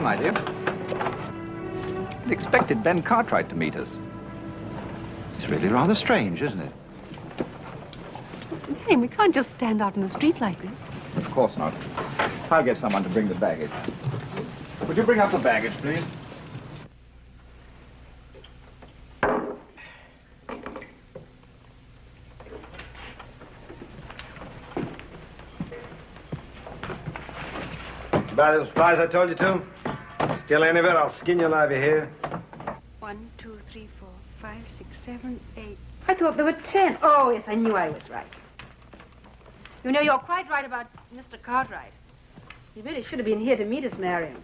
my dear. I expected Ben Cartwright to meet us. It's really rather strange, isn't it? Hey, we can't just stand out in the street like this. Of course not. I'll get someone to bring the baggage. Would you bring up the baggage, please? About the supplies I told you to? Steal any of it, I'll skin you alive, you hear? 1, 2, 3, 4, 5, 6, 7, 8. I thought there were 10. Oh, yes, I knew I was right. You know, you're quite right about Mr. Cartwright. He really should have been here to meet us, Marion.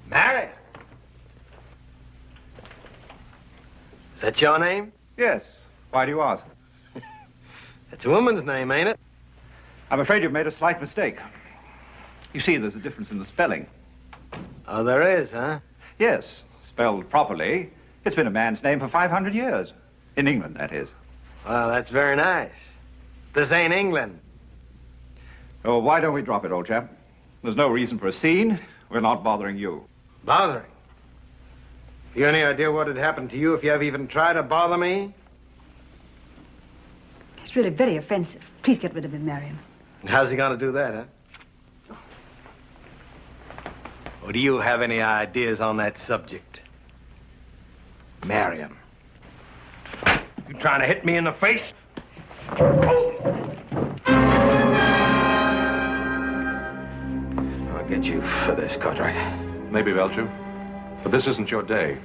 Mary? Is that your name? Yes. Why do you ask? It's a woman's name, ain't it? I'm afraid you've made a slight mistake. You see, there's a difference in the spelling. Oh, there is, huh? Yes, spelled properly. It's been a man's name for 500 years. In England, that is. Well, that's very nice. This ain't England. Oh, why don't we drop it, old chap? There's no reason for a scene. We're not bothering you. Bothering? You any idea what would happen to you if you ever even tried to bother me? It's really very offensive. Please get rid of him, Marion. How's he gonna do that, huh? Or do you have any ideas on that subject? Marion. You trying to hit me in the face? I'll get you for this, Cartwright. Maybe, Belcher, but this isn't your day.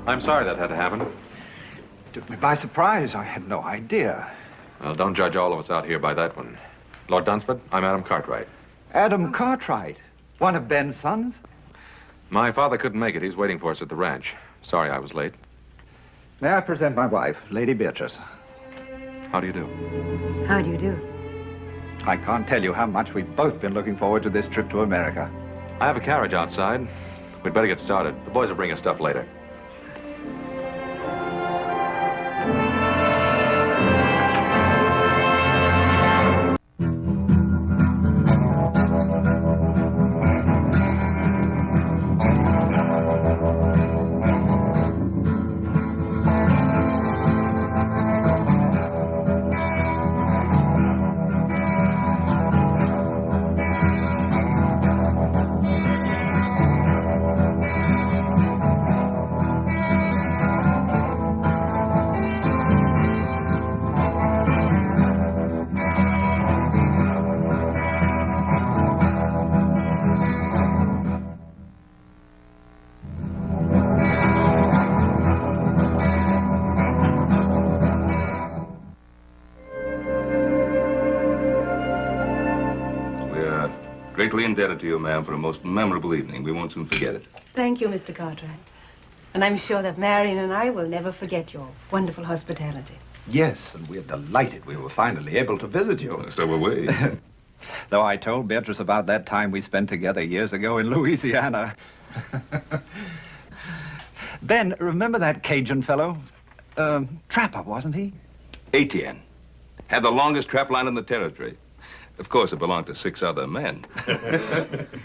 I'm sorry that had to happen. Took me by surprise. I had no idea. Well, don't judge all of us out here by that one. Lord Dunsford, I'm Adam Cartwright. Adam Cartwright, one of Ben's sons? My father couldn't make it. He's waiting for us at the ranch. Sorry I was late. May I present my wife, Lady Beatrice? How do you do? How do you do? I can't tell you how much we've both been looking forward to this trip to America. I have a carriage outside. We'd better get started. The boys will bring us stuff later. Greatly indebted to you, ma'am, for a most memorable evening. We won't soon forget it. Thank you, Mr. Cartwright. And I'm sure that Marion and I will never forget your wonderful hospitality. Yes, and we're delighted we were finally able to visit you. So were we. Though I told Beatrice about that time we spent together years ago in Louisiana. Ben, remember that Cajun fellow? Trapper, wasn't he? Etienne. Had the longest trap line in the territory. Of course, it belonged to 6 other men.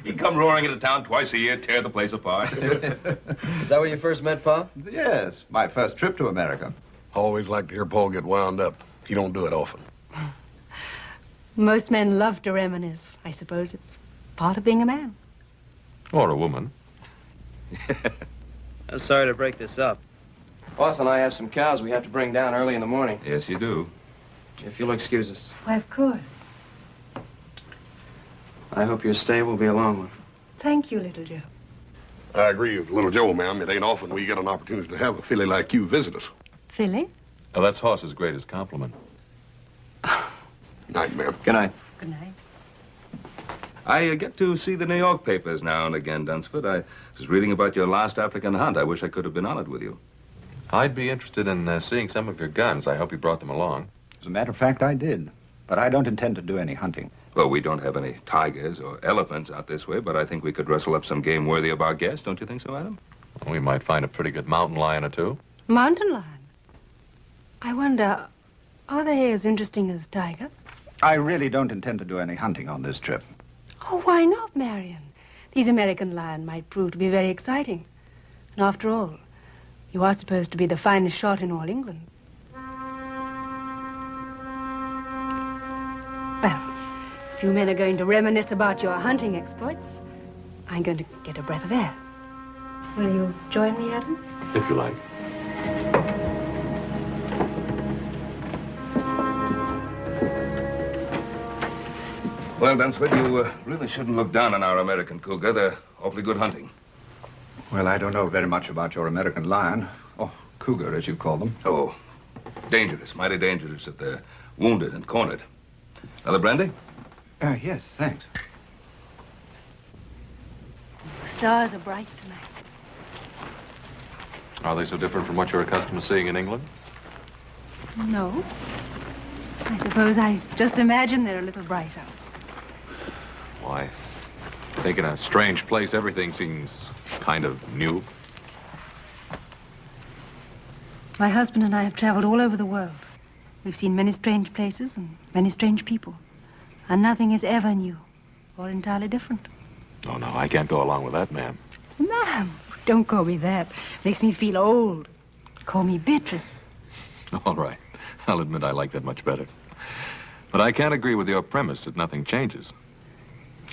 He'd come roaring into town twice a year, tear the place apart. Is that where you first met Pa? Yes, my first trip to America. Always like to hear Paul get wound up. He don't do it often. Most men love to reminisce. I suppose it's part of being a man. Or a woman. I'm sorry to break this up. Boss and I have some cows we have to bring down early in the morning. Yes, you do. If you'll excuse us. Why, of course. I hope your stay will be a long one. Thank you, little Joe. I agree with little Joe, ma'am. It ain't often we get an opportunity to have a filly like you visit us. Philly? Now, that's Hoss's greatest compliment. Night, ma'am. Good night. Good night. I get to see the New York papers now and again, Dunsford. I was reading about your last African hunt. I wish I could have been on it with you. I'd be interested in seeing some of your guns. I hope you brought them along. As a matter of fact, I did. But I don't intend to do any hunting. Well, we don't have any tigers or elephants out this way, but I think we could rustle up some game worthy of our guest. Don't you think so, Adam? Well, we might find a pretty good mountain lion or two. Mountain lion? I wonder... Are they as interesting as tiger? I really don't intend to do any hunting on this trip. Oh, why not, Marion? These American lion might prove to be very exciting. And after all, you are supposed to be the finest shot in all England. Well, if you men are going to reminisce about your hunting exploits, I'm going to get a breath of air. Will you join me, Adam? If you like. Well, Dunsford, you really shouldn't look down on our American cougar. They're awfully good hunting. Well, I don't know very much about your American lion. Or cougar, as you call them. Oh, dangerous, mighty dangerous if they're wounded and cornered. Another brandy? Yes, thanks. The stars are bright tonight. Are they so different from what you're accustomed to seeing in England? No. I suppose I just imagine they're a little brighter. Why, I think in a strange place, everything seems kind of new. My husband and I have traveled all over the world. We've seen many strange places and many strange people. And nothing is ever new or entirely different. Oh, no, I can't go along with that, ma'am. Ma'am, don't call me that. Makes me feel old. Call me Beatrice. All right. I'll admit I like that much better. But I can't agree with your premise that nothing changes.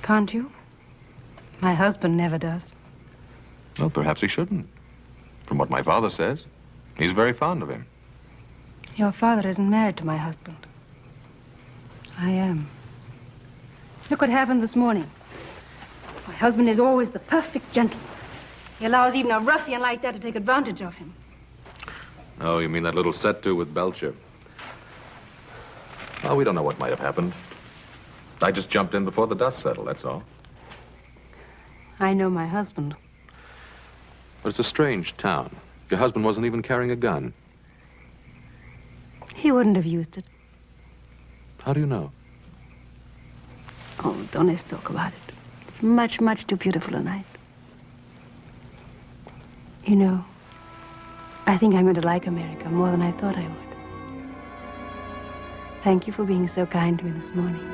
Can't you? My husband never does. Well, perhaps he shouldn't. From what my father says, he's very fond of him. Your father isn't married to my husband. I am. Look what happened this morning. My husband is always the perfect gentleman. He allows even a ruffian like that to take advantage of him. Oh, you mean that little set-to with Belcher? Well, we don't know what might have happened. I just jumped in before the dust settled, that's all. I know my husband. But it's a strange town. Your husband wasn't even carrying a gun. He wouldn't have used it. How do you know? Oh, don't let's talk about it. It's much, much too beautiful a night. You know, I think I'm going to like America more than I thought I would. Thank you for being so kind to me this morning.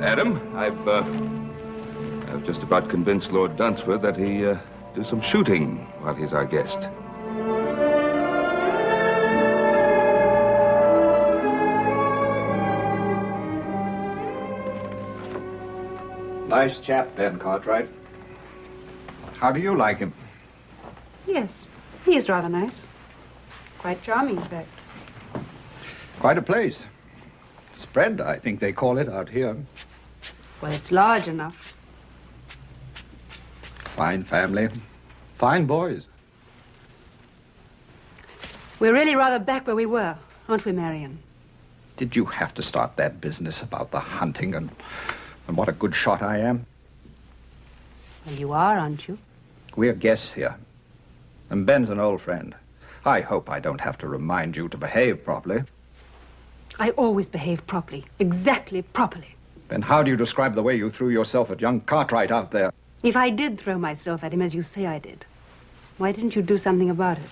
Adam, I've just about convinced Lord Dunsford that he do some shooting while he's our guest. Nice chap, Ben Cartwright. How do you like him? Yes, he is rather nice. Quite charming, in fact. Quite a place. Spread, I think they call it out here. Well, it's large enough. Fine family. Fine boys. We're really rather back where we were, aren't we, Marion? Did you have to start that business about the hunting and what a good shot I am? Well, you are, aren't you? We're guests here. And Ben's an old friend. I hope I don't have to remind you to behave properly. I always behave properly. Exactly properly. Then how do you describe the way you threw yourself at young Cartwright out there? If I did throw myself at him as you say I did, why didn't you do something about it?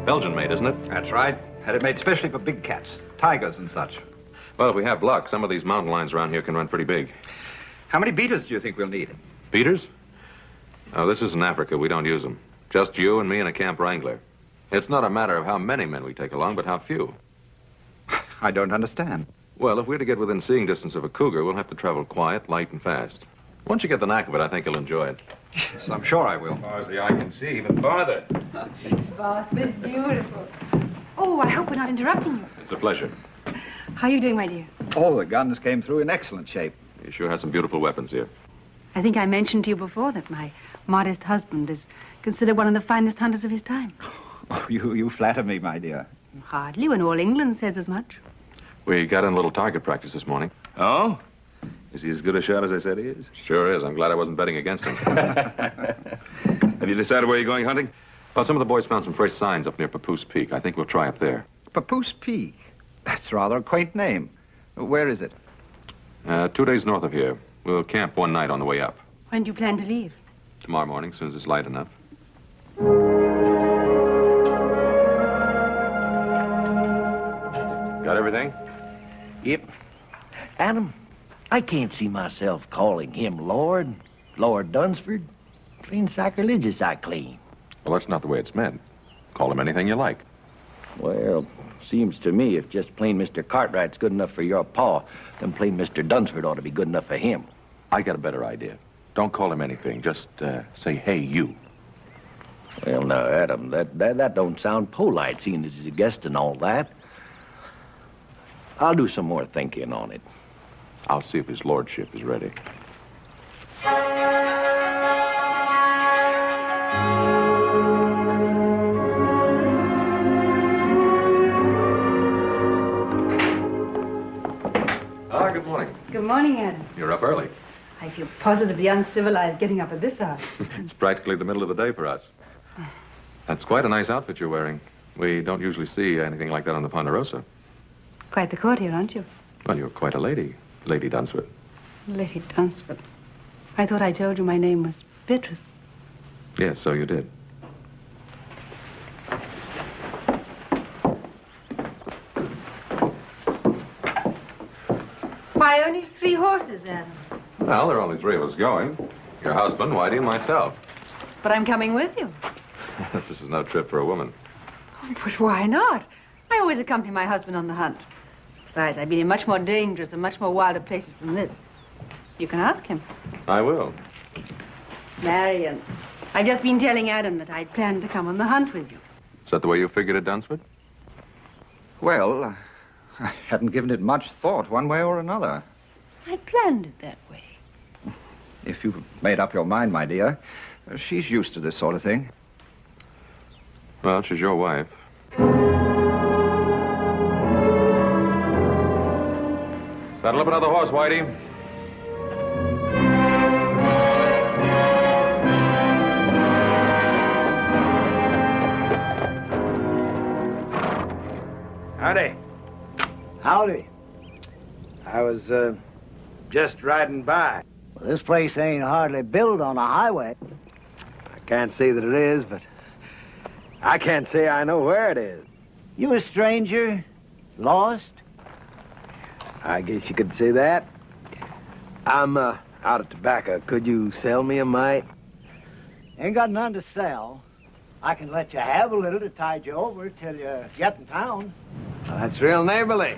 Belgian made, isn't it? That's right. Had it made specially for big cats, tigers and such. Well, if we have luck, some of these mountain lions around here can run pretty big. How many beaters do you think we'll need? Beaters? Oh, this isn't Africa. We don't use them. Just you and me and a camp wrangler. It's not a matter of how many men we take along, but how few. I don't understand. Well, if we're to get within seeing distance of a cougar, we'll have to travel quiet, light, and fast. Once you get the knack of it, I think you'll enjoy it. Yes, I'm sure I will. As far as the eye can see, even farther. Boss, it's beautiful. Oh, I hope we're not interrupting you. It's a pleasure. How are you doing, my dear? All the guns came through in excellent shape. You sure have some beautiful weapons here. I think I mentioned to you before that my modest husband is considered one of the finest hunters of his time. Oh, you flatter me, my dear. Hardly, when all England says as much. We got in a little target practice this morning. Oh? Is he as good a shot as I said he is? Sure is. I'm glad I wasn't betting against him. Have you decided where you're going hunting? Well, some of the boys found some fresh signs up near Papoose Peak. I think we'll try up there. Papoose Peak. That's rather a quaint name. Where is it? 2 days north of here. We'll camp one night on the way up. When do you plan to leave? Tomorrow morning, as soon as it's light enough. Got everything? Yep. Adam, I can't see myself calling him Lord Dunsford. Clean sacrilegious, I claim. Well, that's not the way it's meant. Call him anything you like. Well, seems to me if just plain Mr. Cartwright's good enough for your pa, then plain Mr. Dunsford ought to be good enough for him. I got a better idea. Don't call him anything. Just say, hey, you. Well, now, Adam, that don't sound polite, seeing as he's a guest and all that. I'll do some more thinking on it. I'll see if his lordship is ready. Good morning. Good morning, Adam. You're up early. I feel positively uncivilized getting up at this hour. It's practically the middle of the day for us. That's quite a nice outfit you're wearing. We don't usually see anything like that on the Ponderosa. Quite the courtier, aren't you? Well, you're quite a lady, Lady Dunsford. Lady Dunsford. I thought I told you my name was Beatrice. Yes, so you did. Why, only 3 horses, Adam. Well, there are only 3 of us going. Your husband, Whitey, and myself. But I'm coming with you. This is no trip for a woman. But why not? I always accompany my husband on the hunt. Besides, I've been in much more dangerous and much more wilder places than this. You can ask him. I will. Marion, I've just been telling Adam that I'd planned to come on the hunt with you. Is that the way you figured it, Dunsford? Well, I hadn't given it much thought one way or another. I planned it that way. If you've made up your mind, my dear, she's used to this sort of thing. Well, she's your wife. Saddle up another horse, Whitey. Howdy. Howdy. I was, just riding by. Well, this place ain't hardly built on a highway. I can't say that it is, but I can't say I know where it is. You a stranger? Lost? I guess you could say that. I'm, out of tobacco. Could you sell me a mite? Ain't got none to sell. I can let you have a little to tide you over till you get in town. Well, that's real neighborly.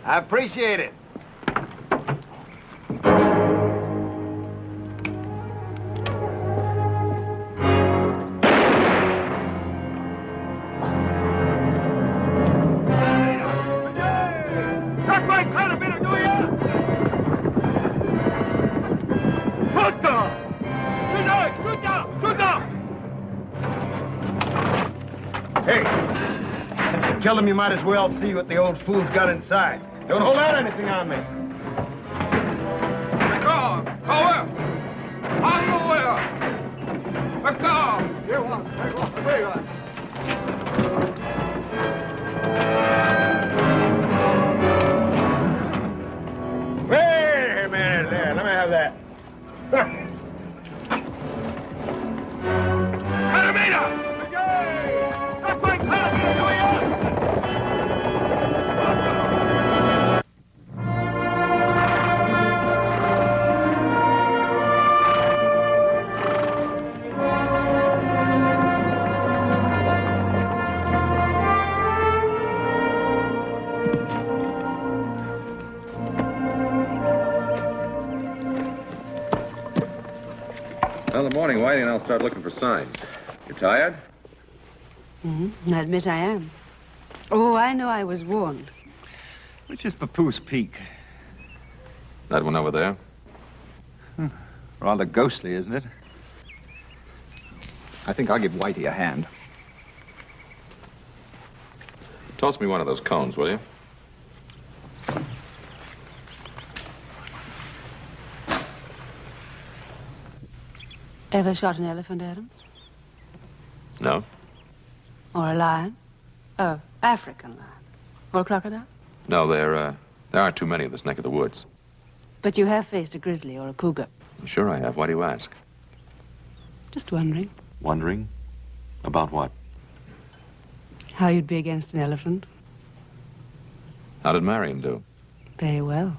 I appreciate it. Killed him, you might as well see what the old fool's got inside. Don't hold out anything on me. Wait a minute there. Let me have that. Well, in the morning, Whitey and I'll start looking for signs. You tired? Mm-hmm. I admit I am. Oh, I know I was warned. Which is Papoose Peak. That one over there? Rather ghostly, isn't it? I think I'll give Whitey a hand. Toss me one of those cones, will you? Ever shot an elephant, Adam? No? Or a lion? Oh, African lion. Or a crocodile? No, there aren't too many in this neck of the woods. But you have faced a grizzly or a cougar. Sure I have. Why do you ask? Just wondering Wondering? About what? how you'd be against an elephant. How did Marion do? Very well.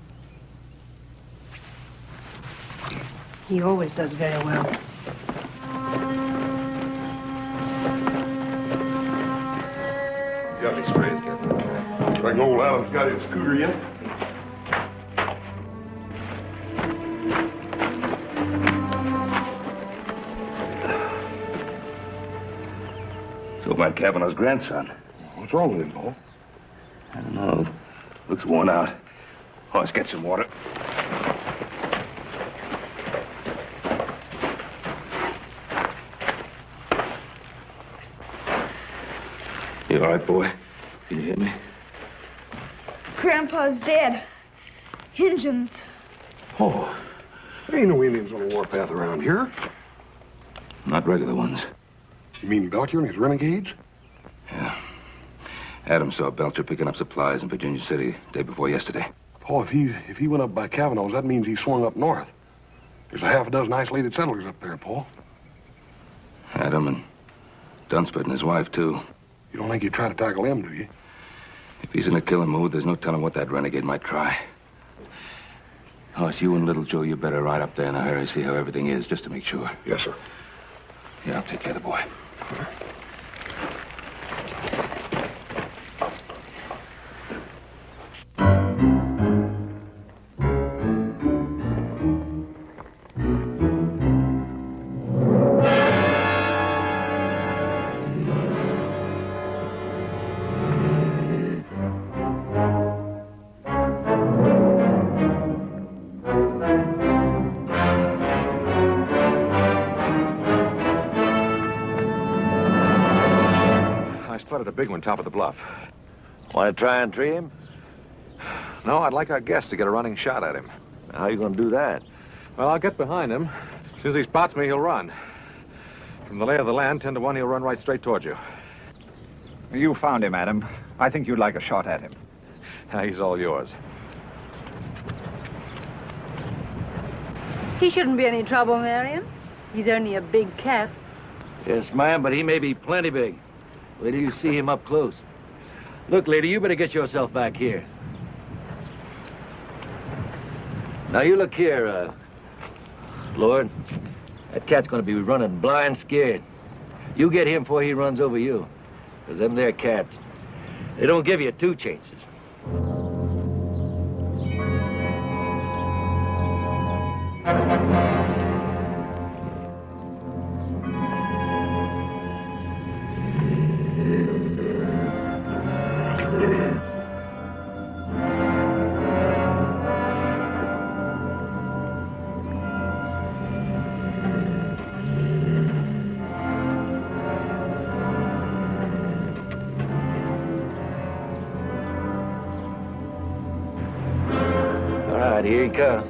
He always does very well. You got any sprays, Captain? Reckon old Adam's got his scooter yet? So my Kavanaugh's grandson. What's wrong with him, Paul? I don't know. Looks worn out. Oh, let's get some water. You all right, boy? Can you hear me? Grandpa's dead. Injuns. Oh, there ain't no Indians on the warpath around here. Not regular ones. You mean Belcher and his renegades? Yeah. Adam saw Belcher picking up supplies in Virginia City day before yesterday. Paul, if he went up by Kavanaugh's, that means he swung up north. There's a half a dozen isolated settlers up there, Paul. Adam and Dunsford and his wife, too. You don't think he'd try to tackle them, do you? If he's in a killing mood, there's no telling what that renegade might try. Hoss, you and Little Joe, you better ride up there in a hurry, see how everything is, just to make sure. Yes, sir. Yeah, I'll take care of the boy. A big one top of the bluff. Want to try and tree him? No, I'd like our guest to get a running shot at him. How you going to do that? Well, I'll get behind him. As soon as he spots me, he'll run. From the lay of the land, 10 to 1, he'll run right straight towards you. You found him, Adam. I think you'd like a shot at him. He's all yours. He shouldn't be any trouble, Marion. He's only a big cat. Yes, ma'am, but he may be plenty big. Wait till you see him up close. Look, lady, you better get yourself back here. Now, you look here, Lord. That cat's gonna be running blind scared. You get him before he runs over you. Because them there cats, they don't give you two chances. Here he comes.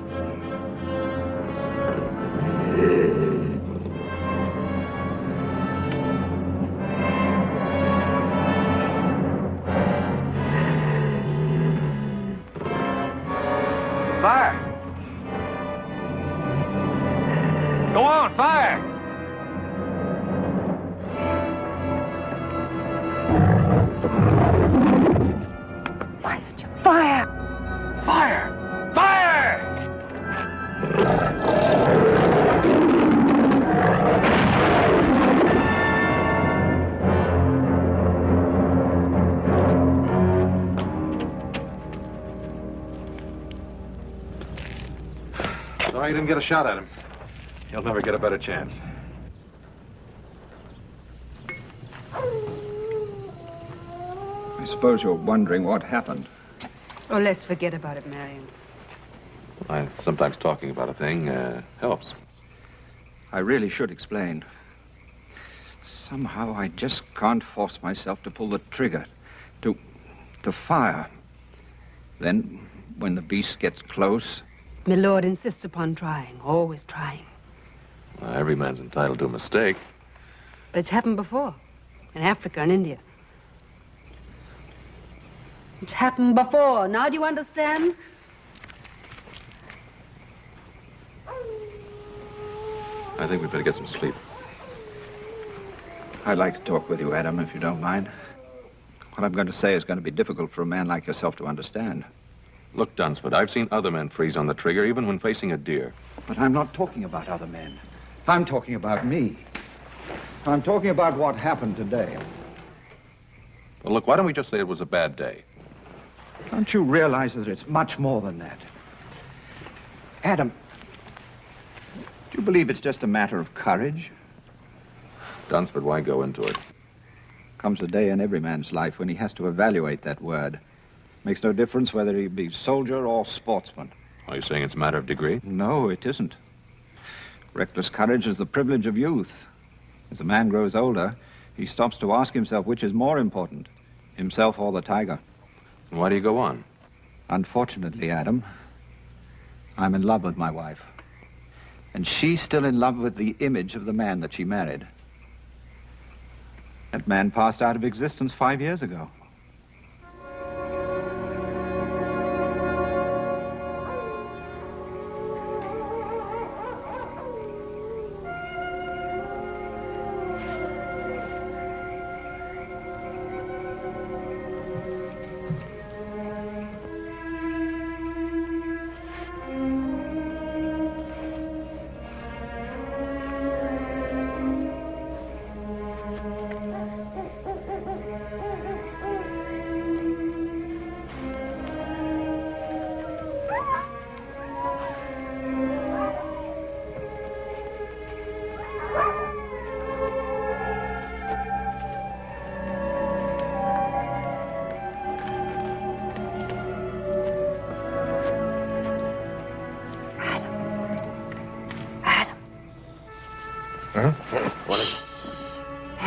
Fire! Go on, fire! Why did you fire? Fire! Sorry you didn't get a shot at him. He'll never get a better chance. I suppose you're wondering what happened. Oh, let's forget about it, Marion. Sometimes talking about a thing helps. I really should explain. Somehow I just can't force myself to pull the trigger, to fire. Then, when the beast gets close... My lord insists upon trying, always trying. Every man's entitled to a mistake. But it's happened before. In Africa and India. It's happened before. Now do you understand? I think we'd better get some sleep. I'd like to talk with you, Adam, if you don't mind. What I'm going to say is going to be difficult for a man like yourself to understand. Look, Dunsford, I've seen other men freeze on the trigger, even when facing a deer. But I'm not talking about other men. I'm talking about me. I'm talking about what happened today. Well, look, why don't we just say it was a bad day? Don't you realize that it's much more than that? Adam, do you believe it's just a matter of courage? Dunsford, why go into it? Comes a day in every man's life when he has to evaluate that word. Makes no difference whether he be soldier or sportsman. Are you saying it's a matter of degree? No, it isn't. Reckless courage is the privilege of youth. As a man grows older, he stops to ask himself which is more important, himself or the tiger. And why do you go on? Unfortunately, Adam, I'm in love with my wife. And she's still in love with the image of the man that she married. That man passed out of existence 5 years ago.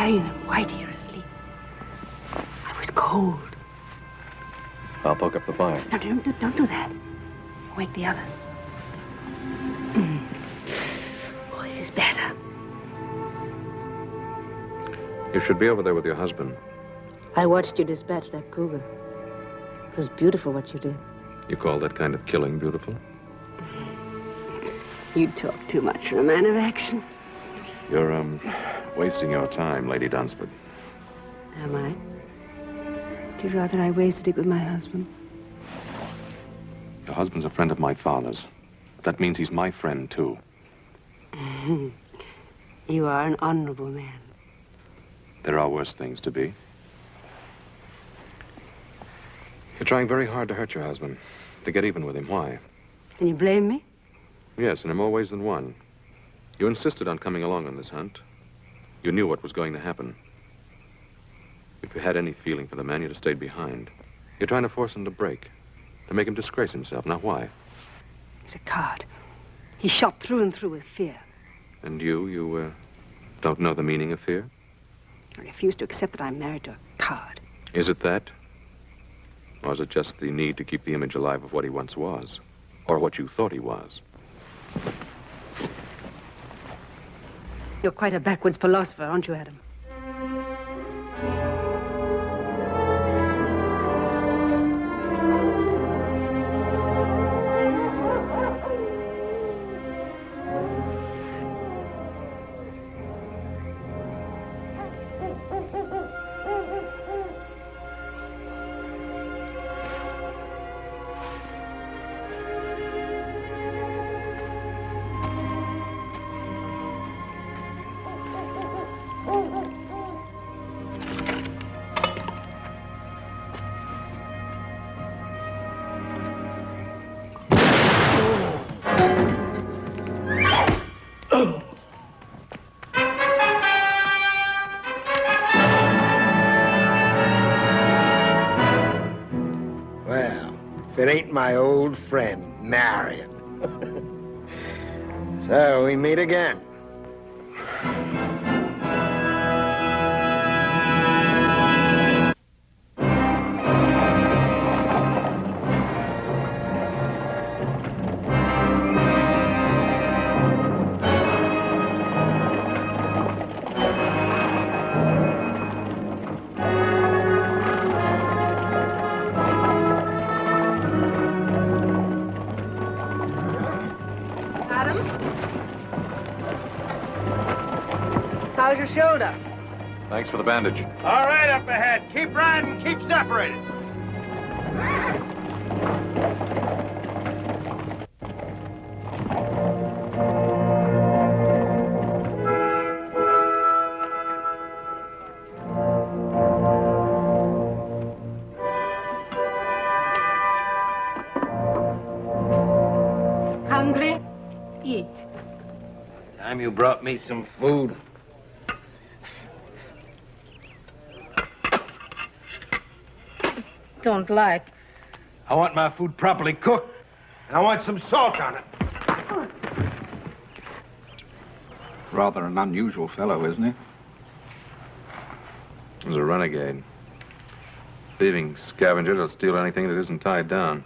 Marion and Whitey are asleep. I was cold. I'll poke up the fire. No, don't do that. Wake the others. Oh, this is better. You should be over there with your husband. I watched you dispatch that cougar. It was beautiful what you did. You call that kind of killing beautiful? You talk too much for a man of action. You're, wasting your time, Lady Dunsford. Am I? Would you rather I wasted it with my husband? Your husband's a friend of my father's. That means he's my friend, too. You are an honorable man. There are worse things to be. You're trying very hard to hurt your husband, to get even with him. Why? Can you blame me? Yes, and in more ways than one. You insisted on coming along on this hunt. You knew what was going to happen. If you had any feeling for the man, you'd have stayed behind. You're trying to force him to break, to make him disgrace himself. Now, why? He's a coward. He's shot through and through with fear. And you don't know the meaning of fear? I refuse to accept that I'm married to a coward. Is it that? Or is it just the need to keep the image alive of what he once was? Or what you thought he was? You're quite a backwoods philosopher, aren't you, Adam? It ain't my old friend, Marion. So we meet again. How's your shoulder? Thanks for the bandage. All right, up ahead. Keep riding, keep separated. Hungry? Eat. Time you brought me some food. Don't like. I want my food properly cooked, and I want some salt on it. Rather an unusual fellow, isn't he? He's a renegade. Thieving scavenger that'll steal anything that isn't tied down.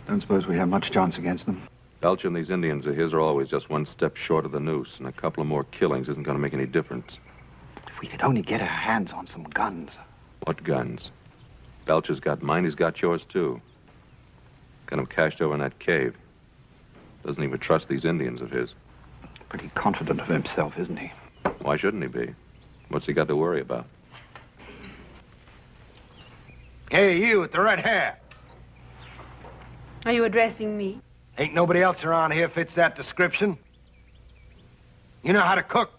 Don't suppose we have much chance against them. Belcher and these Indians of his are always just one step short of the noose, and a couple of more killings isn't going to make any difference. If we could only get our hands on some guns. What guns? Belcher's got mine, he's got yours, too. Got him cached over in that cave. Doesn't even trust these Indians of his. Pretty confident of himself, isn't he? Why shouldn't he be? What's he got to worry about? Hey, you with the red hair. Are you addressing me? Ain't nobody else around here fits that description. You know how to cook?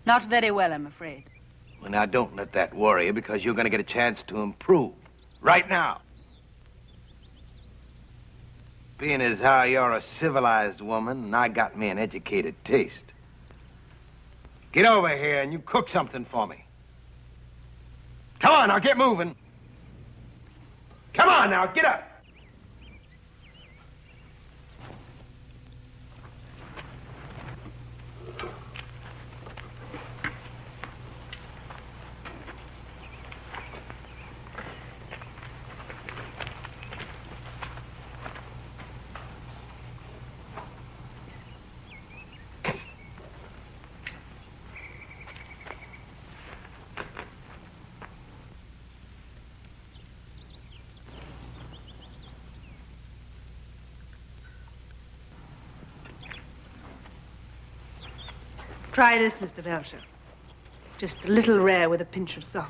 Not very well, I'm afraid. Well, now, don't let that worry you, because you're going to get a chance to improve. Right now. Being as how you're a civilized woman, and I got me an educated taste. Get over here and you cook something for me. Come on, now, get moving. Come on, now, get up. Try this, Mr. Belcher. Just a little rare with a pinch of salt.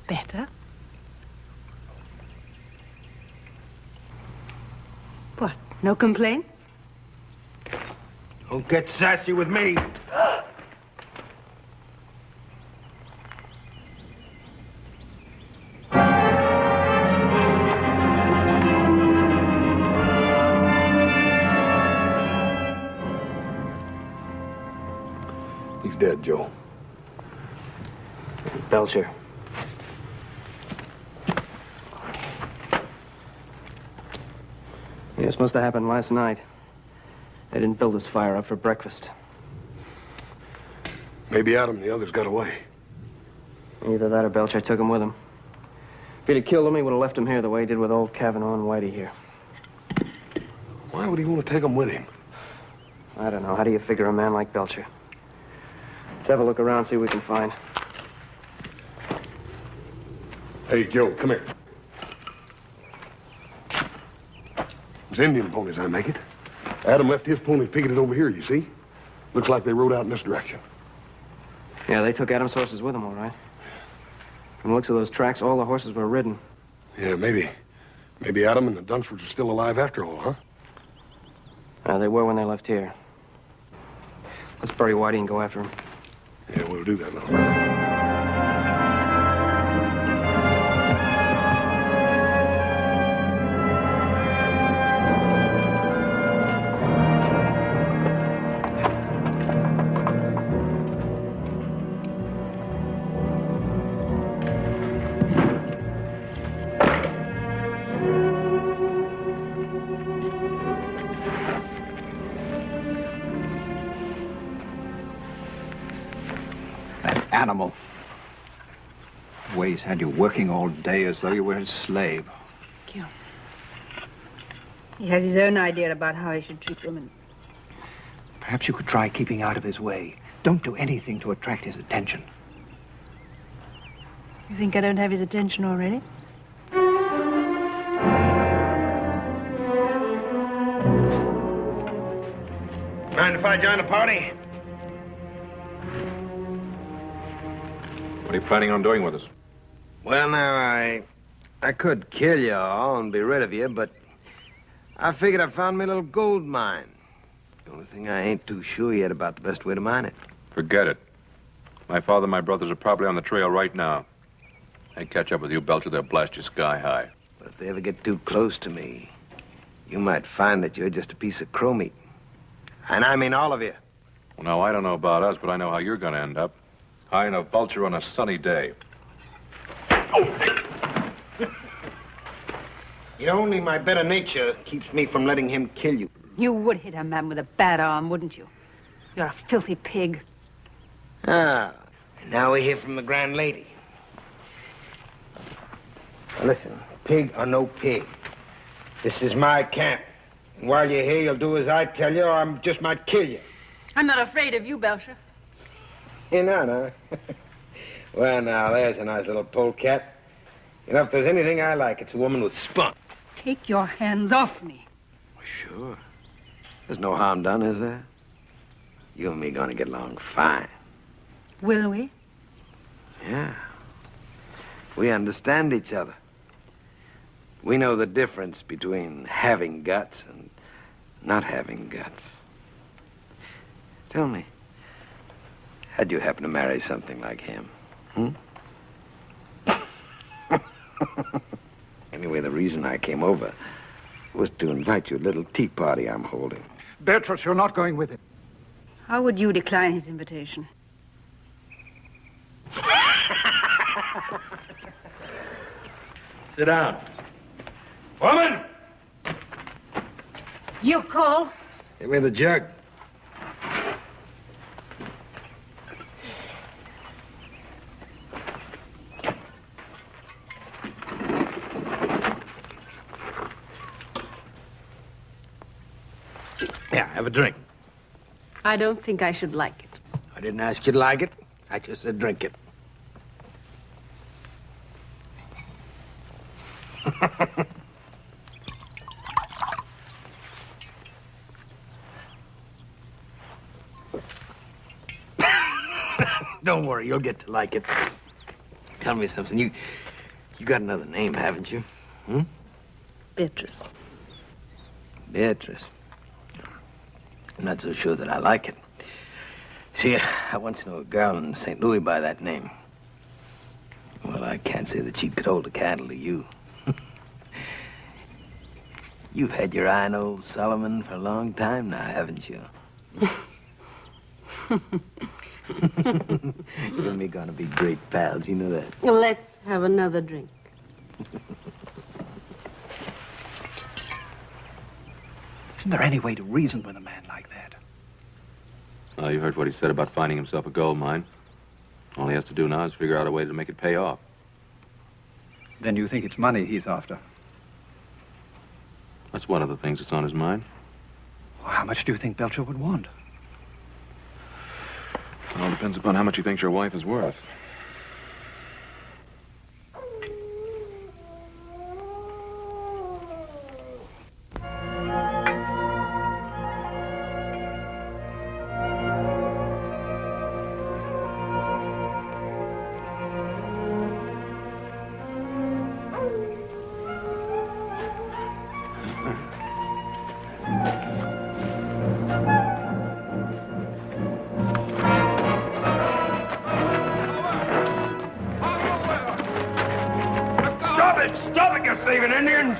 Better? What, no complaints? Don't get sassy with me. He's dead, Joe. Belcher. Yeah, this must have happened last night. They didn't build this fire up for breakfast. Maybe Adam and the others got away. Either that or Belcher took him with him. If he'd have killed him, he would have left him here the way he did with old Kavanaugh and Whitey here. Why would he want to take them with him? I don't know. How do you figure a man like Belcher? Let's have a look around, see what we can find. Hey, Joe, come here. It's Indian ponies, I make it. Adam left his pony picketed over here, you see? Looks like they rode out in this direction. Yeah, they took Adam's horses with them, all right. From the looks of those tracks, all the horses were ridden. Yeah, maybe. Maybe Adam and the Dunsfords are still alive after all, huh? They were when they left here. Let's bury Whitey and go after him. Yeah, we'll do that, little man. Animal. The way he's had you working all day as though you were his slave. Yeah. He has his own idea about how he should treat women. Perhaps you could try keeping out of his way. Don't do anything to attract his attention. You think I don't have his attention already? Mind if I join the party? What are you planning on doing with us? Well, now, I could kill you all and be rid of you, but I figured I found me a little gold mine. The only thing I ain't too sure yet about the best way to mine it. Forget it. My father and my brothers are probably on the trail right now. They catch up with you, Belcher, they'll blast you sky high. But if they ever get too close to me, you might find that you're just a piece of crow meat. And I mean all of you. Well, now, I don't know about us, but I know how you're going to end up. High in a vulture on a sunny day. Only my better nature keeps me from letting him kill you. You would hit a man with a bad arm, wouldn't you? You're a filthy pig. Ah, and now we hear from the grand lady. Now listen, pig or no pig, this is my camp. And while you're here, you'll do as I tell you, or I just might kill you. I'm not afraid of you, Belcher. You're not, huh? Well, now, there's a nice little polecat. If there's anything I like, it's a woman with spunk. Take your hands off me. Sure. There's no harm done, is there? You and me gonna get along fine. Will we? Yeah. We understand each other. We know the difference between having guts and not having guts. Tell me, how'd you happen to marry something like him? Anyway, the reason I came over was to invite you to a little tea party I'm holding. Beatrice, you're not going with him. How would you decline his invitation? Sit down. Woman! You call? Give me the jug. Yeah, have a drink. I don't think I should like it. I didn't ask you to like it. I just said drink it. Don't worry, you'll get to like it. Tell me something. You got another name, haven't you? Beatrice. Beatrice. I'm not so sure that I like it. See, I once knew a girl in St. Louis by that name. Well, I can't say that she could hold a candle to you. You've had your eye on old Solomon for a long time now, haven't you? You and me gonna be great pals, you know that. Let's have another drink. Isn't there any way to reason with a man like that? Well, you heard what he said about finding himself a gold mine. All he has to do now is figure out a way to make it pay off. Then you think it's money he's after? That's one of the things that's on his mind. Well, how much do you think Belcher would want? It all depends upon how much he thinks your wife is worth. Stop it, you thieving Indians!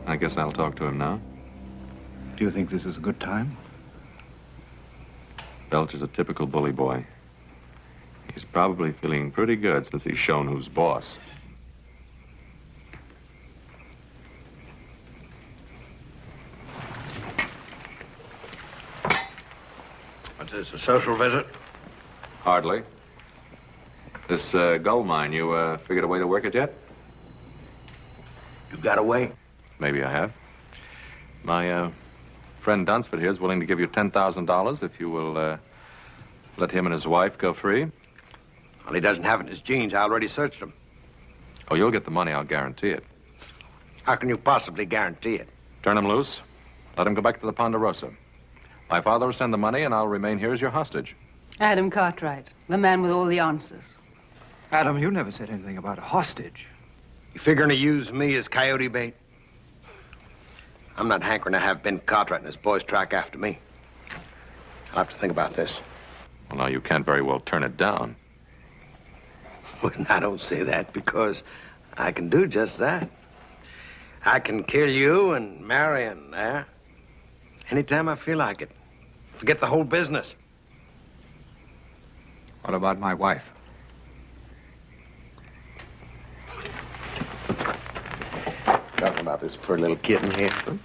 I guess I'll talk to him now. Do you think this is a good time? Belcher's a typical bully boy. He's probably feeling pretty good since he's shown who's boss. What's this, a social visit? Hardly. This gold mine, you figured a way to work it yet? You got away? Maybe I have. My friend Dunsford here is willing to give you $10,000 if you will let him and his wife go free. Well, he doesn't have it in his jeans. I already searched them. Oh, you'll get the money, I'll guarantee it. How can you possibly guarantee it? Turn him loose. Let him go back to the Ponderosa. My father will send the money, and I'll remain here as your hostage. Adam Cartwright, the man with all the answers. Adam, you never said anything about a hostage. You figuring to use me as coyote bait? I'm not hankering to have Ben Cartwright and his boys track after me. I'll have to think about this. Well, now, you can't very well turn it down. Well, I don't say that because I can do just that. I can kill you and Marion there anytime I feel like it. Forget the whole business. What about my wife? Talking about this poor little kitten here. Huh?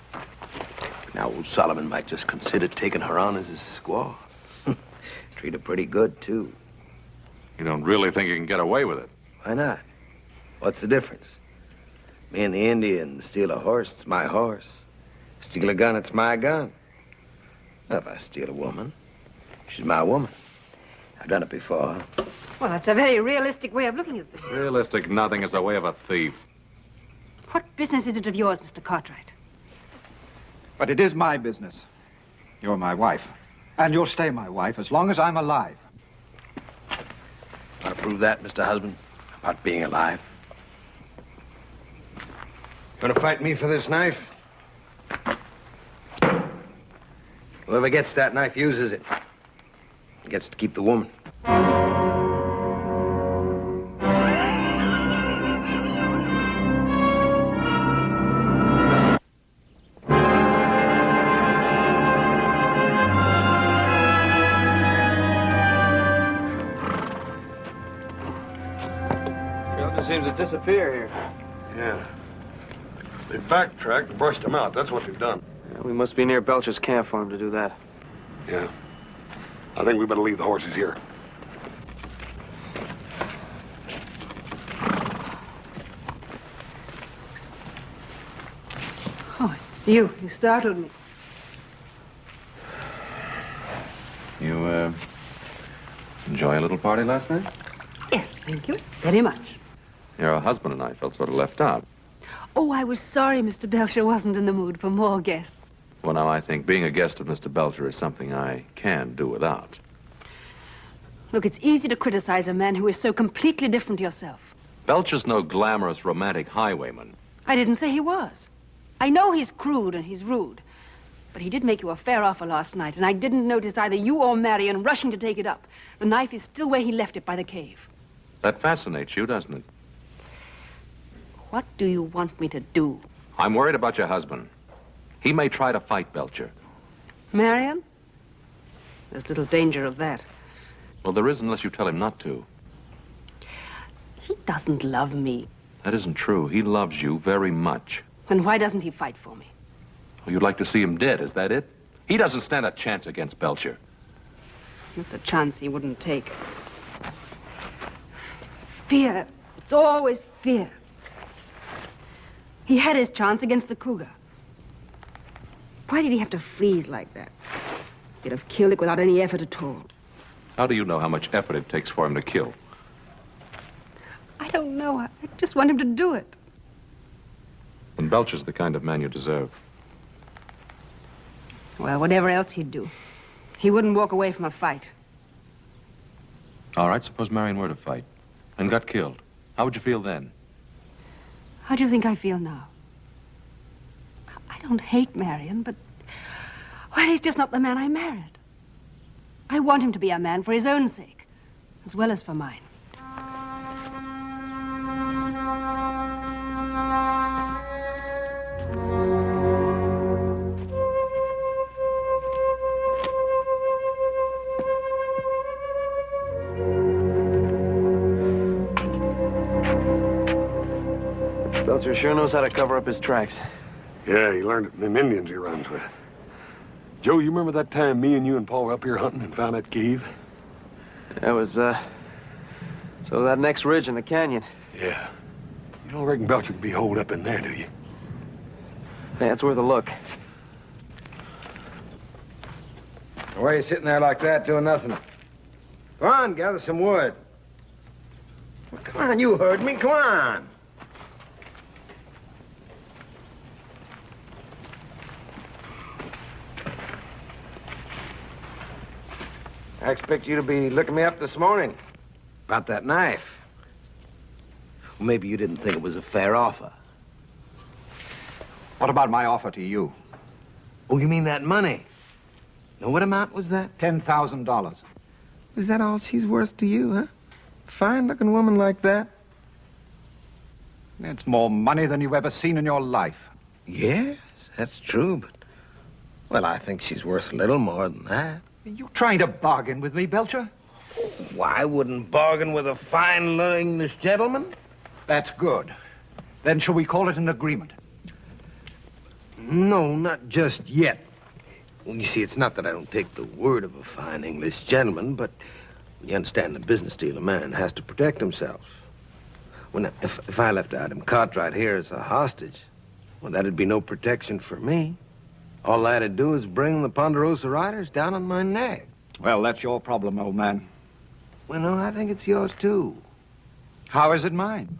Now, old Solomon might just consider taking her on as his squaw. Treat her pretty good, too. You don't really think you can get away with it? Why not? What's the difference? Me and the Indian steal a horse, it's my horse. Steal a gun, it's my gun. Well, if I steal a woman, she's my woman. I've done it before. Well, that's a very realistic way of looking at things. Realistic nothing is the way of a thief. What business is it of yours, Mr. Cartwright? But it is my business. You're my wife. And you'll stay my wife as long as I'm alive. Want to prove that, Mr. Husband? About being alive? Gonna fight me for this knife? Whoever gets that knife uses it. He gets to keep the woman. Seems to disappear here. Yeah. They backtracked and brushed him out. That's what they've done. Yeah, we must be near Belcher's camp for him to do that. Yeah. I think we better leave the horses here. Oh, it's you. You startled me. You, enjoy a little party last night? Yes, thank you. Very much. Your husband and I felt sort of left out. Oh, I was sorry Mr. Belcher wasn't in the mood for more guests. Well, now, I think being a guest of Mr. Belcher is something I can do without. Look, it's easy to criticize a man who is so completely different to yourself. Belcher's no glamorous, romantic highwayman. I didn't say he was. I know he's crude and he's rude. But he did make you a fair offer last night, and I didn't notice either you or Marion rushing to take it up. The knife is still where he left it by the cave. That fascinates you, doesn't it? What do you want me to do? I'm worried about your husband. He may try to fight Belcher. Marion? There's little danger of that. Well, there is unless you tell him not to. He doesn't love me. That isn't true. He loves you very much. Then why doesn't he fight for me? Well, you'd like to see him dead, is that it? He doesn't stand a chance against Belcher. That's a chance he wouldn't take. Fear. It's always fear. He had his chance against the cougar. Why did he have to freeze like that? He'd have killed it without any effort at all. How do you know how much effort it takes for him to kill? I don't know. I just want him to do it. And Belcher's the kind of man you deserve. Well, whatever else he'd do, he wouldn't walk away from a fight. All right, suppose Marion were to fight and got killed. How would you feel then? How do you think I feel now? I don't hate Marion, but... well, he's just not the man I married. I want him to be a man for his own sake, as well as for mine. Belcher sure knows how to cover up his tracks. Yeah, he learned it from them Indians he runs with. Joe, you remember that time me and you and Paul were up here hunting and found that cave? That was, so that next ridge in the canyon. Yeah. You don't reckon Belcher could be holed up in there, do you? Yeah, it's worth a look. Why are you sitting there like that doing nothing? Go on, gather some wood. Well, come on, you heard me. Come on. I expect you to be looking me up this morning about that knife. Well, maybe you didn't think it was a fair offer. What about my offer to you? Oh, you mean that money? Now, what amount was that? $10,000. Is that all she's worth to you, huh? Fine-looking woman like that? It's more money than you've ever seen in your life. Yes, that's true, but... Well, I think she's worth a little more than that. Are you trying to bargain with me, Belcher? Why, I wouldn't bargain with a fine English gentleman. That's good. Then shall we call it an agreement? No, not just yet. Well, you see, it's not that I don't take the word of a fine English gentleman, but you understand the business deal a man has to protect himself. Well, now, if I left Adam Cartwright here as a hostage, well, that'd be no protection for me. All I had to do is bring the Ponderosa Riders down on my neck. Well, that's your problem, old man. Well, no, I think it's yours, too. How is it mine?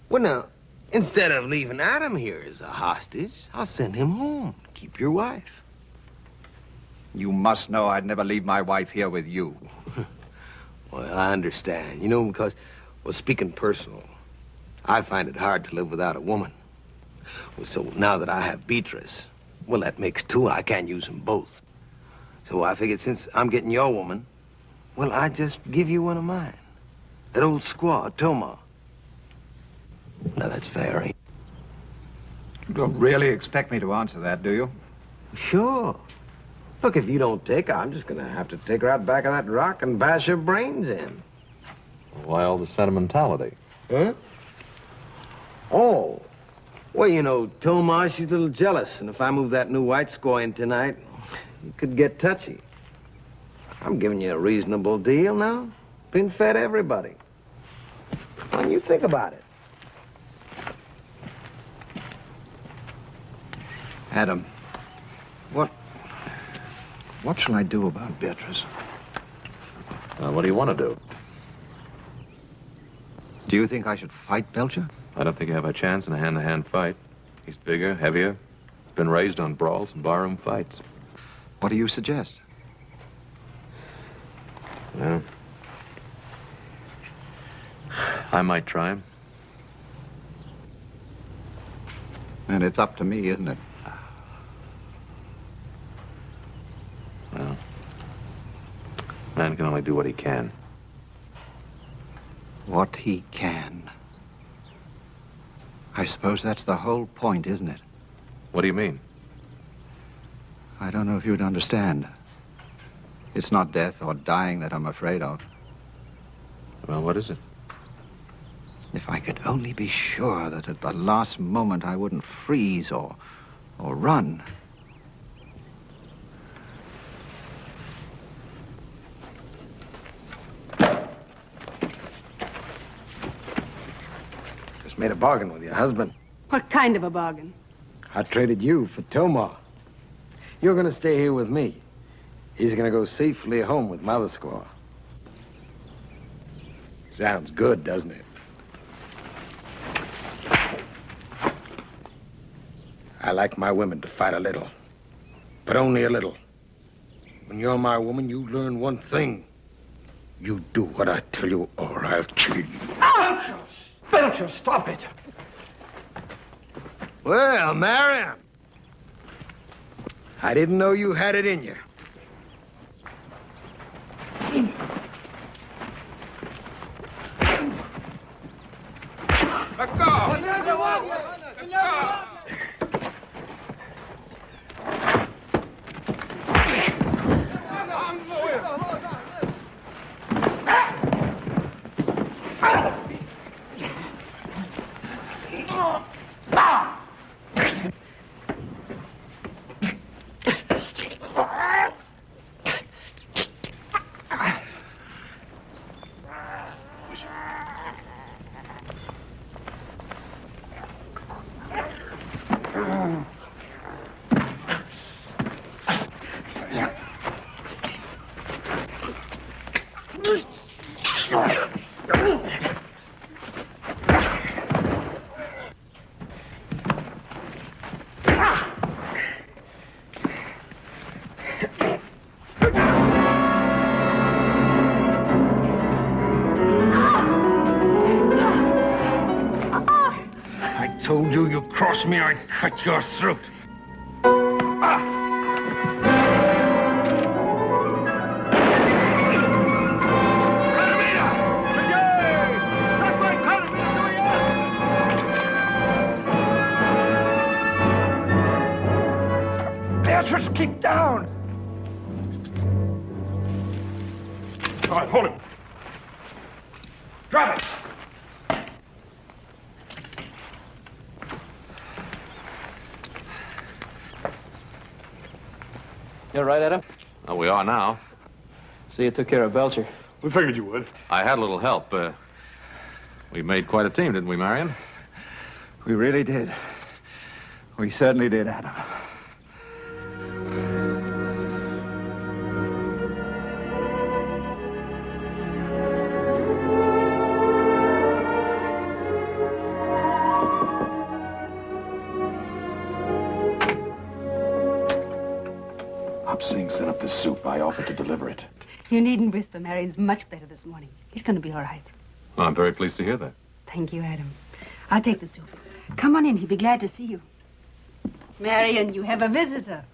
Well, now, instead of leaving Adam here as a hostage, I'll send him home. Keep your wife. You must know I'd never leave my wife here with you. Well, I understand. You know, because, well, speaking personal, I find it hard to live without a woman. Well, so now that I have Beatrice, well, that makes two. I can't use them both. So I figured since I'm getting your woman, well, I just give you one of mine. That old squaw, Toma. Now, that's fair, ain't it? You don't really expect me to answer that, do you? Sure. Look, if you don't take her, I'm just going to have to take her out back of that rock and bash her brains in. Why all the sentimentality? Huh? Oh. Well, you know, Toma, she's a little jealous, and if I move that new white squaw in tonight, it could get touchy. I'm giving you a reasonable deal now. Been fed everybody. Why don't you think about it? Adam, what shall I do about Beatrice? What do you want to do? Do you think I should fight Belcher? I don't think you have a chance in a hand-to-hand fight. He's bigger, heavier, been raised on brawls and barroom fights. What do you suggest? Well, I might try him. And it's up to me, isn't it? Well, man can only do what he can. What he can. I suppose that's the whole point, isn't it? What do you mean? I don't know if you'd understand. It's not death or dying that I'm afraid of. Well, what is it? If I could only be sure that at the last moment I wouldn't freeze or run. Just made a bargain with your husband. What kind of a bargain? I traded you for Toma. You're going to stay here with me. He's going to go safely home with Mother Squaw. Sounds good, doesn't it? I like my women to fight a little, but only a little. When you're my woman, you learn one thing. You do what I tell you, or I'll kill you. Belcher, stop it. Well, Mariam, I didn't know you had it in you. Let go! Let go! Told you cross me, I'd cut your throat. Beatrice, keep down! All right, hold him. Drop it! You all right, Adam? Oh, we are now. See, you took care of Belcher. We figured you would. I had a little help. We made quite a team, didn't we, Marion? We really did. We certainly did, Adam. Singh sent up this soup. I offered to deliver it. You needn't whisper. Marion's much better this morning. He's going to be all right. Well, I'm very pleased to hear that. Thank you, Adam. I'll take the soup. Come on in. He'll be glad to see you. Marion, you have a visitor.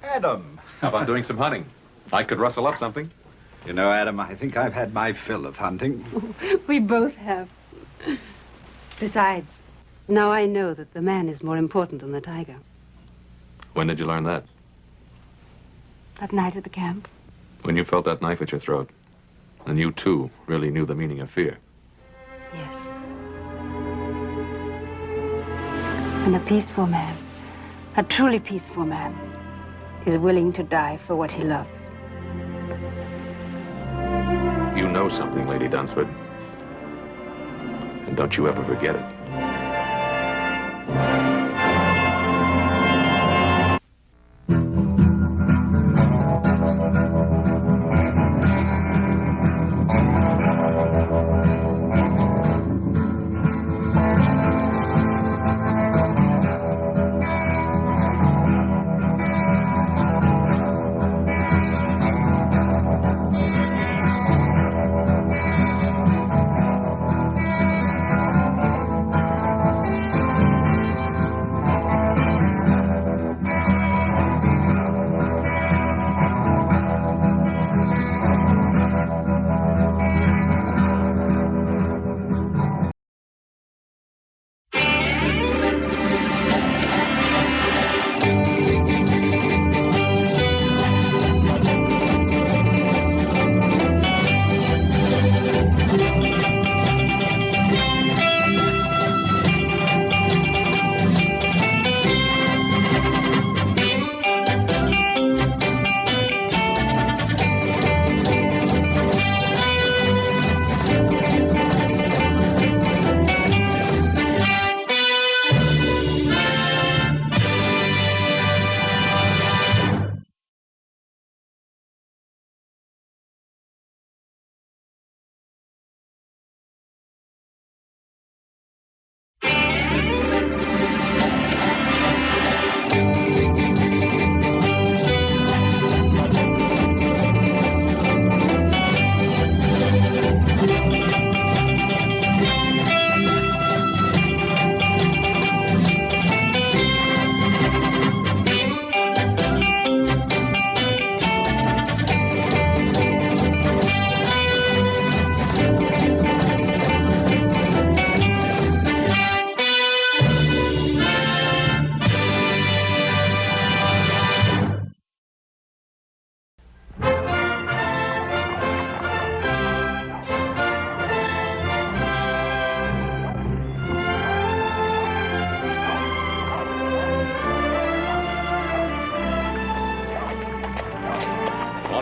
Adam. How about doing some hunting? I could rustle up something. You know, Adam, I think I've had my fill of hunting. We both have. Besides, now I know that the man is more important than the tiger. When did you learn that? That night at the camp. When you felt that knife at your throat. And you, too, really knew the meaning of fear. Yes. And a peaceful man, a truly peaceful man, is willing to die for what he loves. You know something, Lady Dunsford. And don't you ever forget it.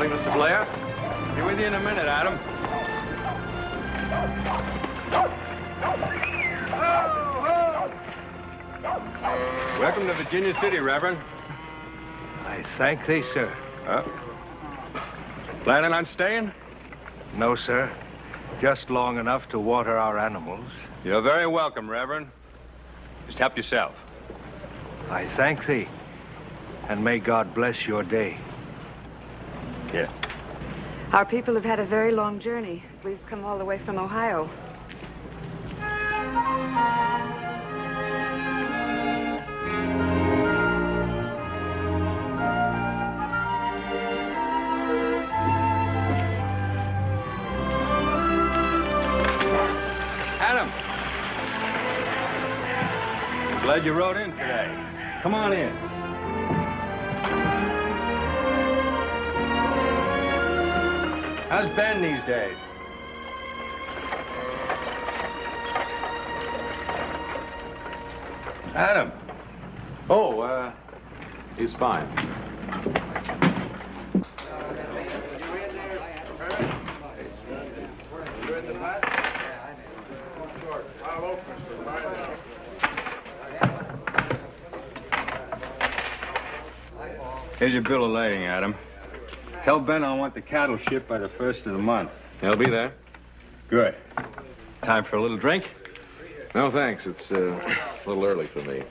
Morning, Mr. Blair. Be with you in a minute, Adam. Welcome to Virginia City, Reverend. I thank thee, sir. Planning on staying? No, sir. Just long enough to water our animals. You're very welcome, Reverend. Just help yourself. I thank thee, and may God bless your day. Yeah. Our people have had a very long journey. We've come all the way from Ohio. Adam. I'm glad you rode in today. Come on in. How's Ben these days? Adam. Oh, he's fine. Here's your bill of lading, Adam. Tell Ben I want the cattle shipped by the 1st of the month. He'll be there. Good. Time for a little drink? No, thanks. It's a little early for me.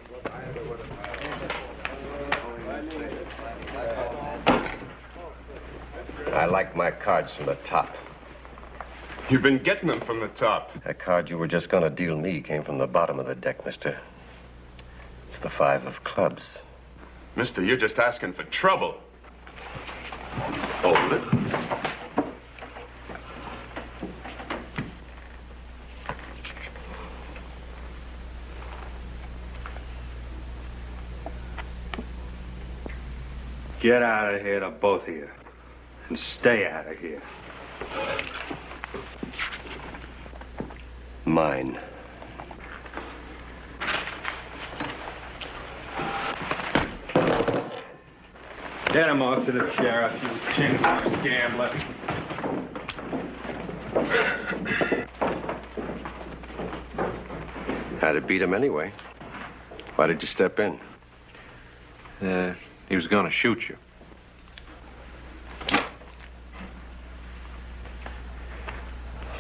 I like my cards from the top. You've been getting them from the top. That card you were just gonna deal me came from the bottom of the deck, mister. It's the 5 of clubs. Mister, you're just asking for trouble. Hold it. Get out of here, the both of you. And stay out of here. Mine. Get him off to the sheriff, you tin-house gambler. Had to beat him anyway. Why did you step in? He was going to shoot you.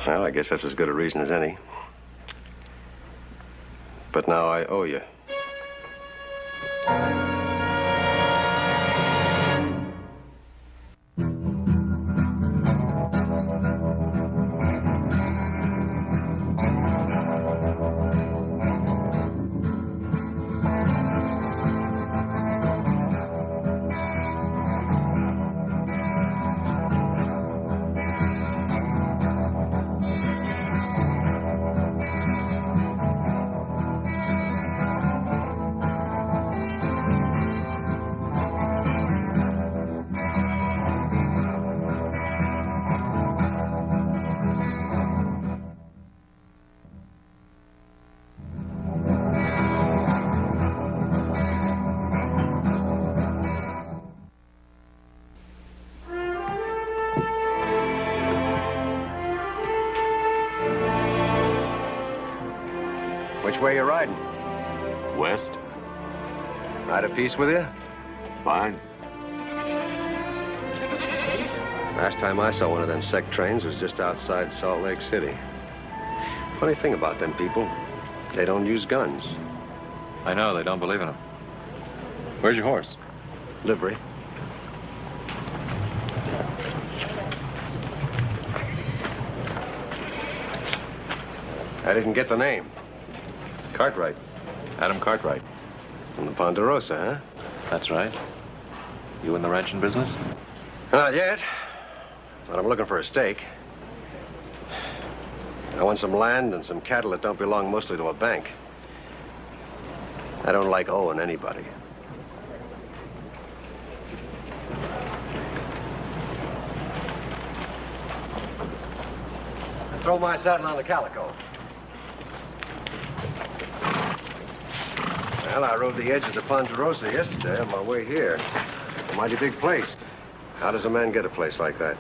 Well, I guess that's as good a reason as any. But now I owe you. Which way you riding? West. Ride a piece with you? Fine. Last time I saw one of them sec trains was just outside Salt Lake City. Funny thing about them people, they don't use guns. I know, they don't believe in them. Where's your horse? Livery. I didn't get the name. Cartwright. Adam Cartwright. From the Ponderosa, huh? That's right. You in the ranching business? Not yet. But I'm looking for a stake. I want some land and some cattle that don't belong mostly to a bank. I don't like owing anybody. Throw my saddle on the calico. Well, I rode the edge of the Ponderosa yesterday on my way here. A mighty big place. How does a man get a place like that?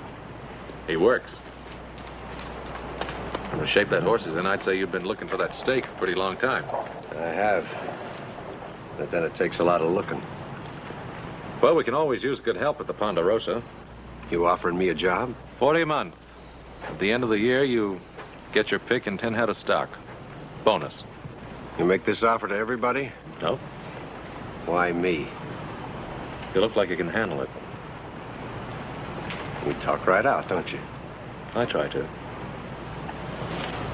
He works. From the shape that horse is in, I'd say you've been looking for that stake a pretty long time. I have. But then it takes a lot of looking. Well, we can always use good help at the Ponderosa. You offering me a job? 40 a month. At the end of the year, you get your pick and 10 head of stock. Bonus. You make this offer to everybody? No. Why me? You look like you can handle it. You talk right out, don't you? I try to.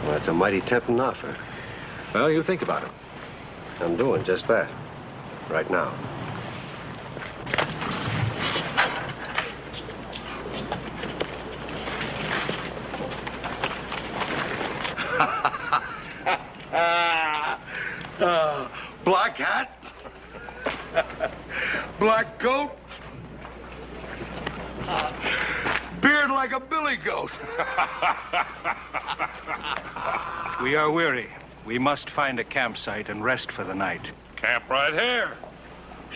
Well, that's a mighty tempting offer. Well, you think about it. I'm doing just that. Right now. Black hat, black coat, beard like a billy goat. We are weary. We must find a campsite and rest for the night. Camp right here.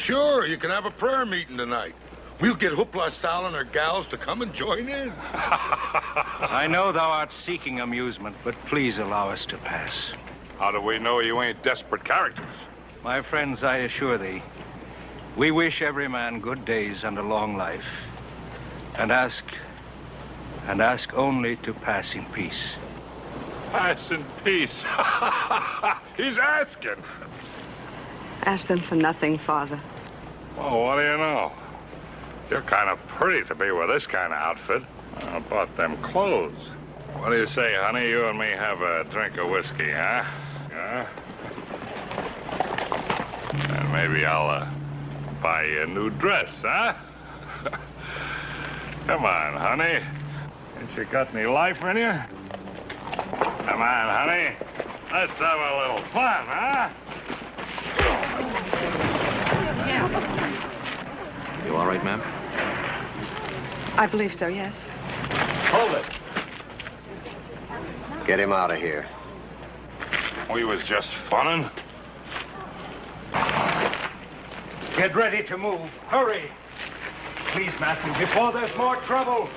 Sure, you can have a prayer meeting tonight. We'll get Hoopla Sal and her gals to come and join in. I know thou art seeking amusement, but please allow us to pass. How do we know you ain't desperate characters? My friends, I assure thee, we wish every man good days and a long life, and ask only to pass in peace. Pass in peace. He's asking. Ask them for nothing, Father. Well, what do you know? You're kind of pretty to be with this kind of outfit. How about them clothes? What do you say, honey? You and me have a drink of whiskey, huh? Yeah? And maybe I'll buy you a new dress, huh? Come on, honey. Ain't you got any life in you? Come on, honey. Let's have a little fun, huh? You all right, ma'am? I believe so, yes. Hold it. Get him out of here. We was just funning. Get ready to move. Hurry. Please, Matthew, before there's more trouble.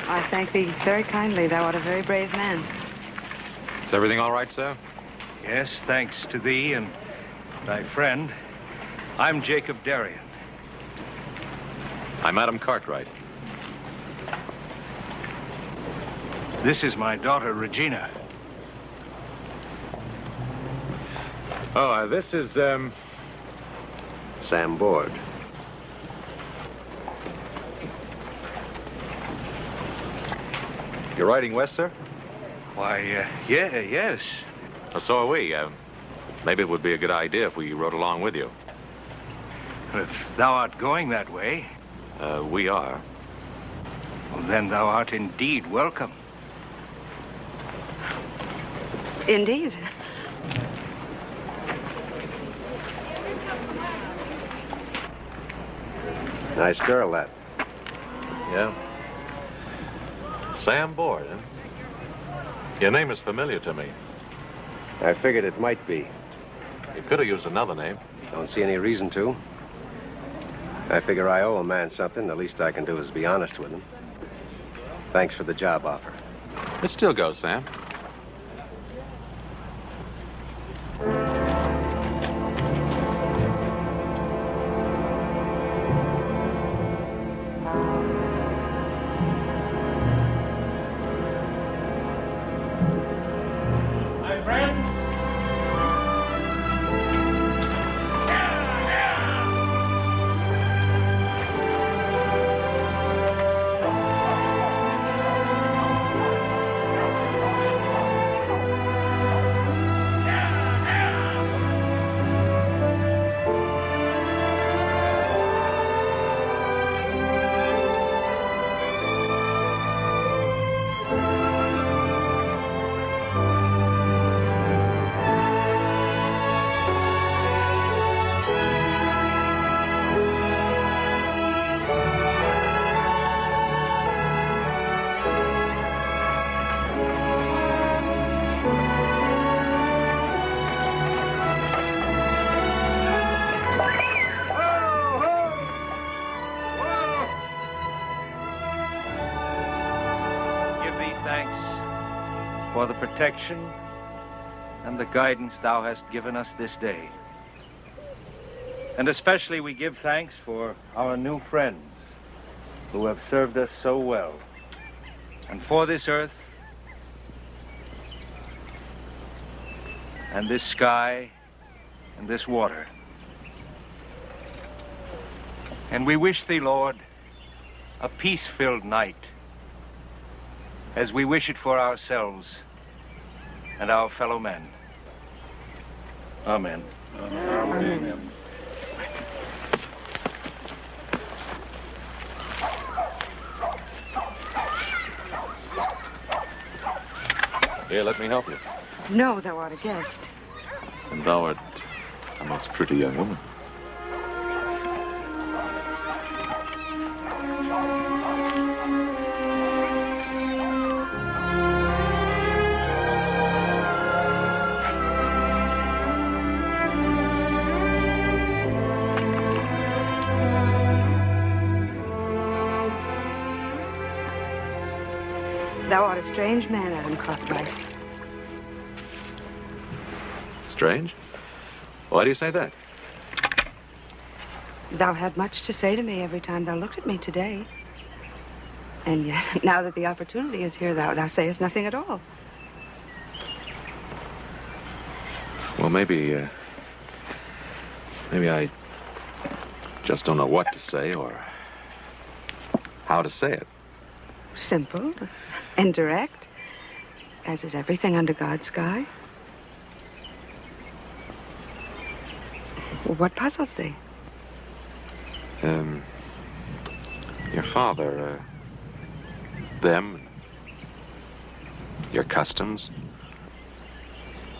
I thank thee very kindly. Thou art a very brave man. Is everything all right, sir? Yes, thanks to thee and thy friend. I'm Jacob Darien. I'm Adam Cartwright. This is my daughter, Regina. Oh, this is, Sam Board. You're riding west, sir? Why, yes. Well, so are we. Maybe it would be a good idea if we rode along with you. If thou art going that way, We are. well, then thou art indeed welcome. Indeed. Nice girl, that. Yeah. Sam Board, huh? Your name is familiar to me. I figured it might be. You could have used another name. Don't see any reason to. I figure I owe a man something. The least I can do is be honest with him. Thanks for the job offer. It still goes, Sam. My friends, for the protection and the guidance thou hast given us this day. And especially we give thanks for our new friends who have served us so well, and for this earth and this sky and this water. And we wish thee, Lord, a peace-filled night, as we wish it for ourselves and our fellow men. Amen. Amen. Here, let me help you. No, thou art a guest. And thou art a most pretty young woman. Thou art a strange man, Adam Cartwright. Strange? Why do you say that? Thou had much to say to me every time thou looked at me today. And yet, now that the opportunity is here, thou sayest nothing at all. Well, maybe I just don't know what to say or how to say it. Simple and direct, as is everything under God's sky. What puzzles thee? Your father, them, your customs.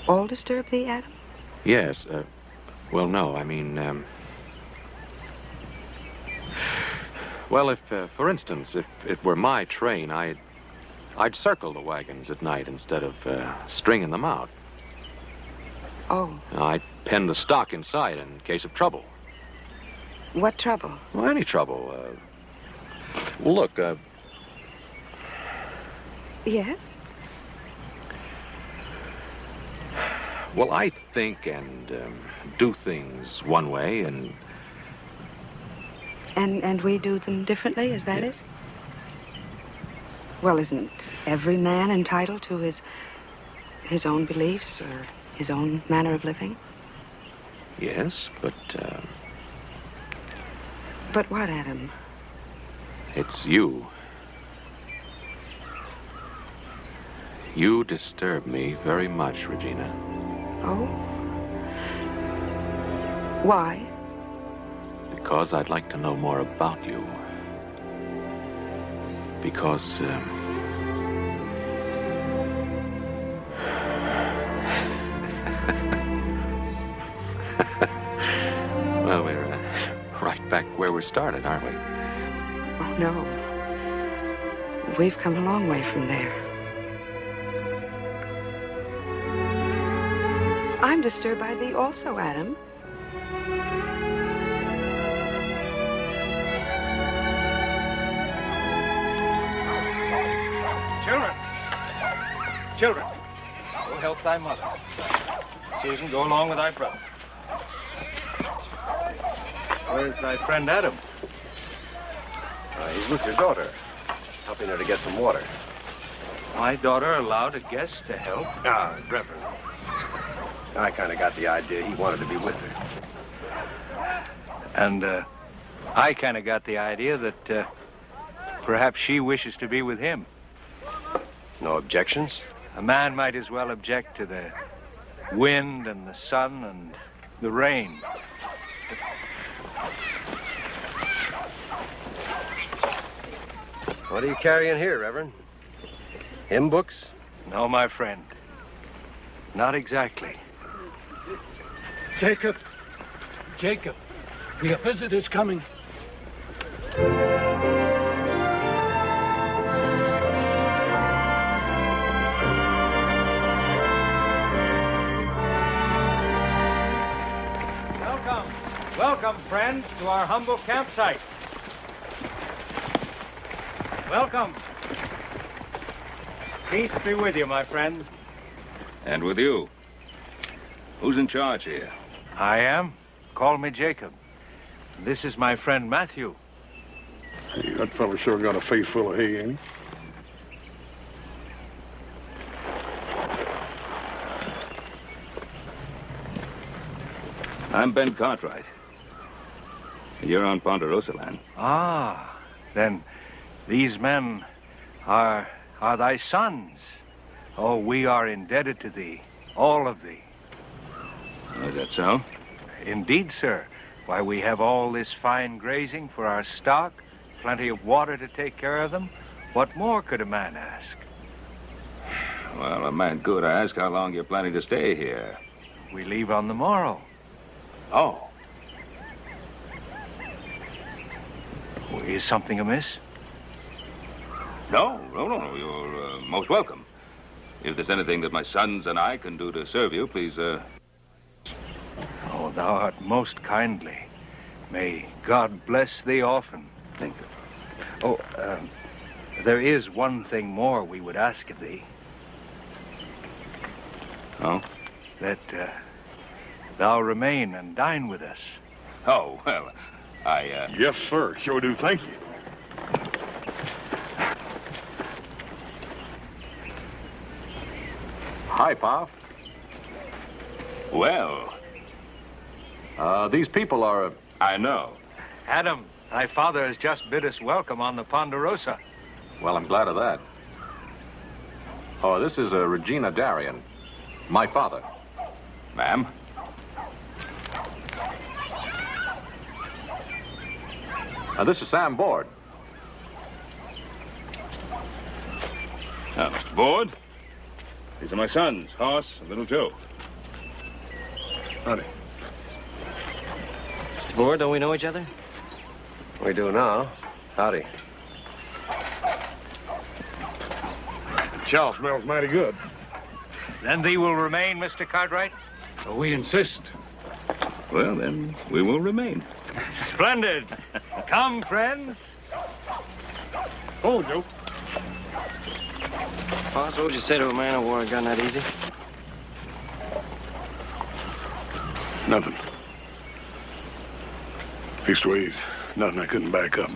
All disturb thee, Adam? Yes, well, no, I mean, well, if, for instance, if it were my train, I'd circle the wagons at night instead of stringing them out. Oh. I'd pen the stock inside in case of trouble. What trouble? Well, any trouble. Well, look, Yes? well, I think and do things one way, and we do them differently, is that it? Well, isn't every man entitled to his own beliefs or his own manner of living? yes, but But what, Adam? it's you. You disturb me very much, Regina. Oh? Why? Because I'd like to know more about you. Because, well, we're right back where we started, aren't we? Oh, no. We've come a long way from there. I'm disturbed by thee also, Adam. Children, go help thy mother. Susan, go along with thy brother. Where's thy friend Adam? He's with your daughter, helping her to get some water. My daughter allowed a guest to help? Reverend. I kind of got the idea he wanted to be with her. And I kind of got the idea that perhaps she wishes to be with him. No objections? A man might as well object to the wind and the sun and the rain. What are you carrying here, Reverend? Hymn books? No, my friend. Not exactly. Jacob, your visitor's coming. Welcome, friends, to our humble campsite. Welcome. Peace be with you, my friends. And with you. Who's in charge here? I am. Call me Jacob. This is my friend Matthew. Hey, that fella sure got a face full of hay, ain't he? I'm Ben Cartwright. You're on Ponderosa land. Ah, then these men are thy sons. Oh, we are indebted to thee, all of thee. Is that so? Indeed, sir. Why, we have all this fine grazing for our stock, plenty of water to take care of them. What more could a man ask? Well, a man could ask how long you're planning to stay here. We leave on the morrow. Oh. Is something amiss? No. You're most welcome. If there's anything that my sons and I can do to serve you, please, Oh, thou art most kindly. May God bless thee often. Thank you. Oh, there is one thing more we would ask of thee. Oh? That, thou remain and dine with us. Oh, well, Yes, sir. Sure do. Thank you. Hi, Pop. Well. These people are... I know. Adam, thy father has just bid us welcome on the Ponderosa. Well, I'm glad of that. Oh, this is Regina Darien, my father. Ma'am? This is Sam Board. Mr. Board, these are my sons, Hoss and Little Joe. Howdy. Mr. Board, don't we know each other? We do now. Howdy. Chow smells mighty good. Then thee will remain, Mr. Cartwright? We insist. Well, then, we will remain. Splendid. Come, friends. Oh, Joe. Boss, what would you say to a man who wore a gun that easy? Nothing. Leastways, nothing I couldn't back up.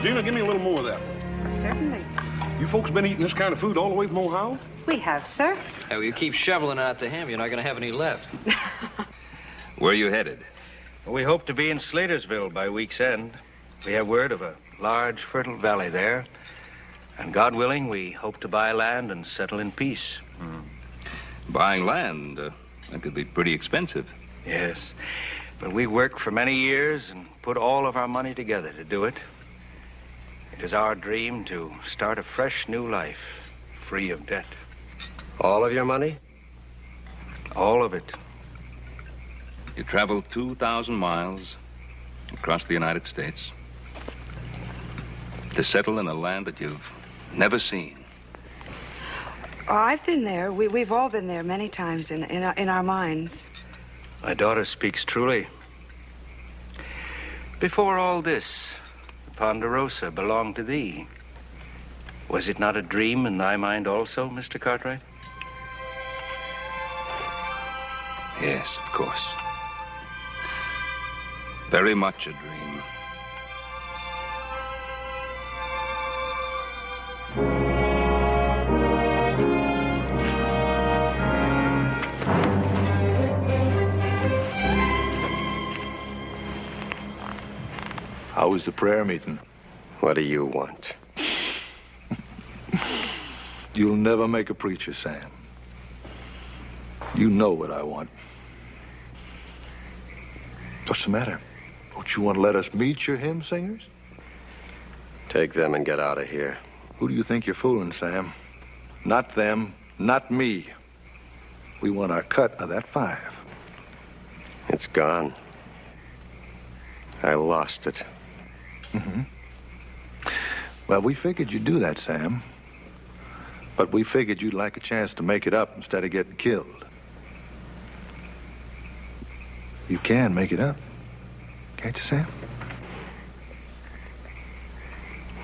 Gina, give me a little more of that. Certainly. You folks been eating this kind of food all the way from Ohio? We have, sir. Hey, well, you keep shoveling out to him, you're not going to have any left. Where are you headed? We hope to be in Slatersville by week's end. We have word of a large, fertile valley there. And God willing, we hope to buy land and settle in peace. Buying land, that could be pretty expensive. Yes. But we worked for many years and put all of our money together to do it. It is our dream to start a fresh new life, free of debt. All of your money? All of it. You traveled 2,000 miles across the United States to settle in a land that you've never seen. Oh, I've been there. We've all been there many times in our minds. My daughter speaks truly. Before all this, Ponderosa belonged to thee. Was it not a dream in thy mind also, Mr. Cartwright? Yes, of course. Very much a dream. How was the prayer meeting? What do you want? You'll never make a preacher, Sam. You know what I want. What's the matter? Don't you want to let us meet your hymn singers? Take them and get out of here. Who do you think you're fooling, Sam? Not them, not me. We want our cut of that 5. It's gone. I lost it. Mm-hmm. Well, we figured you'd do that, Sam. But we figured you'd like a chance to make it up instead of getting killed. You can make it up. Can't you, Sam?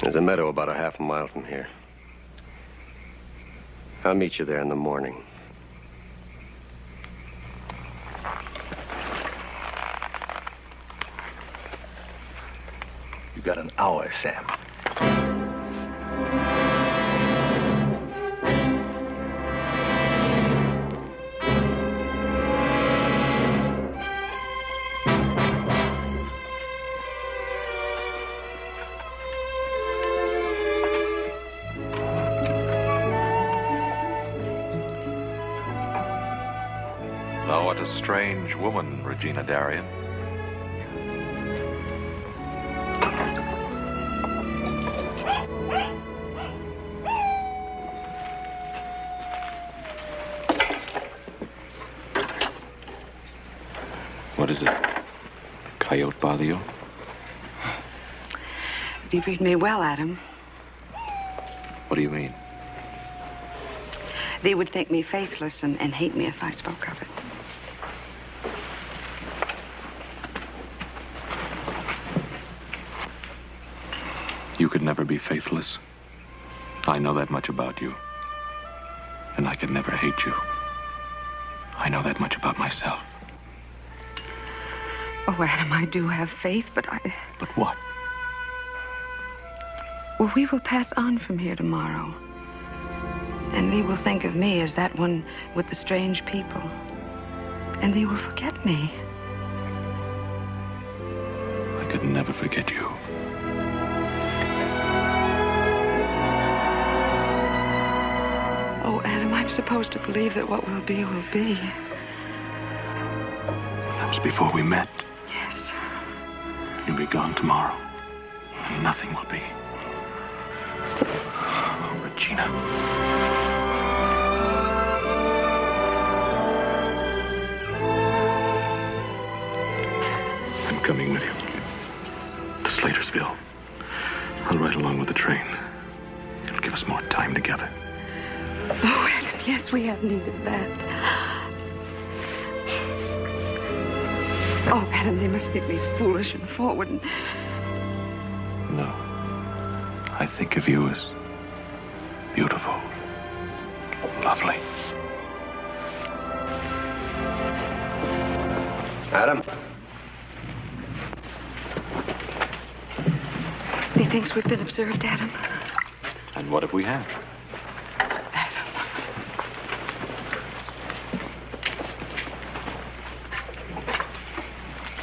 There's a meadow about a half a mile from here. I'll meet you there in the morning. You got an hour, Sam. Now, what a strange woman, Regina Darien. What is it? Coyote bother you? If you treat me well, Adam, What do you mean? they would think me faithless and hate me if I spoke of it. You could never be faithless. I know that much about you. And I could never hate you. I know that much about myself. Oh, Adam, I do have faith, but I... But what? Well, we will pass on from here tomorrow. And they will think of me as that one with the strange people. And they will forget me. I could never forget you. Oh, Adam, I'm supposed to believe that what will be will be. That was before we met. Yes. You'll be gone tomorrow. And nothing will be. Oh, Regina. I'm coming with you. To Slatersville. I'll ride along with the train. It'll give us more time together. Oh, Adam, yes, we have need of that. Oh, Adam, they must think me foolish and forward. No. I think of you as beautiful, lovely. Adam? He thinks we've been observed, Adam. And what if we have?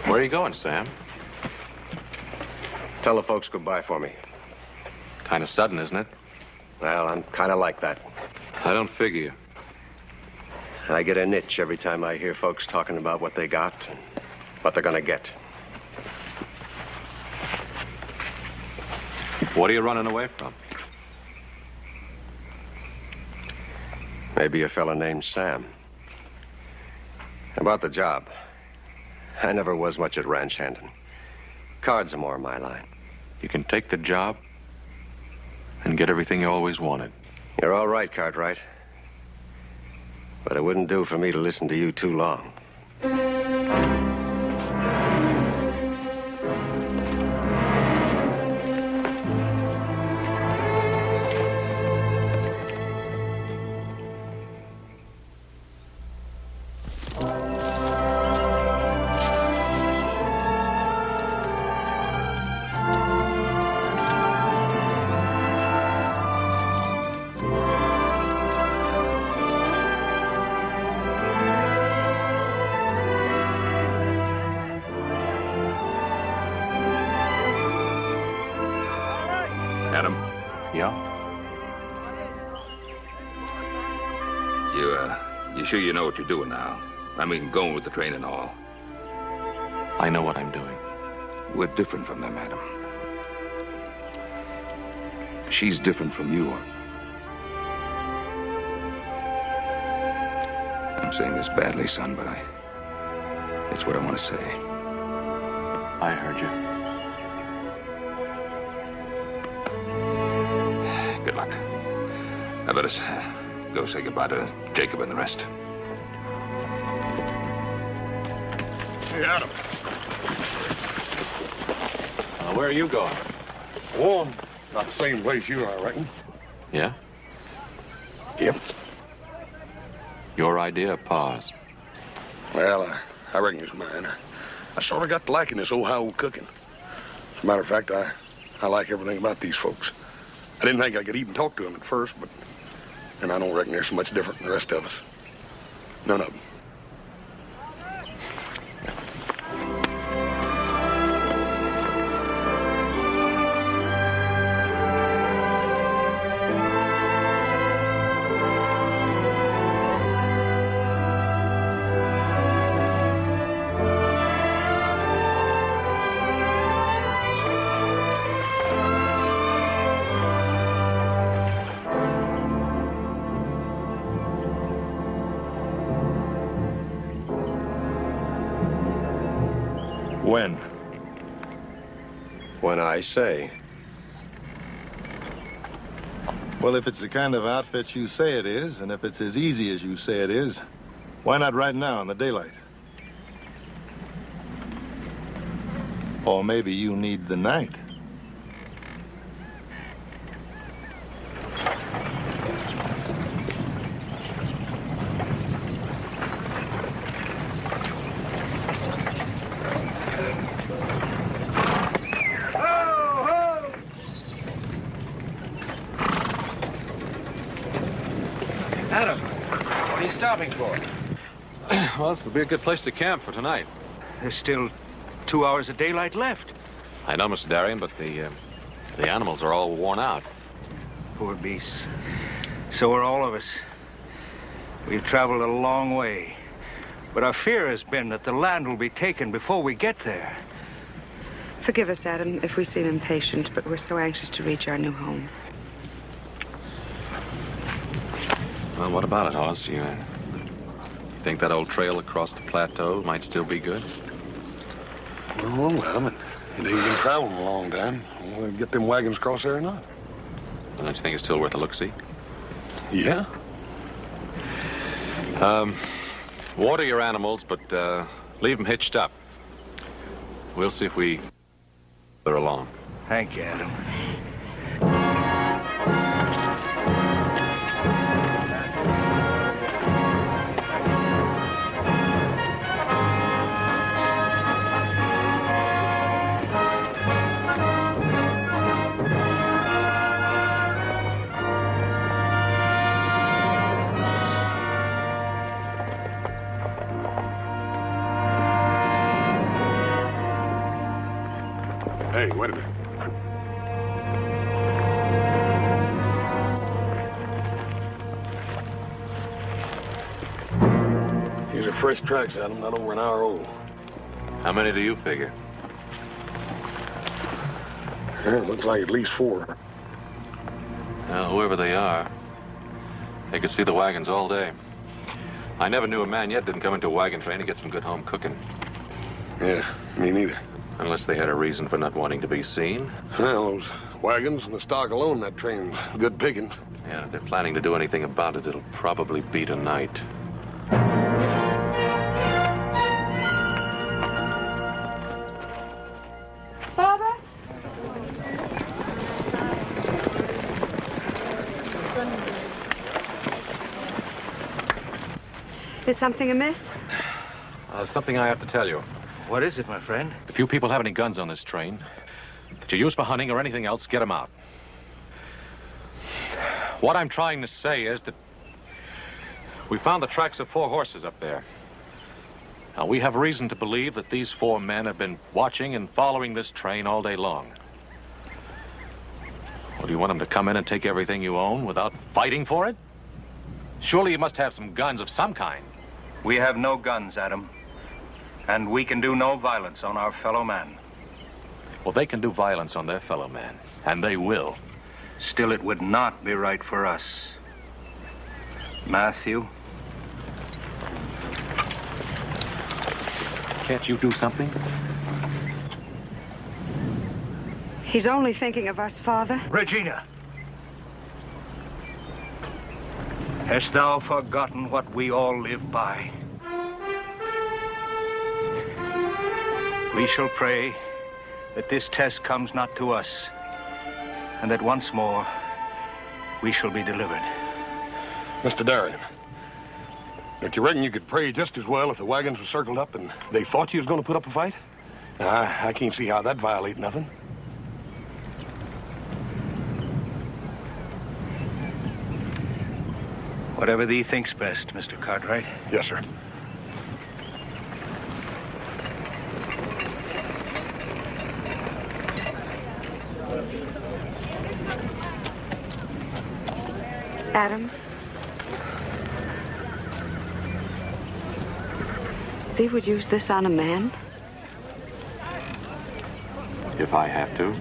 Where are you going, Sam? Tell the folks goodbye for me. Kind of sudden, isn't it? Well, I'm kind of like that. I don't figure you. I get an itch every time I hear folks talking about what they got and what they're going to get. What are you running away from? Maybe a fella named Sam. About the job. I never was much at ranch handing. Cards are more my line. You can take the job and get everything you always wanted. You're all right, Cartwright. But it wouldn't do for me to listen to you too long. Adam? Yeah? You sure you know what you're doing now? I mean, going with the train and all. I know what I'm doing. We're different from them, Adam. She's different from you. I'm saying this badly, son, but it's what I want to say. I heard you. Good luck. Now let us go say goodbye to Jacob and the rest. Hey, Adam. Where are you going? Oh, not the same place you are, I reckon. Yeah? Yep. Your idea of pause? Well, I reckon it's mine. I sort of got to liking this Ohio cooking. As a matter of fact, I like everything about these folks. I didn't think I could even talk to them at first, but then I don't reckon they're so much different than the rest of us. None of them. When? When I say. Well, if it's the kind of outfit you say it is, and if it's as easy as you say it is, why not right now in the daylight? Or maybe you need the night. Adam, what are you stopping for? Well, this will be a good place to camp for tonight. There's still 2 hours of daylight left. I know, Mr. Darien, but the animals are all worn out. Poor beasts. So are all of us. We've traveled a long way. But our fear has been that the land will be taken before we get there. Forgive us, Adam, if we seem impatient, but we're so anxious to reach our new home. Well, what about it, Hoss? You think that old trail across the plateau might still be good? Oh, well, it ain't been traveling a long time. We'll get them wagons across there or not. Well, don't you think it's still worth a look-see? Yeah. Water your animals, but leave them hitched up. We'll see if they're along. Thank you, Adam. Hey, wait a minute. These are fresh tracks, Adam, not over an hour old. How many do you figure? Yeah, it looks like at least 4. Well, whoever they are, they could see the wagons all day. I never knew a man yet didn't come into a wagon train to get some good home cooking. Yeah, me neither. Unless they had a reason for not wanting to be seen. Well, those wagons and the stock alone, that train's good pickings. Yeah, if they're planning to do anything about it, it'll probably be tonight. Father? Is something amiss? Something I have to tell you. What is it, my friend? If you people have any guns on this train that you use for hunting or anything else, get them out. What I'm trying to say is that we found the tracks of 4 horses up there. Now, we have reason to believe that these 4 men have been watching and following this train all day long. Well, do you want them to come in and take everything you own without fighting for it? Surely you must have some guns of some kind. We have no guns, Adam. And we can do no violence on our fellow man. Well, they can do violence on their fellow man, and they will. Still, it would not be right for us. Matthew? Can't you do something? He's only thinking of us, Father. Regina! Hast thou forgotten what we all live by? We shall pray that this test comes not to us, and that once more we shall be delivered. Mr. Darien, don't you reckon you could pray just as well if the wagons were circled up and they thought you was going to put up a fight? I can't see how that'd violate nothing. Whatever thee thinks best, Mr. Cartwright. Yes, sir. Adam? Thee would use this on a man? If I have to.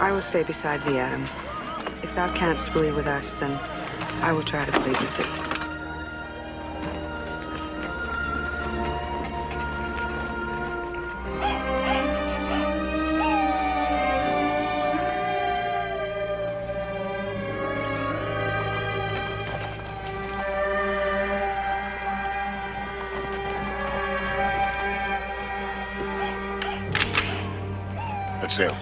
I will stay beside thee, Adam. If thou canst flee with us, then I will try to flee with thee. That's him.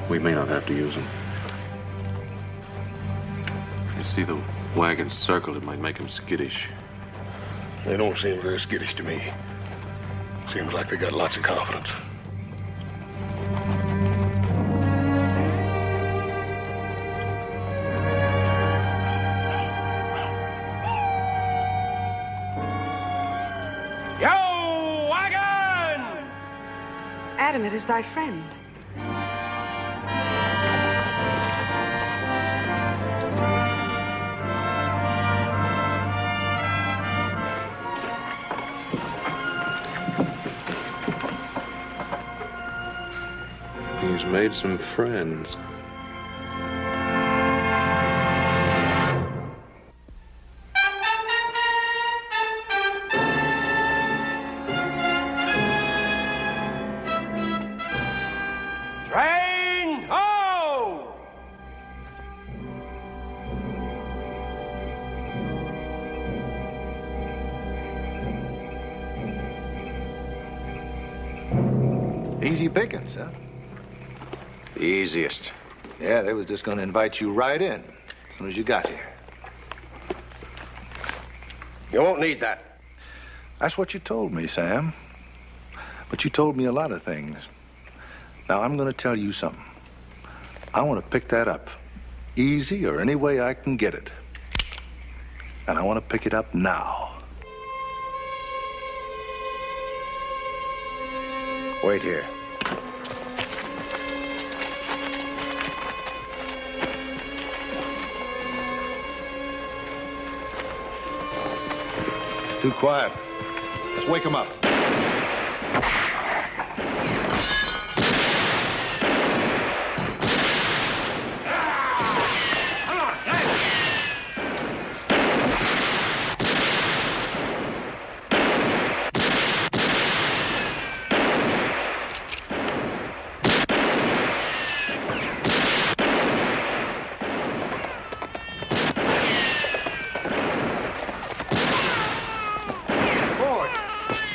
We may not have to use them. You see the wagon circled, it might make them skittish. They don't seem very skittish to me. Seems like they got lots of confidence. Yo, wagon! Adam, it is thy friend. He's made some friends. Train, ho! Easy pickings, huh? The easiest. Yeah, they was just going to invite you right in as soon as you got here. You won't need that. That's what you told me, Sam. But you told me a lot of things. Now, I'm going to tell you something. I want to pick that up. Easy or any way I can get it. And I want to pick it up now. Wait here. Too quiet. Let's wake him up.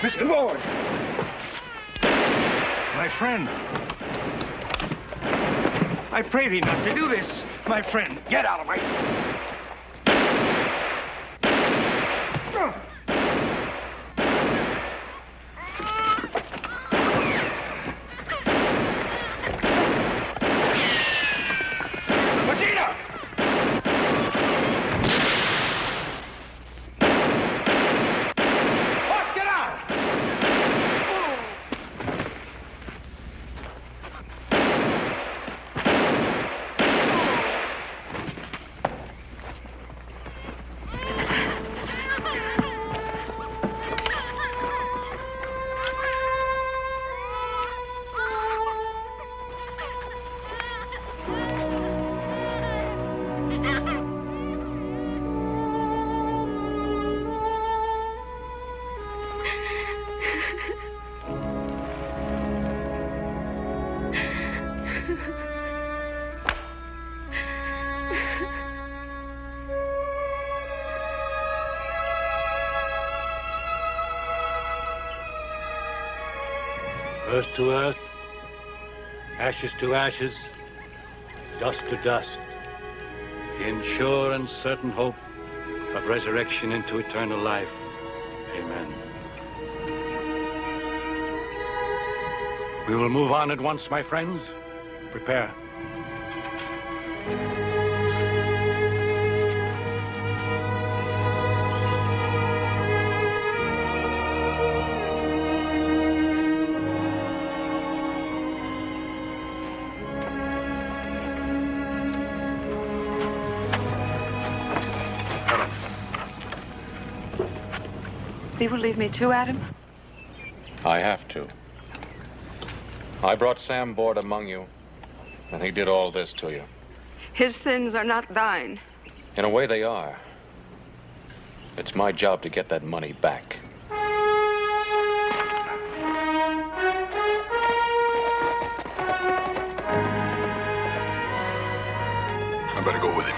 Mr. Lord! My friend. I pray thee not to do this, my friend. Get out of my... Earth to earth, ashes to ashes, dust to dust, in sure and certain hope of resurrection into eternal life. Amen. We will move on at once, my friends. Prepare. You will leave me too, Adam? I have to. I brought Sam Board among you, and he did all this to you. His things are not thine. In a way, they are. It's my job to get that money back. I better go with him.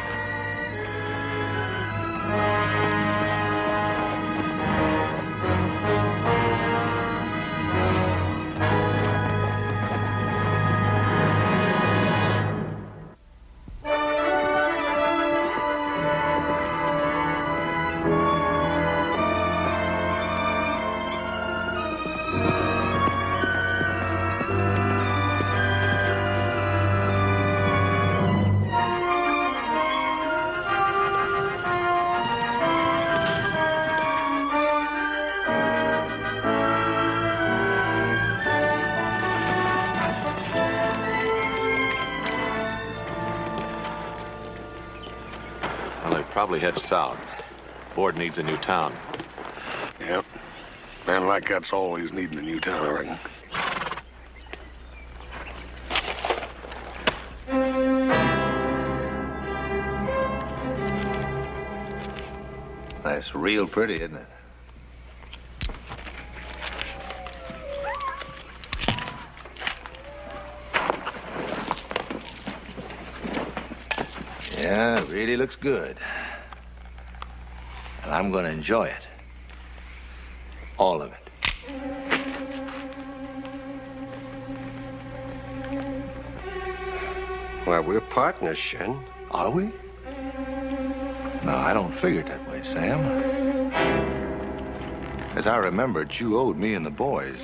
Probably head south. Board needs a new town. Yep. Man like that's always needing a new town, I reckon. That's real pretty, isn't it? Yeah, it really looks good. And I'm going to enjoy it. All of it. Well, we're partners, Shen. Are we? No, I don't figure it that way, Sam. As I remembered, you owed me and the boys.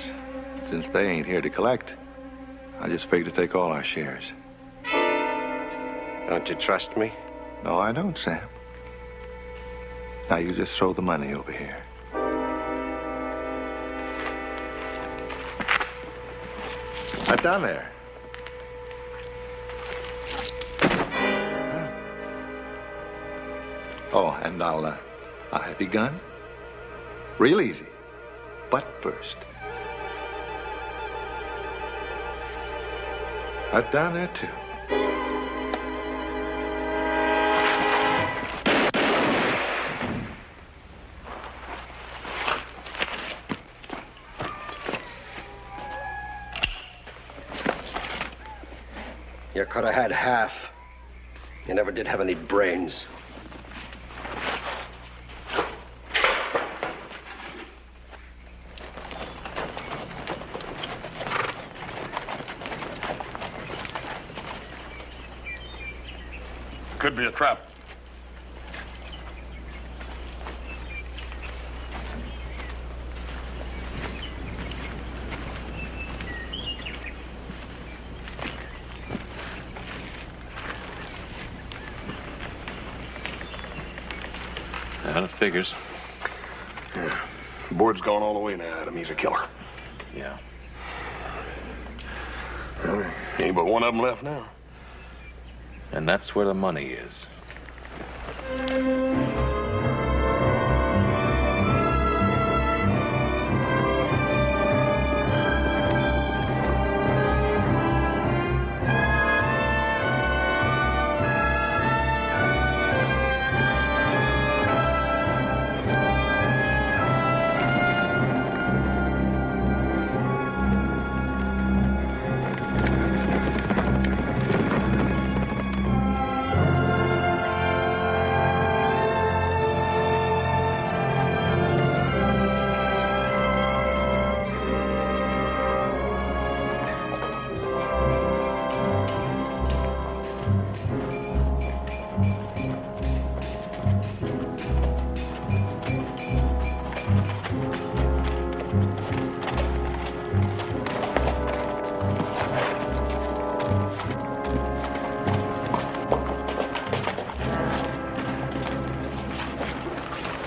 Since they ain't here to collect, I just figured to take all our shares. Don't you trust me? No, I don't, Sam. Now you just throw the money over here. Right down there. Oh, and I'll have your gun. Real easy. Butt first. Right down there, too. You could have had half. You never did have any brains. Could be a trap. Yeah, it figures. Yeah. Board's gone all the way now, Adam. He's a killer. Yeah. Well, ain't but one of them left now. And that's where the money is.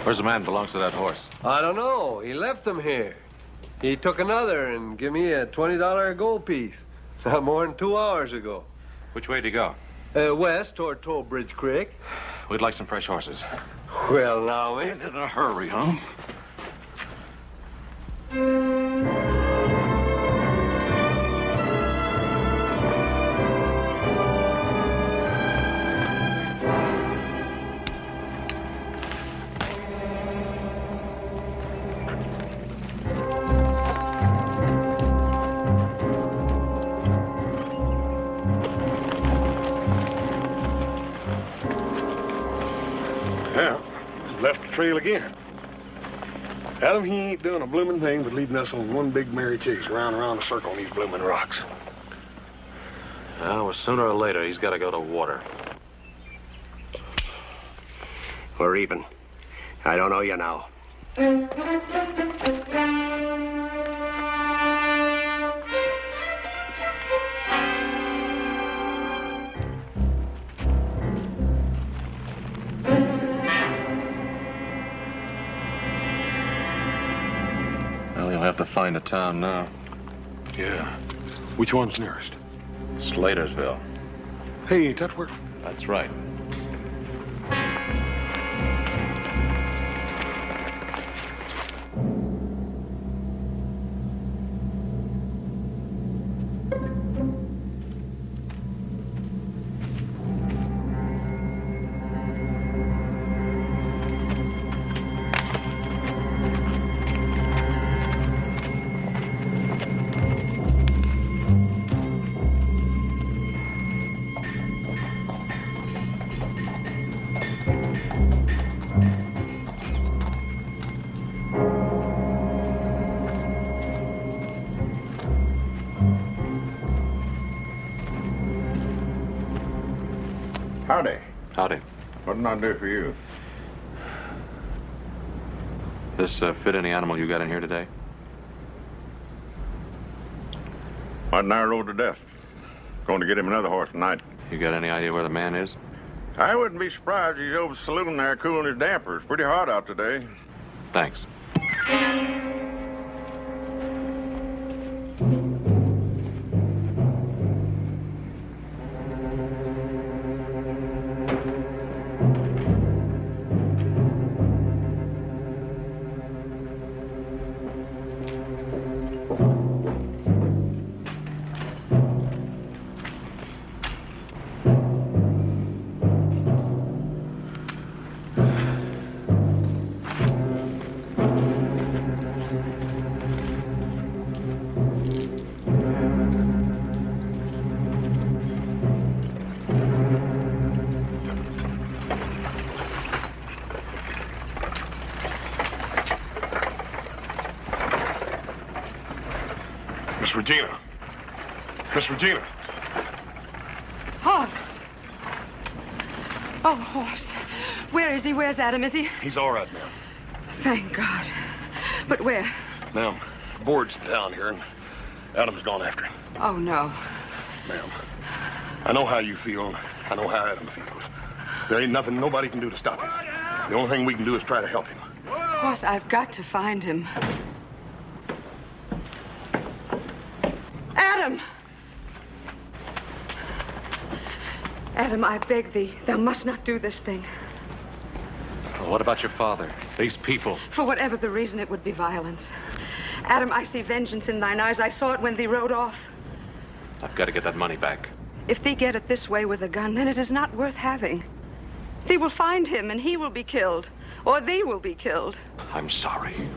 Where's the man who belongs to that horse? I don't know. He left them here. He took another and give me a $20 gold piece. Not more than 2 hours ago. Which way did he go? West toward Toll Bridge Creek. We'd like some fresh horses. Well, now, ain't In a hurry, huh? Left the trail again. Adam, he ain't doing a blooming thing but leading us on one big merry chase around a circle on these blooming rocks. Well, sooner or later, he's got to go to water. We're even. I don't know you now. Well, you'll have to find a town now. Yeah. Which one's nearest? Slatersville. Hey, that where... That's right. Howdy. Howdy. What can I do for you? This fit any animal you got in here today? Martin and I rode to death. Going to get him another horse tonight. You got any idea where the man is? I wouldn't be surprised if he's over the saloon there cooling his dampers. Pretty hot out today. Thanks. Miss Regina. Miss Regina. Horse. Oh, horse. Where is he? Where's Adam? Is he? He's all right, ma'am. Thank God. But where? Ma'am, the board's down here, and Adam's gone after him. Oh, no. Ma'am, I know how you feel, and I know how Adam feels. There ain't nothing nobody can do to stop him. The only thing we can do is try to help him. Horse, I've got to find him. Adam! Adam, I beg thee, thou must not do this thing. Well, what about your father? These people? For whatever the reason, it would be violence. Adam, I see vengeance in thine eyes. I saw it when thee rode off. I've got to get that money back. If thee get it this way with a gun, then it is not worth having. Thee will find him, and he will be killed. Or thee will be killed. I'm sorry.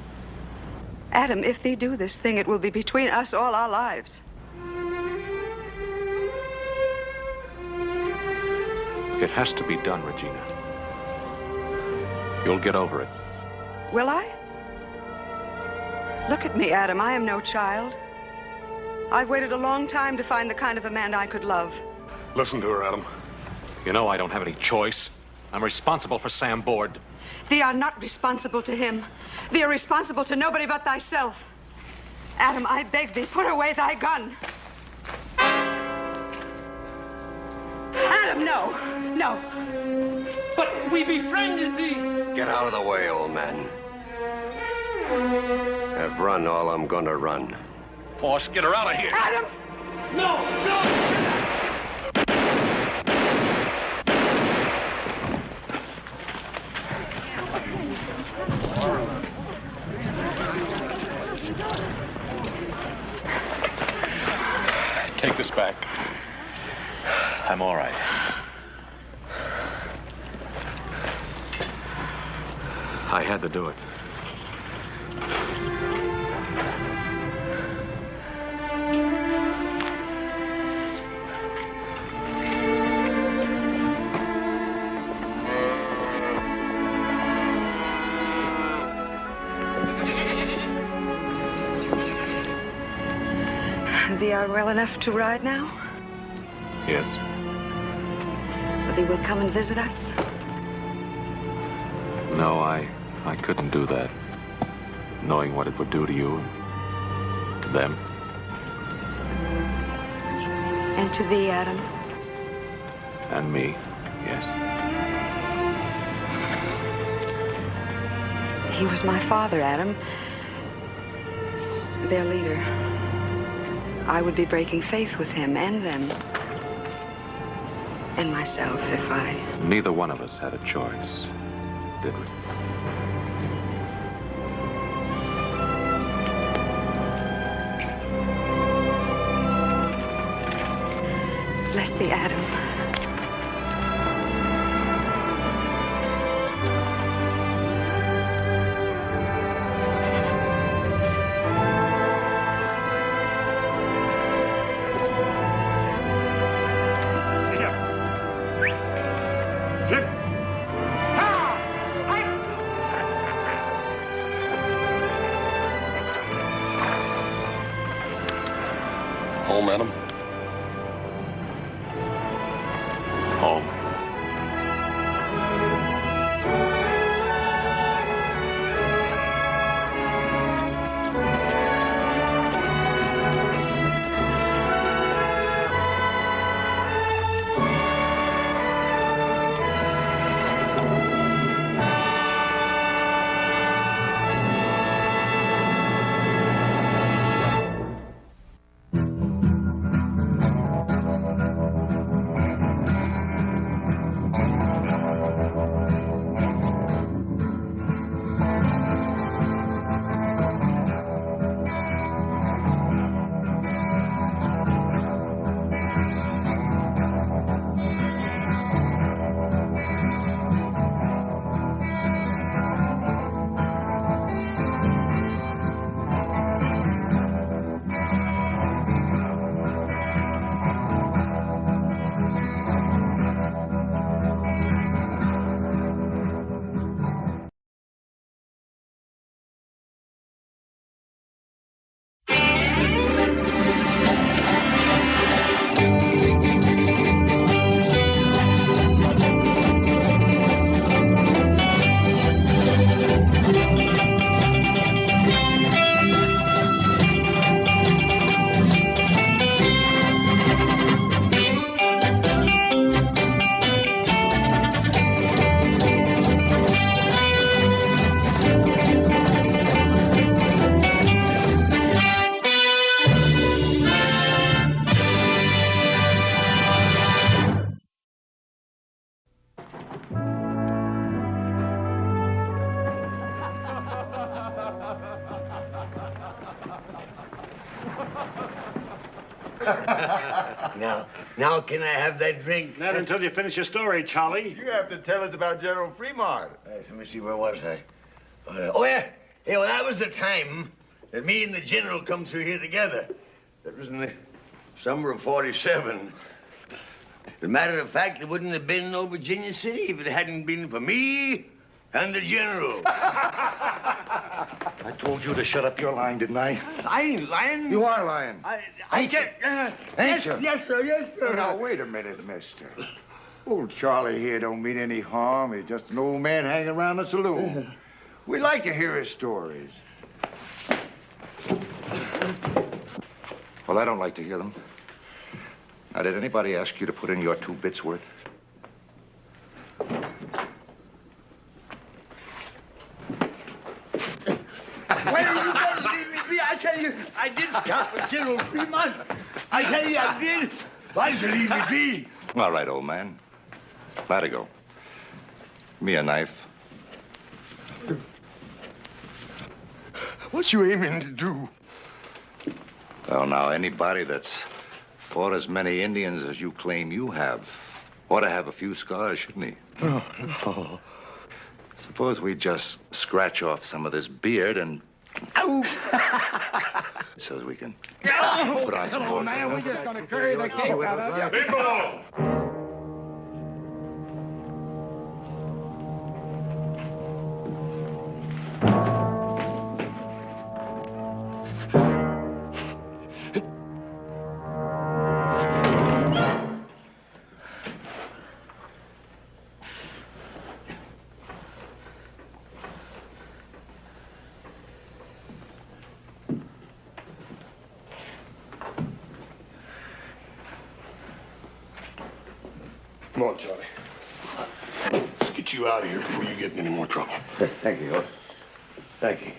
Adam, if thee do this thing, it will be between us all our lives. It has to be done, Regina. You'll get over it. Will I? Look at me, Adam. I am no child. I've waited a long time to find the kind of a man I could love. Listen to her, Adam. You know I don't have any choice. I'm responsible for Sam Board. Thee are not responsible to him. Thee are responsible to nobody but thyself. Adam, I beg thee, put away thy gun. Adam, no. No. But we befriended thee. Get out of the way, old man. I've run all I'm gonna run. Boss, get her out of here. Adam! No! Take this back. I'm all right. I had to do it. Thee are well enough to ride now? Yes. Thee will come and visit us? No, I couldn't do that. Knowing what it would do to you, to them. And to thee, Adam? And me, yes. He was my father, Adam. Their leader. I would be breaking faith with him and them. And myself, if I... Neither one of us had a choice, did we? Bless thee, Adam. Home, Adam? Home. Now can I have that drink? Not until you finish your story, Charlie. You have to tell us about General Fremont. Let me see, where was I? Oh, yeah. Hey, well, that was the time that me and the General come through here together. That was in the summer of '47. As a matter of fact, there wouldn't have been no Virginia City if it hadn't been for me and the General. I told you to shut up your line, didn't I? I ain't lying. You are lying. Ain't you? Ain't you? Yes, sir, yes, sir. Now, wait a minute, mister. Old Charlie here don't mean any harm. He's just an old man hanging around the saloon. We'd like to hear his stories. Well, I don't like to hear them. Now, did anybody ask you to put in your 2 bits worth? Why did you better leave me be? I tell you, I did scout for General Fremont. I tell you, I did. Why did you leave me be? All right, old man. Let it go. Give me a knife. What you aiming to do? Well, now, anybody that's fought as many Indians as you claim you have ought to have a few scars, shouldn't he? Oh, no. Suppose we just scratch off some of this beard and... Ow! So as we can Oh, put on some more. Man, we're just going to carry the cake out of you. People! Come on, Charlie. Let's get you out of here before you get in any more trouble. Thank you, Hoss. Thank you.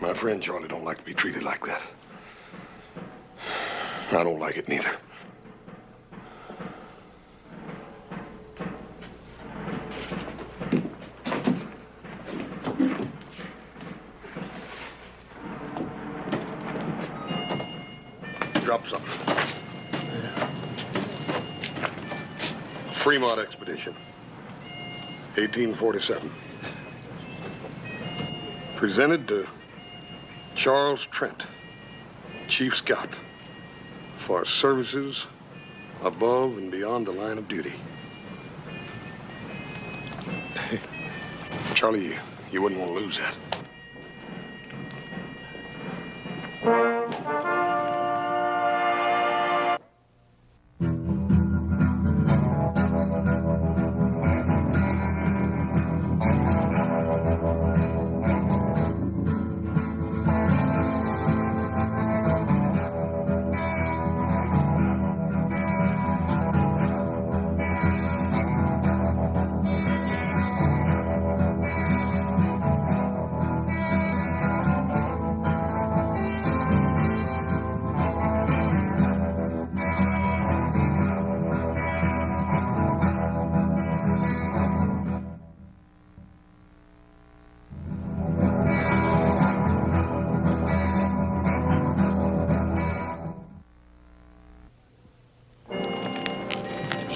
My friend Charlie don't like to be treated like that. I don't like it neither. Drop something. Fremont Expedition, 1847. Presented to Charles Trent, Chief Scout, for services above and beyond the line of duty. Charlie, you wouldn't want to lose that.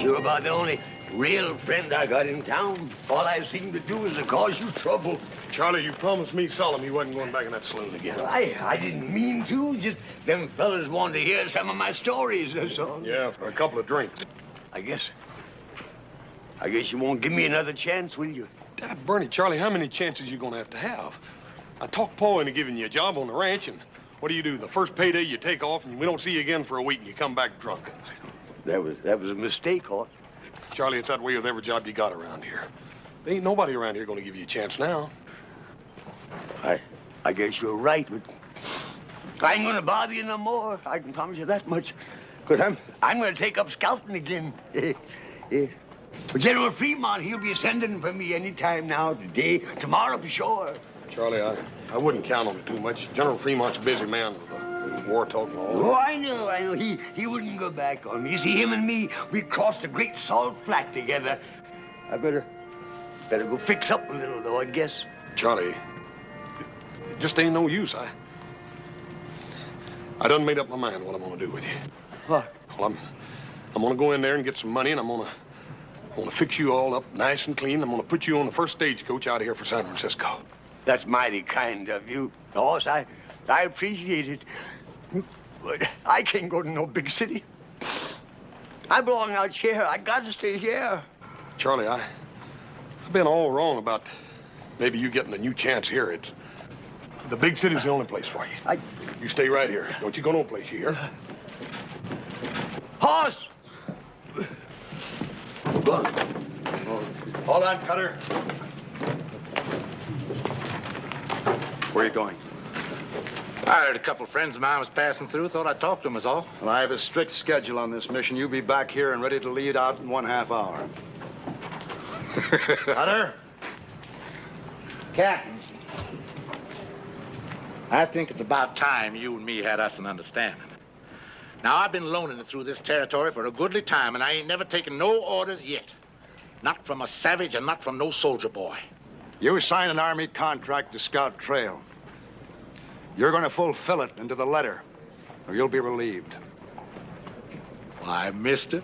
You're about the only real friend I got in town. All I seem to do is to cause you trouble. Charlie, you promised me solemn you wasn't going back in that saloon again. Well, I didn't mean to. Just them fellas wanted to hear some of my stories, that's all. Yeah, for a couple of drinks. I guess you won't give me another chance, will you? Dad, Bernie, Charlie, how many chances you gonna have? I talked Paul into giving you a job on the ranch, and what do? The first payday you take off, and we don't see you again for a week, and you come back drunk. That was a mistake, Hort. Charlie, it's that way with every job you got around here. There ain't nobody around here gonna give you a chance now. I guess you're right, but I ain't gonna bother you no more. I can promise you that much. Because I'm gonna take up scouting again. But General Fremont, he'll be sending for me any time now, today, tomorrow for sure. Charlie, I wouldn't count on it too much. General Fremont's a busy man with war talk and all that. Oh, I know. He wouldn't go back on me. You see, him and me, we crossed the Great Salt Flat together. I better go fix up a little, though, I guess. Charlie, it just ain't no use. I done made up my mind what I'm gonna do with you. What? Well, I'm gonna go in there and get some money, and I'm gonna fix you all up nice and clean. I'm gonna put you on the first stagecoach out of here for San Francisco. That's mighty kind of you, Hoss. I appreciate it. But I can't go to no big city. I belong out here. I got to stay here. Charlie, I've been all wrong about maybe you getting a new chance here. The big city's the only place for you. You stay right here. Don't you go no place, you hear? Hoss! Hold on, Cutter. Where are you going? I heard a couple of friends of mine was passing through. Thought I'd talk to them, is all. Well, I have a strict schedule on this mission. You be back here and ready to lead out in 1/2 hour. Cutter? Captain, I think it's about time you and me had us an understanding. Now, I've been loaning it through this territory for a goodly time, and I ain't never taken no orders yet. Not from a savage and not from no soldier boy. You signed an Army contract to scout trail. You're going to fulfill it into the letter, or you'll be relieved. Why, mister,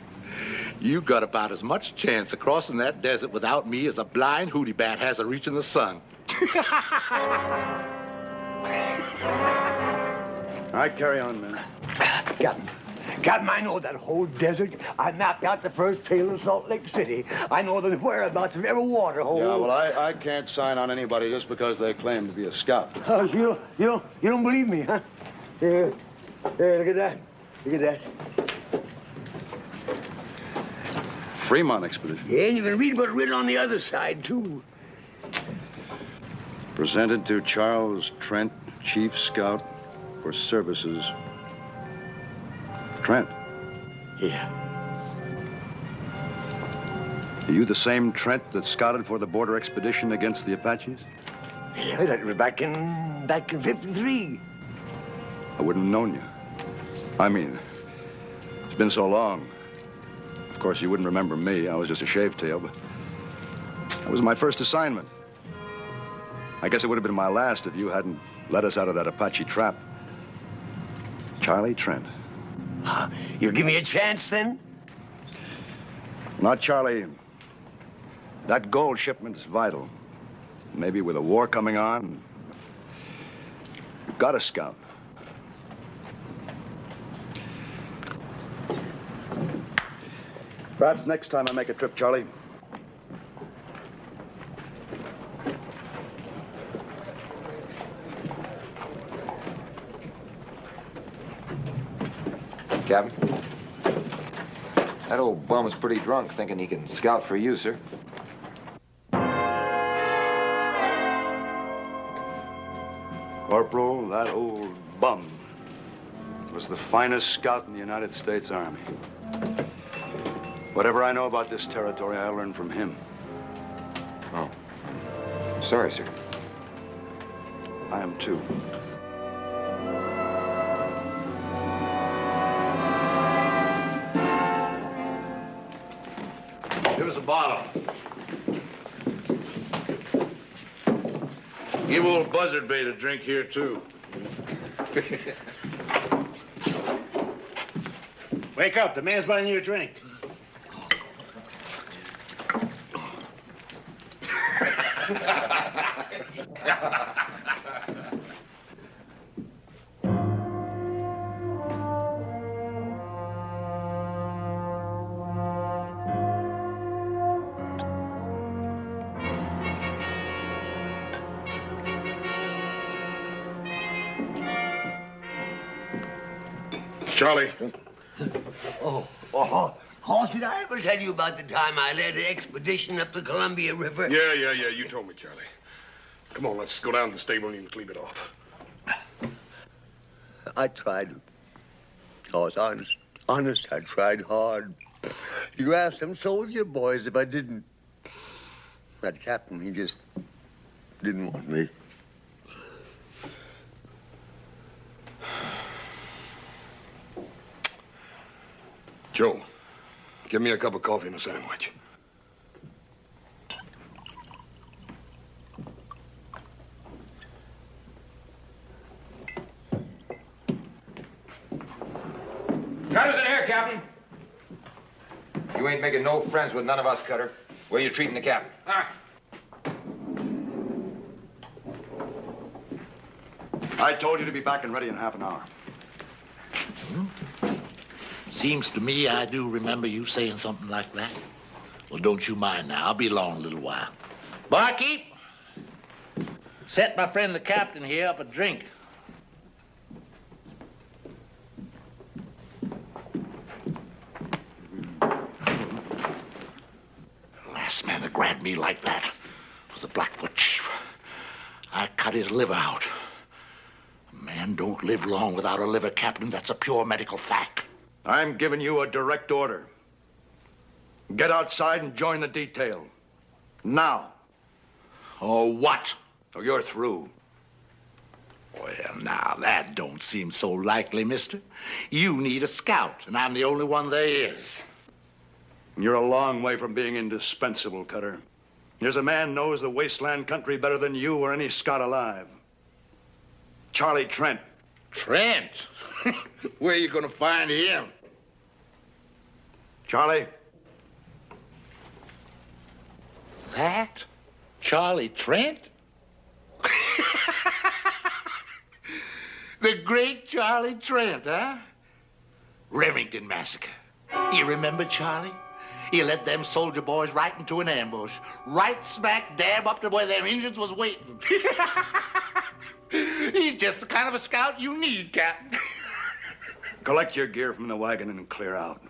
you got about as much chance of crossing that desert without me as a blind hootie bat has of reaching the sun. All right, carry on, man. Captain, I know that whole desert. I mapped out the first trail in Salt Lake City. I know the whereabouts of every water hole. Yeah, well, I can't sign on anybody just because they claim to be a scout. You don't believe me, huh? Here, look at that. Look at that. Fremont expedition. Yeah, and you can read what's written on the other side, too. Presented to Charles Trent, Chief Scout for services. Trent. Yeah. Are you the same Trent that scouted for the border expedition against the Apaches? Yeah, that was back in 53. I wouldn't have known you. I mean, it's been so long. Of course, you wouldn't remember me. I was just a shavetail, but that was my first assignment. I guess it would have been my last if you hadn't let us out of that Apache trap. Charlie Trent. You'll give me a chance, then? Not Charlie. That gold shipment's vital. Maybe with a war coming on, you've got a scout. Perhaps next time I make a trip, Charlie. Captain, that old bum's pretty drunk thinking he can scout for you, sir. Corporal, that old bum was the finest scout in the United States Army. Whatever I know about this territory, I learned from him. Oh. Sorry, sir. I am too. Give us a bottle. Give old Buzzard Bait a drink here, too. Wake up. The man's buying you a drink. Charlie. Oh, did I ever tell you about the time I led an expedition up the Columbia River? Yeah. You told me, Charlie. Come on, let's go down to the stable and you can clean it off. I tried. I was honest, I tried hard. You asked them soldier boys if I didn't. That captain, he just didn't want me. Joe, give me a cup of coffee and a sandwich. Cutter's in here, Captain. You ain't making no friends with none of us, Cutter. Where you treating the captain? I told you to be back and ready in half an hour. Seems to me I do remember you saying something like that. Well, don't you mind now. I'll be along a little while. Barkeep, set my friend the captain here up a drink. Last man that grabbed me like that was the Blackfoot chief. I cut his liver out. A man man don't live long without a liver, Captain. That's a pure medical fact. I'm giving you a direct order. Get outside and join the detail. Now. Oh, what? Oh, you're through. Well, now, that don't seem so likely, mister. You need a scout, and I'm the only one there is. You're a long way from being indispensable, Cutter. There's a man knows the wasteland country better than you or any scout alive. Charlie Trent. Trent? Where are you going to find him? Charlie? That? Charlie Trent? The great Charlie Trent, huh? Remington Massacre. You remember Charlie? He led them soldier boys right into an ambush. Right smack dab up to where them Indians was waiting. He's just the kind of a scout you need, Captain. Collect your gear from the wagon and clear out.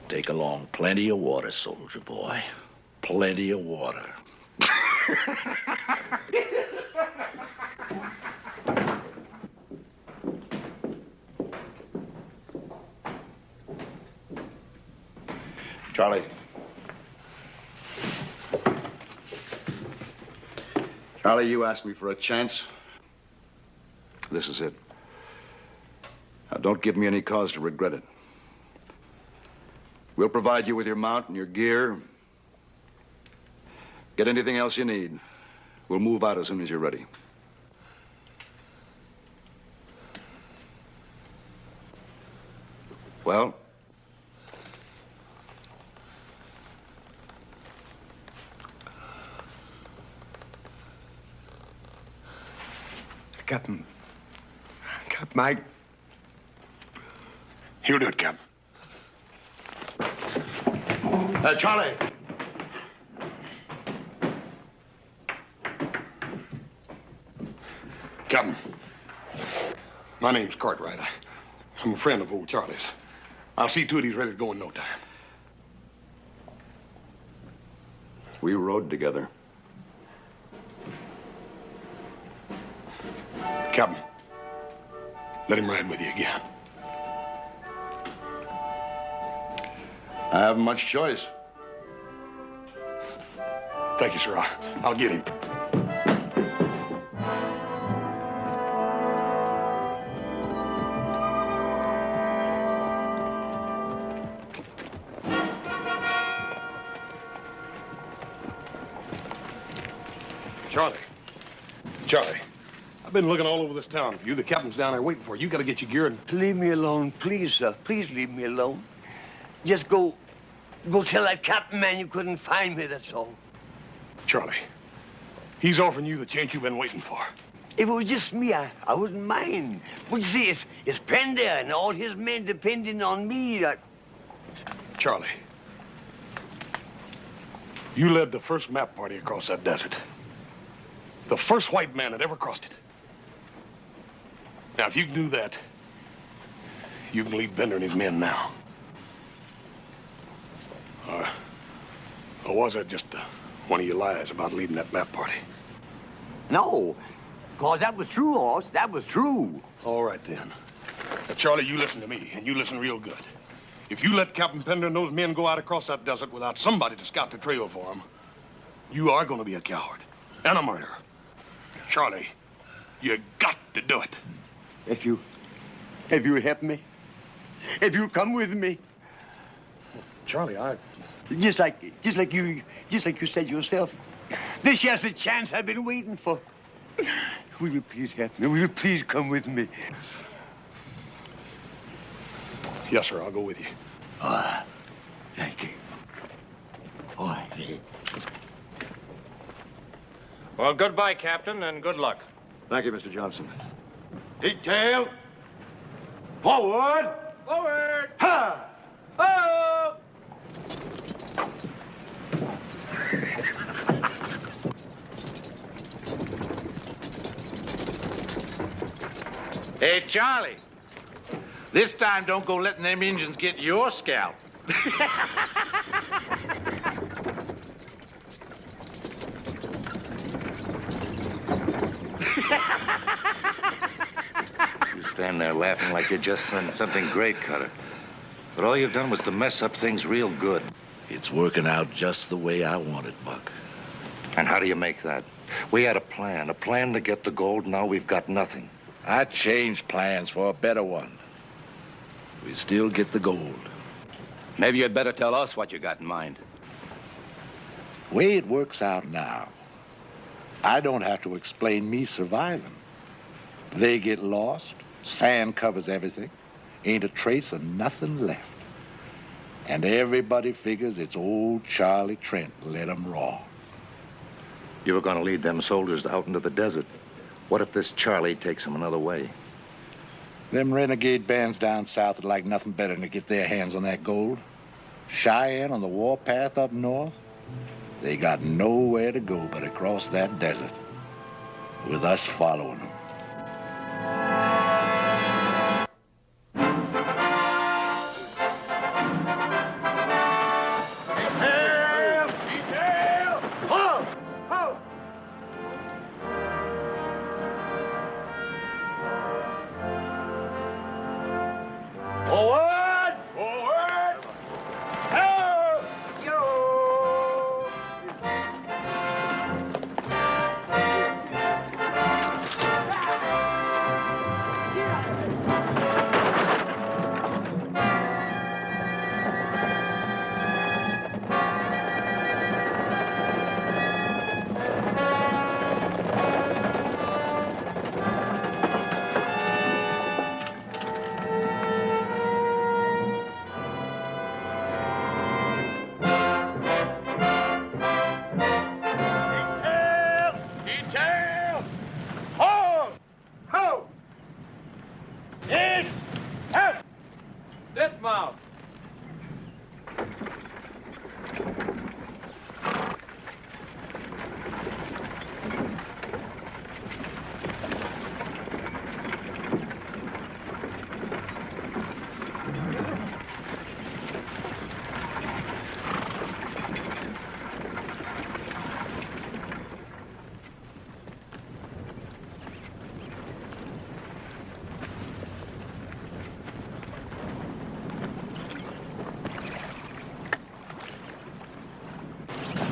Take along plenty of water, soldier boy. Plenty of water. Charlie. Charlie, you asked me for a chance. This is it. Now, don't give me any cause to regret it. We'll provide you with your mount and your gear. Get anything else you need. We'll move out as soon as you're ready. Well? Captain, Mike. He'll do it, Captain. Charlie. Captain, my name's Cartwright. I'm a friend of old Charlie's. I'll see to it he's ready to go in no time. We rode together. Captain, let him ride with you again. I haven't much choice. Thank you, sir. I'll get him. Charlie, I've been looking all over this town for you. The captain's down there waiting for you. You got to get your gear and... Leave me alone, please, sir. Please leave me alone. Just go tell that captain man you couldn't find me, that's all. Charlie, he's offering you the chance you've been waiting for. If it was just me, I wouldn't mind. But you see, it's Pender and all his men depending on me. Charlie, you led the first map party across that desert. The first white man that ever crossed it. Now, if you can do that, you can lead Bender and his men now. Or was that just one of your lies about leading that map party? No, because that was true, Hoss. That was true. All right, then. Now, Charlie, you listen to me, and you listen real good. If you let Captain Pender and those men go out across that desert without somebody to scout the trail for them, you are going to be a coward and a murderer. Charlie, you got to do it. If you help me, if you come with me. Charlie, Just like you said yourself. This here's the chance I've been waiting for. Will you please help me? Will you please come with me? Yes, sir, I'll go with you. Thank you. All right. Well, goodbye, Captain, and good luck. Thank you, Mr. Johnson. Detail. Forward. Forward. Ha! Oh! Hey, Charlie. This time don't go letting them Indians get your scalp. You stand there laughing like you just done something great, Cutter. But all you've done was to mess up things real good. It's working out just the way I want it, Buck. And how do you make that? We had a plan to get the gold. Now we've got nothing. I changed plans for a better one. We still get the gold. Maybe you'd better tell us what you got in mind. Way it works out now, I don't have to explain me surviving. They get lost, sand covers everything, ain't a trace of nothing left. And everybody figures it's old Charlie Trent led 'em raw. You were going to lead them soldiers out into the desert. What if this Charlie takes them another way? Them renegade bands down south would like nothing better than to get their hands on that gold. Cheyenne on the warpath up north, they got nowhere to go but across that desert, with us following them.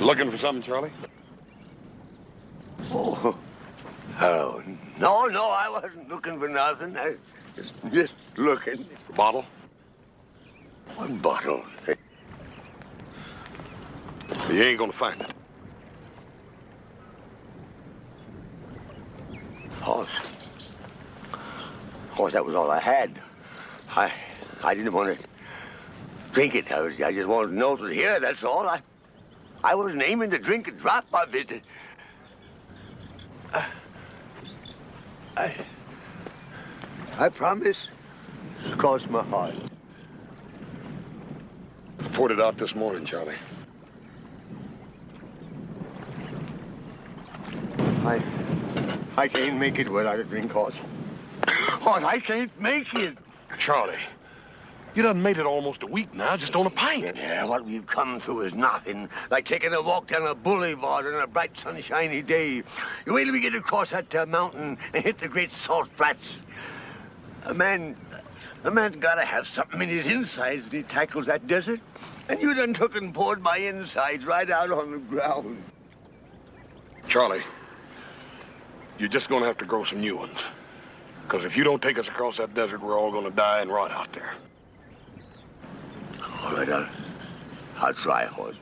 Looking for something, Charlie? Oh, no, I wasn't looking for nothing. I just looking. A bottle? What bottle? You ain't gonna find it. Horse, that was all I had. I didn't want to drink it. I just wanted to know it was here, that's all. I wasn't aiming to drink a drop of it. I promise. Cross my heart. I poured it out this morning, Charlie. I can't make it without a drink, Horse. Horse, I can't make it. Charlie, you done made it almost a week now, just on a pint. Yeah, what we've come through is nothing. Like taking a walk down a boulevard on a bright, sunshiny day. You wait till we get across that mountain and hit the great salt flats. A man's gotta have something in his insides when he tackles that desert. And you done took and poured my insides right out on the ground. Charlie, you're just gonna have to grow some new ones. Because if you don't take us across that desert, we're all gonna die and rot out there. All right, I'll try, Horse.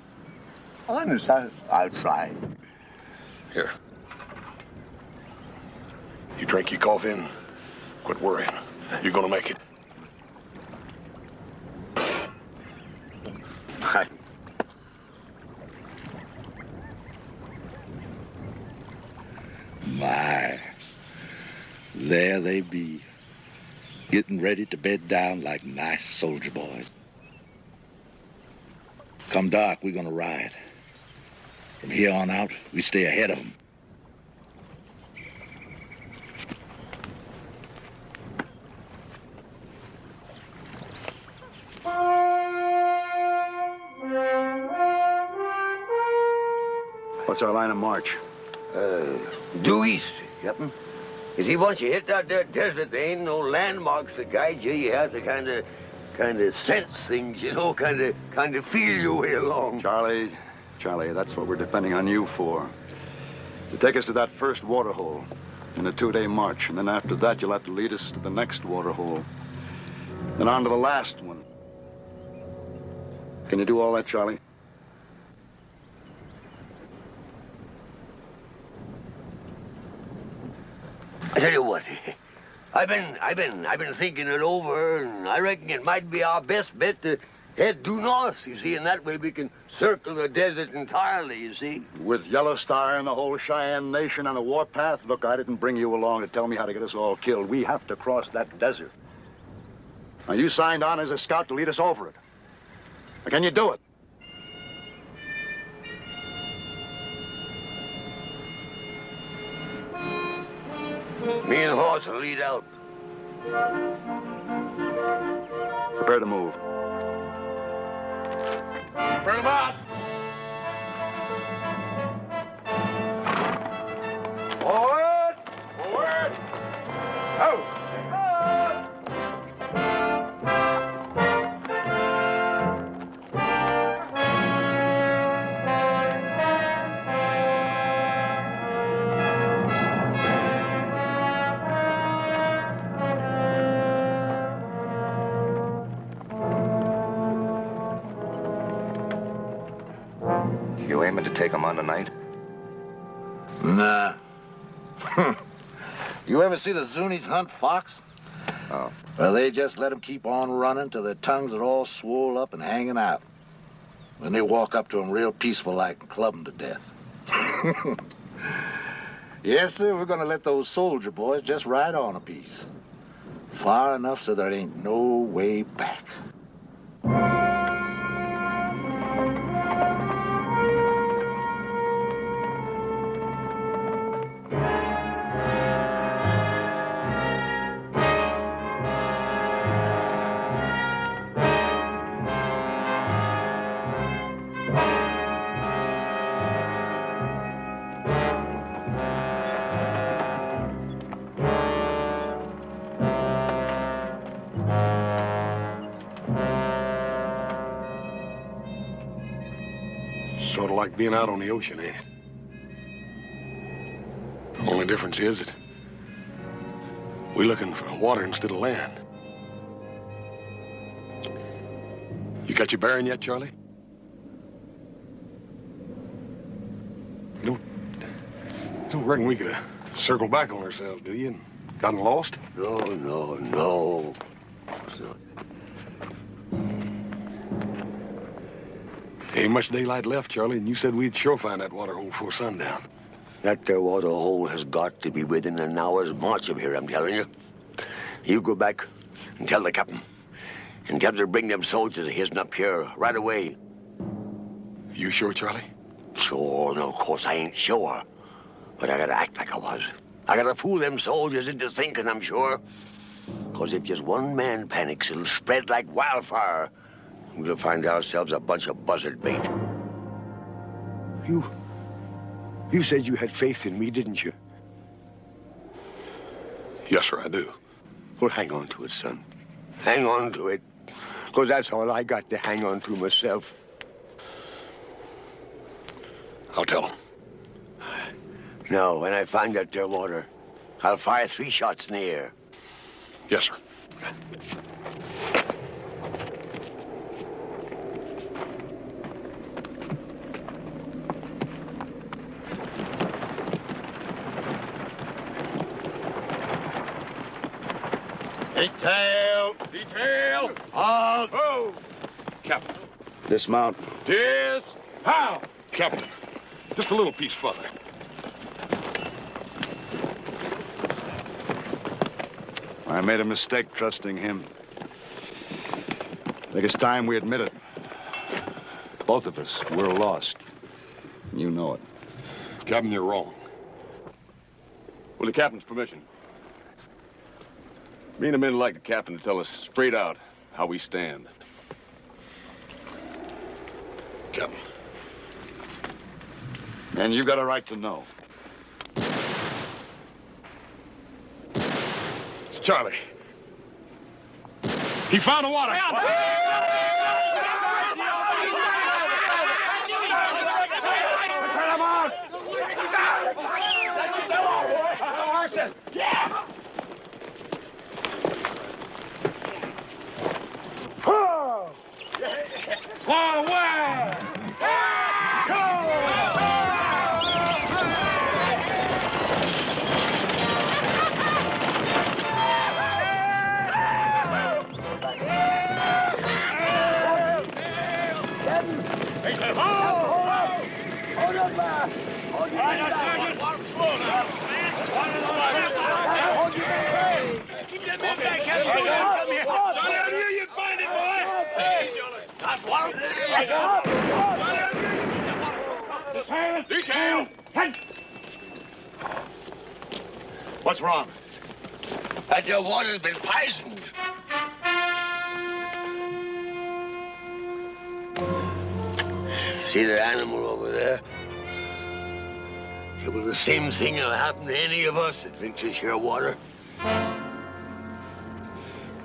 Honest, I'll try. Here. You drink your coffee and quit worrying. You're gonna make it. My, there they be, getting ready to bed down like nice soldier boys. Come dark, we're gonna ride. From here on out, we stay ahead of them. What's our line of march? Due east, Captain. You see, once you hit that there desert, there ain't no landmarks to guide you. You have to kind of sense things, you know, kind of feel your way along. Charlie, that's what we're depending on you for. To take us to that first water hole in a 2-day march, and then after that, you'll have to lead us to the next water hole. Then on to the last one. Can you do all that, Charlie? I tell you what, I've been thinking it over, and I reckon it might be our best bet to head due north, you see, and that way we can circle the desert entirely, you see. With Yellow Star and the whole Cheyenne Nation on a warpath? Look, I didn't bring you along to tell me how to get us all killed. We have to cross that desert. Now, you signed on as a scout to lead us over it. Now, can you do it? Me and Horse will lead out. Prepare to move. Bring 'em out. Forward! Forward! Out! You aiming to take them on tonight? Nah. You ever see the Zunis hunt fox? Oh. Well, they just let them keep on running till their tongues are all swole up and hanging out. Then they walk up to them real peaceful like and club them to death. Yes, sir, we're gonna let those soldier boys just ride on a piece. Far enough so there ain't no way back. Sort of like being out on the ocean, ain't it? The only difference is that we're looking for water instead of land. You got your bearing yet, Charlie? You don't reckon we could circle back on ourselves, do you, and gotten lost? No. Ain't much daylight left, Charlie, and you said we'd sure find that water hole before sundown. That there water hole has got to be within an hour's march of here, I'm telling you. You go back and tell the captain. And tell him to bring them soldiers of his up here right away. You sure, Charlie? Sure. No, of course I ain't sure. But I gotta act like I was. I gotta fool them soldiers into thinking I'm sure. Because if just one man panics, it'll spread like wildfire. We'll find ourselves a bunch of buzzard bait. You said you had faith in me, didn't you? Yes, sir, I do. Well, hang on to it, son. Hang on to it. Because that's all I got to hang on to myself. I'll tell them. Now, when I find that there water, I'll fire 3 shots in the air. Yes, sir. Detail! Detail! Halt! Oh! Captain. Dismount. How? Captain, just a little piece further. I made a mistake trusting him. I think it's time we admit it. Both of us, we're lost. You know it. Captain, you're wrong. With the captain's permission. Me and the men would like the captain to tell us straight out how we stand. Captain. And you got a right to know. It's Charlie. He found the water. What's wrong? That your water's been poisoned. See that animal over there? It was the same thing that'll happen to any of us that drinks this here water.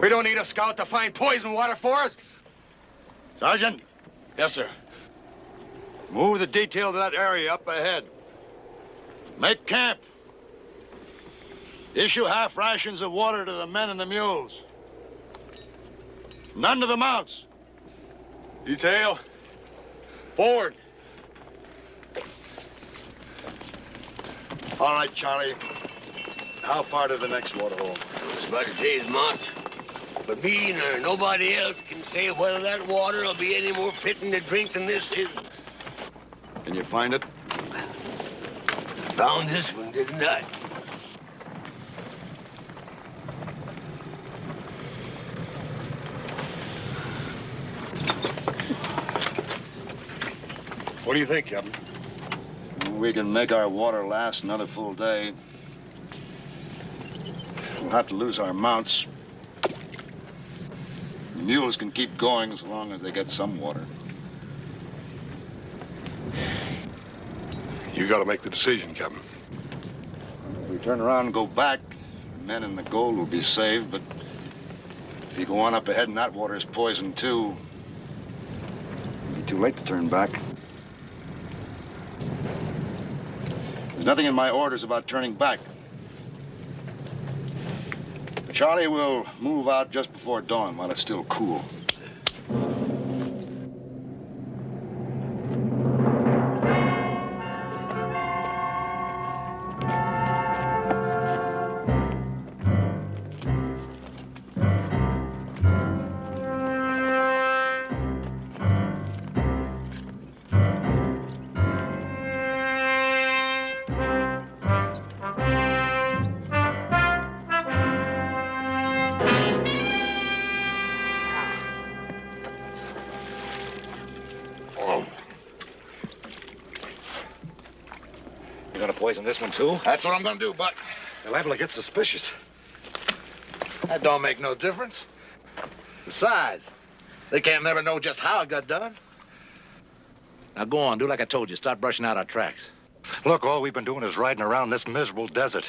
We don't need a scout to find poison water for us. Sergeant? Yes, sir. Move the detail to that area up ahead. Make camp. Issue half rations of water to the men and the mules. None to the mounts. Detail. Forward. All right, Charlie. How far to the next water hole? It's about a day's march. But me nor nobody else can say whether that water will be any more fitting to drink than this is. Can you find it? I found this one, didn't I? What do you think, Captain? We can make our water last another full day. We'll have to lose our mounts. The mules can keep going as long as they get some water. You got to make the decision, Captain. If we turn around and go back, the men and the gold will be saved, but if you go on up ahead and that water is poisoned too, it'll be too late to turn back. There's nothing in my orders about turning back. Charlie will move out just before dawn while it's still cool. Poison this one, too? That's what I'm gonna do, Buck. They're liable to get suspicious. That don't make no difference. Besides, they can't never know just how it got done. Now go on, do like I told you. Start brushing out our tracks. Look, all we've been doing is riding around this miserable desert.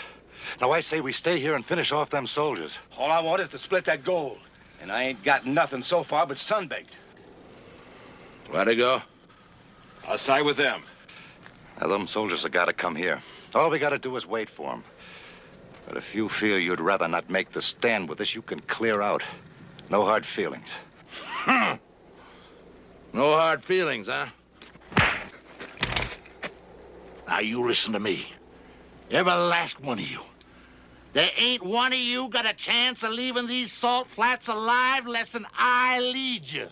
Now, I say we stay here and finish off them soldiers. All I want is to split that gold. And I ain't got nothing so far but sunbaked. Where'd he go? I'll side with them. Now, them soldiers have got to come here. All we got to do is wait for them. But if you feel you'd rather not make the stand with us, you can clear out. No hard feelings. No hard feelings, huh? Now, you listen to me. Every last one of you. There ain't one of you got a chance of leaving these salt flats alive less than I lead you.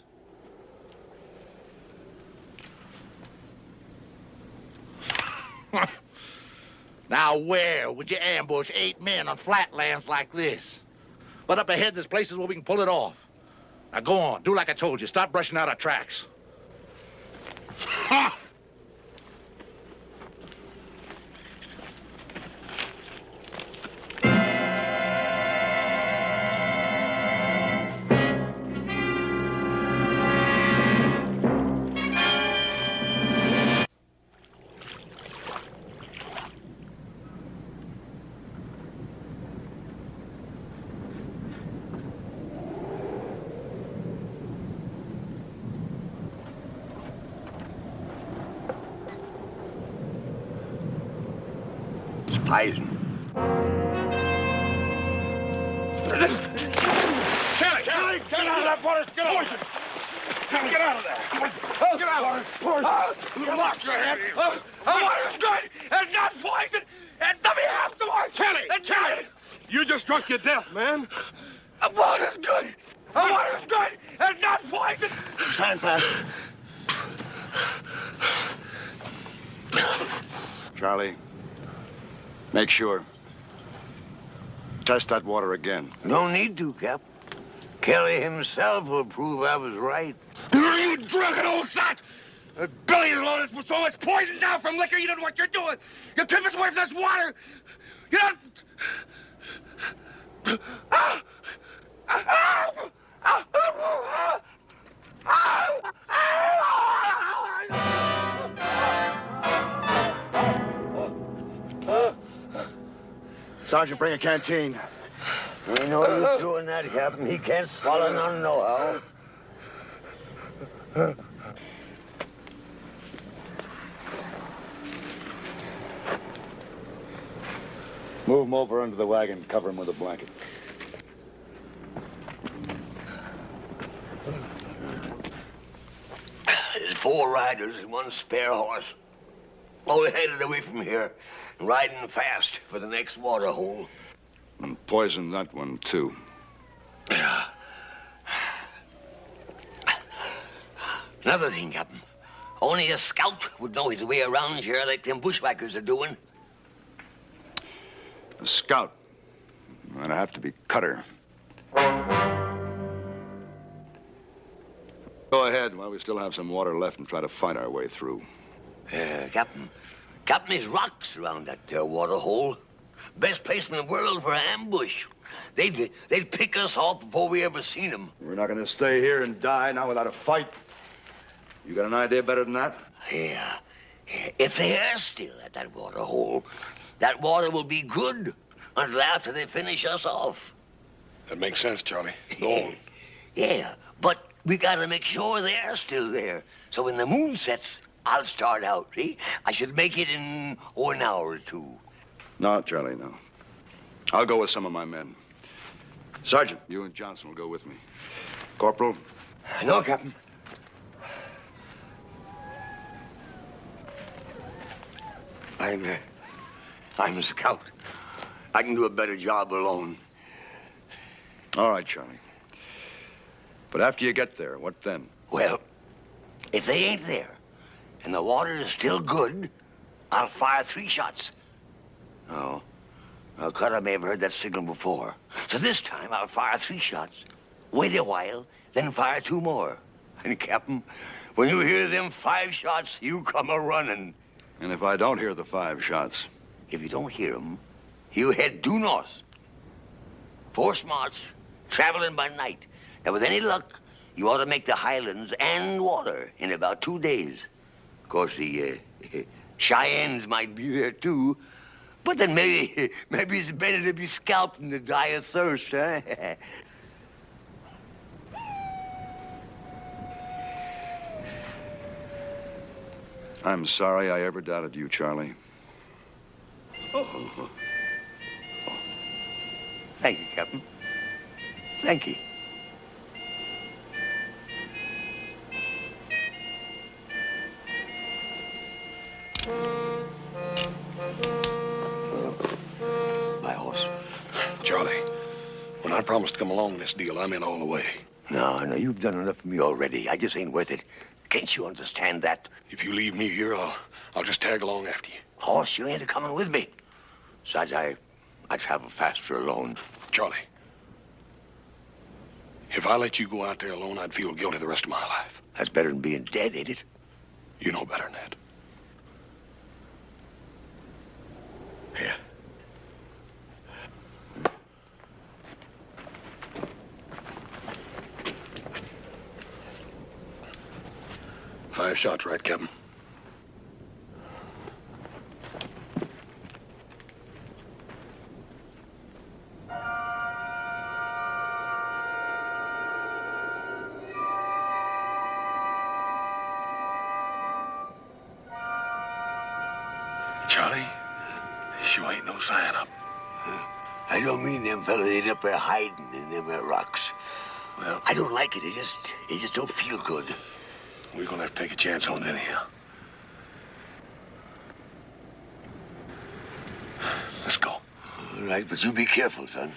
Now, where would you ambush 8 men on flatlands like this? But up ahead, there's places where we can pull it off. Now, go on. Do like I told you. Start brushing out our tracks. Ha! Poison. Kelly, get out of that water. Get out. Get out of there. Get out. Poison. Lock your head. The water's good. It's not poison. And let me have some more. Kelly. You just drunk your death, man. The water's good. The water's good. It's not poison. Stand fast. Charlie, make sure. Test that water again. No need to, Cap. Kelly himself will prove I was right. You drunken old sot! The belly is loaded with so much poison now from liquor, you don't know what you're doing. You keep us away from this water. You don't... Sergeant, bring a canteen. We know who's doing that, Captain. He can't swallow none nohow. Move him over under the wagon. Cover him with a blanket. There's 4 riders and 1 spare horse. All headed away from here, riding fast for the next water hole. And poison that one, too. Another thing, Captain. Only a scout would know his way around here like them bushwhackers are doing. A scout. That'd have to be Cutter. Go ahead while we still have some water left and try to fight our way through. Captain, there's rocks around that there water hole. Best place in the world for an ambush. They'd pick us off before we ever seen them. We're not going to stay here and die now without a fight. You got an idea better than that? Yeah. If they are still at that water hole, that water will be good until after they finish us off. That makes sense, Charlie. Go on. Yeah, but we gotta make sure they're still there. So when the moon sets, I'll start out, see? I should make it in an hour or 2. No, Charlie, no. I'll go with some of my men. Sergeant, you and Johnson will go with me. Corporal? No, Captain. I'm a scout. I can do a better job alone. All right, Charlie. But after you get there, what then? Well, if they ain't there and the water is still good, I'll fire 3 shots. Oh. Well, Cutter may have heard that signal before. So this time I'll fire 3 shots, wait a while, then fire 2 more. And, Captain, when you hear them 5 shots, you come a-running. And if I don't hear the 5 shots? If you don't hear them, you head due north. 4 smarts, traveling by night. Now, with any luck, you ought to make the highlands and water in about 2 days. Of course, the Cheyennes might be there, too. But then maybe it's better to be scalped than to die of thirst, huh? I'm sorry I ever doubted you, Charlie. Oh. Thank you, Captain. Thank you. My horse. Charlie, when I promised to come along in this deal, I'm in all the way. No, you've done enough for me already. I just ain't worth it. Can't you understand that? If you leave me here, I'll just tag along after you. Horse, you ain't coming with me. Besides, I travel faster alone. Charlie, if I let you go out there alone, I'd feel guilty the rest of my life. That's better than being dead, ain't it? You know better than that. Here. 5 shots, right, Captain? Sure ain't no sign up. I don't mean them fellas ain't up there hiding in them rocks. Well, I don't like it. It just don't feel good. We're gonna have to take a chance on it anyhow. Let's go. All right, but you be careful, son.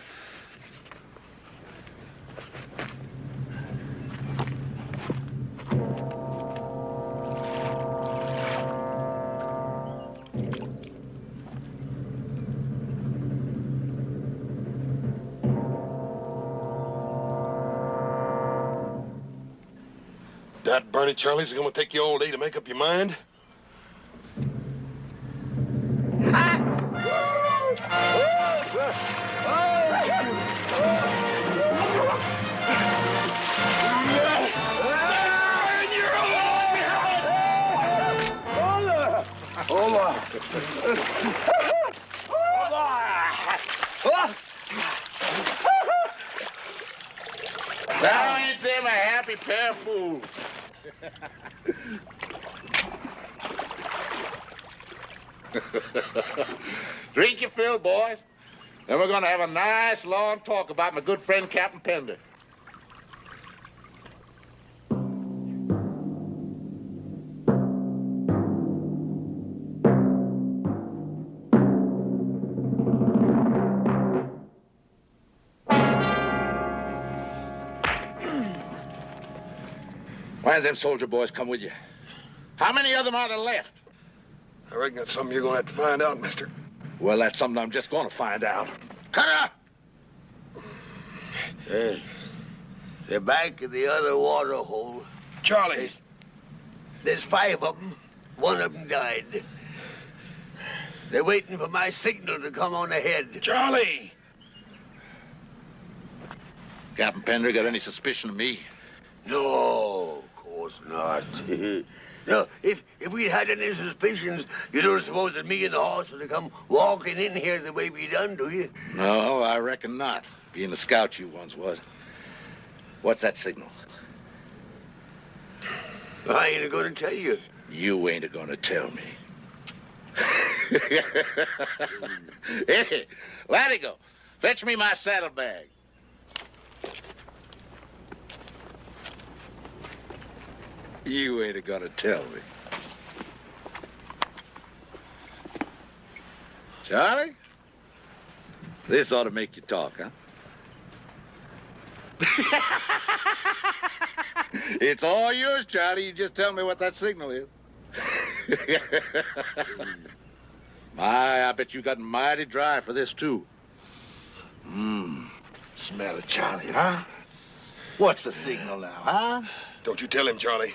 That Bernie Charlie's gonna take you all day to make up your mind? Now ain't them a happy pair of fools? Drink your fill, boys. Then we're gonna have a nice long talk about my good friend Captain Pender. Why did them soldier boys come with you? How many of them are there left? I reckon that's something you're gonna have to find out, mister. Well, that's something I'm just gonna find out. Cutter! They're back in the other water hole. Charlie! There's 5 of them. 1 of them died. They're waiting for my signal to come on ahead. Charlie! Captain Pender got any suspicion of me? No, of course not. No, if we'd had any suspicions, you don't suppose that me and the horse would have come walking in here the way we done, do you? No, I reckon not. Being the scout you once was. What's that signal? I ain't going to tell you. You ain't gonna tell me. Hey, Latigo, fetch me my saddlebag. You ain't gonna tell me. Charlie? This ought to make you talk, huh? It's all yours, Charlie. You just tell me what that signal is. I bet you got mighty dry for this, too. Smell it, Charlie, huh? What's the signal now, huh? Don't you tell him, Charlie.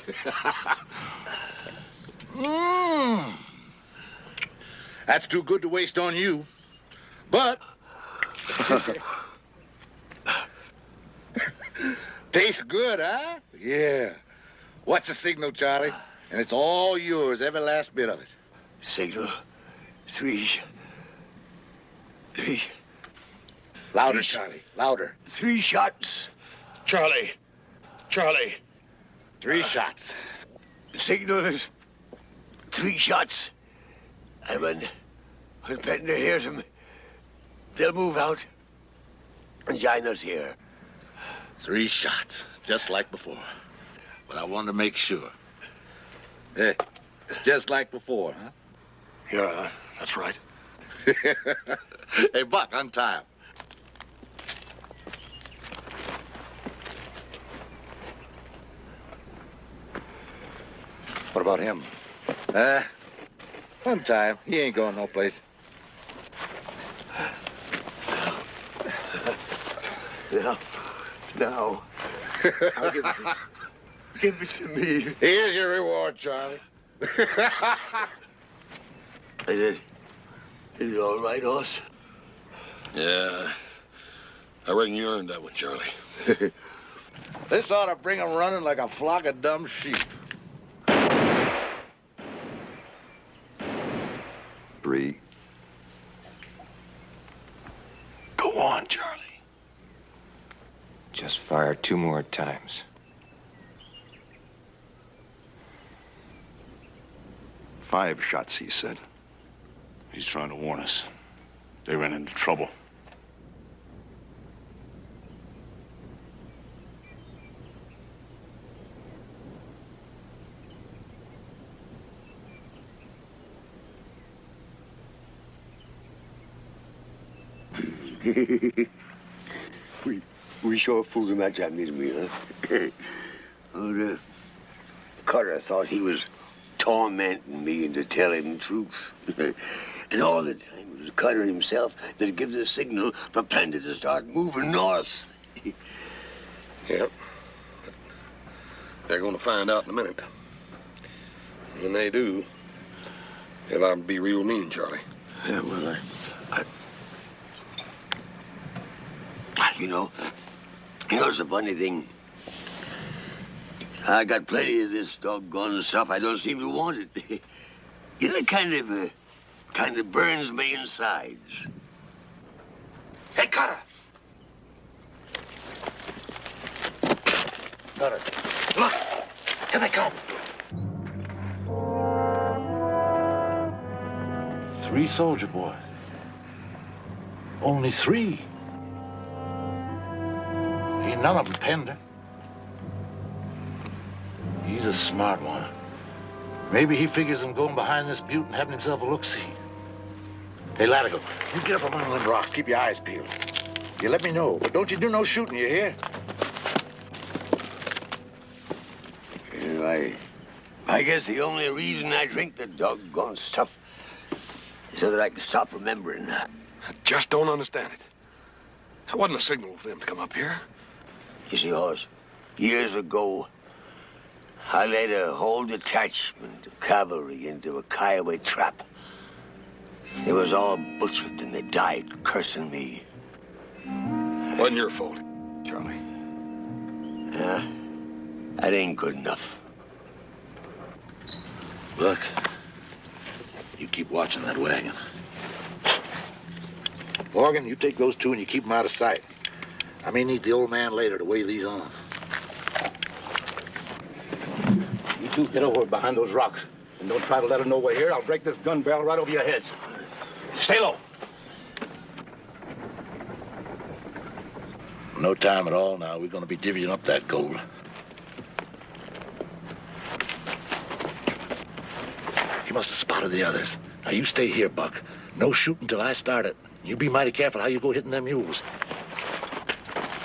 That's too good to waste on you. But... tastes good, huh? Yeah. What's the signal, Charlie? And it's all yours, every last bit of it. Signal. 3. Louder, Charlie. Louder. 3 shots. Charlie. 3 shots. The signal is 3 shots. And when Pender hears them, they'll move out and join us here. 3 shots, just like before. But I wanted to make sure. Hey, just like before, huh? Yeah, that's right. Hey, Buck, untie him. What about him? Untie him. He ain't going no place. Now, I'll give it to me. Here's your reward, Charlie. Is it all right, Hoss? Yeah. I reckon you earned that one, Charlie. This ought to bring them running like a flock of dumb sheep. 3. Go on, Charlie. Just fire 2 more times. 5 shots, he said. He's trying to warn us. They ran into trouble. we sure fooled him that time, didn't we, huh? Oh, Carter thought he was tormenting me into telling the truth. And all the time it was Carter himself that gave the signal for Panda to start moving north. Yep. But they're going to find out in a minute. When they do, they'll have to be real mean, Charlie. Yeah, well, you know, it's a funny thing. I got plenty of this doggone stuff. I don't seem to want it. You know, it kind of burns me insides. Hey, Carter! Carter, look! Here they come. 3 soldier boys. Only 3. Ain't none of them Pender. He's a smart one. Maybe he figures him going behind this butte and having himself a look-see. Hey, Latigo, you get up among them rocks. Keep your eyes peeled. You let me know, but don't you do no shooting, you hear? I guess the only reason I drink the doggone stuff is so that I can stop remembering. I just don't understand it. That wasn't a signal for them to come up here. You see, Hoss, years ago, I led a whole detachment of cavalry into a Kiowa trap. They was all butchered and they died cursing me. Wasn't your fault, Charlie. That ain't good enough. Look, you keep watching that wagon. Morgan, you take those 2 and you keep them out of sight. I may need the old man later to weigh these on. You 2 get over behind those rocks. And don't try to let them know we're here. I'll break this gun barrel right over your heads. Stay low. No time at all now. We're going to be divvying up that gold. He must have spotted the others. Now, you stay here, Buck. No shooting till I start it. You be mighty careful how you go hitting them mules.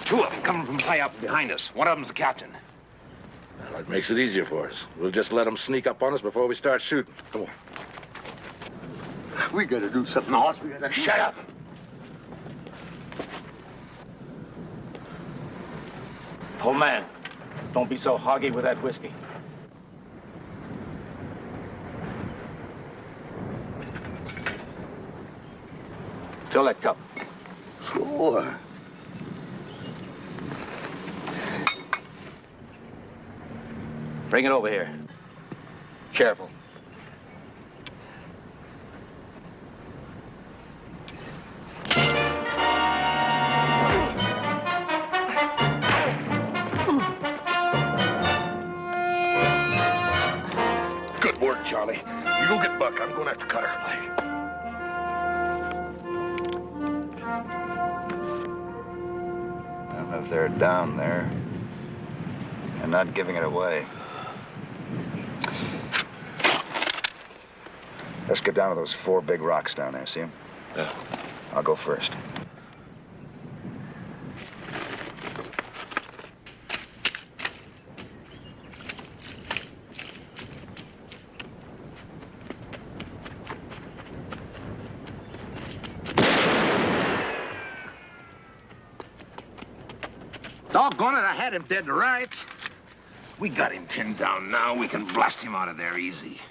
2 of them coming from high up behind us. One of them's the captain. Well, that makes it easier for us. We'll just let them sneak up on us before we start shooting. Come on. We gotta do something, Hoss. We gotta... Shut up! Old man, don't be so hoggy with that whiskey. Fill that cup. Sure. Bring it over here. Careful. Good work, Charlie. You go get Buck. I'm going after Cutter. If they're down there and not giving it away. Let's get down to those 4 big rocks down there, see them? Yeah. I'll go first. Doggone it, I had him dead to rights. We got him pinned down now. We can blast him out of there easy.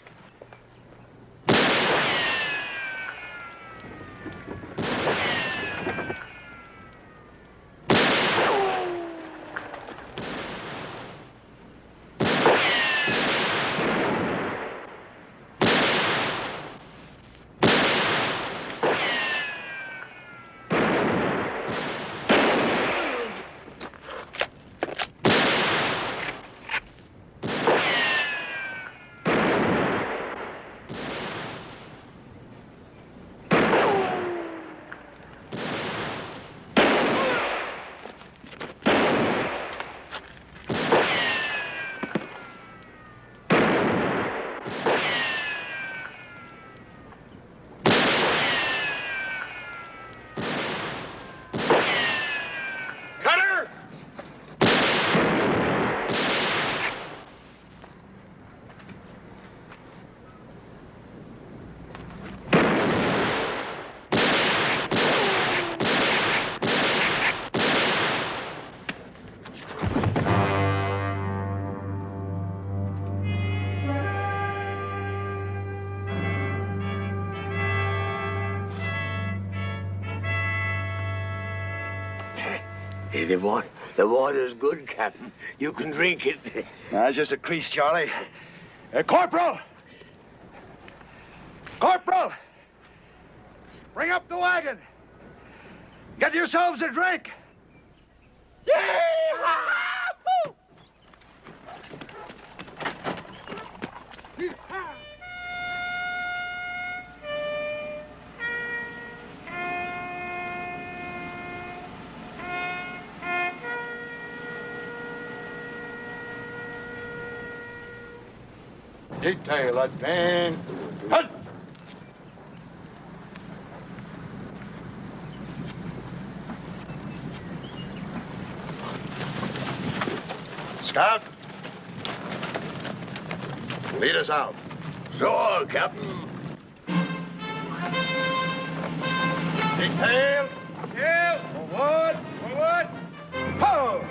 The water's good, Captain. You can drink it. That's just a crease, Charlie. Corporal! Corporal! Bring up the wagon. Get yourselves a drink. Detail advance. Halt! Scout, lead us out. So, Captain. Detail. Detail. Forward. Forward. Ho!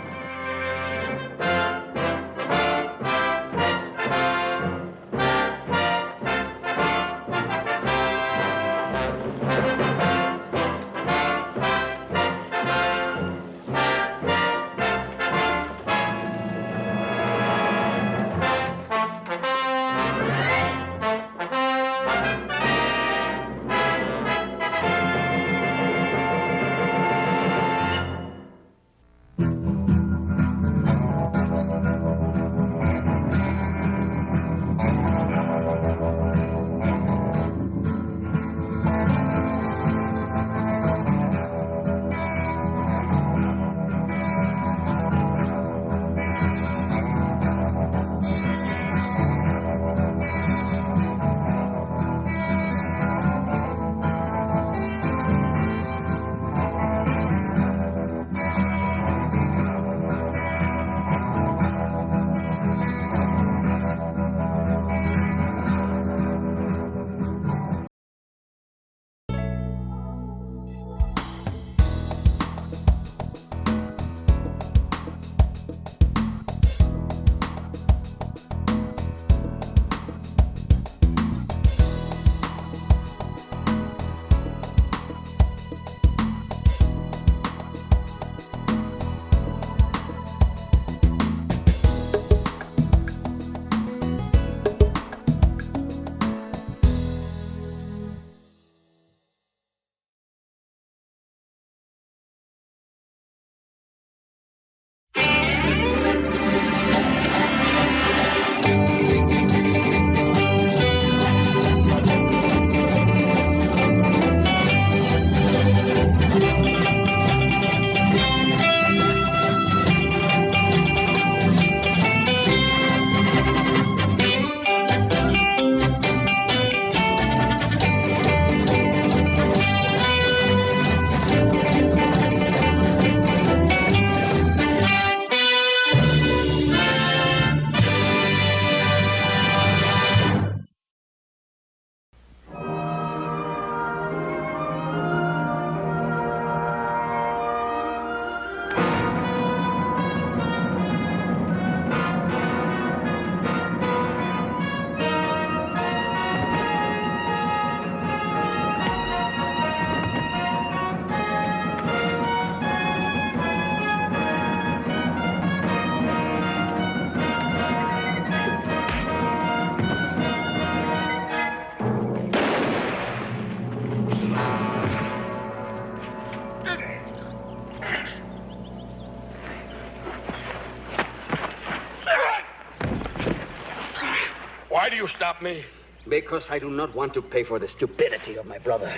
Why do you stop me? Because I do not want to pay for the stupidity of my brother.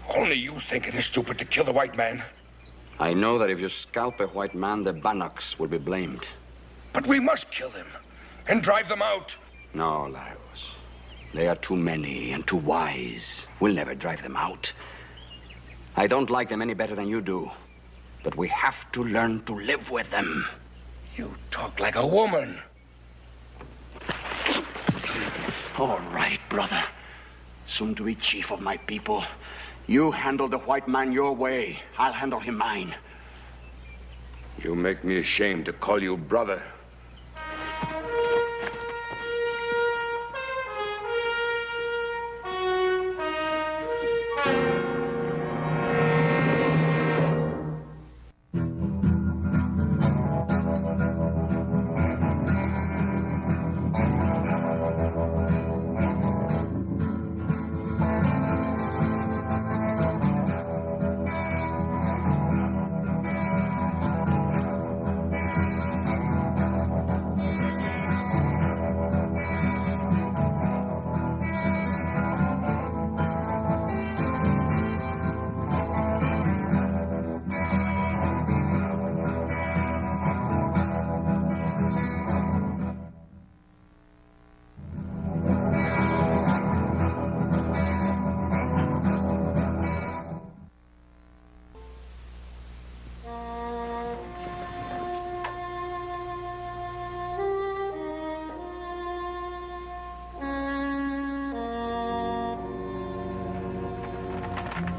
Only you think it is stupid to kill the white man. I know that if you scalp a white man, the Bannocks will be blamed. But we must kill them and drive them out. No, Larios. They are too many and too wise. We'll never drive them out. I don't like them any better than you do. But we have to learn to live with them. You talk like a woman. All right, brother. Soon to be chief of my people. You handle the white man your way. I'll handle him mine. You make me ashamed to call you brother.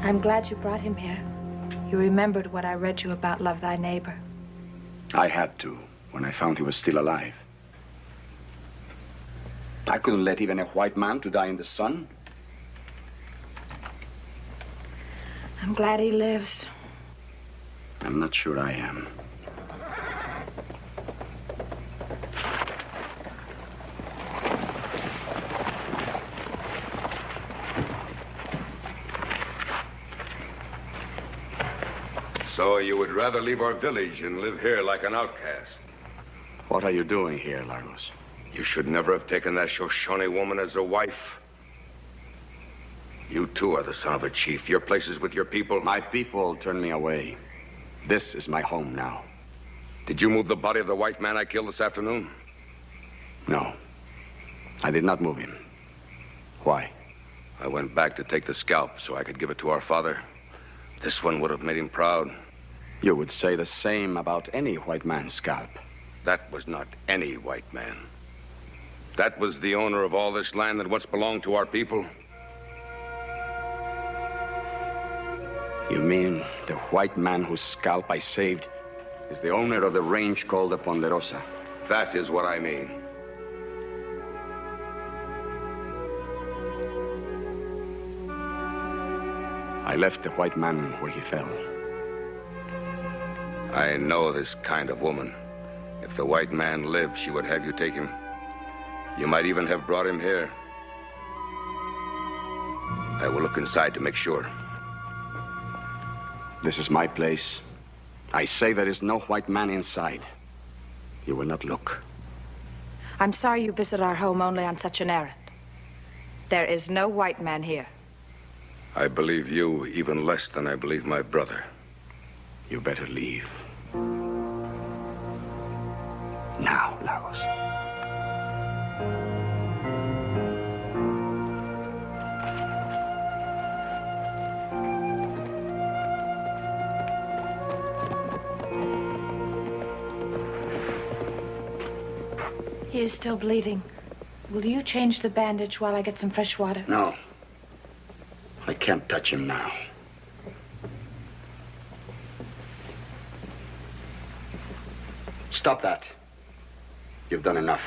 I'm glad you brought him here. You remembered what I read you about Love Thy Neighbor. I had to, when I found he was still alive. I couldn't let even a white man to die in the sun. I'm glad he lives. I'm not sure I am. So you would rather leave our village and live here like an outcast? What are you doing here, Lagos? You should never have taken that Shoshone woman as a wife. You too are the son of a chief. Your place is with your people. My people turned me away. This is my home now. Did you move the body of the white man I killed this afternoon? No. I did not move him. Why? I went back to take the scalp so I could give it to our father. This one would have made him proud. You would say the same about any white man's scalp. That was not any white man. That was the owner of all this land that once belonged to our people. You mean the white man whose scalp I saved is the owner of the range called the Ponderosa? That is what I mean. I left the white man where he fell. I know this kind of woman. If the white man lived, she would have you take him. You might even have brought him here. I will look inside to make sure. This is my place. I say there is no white man inside. You will not look. I'm sorry you visit our home only on such an errand. There is no white man here. I believe you even less than I believe my brother. You better leave. Now, Lagos. He is still bleeding. Will you change the bandage while I get some fresh water? No. I can't touch him now. Stop that. You've done enough.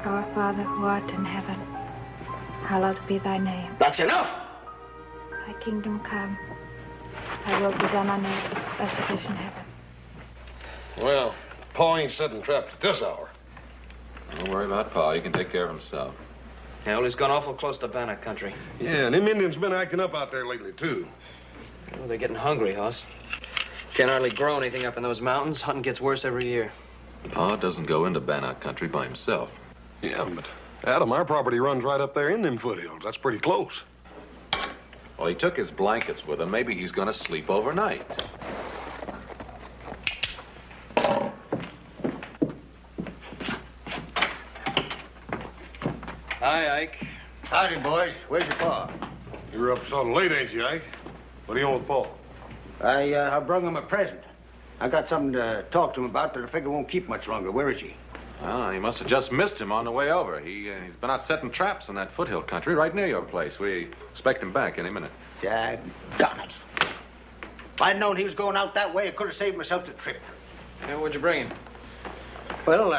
Our Father who art in heaven, hallowed be thy name. That's enough! Thy kingdom come. Thy will be done on earth as it is in heaven. Well, Pa ain't setting traps at this hour. Don't worry about Pa. He can take care of himself. Yeah, well, he's gone awful close to Bannock country. Yeah, and them Indians been acting up out there lately, too. Well, they're getting hungry, Hoss. Can't hardly grow anything up in those mountains. Hunting gets worse every year. Pa doesn't go into Bannock country by himself. Yeah, but Adam, our property runs right up there in them foothills. That's pretty close. Well, he took his blankets with him. Maybe he's going to sleep overnight. Hi, Ike. Howdy, boys. Where's your pa? You're up so late, ain't you, Ike? What do you want with Paul? I brung him a present. I got something to talk to him about that I figure won't keep much longer. Where is he? Oh, he must have just missed him on the way over. He's been out setting traps in that foothill country right near your place. We expect him back any minute. Daggone it. If I'd known he was going out that way, I could have saved myself the trip. Yeah, what'd you bring him? Well,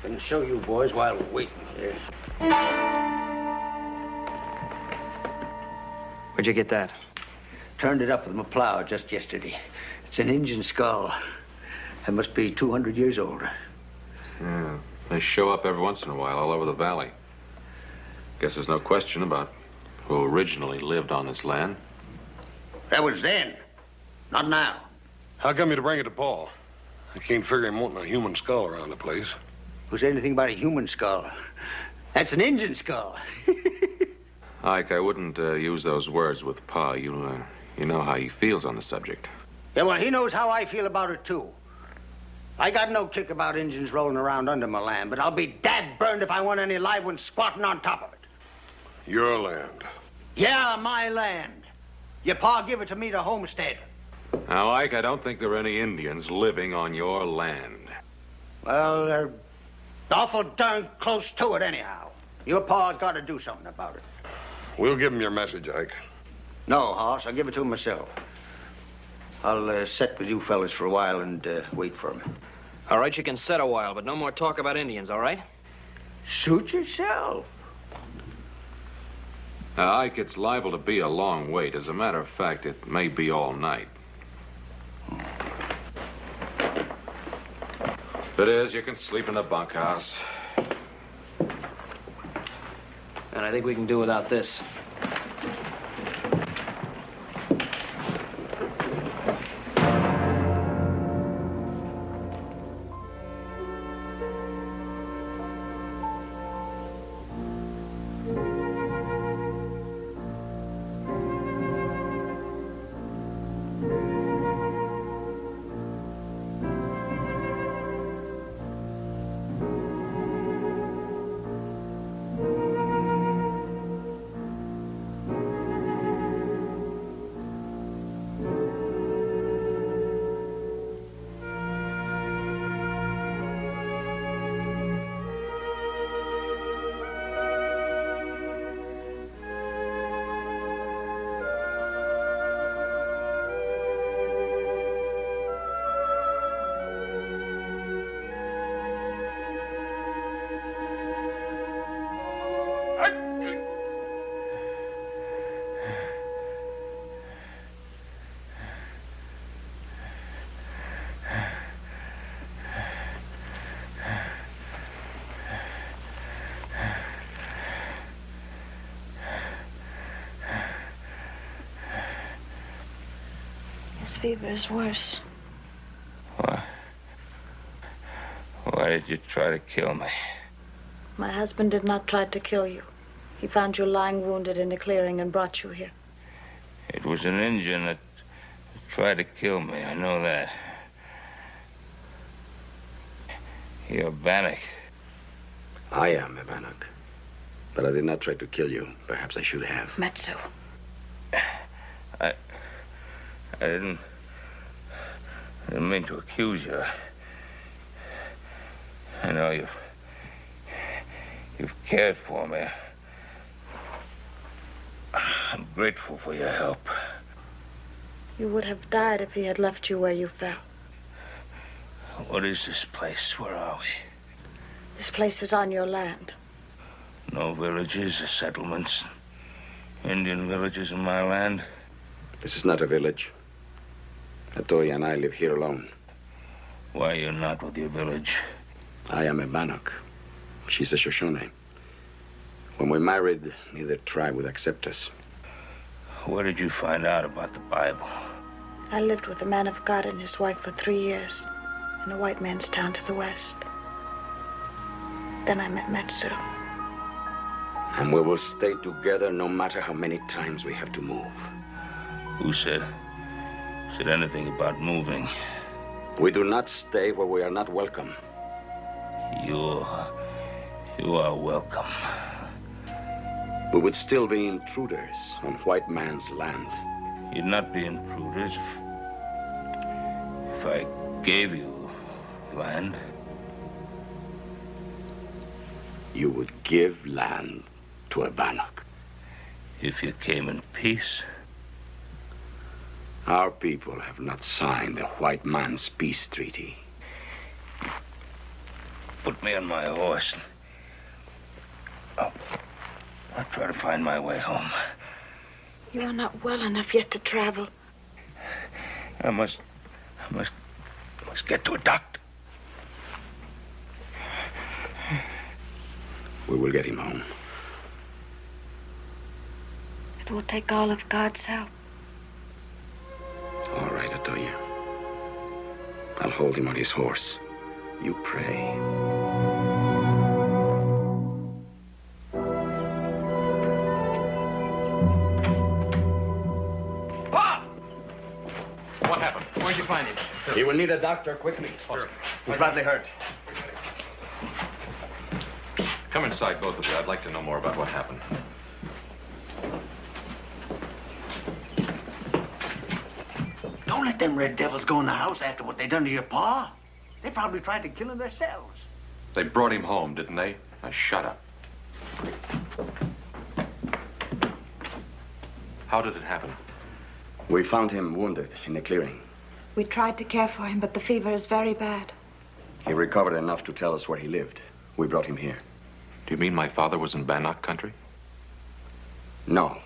can show you boys while we're waiting here. Where'd you get that? Turned it up with my plow just yesterday. It's an Injun skull. It must be 200 years old. Yeah, they show up every once in a while all over the valley. Guess there's no question about who originally lived on this land. That was then, not now. How come you to bring it to Paul? I can't figure him wanting a human skull around the place. Who said anything about a human skull? That's an Injun skull. Ike, I wouldn't use those words with Pa. You know how he feels on the subject. Yeah, well, he knows how I feel about it, too. I got no kick about Injuns rolling around under my land, but I'll be dad-burned if I want any live ones squatting on top of it. Your land. Yeah, my land. Your pa give it to me to homestead. Now, Ike, I don't think there are any Indians living on your land. Well, they're awful darn close to it anyhow. Your pa's got to do something about it. We'll give him your message, Ike. No, Hoss, I'll give it to him myself. I'll sit with you fellas for a while and wait for him. All right, you can sit a while, but no more talk about Indians, all right? Suit yourself. Now, Ike, it's liable to be a long wait. As a matter of fact, it may be all night. If it is, you can sleep in the bunkhouse. And I think we can do without this. Fever is worse. Why did you try to kill me? My husband did not try to kill you. He found you lying wounded in the clearing and brought you here. It was an Indian that tried to kill me. I know that. You're Bannock. I am a Bannock. But I did not try to kill you. Perhaps I should have. Metsu. I didn't mean to accuse you. I know you've cared for me. I'm grateful for your help. You would have died if he had left you where you fell. What is this place? Where are we? This place is on your land. No villages or settlements. Indian villages in my land. This is not a village. Atoya and I live here alone. Why are you not with your village? I am a Bannock. She's a Shoshone. When we married, neither tribe would accept us. Where did you find out about the Bible? I lived with a man of God and his wife for 3 years in a white man's town to the west. Then I met Metsu. And we will stay together no matter how many times we have to move. Who said anything about moving? We do not stay where we are not welcome. You are welcome. We would still be intruders on white man's land. You'd not be intruders if I gave you land. You would give land to a Bannock. If you came in peace. Our people have not signed the white man's peace treaty. Put me on my horse. I'll try to find my way home. You are not well enough yet to travel. I must get to a doctor. We will get him home. It will take all of God's help. All right, Atoya. I'll hold him on his horse. You pray. Pa! What happened? Where'd you find him? He will need a doctor quickly. Sure. He's badly hurt. Come inside, both of you. I'd like to know more about what happened. Don't let them red devils go in the house after what they done to your pa. They probably tried to kill him themselves. They brought him home, didn't they? Now, shut up. How did it happen? We found him wounded in the clearing. We tried to care for him, but the fever is very bad. He recovered enough to tell us where he lived. We brought him here. Do you mean my father was in Bannock country? No.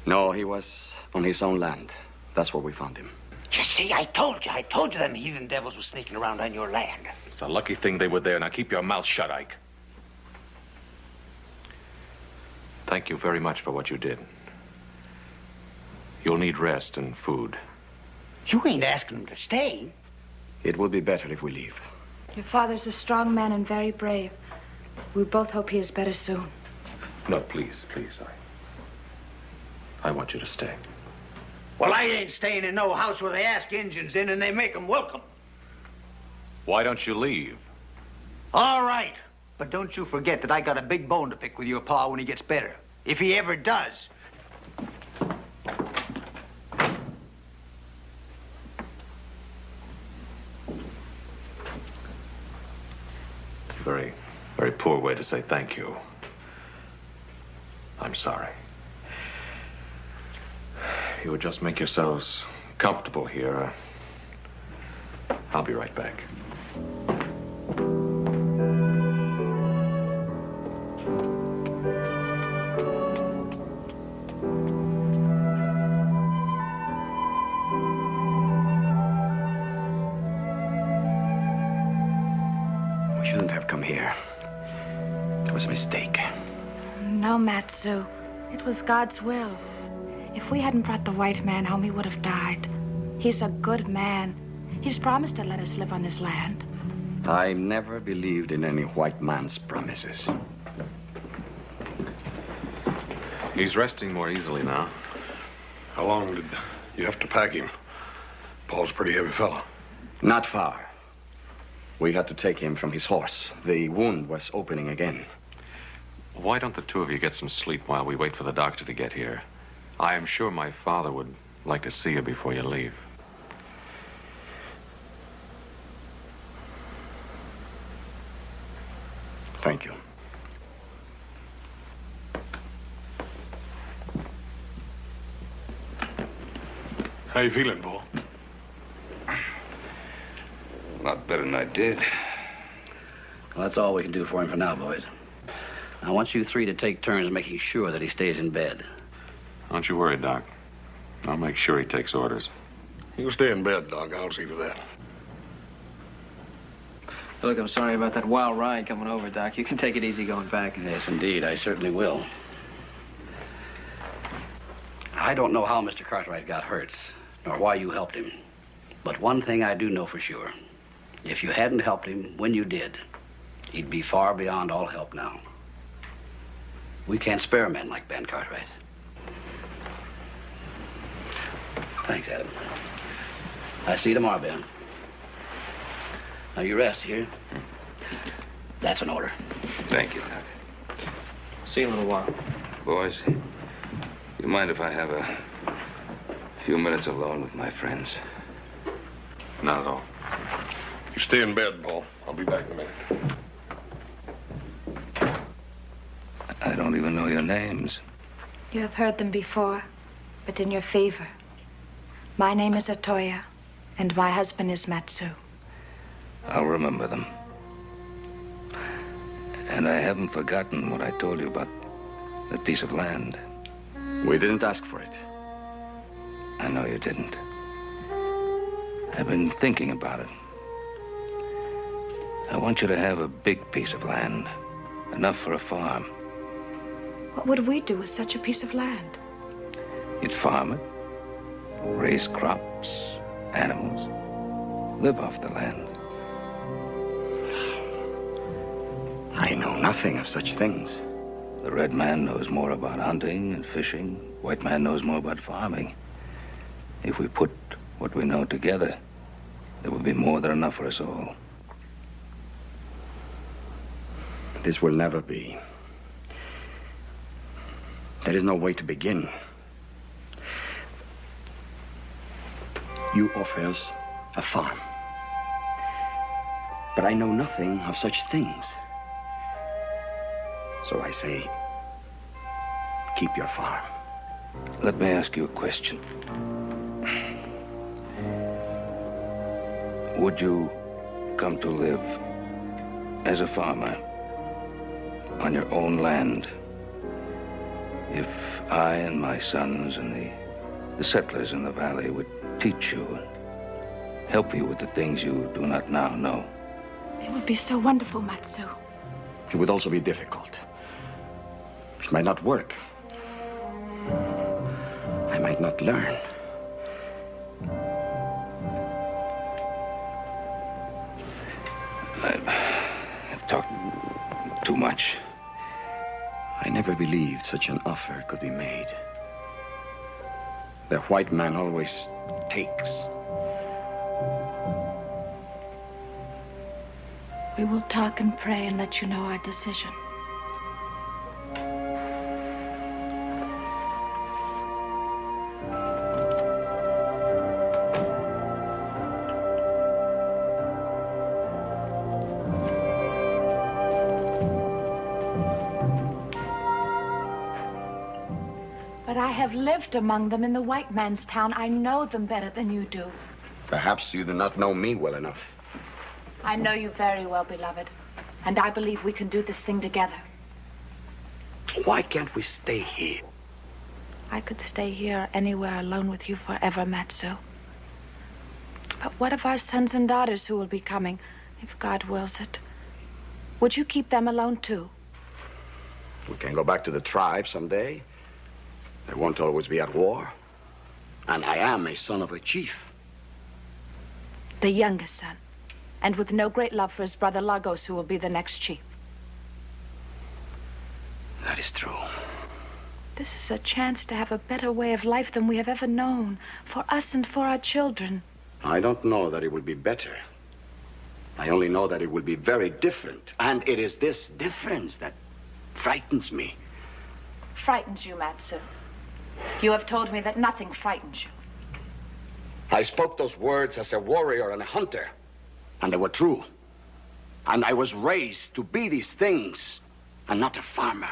No, he was on his own land. That's where we found him. You see, I told you them heathen devils were sneaking around on your land. It's a lucky thing they were there. Now keep your mouth shut, Ike. Thank you very much for what you did. You'll need rest and food. You ain't asking him to stay. It will be better if we leave. Your father's a strong man and very brave. We both hope he is better soon. No, please, I want you to stay. Well, I ain't staying in no house where they ask Injuns in and they make them welcome. Why don't you leave? All right. But don't you forget that I got a big bone to pick with your pa when he gets better. If he ever does. Very, very poor way to say thank you. I'm sorry. You would just make yourselves comfortable here. I'll be right back. We shouldn't have come here. It was a mistake. No, Matsu. It was God's will. If we hadn't brought the white man home, he would have died. He's a good man. He's promised to let us live on his land. I never believed in any white man's promises. He's resting more easily now. How long did you have to pack him? Paul's a pretty heavy fellow. Not far. We had to take him from his horse. The wound was opening again. Why don't the two of you get some sleep while we wait for the doctor to get here? I am sure my father would like to see you before you leave. Thank you. How you feeling, Paul? A lot better than I did. Well, that's all we can do for him for now, boys. I want you three to take turns making sure that he stays in bed. Don't you worry, Doc. I'll make sure he takes orders. He'll stay in bed, Doc. I'll see to that. Look, I'm sorry about that wild ride coming over, Doc. You can take it easy going back. Yes, indeed. I certainly will. I don't know how Mr. Cartwright got hurt, nor why you helped him. But one thing I do know for sure. If you hadn't helped him when you did, he'd be far beyond all help now. We can't spare men like Ben Cartwright. Thanks, Adam. I see you tomorrow, Ben. Now you rest here. That's an order. Thank you, Doc. See you in a little while. Boys, you mind if I have a few minutes alone with my friends? Not at all. You stay in bed, Paul. I'll be back in a minute. I don't even know your names. You have heard them before, but in your favor. My name is Atoya, and my husband is Matsu. I'll remember them. And I haven't forgotten what I told you about that piece of land. We didn't ask for it. I know you didn't. I've been thinking about it. I want you to have a big piece of land, enough for a farm. What would we do with such a piece of land? You'd farm it, raise crops, animals, live off the land. I know nothing of such things. The red man knows more about hunting and fishing. White man knows more about farming. If we put what we know together, there will be more than enough for us all. This will never be. There is no way to begin. You offer us a farm. But I know nothing of such things. So I say, keep your farm. Let me ask you a question. Would you come to live as a farmer on your own land if I and my sons and the settlers in the valley would teach you and help you with the things you do not now know? It would be so wonderful, Matsu. It would also be difficult. It might not work. I might not learn. I've talked too much. I never believed such an offer could be made. The white man always takes. We will talk and pray and let you know our decision. But I have lived among them in the white man's town. I know them better than you do. Perhaps you do not know me well enough. I know you very well, beloved. And I believe we can do this thing together. Why can't we stay here? I could stay here anywhere alone with you forever, Matsu. But what of our sons and daughters who will be coming, if God wills it? Would you keep them alone, too? We can go back to the tribe someday. They won't always be at war. And I am a son of a chief. The youngest son. And with no great love for his brother Lagos, who will be the next chief. That is true. This is a chance to have a better way of life than we have ever known, for us and for our children. I don't know that it will be better. I only know that it will be very different. And it is this difference that frightens me. Frightens you, Matsu. You have told me that nothing frightens you. I spoke those words as a warrior and a hunter. And they were true. And I was raised to be these things, and not a farmer.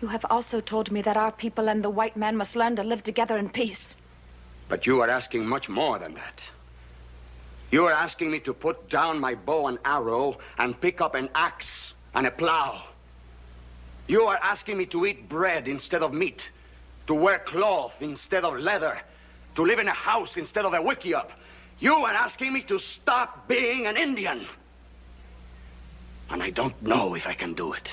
You have also told me that our people and the white man must learn to live together in peace. But you are asking much more than that. You are asking me to put down my bow and arrow and pick up an axe and a plow. You are asking me to eat bread instead of meat, to wear cloth instead of leather, to live in a house instead of a wickiup. You are asking me to stop being an Indian. And I don't know if I can do it.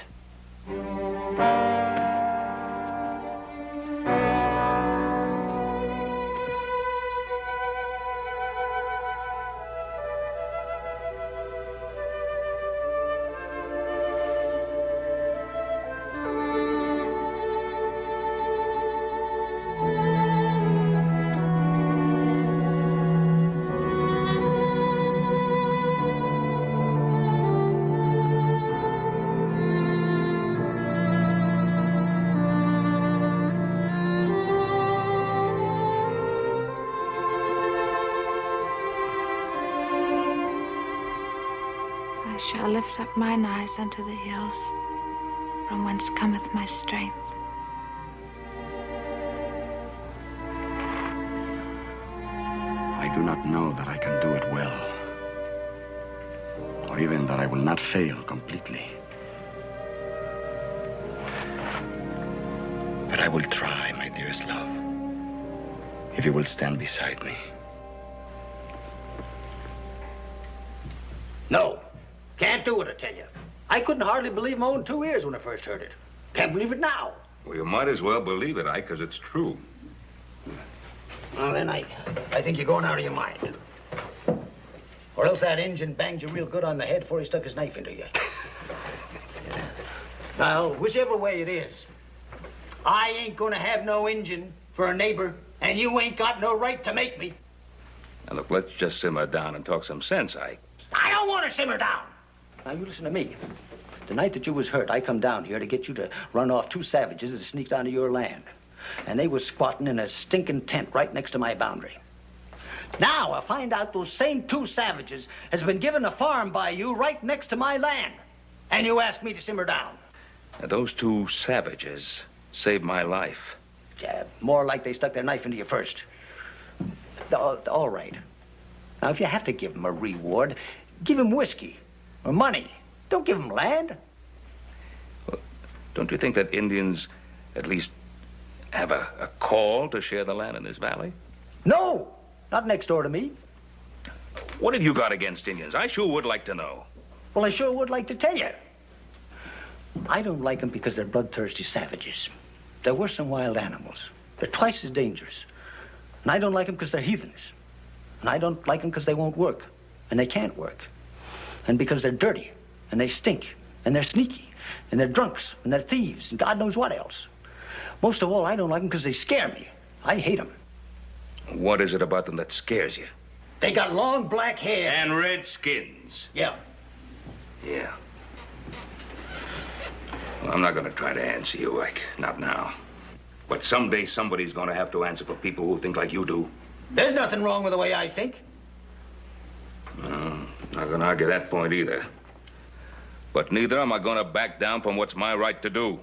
I shall lift up mine eyes unto the hills, from whence cometh my strength. I do not know that I can do it well, or even that I will not fail completely. But I will try, my dearest love, if you will stand beside me. No. Can't do it, I tell you. I couldn't hardly believe my own 2 ears when I first heard it. Can't believe it now. Well, you might as well believe it, Ike, because it's true. Well, then I think you're going out of your mind. Or else that Injun banged you real good on the head before he stuck his knife into you. Well, whichever way it is, I ain't gonna have no Injun for a neighbor, and you ain't got no right to make me. Now, look, let's just simmer down and talk some sense, Ike. I don't want to simmer down. Now, you listen to me. The night that you was hurt, I come down here to get you to run off 2 savages that sneaked onto your land. And they was squatting in a stinking tent right next to my boundary. Now, I find out those same two savages has been given a farm by you right next to my land. And you ask me to simmer down. Those two savages saved my life. Yeah, more like they stuck their knife into you first. All right. Now, if you have to give them a reward, give them whiskey or money. Don't give them land. Well, don't you think that Indians at least have a call to share the land in this valley? No, not next door to me. What have you got against Indians? I sure would like to know. Well, I sure would like to tell you. I don't like them because they're bloodthirsty savages. They're worse than wild animals. They're twice as dangerous. And I don't like them because they're heathens. And I don't like them because they won't work. And they can't work. And because they're dirty. And they stink. And they're sneaky. And they're drunks. And they're thieves. And God knows what else. Most of all, I don't like them because they scare me. I hate them. What is it about them that scares you? They got long black hair. And red skins. Yeah. Yeah. Well, I'm not going to try to answer you, Ike. Not now. But someday somebody's going to have to answer for people who think like you do. There's nothing wrong with the way I think. No, not going to argue that point either. But neither am I going to back down from what's my right to do.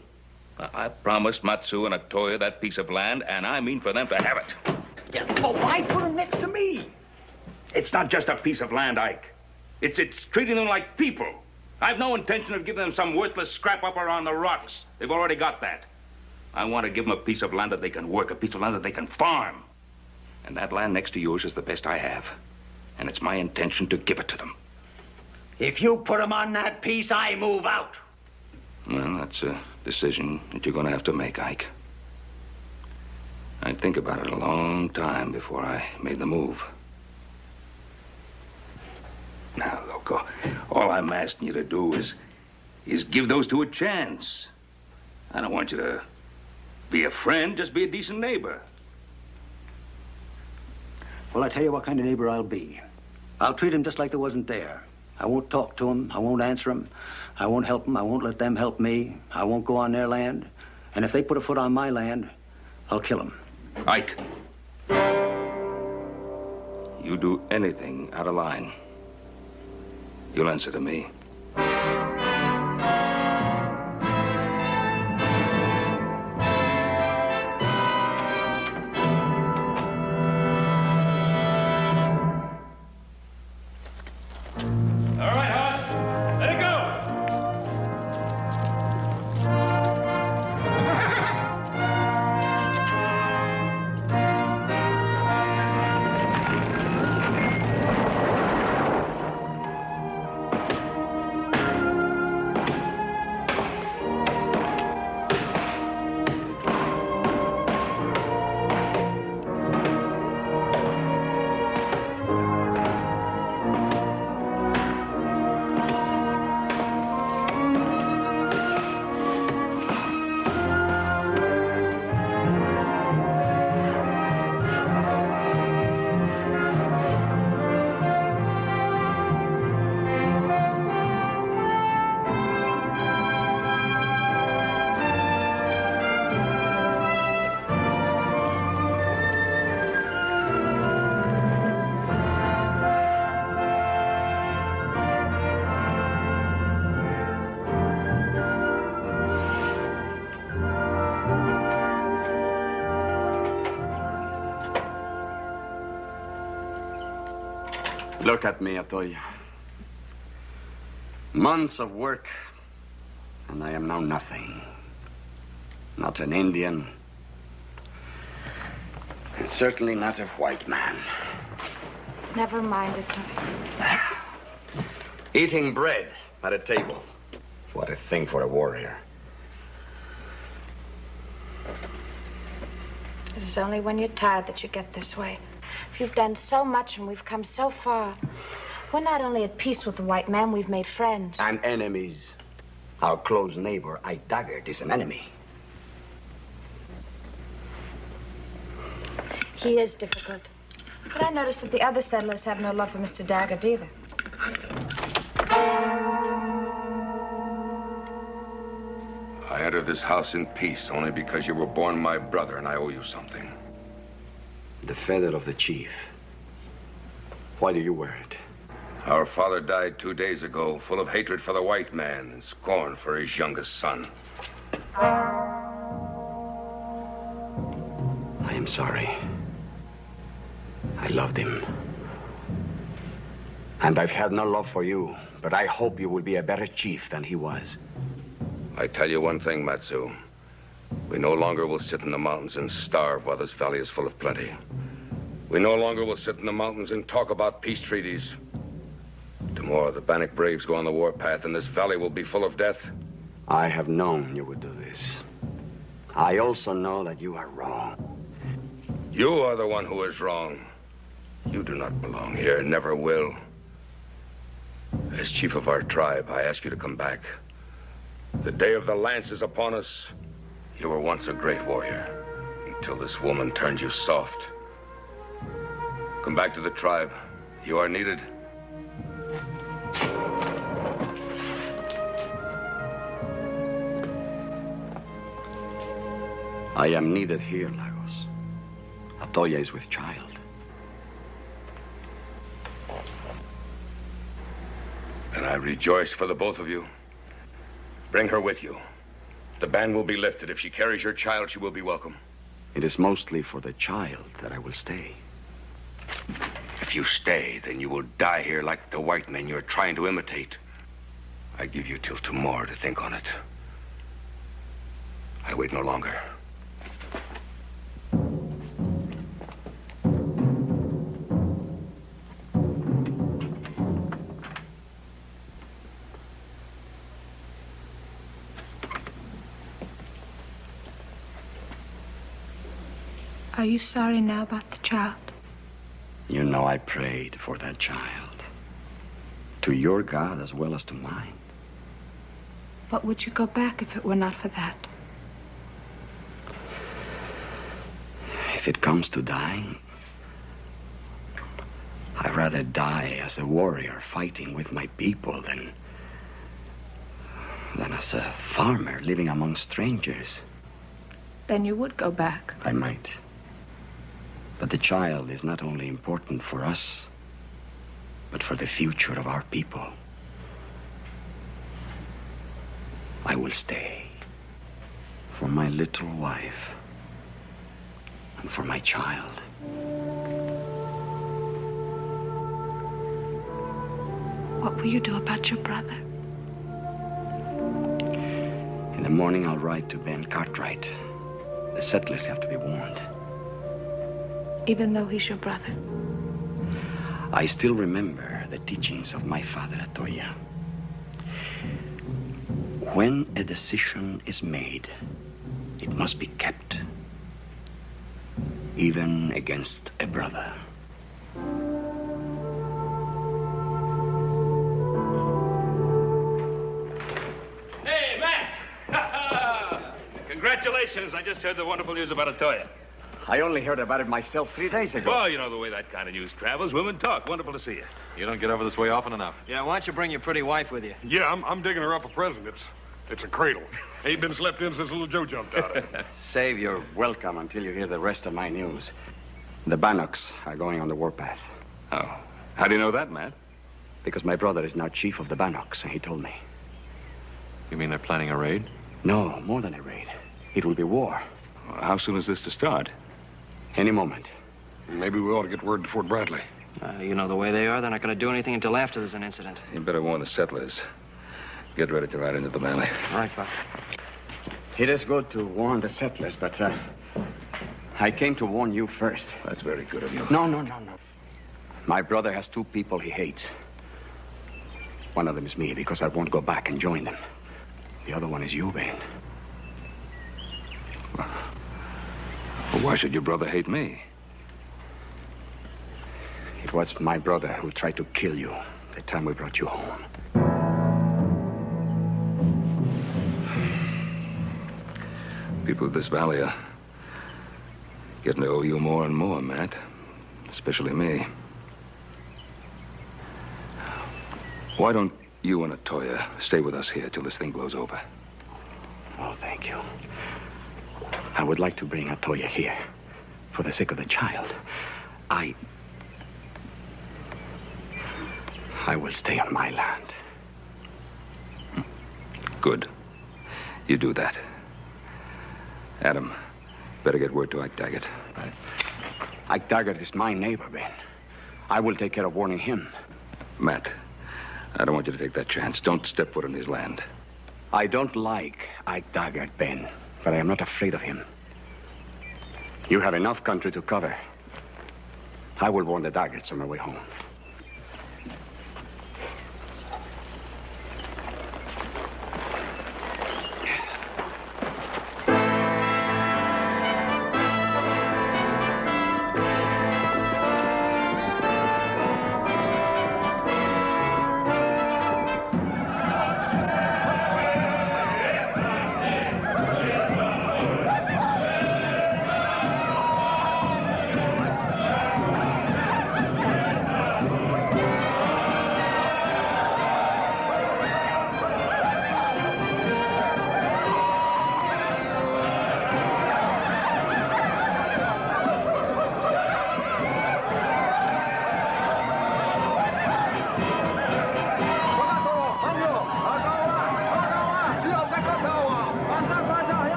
I promised Matsu and Atoya that piece of land, and I mean for them to have it. Yeah. Oh, why put them next to me? It's not just a piece of land, Ike. It's treating them like people. I've no intention of giving them some worthless scrap up around the rocks. They've already got that. I want to give them a piece of land that they can work, a piece of land that they can farm. And that land next to yours is the best I have. And it's my intention to give it to them. If you put them on that piece, I move out. Well, that's a decision that you're going to have to make, Ike. I'd think about it a long time before I made the move. Now, look, all I'm asking you to do is give those two a chance. I don't want you to be a friend, just be a decent neighbor. Well, I tell you what kind of neighbor I'll be. I'll treat him just like they wasn't there. I won't talk to him. I won't answer him. I won't help them. I won't let them help me. I won't go on their land. And if they put a foot on my land, I'll kill them. Ike, you do anything out of line, you'll answer to me. Look at me, Atoya. Months of work, and I am now nothing. Not an Indian, and certainly not a white man. Never mind, Atoya. Eating bread at a table. What a thing for a warrior. It is only when you're tired that you get this way. You've done so much and we've come so far. We're not only at peace with the white man, we've made friends. And enemies. Our close neighbor, Ike Daggett, is an enemy. He is difficult. But I noticed that the other settlers have no love for Mr. Daggett either. I entered this house in peace only because you were born my brother and I owe you something. The feather of the chief. Why do you wear it? Our father died 2 days ago, full of hatred for the white man and scorn for his youngest son. I am sorry. I loved him. And I've had no love for you, but I hope you will be a better chief than he was. I tell you one thing, Matsu. We no longer will sit in the mountains and starve while this valley is full of plenty. We no longer will sit in the mountains and talk about peace treaties. Tomorrow, the Bannock braves go on the warpath, and this valley will be full of death. I have known you would do this. I also know that you are wrong. You are the one who is wrong. You do not belong here, never will. As chief of our tribe, I ask you to come back. The day of the lance is upon us. You were once a great warrior, until this woman turned you soft. Come back to the tribe. You are needed. I am needed here, Lagos. Atoya is with child. And I rejoice for the both of you. Bring her with you. The ban will be lifted. If she carries your child, she will be welcome. It is mostly for the child that I will stay. If you stay, then you will die here like the white men you're trying to imitate. I give you till tomorrow to think on it. I wait no longer. Are you sorry now about the child? You know I prayed for that child. To your God as well as to mine. But would you go back if it were not for that? If it comes to dying, I'd rather die as a warrior fighting with my people than as a farmer living among strangers. Then you would go back. I might. But the child is not only important for us, but for the future of our people. I will stay. For my little wife. And for my child. What will you do about your brother? In the morning, I'll ride to Ben Cartwright. The settlers have to be warned. Even though he's your brother? I still remember the teachings of my father, Atoya. When a decision is made, it must be kept. Even against a brother. Hey, Matt! Congratulations. I just heard the wonderful news about Atoya. I only heard about it myself 3 days ago. Well, you know the way that kind of news travels. Women talk. Wonderful to see you. You don't get over this way often enough. Yeah, why don't you bring your pretty wife with you? Yeah, I'm digging her up a present. It's a cradle. Ain't been slept in since little Joe jumped out of it. Save your welcome until you hear the rest of my news. The Bannocks are going on the warpath. Oh. How do you know that, Matt? Because my brother is now chief of the Bannocks, and he told me. You mean they're planning a raid? No, more than a raid. It will be war. Well, how soon is this to start? Any moment. Maybe we ought to get word to Fort Bradley. You know the way they are. They're not going to do anything until after there's an incident. You better warn the settlers. Get ready to ride into the valley. All right, Buck. It is good to warn the settlers, but I came to warn you first. That's very good of you. No. My brother has 2 people he hates. One of them is me, because I won't go back and join them. The other one is you, Ben. Well, why should your brother hate me? It was my brother who tried to kill you the time we brought you home. People of this valley are getting to owe you more and more, Matt. Especially me. Why don't you and Atoya stay with us here till this thing blows over? Oh, thank you. I would like to bring Atoya here for the sake of the child. I will stay on my land. Good. You do that. Adam, better get word to Ike Daggett. Right. Ike Daggett is my neighbor, Ben. I will take care of warning him. Matt, I don't want you to take that chance. Don't step foot on his land. I don't like Ike Daggett, Ben, but I am not afraid of him. You have enough country to cover. I will warn the Daggetts on my way home.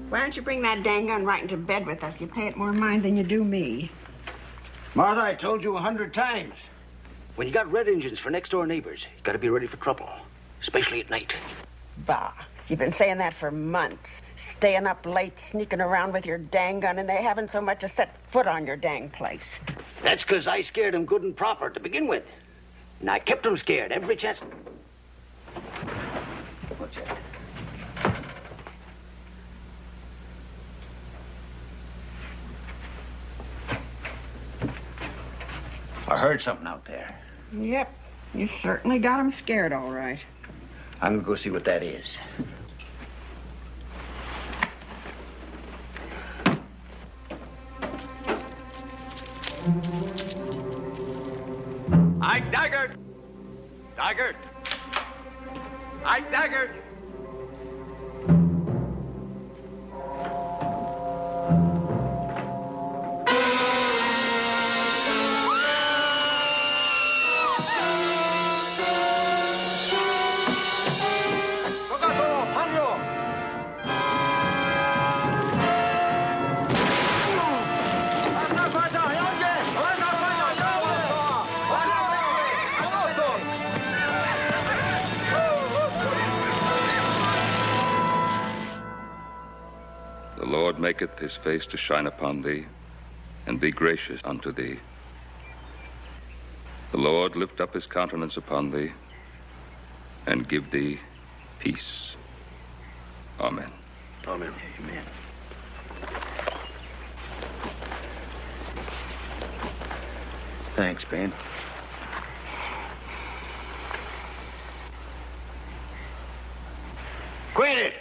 Why don't you bring that dang gun right into bed with us? You pay it more mind than you do me. Martha, I told you 100 times. When you got red engines for next-door neighbors, you got to be ready for trouble, especially at night. Bah, you've been saying that for months. Staying up late, sneaking around with your dang gun, and they haven't so much as set foot on your dang place. That's because I scared them good and proper to begin with. And I kept them scared every chance. What's that? I heard something out there. Yep, you certainly got them scared, all right. I'm gonna go see what that is. Ike Daggett! Daggett! Ike Daggett! The Lord maketh his face to shine upon thee, and be gracious unto thee. The Lord lift up his countenance upon thee, and give thee peace. Amen. Amen. Amen. Thanks, Ben. Quit it!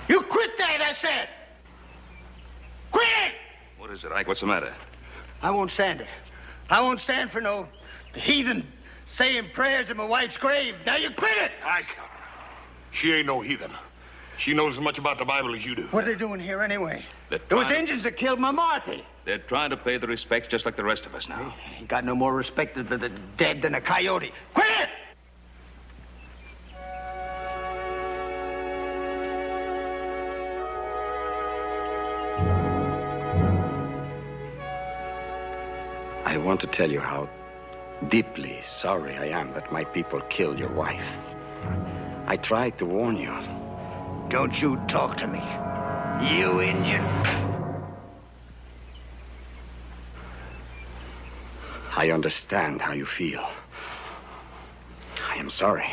You quit that, I said! Quit it! What is it, Ike? What's the matter? I won't stand it. I won't stand for no heathen saying prayers at my wife's grave. Now you quit it! Ike, she ain't no heathen. She knows as much about the Bible as you do. What are they doing here anyway? It was Indians that killed my Marthy. They're trying to pay the respects just like the rest of us now. Ain't got no more respect for the dead than a coyote. Quit it! I want to tell you how deeply sorry I am that my people killed your wife. I tried to warn you. Don't you talk to me, you Indian. I understand how you feel. I am sorry.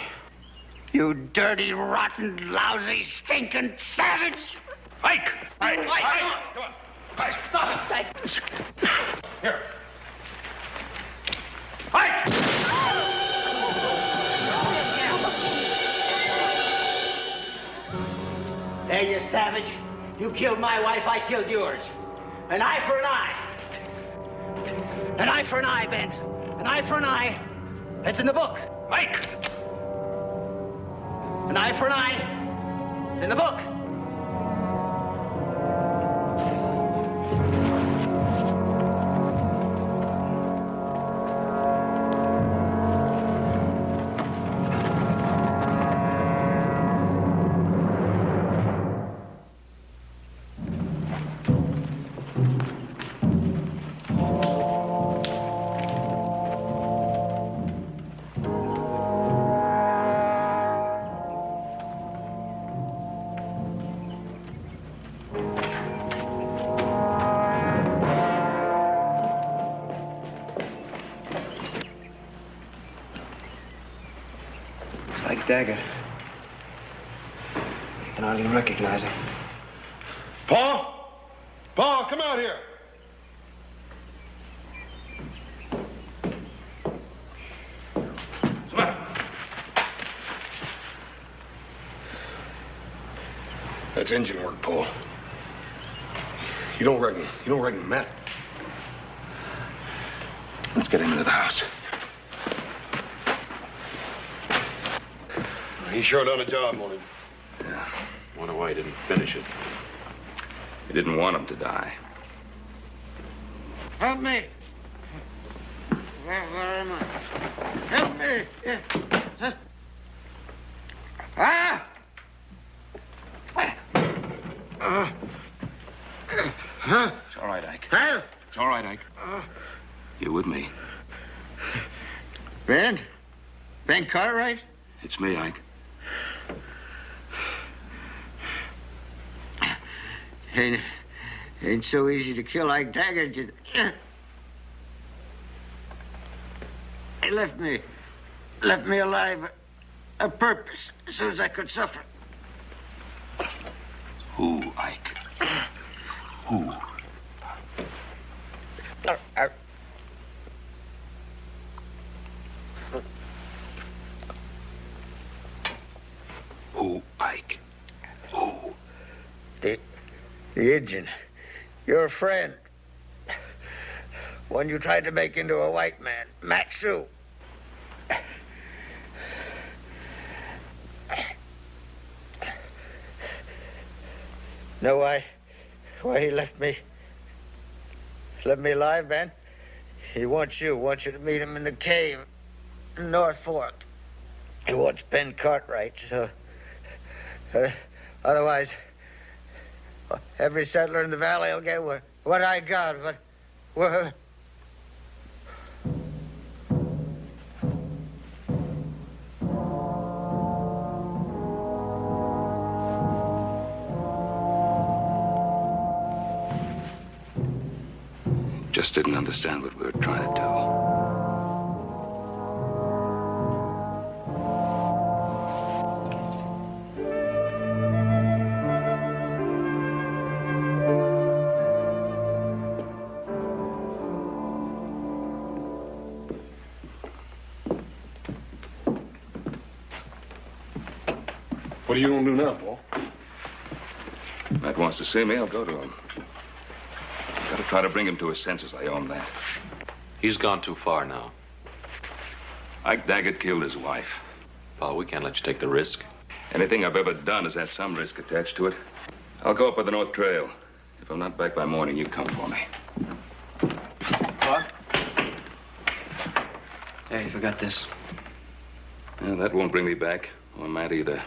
You dirty, rotten, lousy, stinking savage! Ike! Ike! Ike! Come on! Ike, stop it! Here. Ike! There, you savage. You killed my wife, I killed yours. An eye for an eye. An eye for an eye, Ben. An eye for an eye. It's in the book. Mike! An eye for an eye. It's in the book. Daggett. I can hardly recognize him. Paul? Paul, come out here. What's the matter? That's engine work, Paul. You don't reckon Matt? Let's get him into the house. He sure done a job on him. Yeah. Wonder why he didn't finish it. He didn't want him to die. Help me. Where am I? Help me. Yeah. Huh? Huh? It's all right, Ike. Huh? It's all right, Ike. You with me? Ben? Ben Cartwright? It's me, Ike. Ain't so easy to kill Ike Daggett. He left me alive a purpose so as I could suffer. Who, Ike? Who? Who, Ike? Who? The Indian. Your friend. One you tried to make into a white man. Matsu. Know why he left me alive, Ben? He wants you to meet him in the cave in North Fork. He wants Ben Cartwright, so otherwise every settler in the valley will get what I got, but Just didn't understand what we were trying to do. What are you gonna do now, Paul? Matt wants to see me, I'll go to him. Gotta try to bring him to his senses, I own that. He's gone too far now. Ike Daggett killed his wife. Paul, we can't let you take the risk. Anything I've ever done has had some risk attached to it. I'll go up with the North Trail. If I'm not back by morning, you come for me. What? Hey, you forgot this. Well, that won't bring me back. Or Matt either.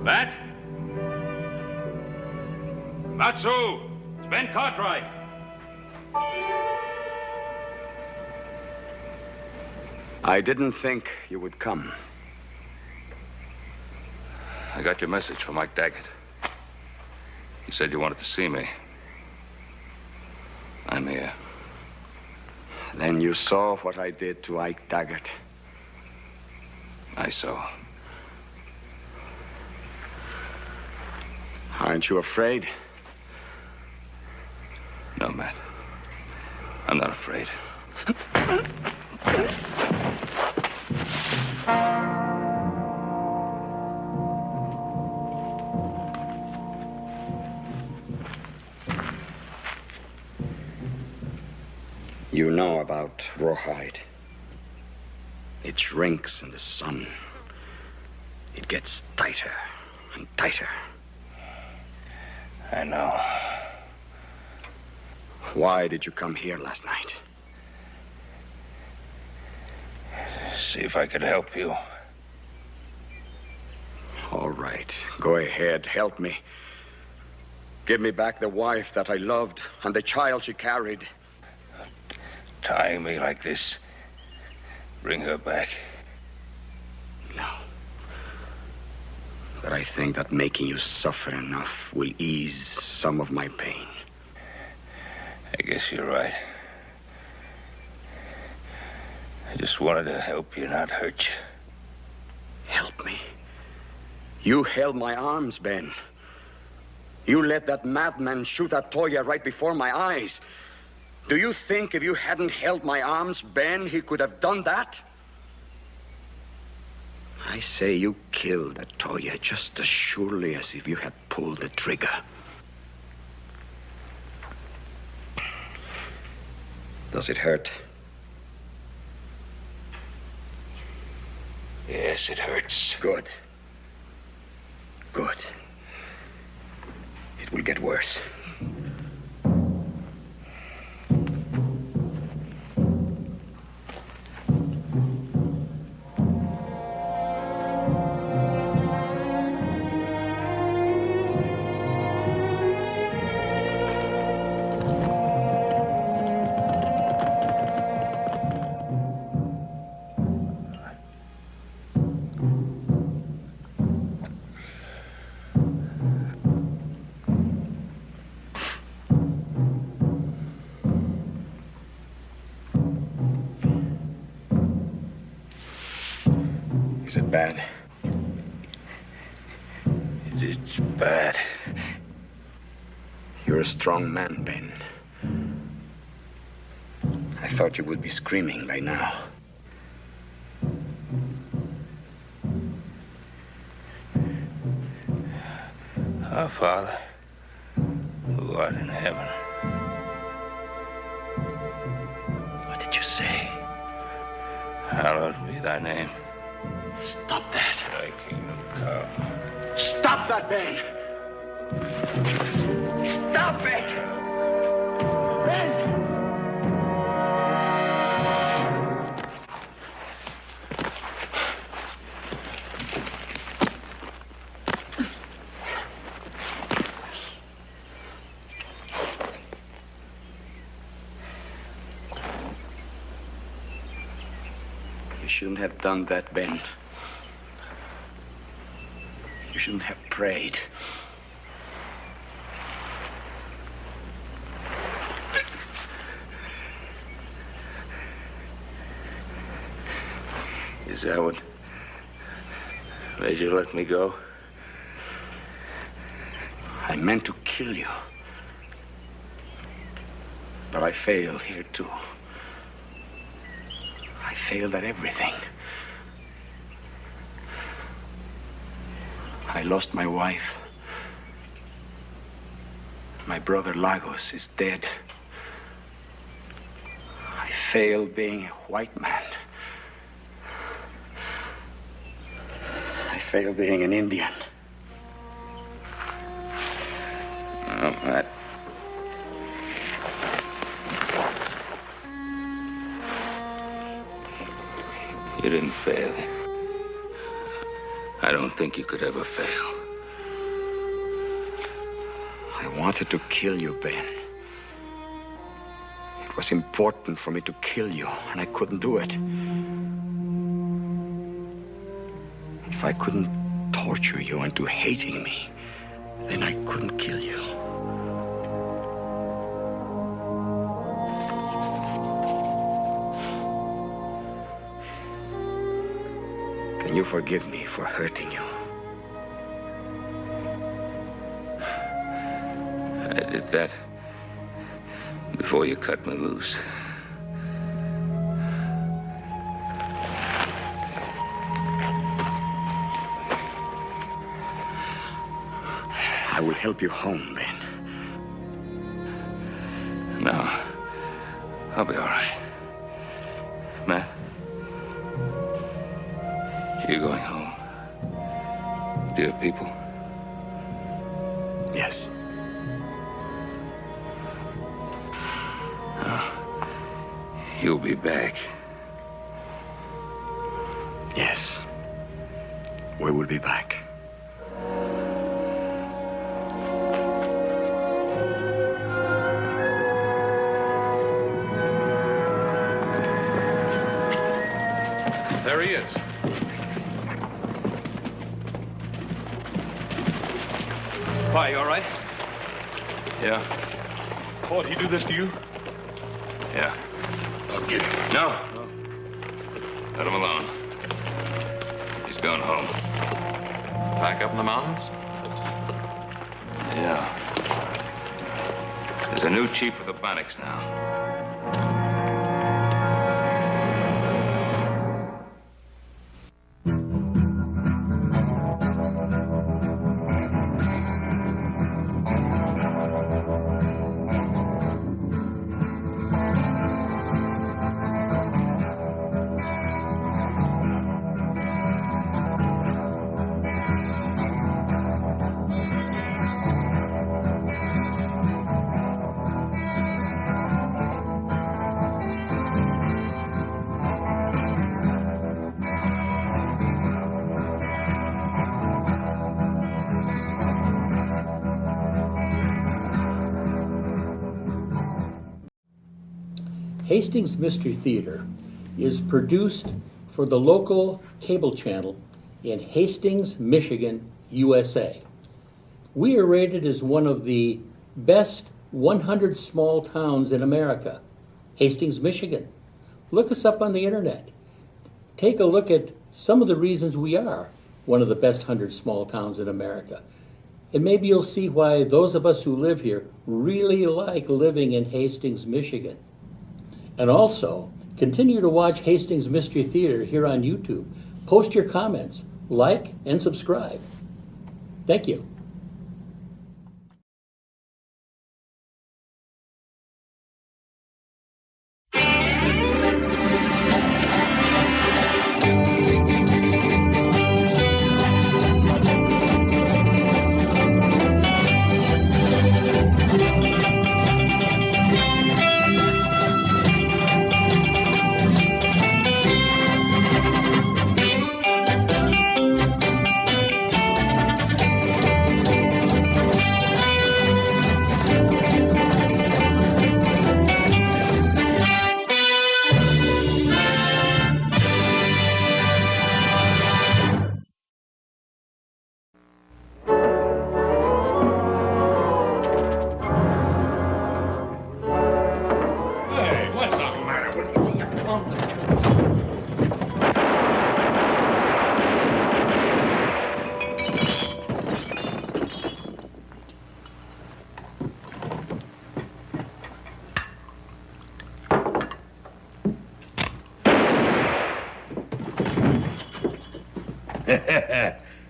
Matt? Matsu! It's Ben Cartwright. I didn't think you would come. I got your message from Ike Daggett. He said you wanted to see me. I'm here. Then you saw what I did to Ike Daggett. I saw. Aren't you afraid? No, Matt. I'm not afraid. You know about rawhide. It shrinks in the sun. It gets tighter and tighter. I know. Why did you come here last night? See if I could help you. All right. Go ahead. Help me. Give me back the wife that I loved and the child she carried. Tying me like this. Bring her back. No. But I think that making you suffer enough will ease some of my pain. I guess you're right. I just wanted to help you, not hurt you. Help me? You held my arms, Ben. You let that madman shoot at Toya right before my eyes. Do you think if you hadn't held my arms, Ben, he could have done that? I say you killed that Toya just as surely as if you had pulled the trigger. Does it hurt? Yes, it hurts. Good. Good. It will get worse. Is it bad? It's bad. You're a strong man, Ben. I thought you would be screaming by now. Our Father, who art in heaven. What did you say? Hallowed be thy name. Stop that. Thy kingdom come. Stop that, Ben! Stop it! Ben! You shouldn't have done that, Ben. You shouldn't have prayed. Is that what made you let me go? I meant to kill you. But I failed here, too. I failed at everything. I lost my wife. My brother Lagos is dead. I failed being a white man. I failed being an Indian. Oh, Matt. You didn't fail. I don't think you could ever fail. I wanted to kill you, Ben. It was important for me to kill you, and I couldn't do it. If I couldn't torture you into hating me, then I couldn't kill you. Can you forgive me for hurting you? I did that before you cut me loose. I will help you home, Ben. No. I'll be all right. Matt? You going home? Do you have people? Yes. Oh, you'll be back. Yes. We will be back. There he is. Why, you all right? Yeah. Oh, did he do this to you? Yeah. I'll get him. No. Let him alone. He's going home. Back up in the mountains? Yeah. There's a new chief of the Bannocks now. Hastings Mystery Theater is produced for the local cable channel in Hastings, Michigan, USA. We are rated as one of the best 100 small towns in America. Hastings, Michigan. Look us up on the internet. Take a look at some of the reasons we are one of the best 100 small towns in America. And maybe you'll see why those of us who live here really like living in Hastings, Michigan. And also, continue to watch Hastings Mystery Theater here on YouTube. Post your comments, like, and subscribe. Thank you.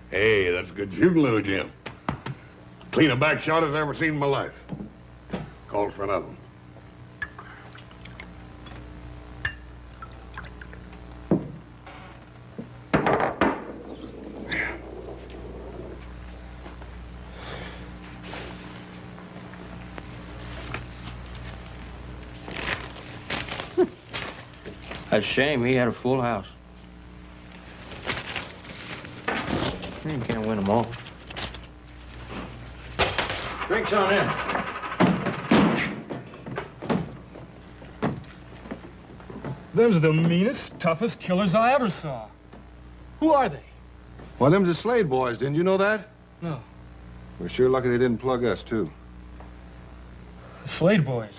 Hey, that's good shooting, little Jim. Clean a back shot as I ever seen in my life. Called for another one. That's a shame. He had a full house. You can't win them all. Drinks on in. Them's the meanest, toughest killers I ever saw. Who are they? Well, them's the Slade boys. Didn't you know that? No. We're sure lucky they didn't plug us, too. The Slade boys.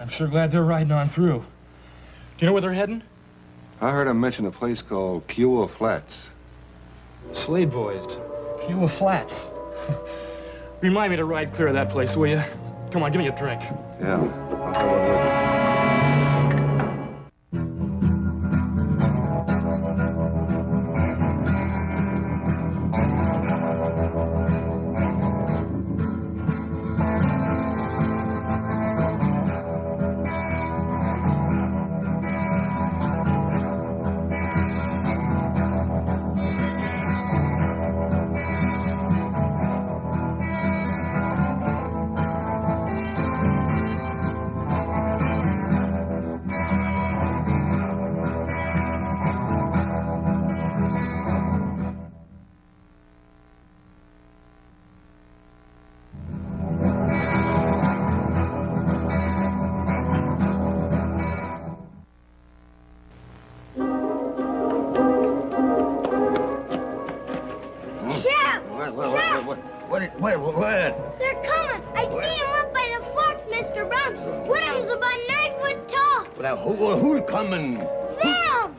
I'm sure glad they're riding on through. Do you know where they're heading? I heard them mention a place called Kiowa Flats. Slade boys. Kiowa Flats. Remind me to ride clear of that place, will you? Come on, give me a drink. Yeah, I'll come over with you. Well, who's coming? Them!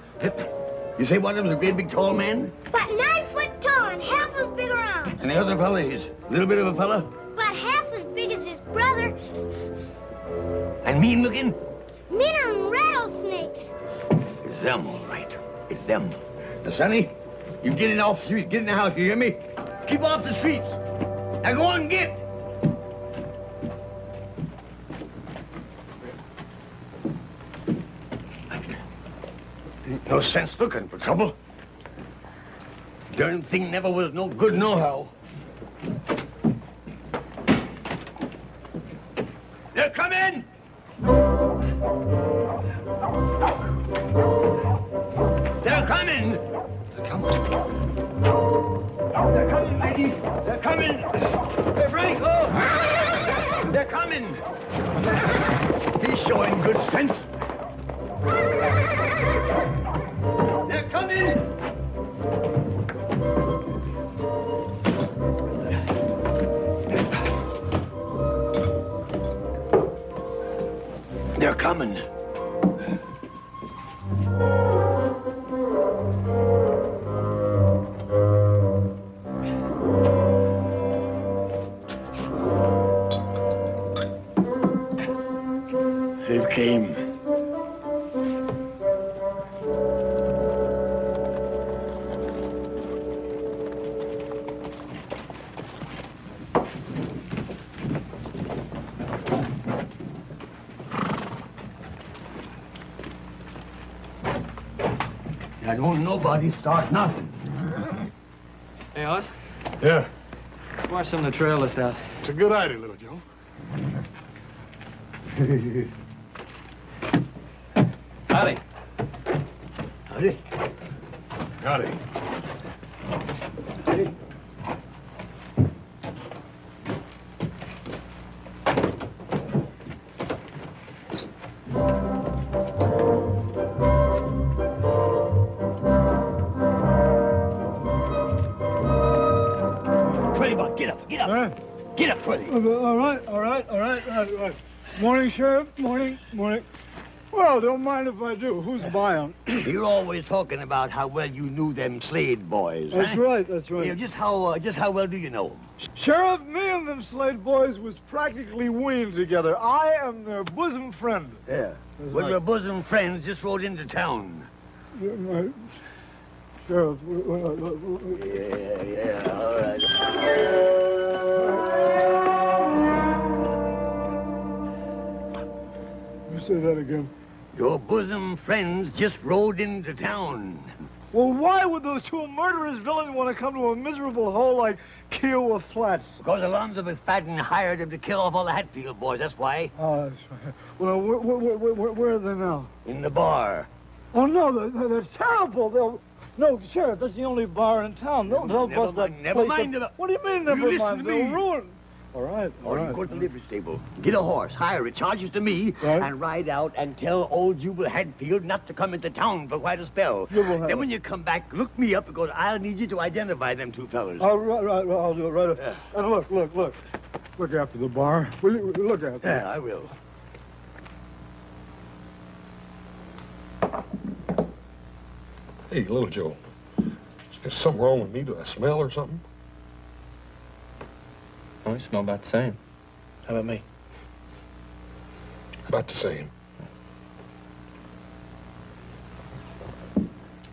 You say one of them's a great big tall man? About 9 foot tall and half as big around. And the other fella is a little bit of a fella? About half as big as his brother. And mean looking? Meaner than rattlesnakes. It's them, all right. It's them. Now, Sonny, you get in off the street. Get in the house, you hear me? Keep off the streets. Now go on and get. Ain't no sense looking for trouble. Darn thing never was no good nohow. They're coming! They're coming! They're coming. They're coming, ladies. They're coming. They're Franco. They're coming. He's showing good sense. They're coming. They're coming. They've came. Now, don't nobody start nothing. Hey, Oz, Yeah, let's wash some of the trail list out. it's a good idea, Little Joe. Howdy. Howdy. Howdy. Howdy. Get up, get up. Get up, Twilly. All right. Morning, Sheriff. Morning. Well, don't mind if I do. Who's buying? You're always talking about how well you knew them Slade boys. That's huh? right. Yeah, just how well do you know them? Sheriff, me and them Slade boys was practically weaned together. I am their bosom friend. Yeah. Well, your bosom friends just rode into town. Sheriff. Yeah, all right. You say that again. Your bosom friends just rode into town. Well, why would those two murderous villains want to come to a miserable hole like Kiowa Flats? Because Alonzo McFadden hired them to kill off all the Hatfield boys, that's why. Oh, that's right. Well, where are they now? In the bar. Oh, no, they're terrible. No, Sheriff, that's the only bar in town. They'll bust that Never place mind up. about... What do you mean, never You mind? listen to They'll me. ruin. All right. Or you go to the livery stable, get a horse, hire it, charges to me, and ride out and tell old Jubal Hadfield not to come into town for quite a spell. Then when you come back, look me up because I'll need you to identify them two fellas. Oh, right, I'll do it right up. And look. Look after the bar. Will you look after it? Yeah, I will. Hey, Little Joe. Is something wrong with me? Do I smell or something? Oh, you smell about the same. How about me? About the same.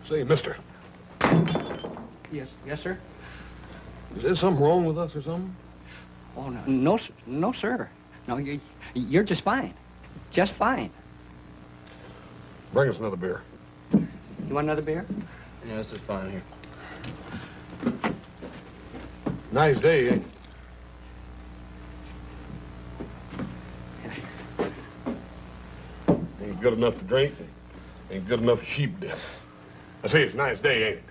Say, mister, Yes, sir. is there something wrong with us or something? Oh, no, sir. No, you're just fine. Just fine. Bring us another beer. You want another beer? Yeah, this is fine here. Nice day, ain't it? Ain't good enough to drink. Ain't good enough for sheep death. I say it's a nice day, ain't it?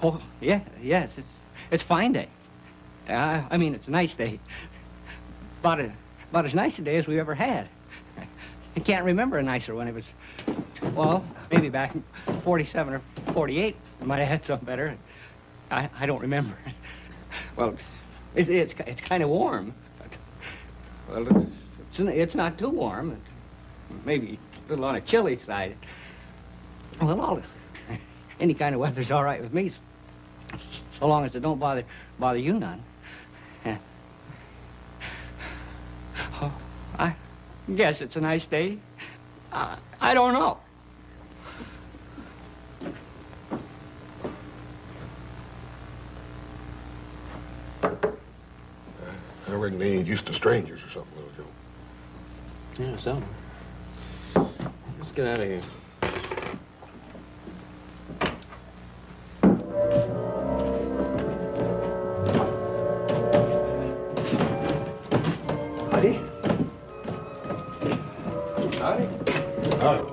Oh, yes. It's a fine day. I mean, it's a nice day. About as nice a day as we ever had. I can't remember a nicer one. It was, well, maybe back in 47 or 48. I might have had some better. I don't remember. Well, it's kind of warm. Well, it's not too warm. Maybe A little on the chilly side. Well, any kind of weather's all right with me, so long as it don't bother you none. Yeah. Oh, I guess it's a nice day. I don't know. I reckon they ain't used to strangers or something, little Joe. Yeah, something. Let's get out of here. Howdy. Howdy. Howdy.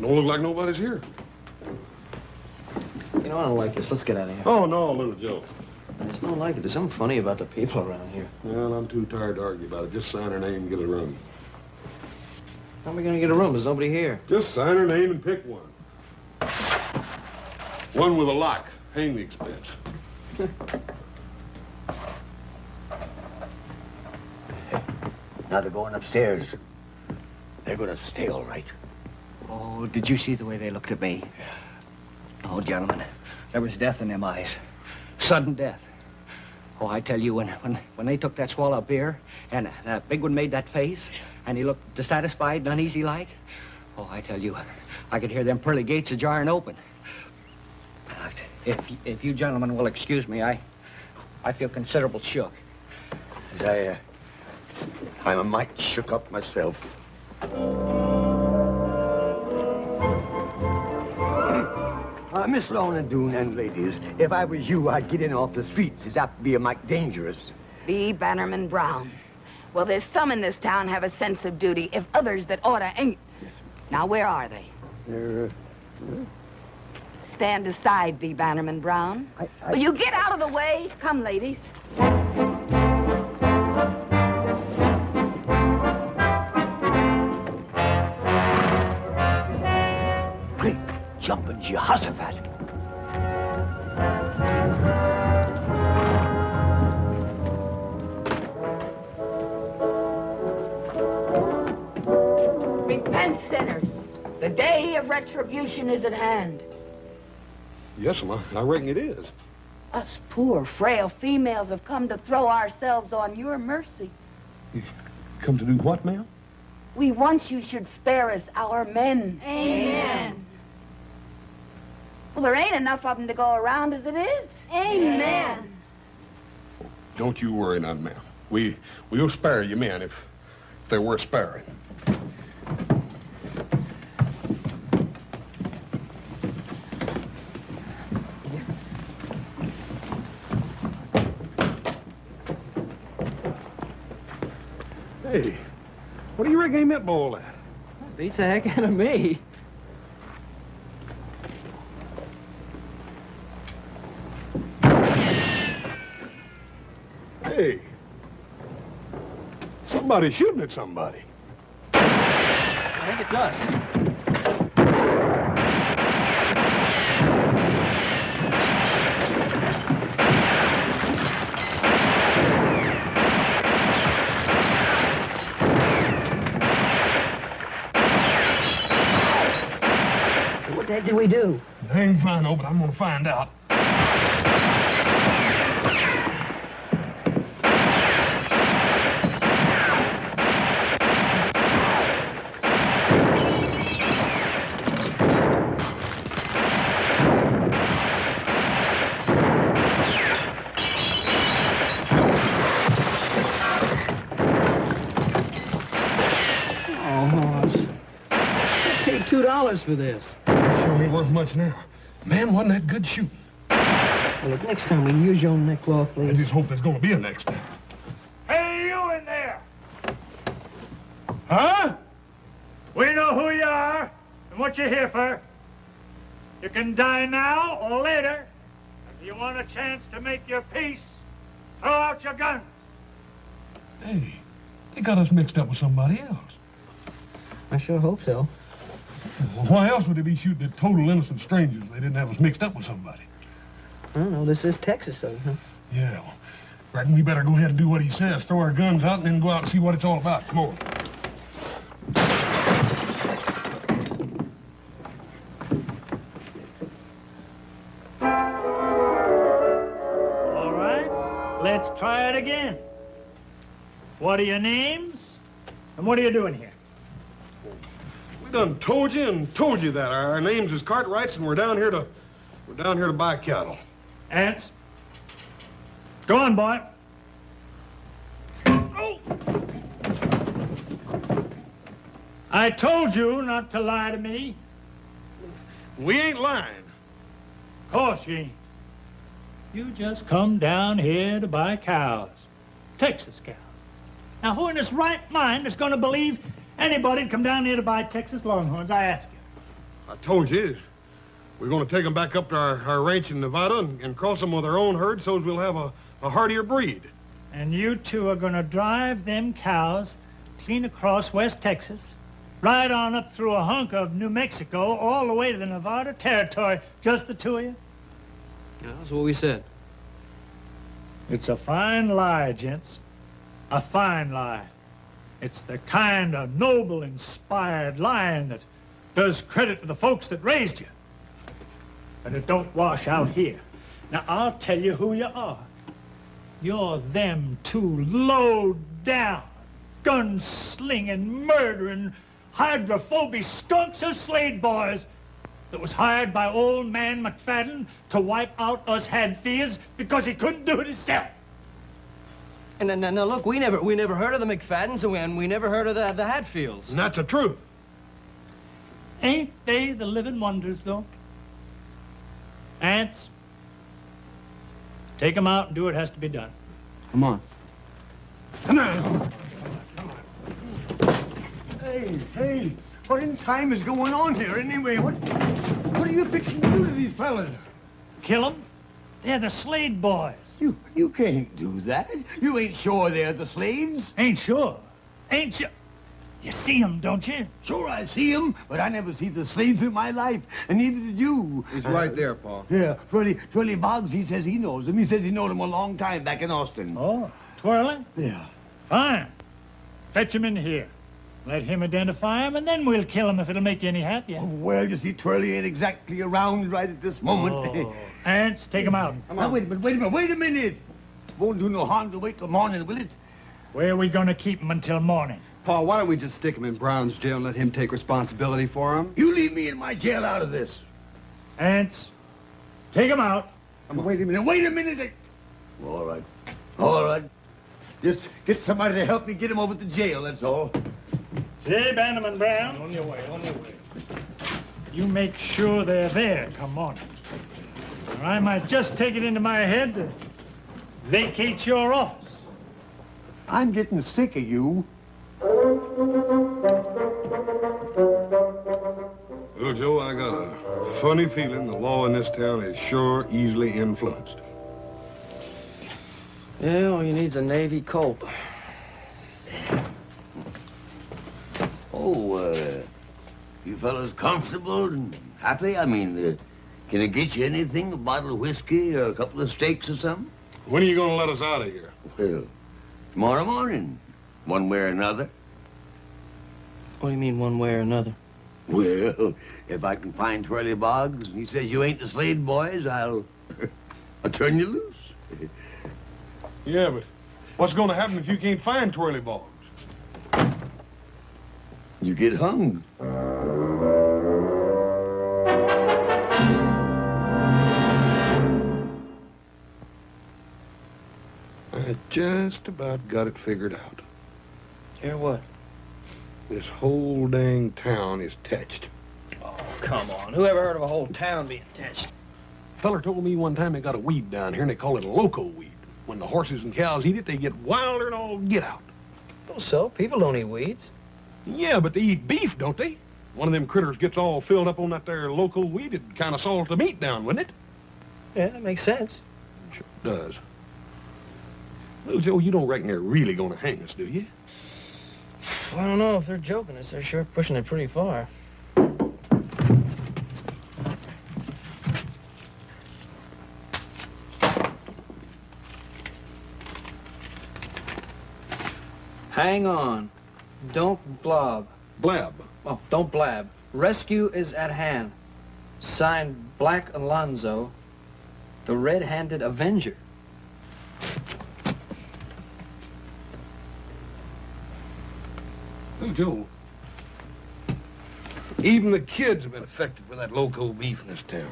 Don't look like nobody's here. You know, I don't like this. Let's get out of here. Oh, no, little Joe. I just don't like it. There's something funny about the people around here. Well, I'm too tired to argue about it. Just sign her name and get a room. How am I going to get a room? There's nobody here. Just sign her name and pick one. One with a lock. Hang the expense. Now they're going upstairs. They're going to stay all right. Oh, did you see the way they looked at me? Oh, gentlemen, there was death in them eyes. Sudden death. Oh, I tell you, when they took that swallow of beer, and that big one made that face, and he looked dissatisfied and uneasy like, oh, I tell you, I could hear them pearly gates a-jarring open. If you gentlemen will excuse me, I feel considerable shook. I'm a mite shook up myself. Miss Lorne Doone and ladies, if I was you, I'd get in off the streets. It's apt to be a mite dangerous. B. Bannerman Brown. Well, there's some in this town have a sense of duty, if others that oughta ain't. Now, where are they? They're, Stand aside, B. Bannerman Brown. Will you get out of the way? Come, ladies. Great jumping Jehoshaphat. Repent, sinners. The day of retribution is at hand. Yes, Ma, I reckon it is. Us poor, frail females have come to throw ourselves on your mercy. Come to do what, ma'am? We want you should spare us our men. Amen. Well, there ain't enough of them to go around as it is. Amen. Don't you worry none, ma'am. We'll spare you men if they're worth sparing. Hey, what do you reckon he meant by all that? Beats the heck out of me. Hey, somebody's shooting at somebody. I think it's us. What the heck did we do? I ain't fine, no, but I'm gonna find out. $2 for this. Sure ain't worth much now. Man, wasn't that good shooting? Well, look, next time, will you use your own neckcloth, please? I just hope there's gonna be a next time. Hey, you in there! Huh? We know who you are and what you're here for. You can die now or later. If you want a chance to make your peace, throw out your guns. Hey, they got us mixed up with somebody else. I sure hope so. Well, why else would they be shooting at total innocent strangers if they didn't have us mixed up with somebody? I don't know. This is Texas, though, huh? Yeah, well, reckon we better go ahead and do what he says. Throw our guns out and then go out and see what it's all about. Come on. All right, let's try it again. What are your names? And what are you doing here? We done told you that. Our names is Cartwrights, and we're down here to buy cattle. Ants? Go on, boy. Oh! I told you not to lie to me. We ain't lying. Of course you ain't. You just come down here to buy cows. Texas cows. Now, who in his right mind is going to believe anybody'd come down here to buy Texas Longhorns, I ask you? I told you. We're going to take them back up to our ranch in Nevada and cross them with our own herd so we'll have a hardier breed. And you two are going to drive them cows clean across West Texas, right on up through a hunk of New Mexico, all the way to the Nevada territory, just the two of you? Yeah, that's what we said. It's a fine lie, gents. A fine lie. It's the kind of noble, inspired lying that does credit to the folks that raised you. But it don't wash out here. Now, I'll tell you who you are. You're them two low-down, gun-slinging, murdering, hydrophobic skunks of Slade boys that was hired by old man McFadden to wipe out us Hadfields because he couldn't do it himself. And now look, we never heard of the McFaddens, and we never heard of the Hatfields. And that's the truth. Ain't they the living wonders, though? Ants, take them out and do what has to be done. Come on. Come on. Hey, what in time is going on here anyway? What are you fixing to do to these fellas? Kill them? They're the Slade boys. You can't do that. You ain't sure they're the Slades? Ain't sure. Ain't sure. You see them, don't you? Sure, I see them, but I never see the Slades in my life, and neither did you. He's right there, Pa. Yeah, Twirly Boggs, he says he knows them. He says he knowed them a long time back in Austin. Oh, Twirly? Yeah. Fine. Fetch him in here. Let him identify him, and then we'll kill him if it'll make you any happier. Oh, well, you see, Twirly ain't exactly around right at this moment. Oh. Ants, take him out. Now, wait a minute. Won't do no harm to wait till morning, will it? Where are we going to keep him until morning? Pa, why don't we just stick him in Brown's jail and let him take responsibility for him? You leave me in my jail out of this. Ants, take him out. Wait a minute. All right. Just get somebody to help me get him over to jail, that's all. Say, Bannerman Brown. On your way. You make sure they're there come morning. Or I might just take it into my head to vacate your office. I'm getting sick of you. Well, Joe, I got a funny feeling the law in this town is sure easily influenced. Yeah, all you need's a Navy Colt. Oh, you fellas comfortable and happy? I mean, can I get you anything? A bottle of whiskey or a couple of steaks or something? When are you going to let us out of here? Well, tomorrow morning, one way or another. What do you mean, one way or another? Well, if I can find Twirly Boggs and he says you ain't the Slade boys, I'll turn you loose. Yeah, but what's going to happen if you can't find Twirly Boggs? You get hung. I just about got it figured out. Yeah, what? This whole dang town is touched. Oh, come on. Who ever heard of a whole town being touched? A feller told me one time they got a weed down here and they call it a loco weed. When the horses and cows eat it, they get wilder than all get out. Oh, so? People don't eat weeds. Yeah, but they eat beef, don't they? One of them critters gets all filled up on that there local wheat. It'd kind of salt the meat down, wouldn't it? Yeah, that makes sense. Sure does. Well, Joe, you don't reckon they're really going to hang us, do you? I don't know if they're joking us. They're sure pushing it pretty far. Hang on. Don't blob. Blab? Oh, don't blab. Rescue is at hand. Signed Black Alonzo, the red-handed Avenger. Oh, Joe. Even the kids have been affected with that loco beef in this town.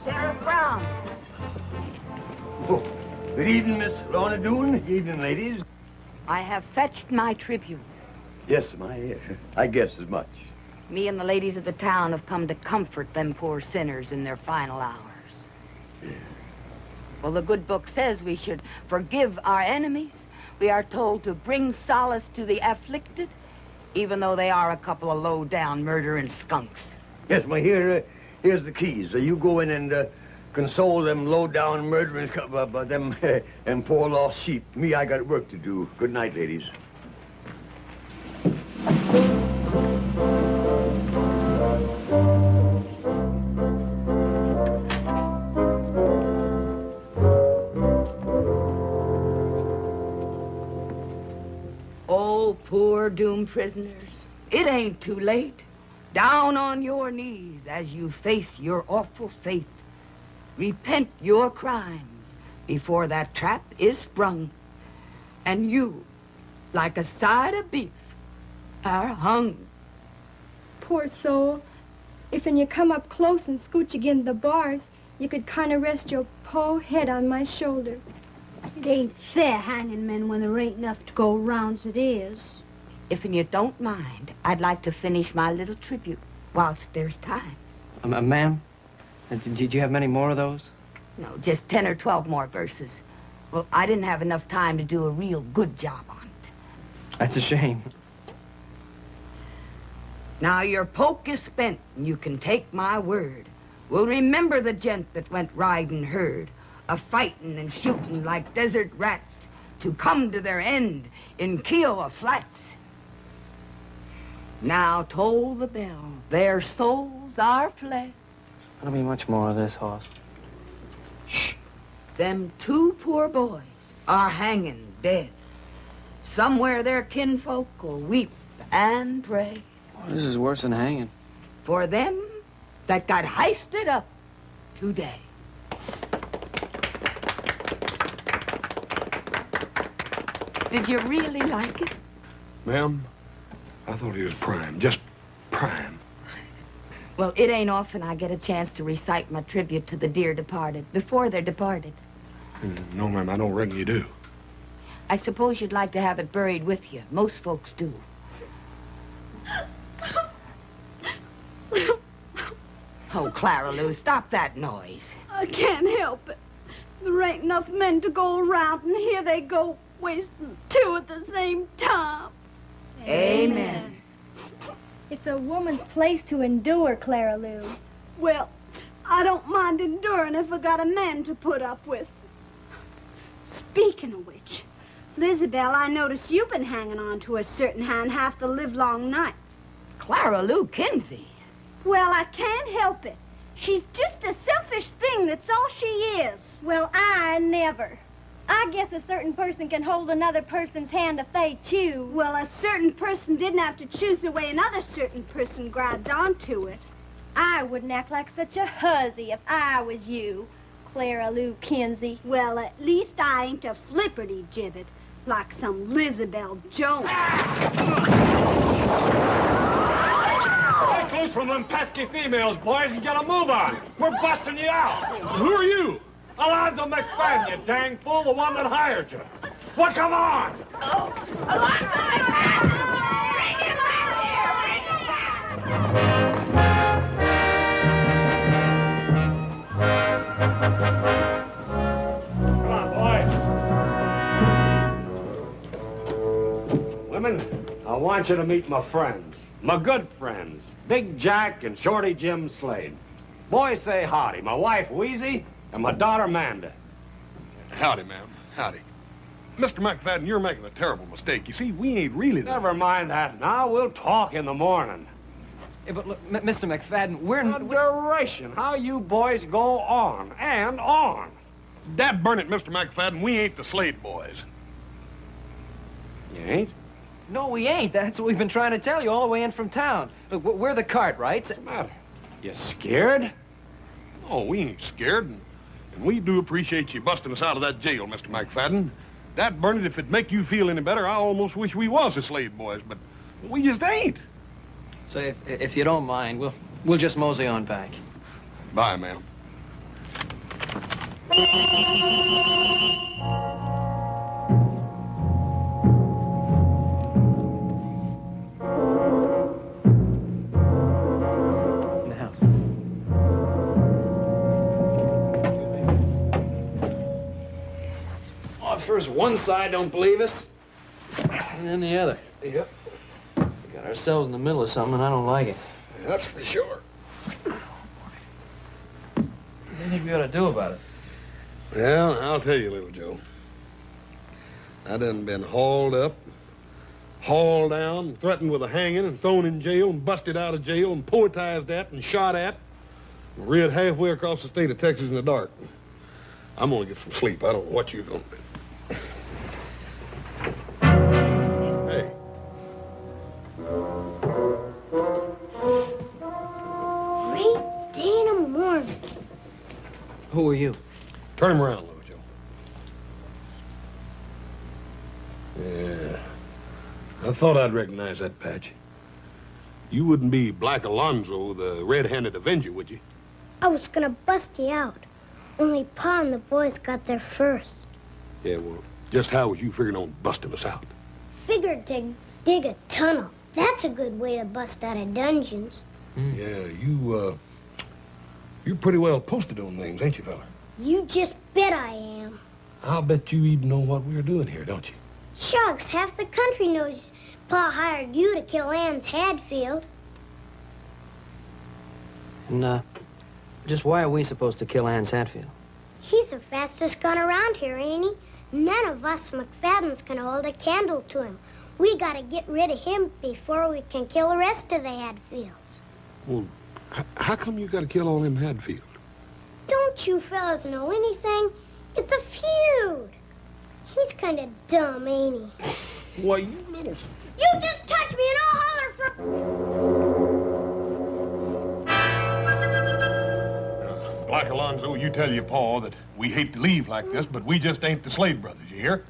Sheriff Brown. Oh, good evening, Miss Lorne Greene. Good evening, ladies. I have fetched my tribute. Yes, I guess as much. Me and the ladies of the town have come to comfort them poor sinners in their final hours. Yeah. Well, the good book says we should forgive our enemies. We are told to bring solace to the afflicted, even though they are a couple of low-down murdering skunks. Yes, here's the keys. You go in and console them low-down murdering them and poor lost sheep. Me, I got work to do. Good night, ladies. Oh, poor doomed prisoners. It ain't too late. Down on your knees as you face your awful fate. Repent your crimes before that trap is sprung. And you, like a side of beef, are hung. Poor soul. If when you come up close and scooch against the bars, you could kind of rest your po head on my shoulder. It ain't fair hanging men when there ain't enough to go round as it is. If you don't mind, I'd like to finish my little tribute whilst there's time. Ma'am, did you have many more of those? No, just 10 or 12 more verses. Well, I didn't have enough time to do a real good job on it. That's a shame. Now your poke is spent, and you can take my word. We'll remember the gent that went riding herd, a-fighting and shooting like desert rats to come to their end in Kiowa Flats. Now toll the bell, their souls are fled. There'll be much more of this, Hoss. Shh. Them two poor boys are hanging dead. Somewhere their kinfolk will weep and pray. Oh, this is worse than hanging. For them that got heisted up today. Did you really like it? Ma'am, I thought he was prime, just prime. Well, it ain't often I get a chance to recite my tribute to the dear departed before they're departed. No, ma'am, I don't reckon you do. I suppose you'd like to have it buried with you. Most folks do. Oh, Clara Lou, stop that noise. I can't help it. There ain't enough men to go around, and here they go, wasting two at the same time. Amen. It's a woman's place to endure, Clara Lou. Well, I don't mind enduring if I got a man to put up with. Speaking of which, Lizabelle, I notice you've been hanging on to a certain hand half the livelong night. Clara Lou Kinsey. Well, I can't help it. She's just a selfish thing, that's all she is. Well, I never. I guess a certain person can hold another person's hand if they choose. Well, a certain person didn't have to choose the way another certain person grabbed onto it. I wouldn't act like such a hussy if I was you, Clara Lou Kinsey. Well, at least I ain't a flipperty gibbet like some Lizabelle Jones. Take loose from them pesky females, boys, and get a move on. We're busting you out. Who are you? Alonzo McFadden, you dang fool, the one that hired you. Well, come on. Oh, Alonzo McFadden! Bring him back here! Bring him back! Come on, boys. Women, I want you to meet my friends. My good friends. Big Jack and Shorty Jim Slade. Boys, say howdy. My wife, Wheezy, and my daughter, Manda. Howdy, ma'am. Howdy. Mr. McFadden, you're making a terrible mistake. You see, we ain't really the... Never mind that now. We'll talk in the morning. Hey, but look, Mr. McFadden, we're... The duration. How you boys go on and on. Dad burn it, Mr. McFadden, we ain't the Slade boys. You ain't? No, we ain't. That's what we've been trying to tell you all the way in from town. Look, we're the Cartwrights. What's the matter? You scared? Oh, we ain't scared, and we do appreciate you busting us out of that jail, Mr. McFadden. That burn it, if it'd make you feel any better, I almost wish we was the Slade boys, but we just ain't. So if you don't mind, we'll just mosey on back. Bye, ma'am. First one side don't believe us, and then the other. Yep. We got ourselves in the middle of something, and I don't like it. That's for sure. What do you think we ought to do about it? Well, I'll tell you, little Joe. I done been hauled up, hauled down, threatened with a hanging, and thrown in jail, and busted out of jail, and poetized at, and shot at, and reared halfway across the state of Texas in the dark. I'm gonna get some sleep. I don't know what you're gonna do. Hey. 3 in the morning. Who are you? Turn him around, little Joe. Yeah. I thought I'd recognize that patch. You wouldn't be Black Alonzo, the red-handed Avenger, would you? I was gonna bust you out. Only Pa and the boys got there first. Yeah, well, just how was you figuring on busting us out? Figured to dig a tunnel. That's a good way to bust out of dungeons. Yeah, you're pretty well posted on things, ain't you, fella? You just bet I am. I'll bet you even know what we're doing here, don't you? Shucks, half the country knows Pa hired you to kill Ann's Hadfield. And, just why are we supposed to kill Ann's Hatfield? He's the fastest gun around here, ain't he? None of us McFaddens can hold a candle to him. We gotta get rid of him before we can kill the rest of the Hadfields. Well, how come you gotta kill all them Hadfield? Don't you fellas know anything? It's a feud. He's kind of dumb, ain't he? Why, you little... You just touch me and I'll holler for... Black Alonzo, you tell your pa that we hate to leave like this, but we just ain't the Slade brothers, you hear?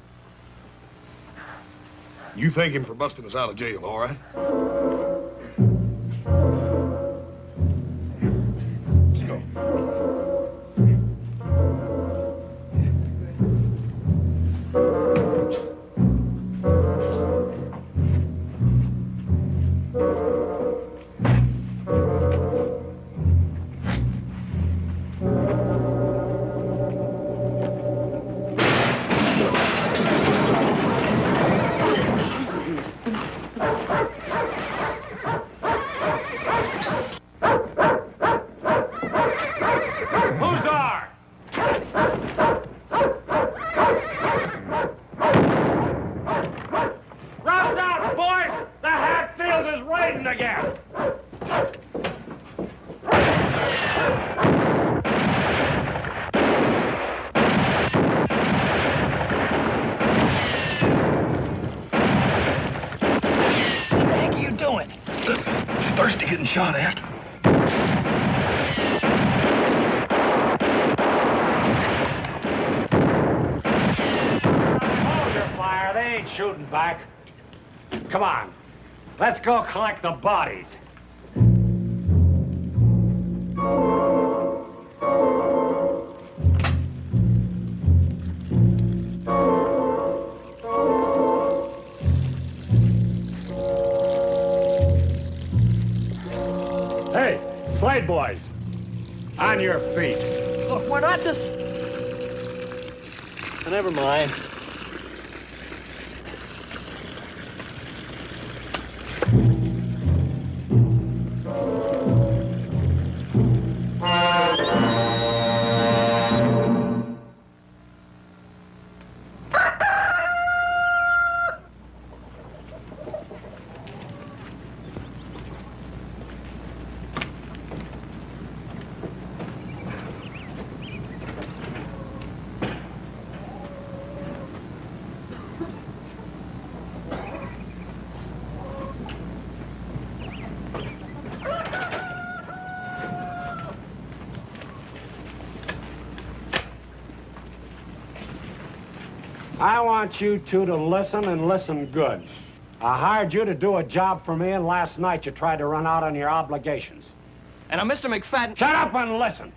You thank him for busting us out of jail, all right? Let's go. Shot at. Hold your fire. They ain't shooting back. Come on. Let's go collect the bodies. Slade boys, on your feet. Oh, we're not this... Never mind. I want you two to listen and listen good. I hired you to do a job for me, and last night you tried to run out on your obligations. And Mr. McFadden... Shut up and listen.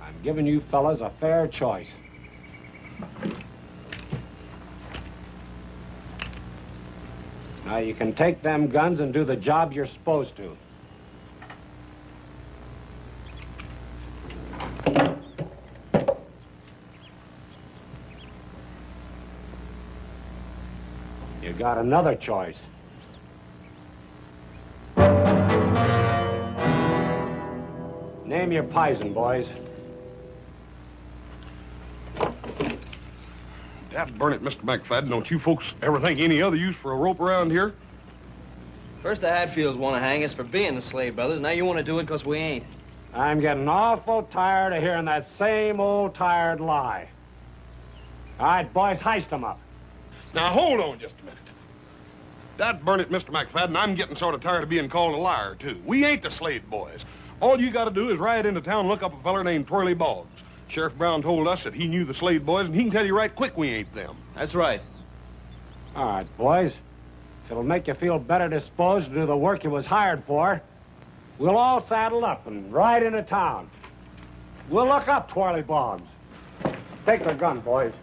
I'm giving you fellas a fair choice. Now, you can take them guns and do the job you're supposed to. You got another choice. Name your poison, boys. Dad burn it, Mr. McFadden. Don't you folks ever think any other use for a rope around here? First the Hatfields want to hang us for being the Slade brothers. Now you want to do it because we ain't. I'm getting awful tired of hearing that same old tired lie. All right, boys, heist them up. Now, hold on just a minute. Dad burn it, Mr. McFadden. I'm getting sort of tired of being called a liar, too. We ain't the Slade boys. All you got to do is ride into town and look up a feller named Twirly Boggs. Sheriff Brown told us that he knew the Slade boys, and he can tell you right quick we ain't them. That's right. All right, boys. If it'll make you feel better disposed to do the work you was hired for, we'll all saddle up and ride into town. We'll look up Twirly Boggs. Take their gun, boys.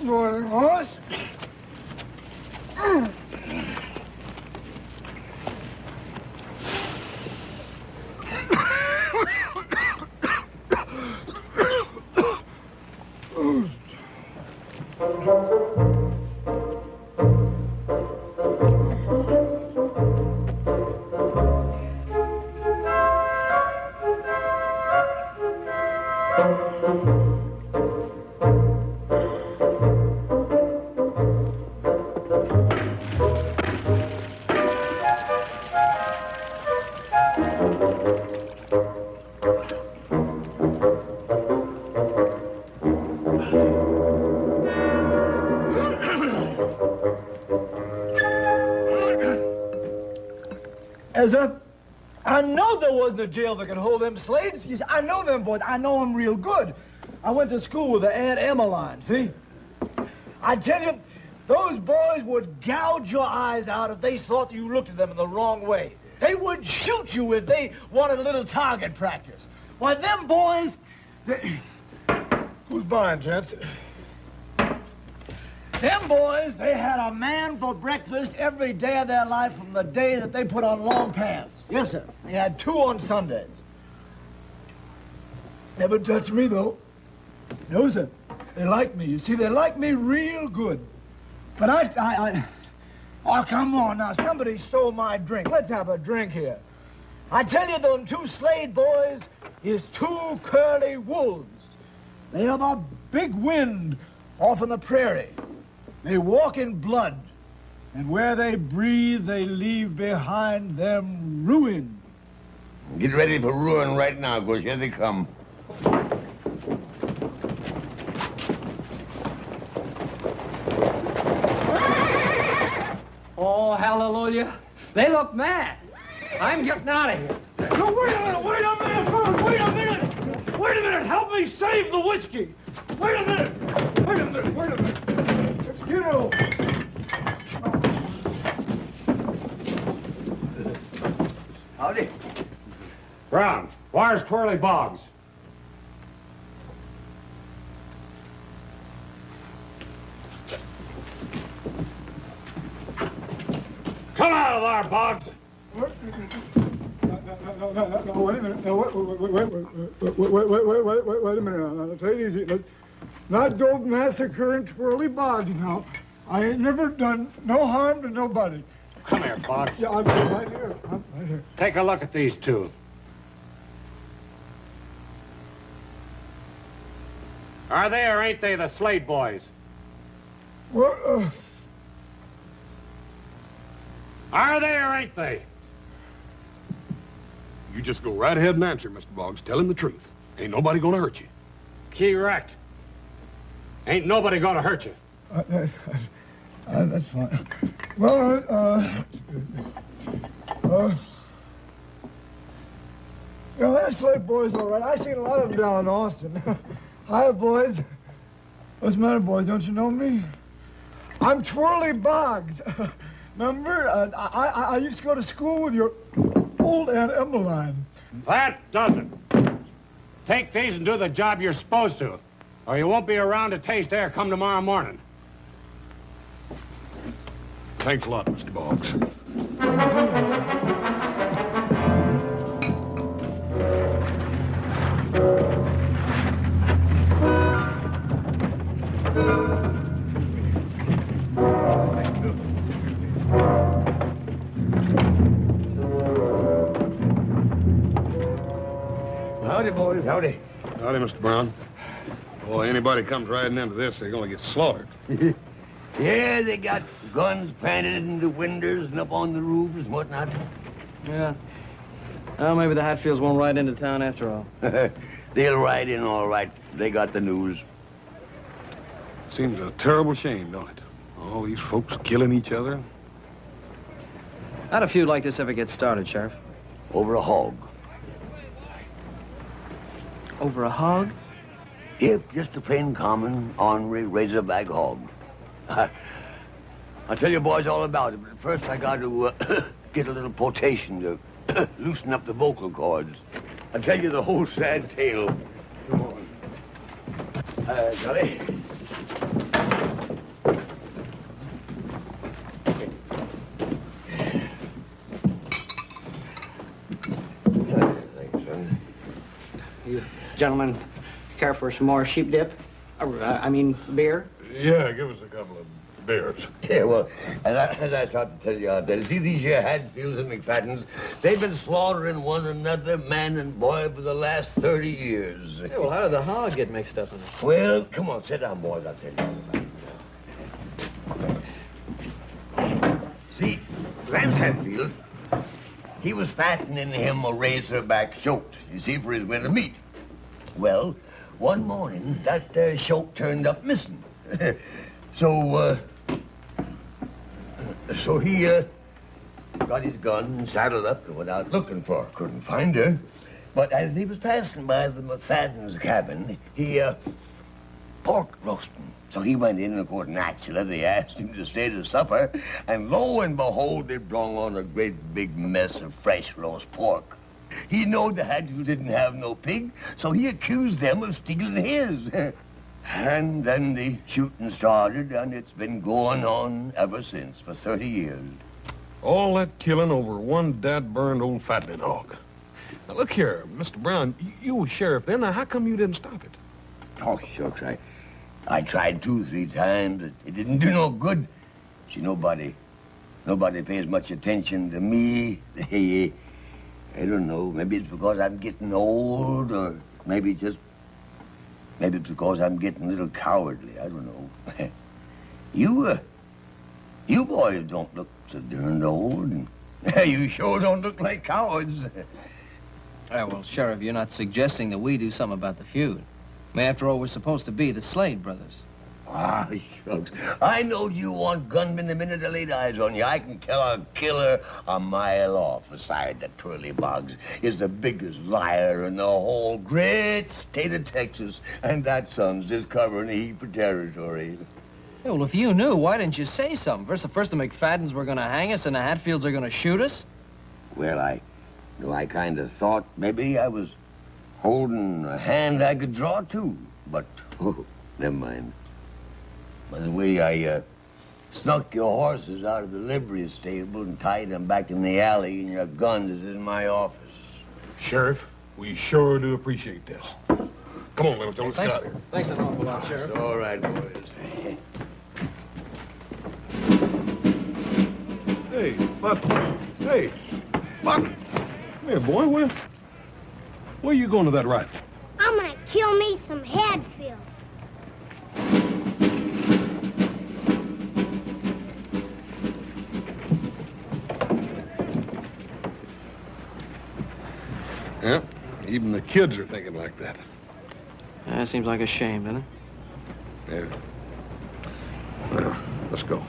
Morning, horse. I know there wasn't a jail that could hold them Slades. You see, I know them boys. I know them real good. I went to school with the Aunt Emmeline, see? I tell you, those boys would gouge your eyes out if they thought you looked at them in the wrong way. They would shoot you if they wanted a little target practice. Why, them boys... Who's buying, gents? Them boys, they had a man for breakfast every day of their life from the day that they put on long pants. Yes, sir. They had 2 on Sundays. Never touched me, though. No, sir. They like me. You see, they like me real good. But Oh, come on now. Somebody stole my drink. Let's have a drink here. I tell you, them 2 Slade boys is 2 curly wolves. They are the big wind off in the prairie. They walk in blood, and where they breathe, they leave behind them ruin. Get ready for ruin right now, because here they come. Oh, hallelujah. They look mad. I'm getting out of here. No, wait a minute, wait a minute, wait a minute. Wait a minute, help me save the whiskey. Wait a minute, wait a minute, wait a minute. You know. Howdy. Brown, where's Twirly Boggs? Come out of there, Boggs. No, wait a minute. No, wait a minute. Now, take it easy. Let's not go massacring Twirly Boggs now. I ain't never done no harm to nobody. Come here, Boggs. Yeah, I'm right here. I'm right here. Take a look at these 2. Are they or ain't they the Slade boys? Well, Are they or ain't they? You just go right ahead and answer, Mr. Boggs. Tell him the truth. Ain't nobody gonna hurt you. Correct. Ain't nobody gonna hurt you. That's fine. Well, you know, that Slate boy's all right. I seen a lot of them down in Austin. Hi, boys. What's the matter, boys? Don't you know me? I'm Twirly Boggs. Remember? I used to go to school with your old Aunt Emmeline. That doesn't. Take these and do the job you're supposed to, or you won't be around to taste air come tomorrow morning. Thanks a lot, Mr. Boggs. Howdy, boys. Howdy. Howdy, Mr. Brown. Boy, anybody comes riding into this, they're going to get slaughtered. Yeah, they got guns planted in the windows and up on the roofs and whatnot. Yeah. Well, maybe the Hatfields won't ride into town after all. They'll ride in all right. They got the news. Seems a terrible shame, don't it? All these folks killing each other. How'd a feud like this ever get started, Sheriff? Over a hog. Over a hog? Yep, just a plain common, ornery razorback hog. I'll tell you boys all about it, but first I got to get a little potation to loosen up the vocal cords. I'll tell you the whole sad tale. Come on. Gully. Thanks, son. You gentlemen care for some more sheep dip? I mean, beer? Yeah, give us a couple of beers. Yeah, well, as I thought to tell you out there, see these here Hadfields and McFaddens, they've been slaughtering one another, man and boy, for the last 30 years. Yeah, well, how did the hog get mixed up in it? Well, come on, sit down, boys, I'll tell you all about it. See, Grant Hadfield, he was fattening him a razorback shoat, you see, for his winter meat. Well, one morning, that shoat turned up missing. So he got his gun and saddled up and went out looking for her. Couldn't find her. But as he was passing by the McFadden's cabin, he, pork roasting. So he went in, and of course, naturally, they asked him to stay to supper. And lo and behold, they brung on a great big mess of fresh roast pork. He knowed the Hadfield didn't have no pig, so he accused them of stealing his. And then the shooting started, and it's been going on ever since, for 30 years. All that killing over one dad-burned old fattening hog. Now, look here, Mr. Brown, you were sheriff then. Now, how come you didn't stop it? Oh, shucks, I tried 2 or 3 times. It didn't do no good. See, nobody pays much attention to me. I don't know. Maybe it's because I'm getting old, or maybe it's because I'm getting a little cowardly. I don't know. You boys don't look so darned old, and you sure don't look like cowards. Well, Sheriff, you're not suggesting that we do something about the feud. I mean, after all, we're supposed to be the Slade brothers. Ah, shucks. I knowed you want gunmen the minute I laid eyes on you. I can tell a killer a mile off. Besides, that Twirly Boggs is the biggest liar in the whole great state of Texas. And that son's just covering a heap of territory. Yeah, well, if you knew, why didn't you say something? First the McFaddens were going to hang us and the Hatfields are going to shoot us? Well, I kind of thought maybe I was holding a hand I could draw to. But, never mind. By the way, I snuck your horses out of the livery stable and tied them back in the alley, and your guns is in my office. Sheriff, we sure do appreciate this. Come on, little Joe, let's get out of here. Thanks an awful lot, Sheriff. All right, boys. Hey, Buck. Hey, Buck. Come here, boy. Where you going to that rifle? I'm gonna kill me some Hadfields. Yeah, even the kids are thinking like that. That seems like a shame, doesn't it? Yeah. Well, let's go.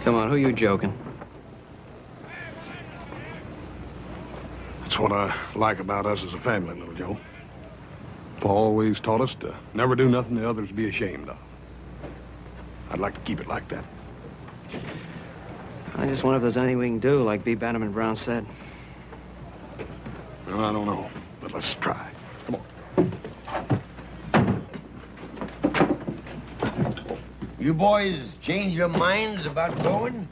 Come on, who you joking? That's what I like about us as a family, little Joe. Pa always taught us to never do nothing the others be ashamed of. I'd like to keep it like that. I just wonder if there's anything we can do, like B. Bannerman Brown said. Well, I don't know, but let's try. Come on. You boys change your minds about going?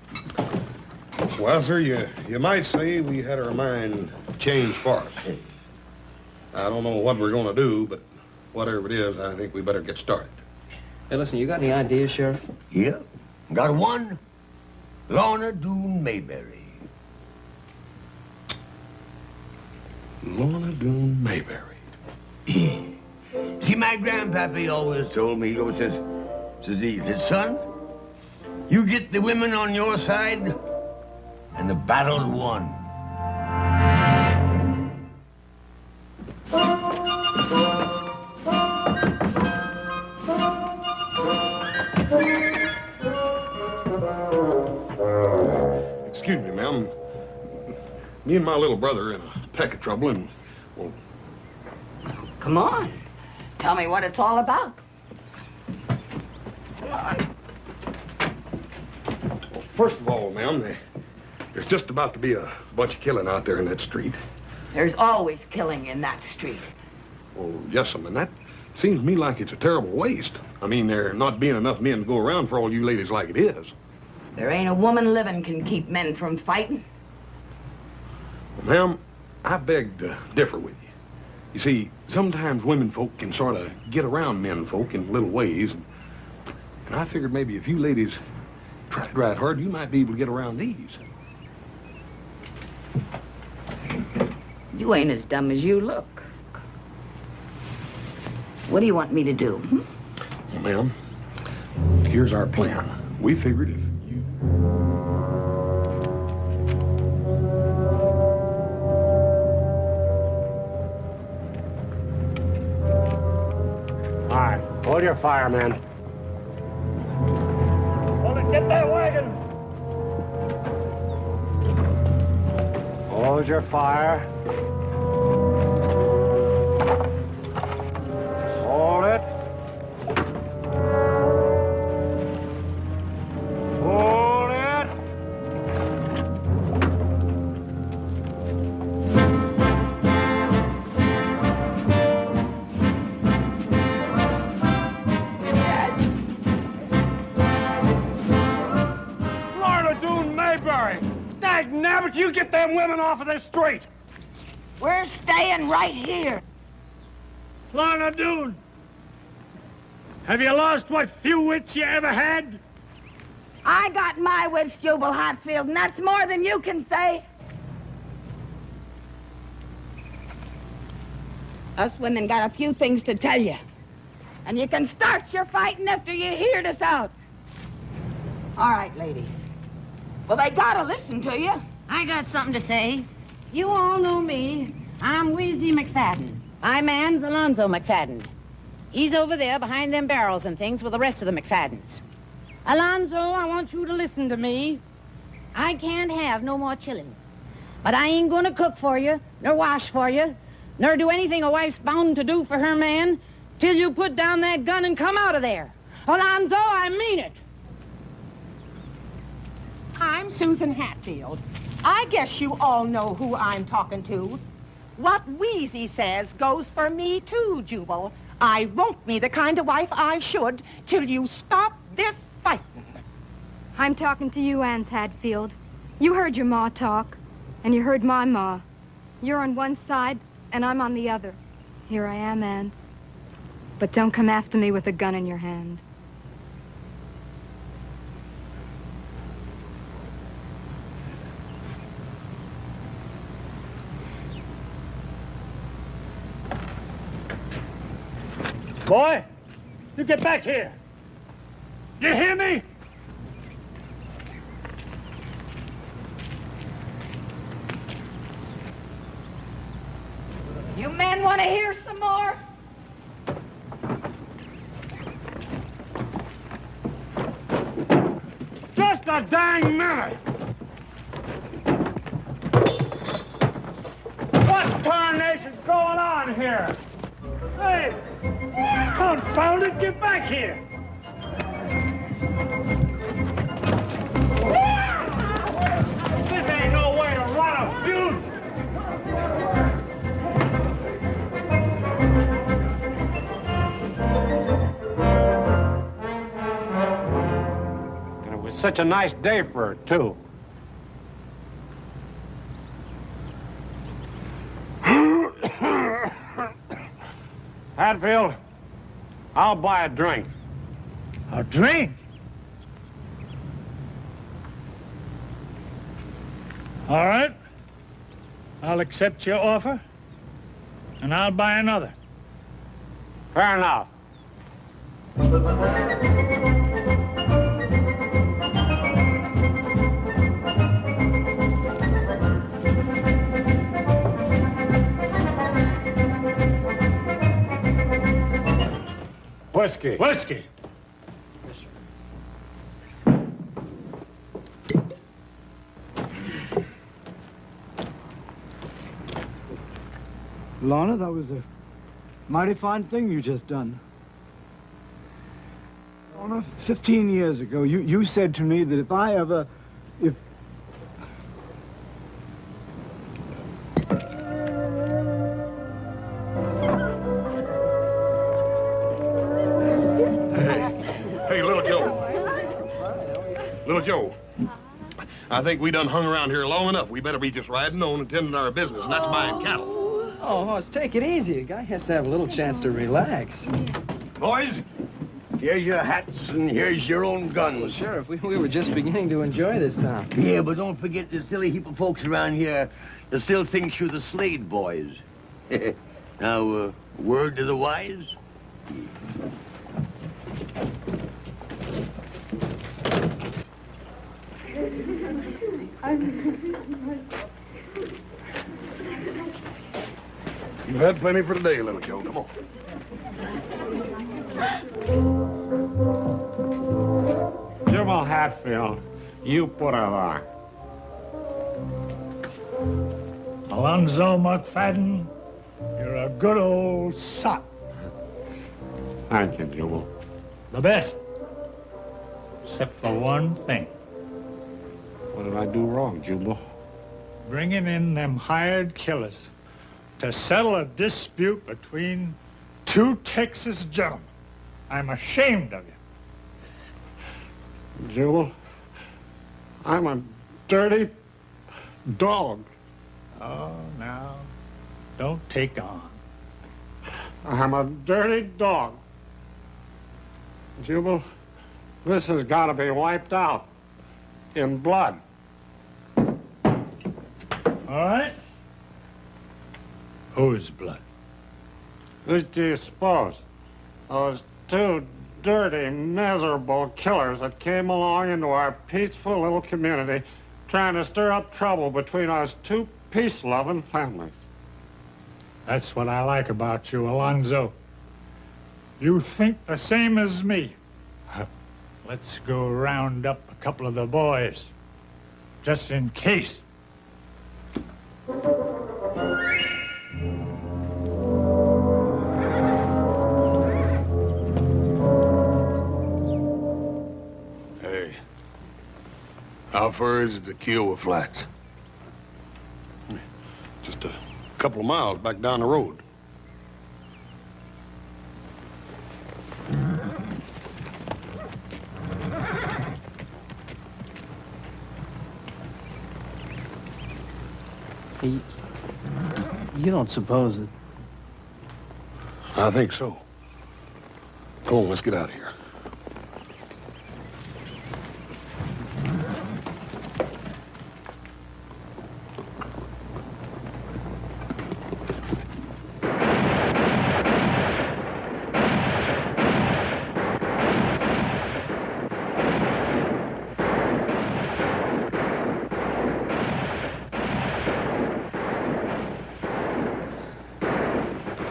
Well, sir, you might say we had our mind changed for us. I don't know what we're going to do, but whatever it is, I think we better get started. Hey, listen, you got any ideas, Sheriff? Yeah, got one. Lorne Doone Mayberry. Lorne Doone Mayberry. See, my grandpappy always told me, he says, son, you get the women on your side, and the battle's won. Excuse me, ma'am. Me and my little brother in a peck of trouble, and, well... Come on. Tell me what it's all about. Come on. Well, first of all, ma'am, there's just about to be a bunch of killing out there in that street. There's always killing in that street. Well, yes, and that seems to me like it's a terrible waste. I mean, there not being enough men to go around for all you ladies like it is. There ain't a woman living can keep men from fighting. Well, ma'am, I beg to differ with you. You see, sometimes women folk can sort of get around men folk in little ways. And I figured maybe if you ladies tried right hard, you might be able to get around these. You ain't as dumb as you look. What do you want me to do? Well, ma'am, here's our plan. We figured if you... All right, hold your fire, man. Hold it, get that wagon. Hold your fire. Hold it. Hold it. Lorne Doone Mayberry! Dag nabbit, you get them women off of this street! We're staying right here. Lorne Doone, have you lost what few wits you ever had? I got my wits, Jubal Hatfield, and that's more than you can say. Us women got a few things to tell you. And you can start your fighting after you hear us out. All right, ladies. Well, they gotta listen to you. I got something to say. You all know me. I'm Wheezy McFadden. My man's Alonzo McFadden. He's over there behind them barrels and things with the rest of the McFaddens. Alonzo, I want you to listen to me. I can't have no more chillin'. But I ain't gonna cook for you, nor wash for you, nor do anything a wife's bound to do for her man till you put down that gun and come out of there. Alonzo, I mean it. I'm Susan Hatfield. I guess you all know who I'm talking to. What Wheezy says goes for me too, Jubal. I won't be the kind of wife I should till you stop this fighting. I'm talking to you, Anse Hatfield. You heard your ma talk, and you heard my ma. You're on one side, and I'm on the other. Here I am, Anse. But don't come after me with a gun in your hand. Boy, you get back here. You hear me? You men want to hear some more? Just a a dang minute! What tarnation's going on here? Hey! Confound it, get back here! This ain't no way to run a feud! And it was such a nice day for it, too. Hatfield, I'll buy a drink. A drink? All right. I'll accept your offer, and I'll buy another. Fair enough. Whiskey. Whiskey. Lorna, that was a mighty fine thing you just done. Lorna, 15 years ago, you said to me that if Hey, Little Joe. Little Joe. I think we done hung around here long enough. We better be just riding on and tending our business, and that's buying cattle. Oh, Hoss, take it easy. A guy has to have a little chance to relax. Boys, here's your hats and here's your own guns. Well, Sheriff, we were just beginning to enjoy this town. Yeah, but don't forget the silly heap of folks around here that still thinks you're the Slade boys. Now, word to the wise? You've had plenty for today, Little Joe. Come on. Jubal Hatfield, you put her there. Alonzo McFadden, you're a good old sot. Thank you, Jubal. The best. Except for one thing. What did I do wrong, Jubal? Bringing in them hired killers to settle a dispute between two Texas gentlemen. I'm ashamed of you. Jubal, I'm a dirty dog. Oh, now, don't take on. I'm a dirty dog. Jubal, this has got to be wiped out in blood. All right. Whose blood? Who do you suppose? Those two dirty, miserable killers that came along into our peaceful little community trying to stir up trouble between us two peace-loving families. That's what I like about you, Alonzo. You think the same as me. Let's go round up a couple of the boys, just in case. Hey, how far is it to Kiowa Flats? Just a couple of miles back down the road. You don't suppose that... I think so. Come on, let's get out of here.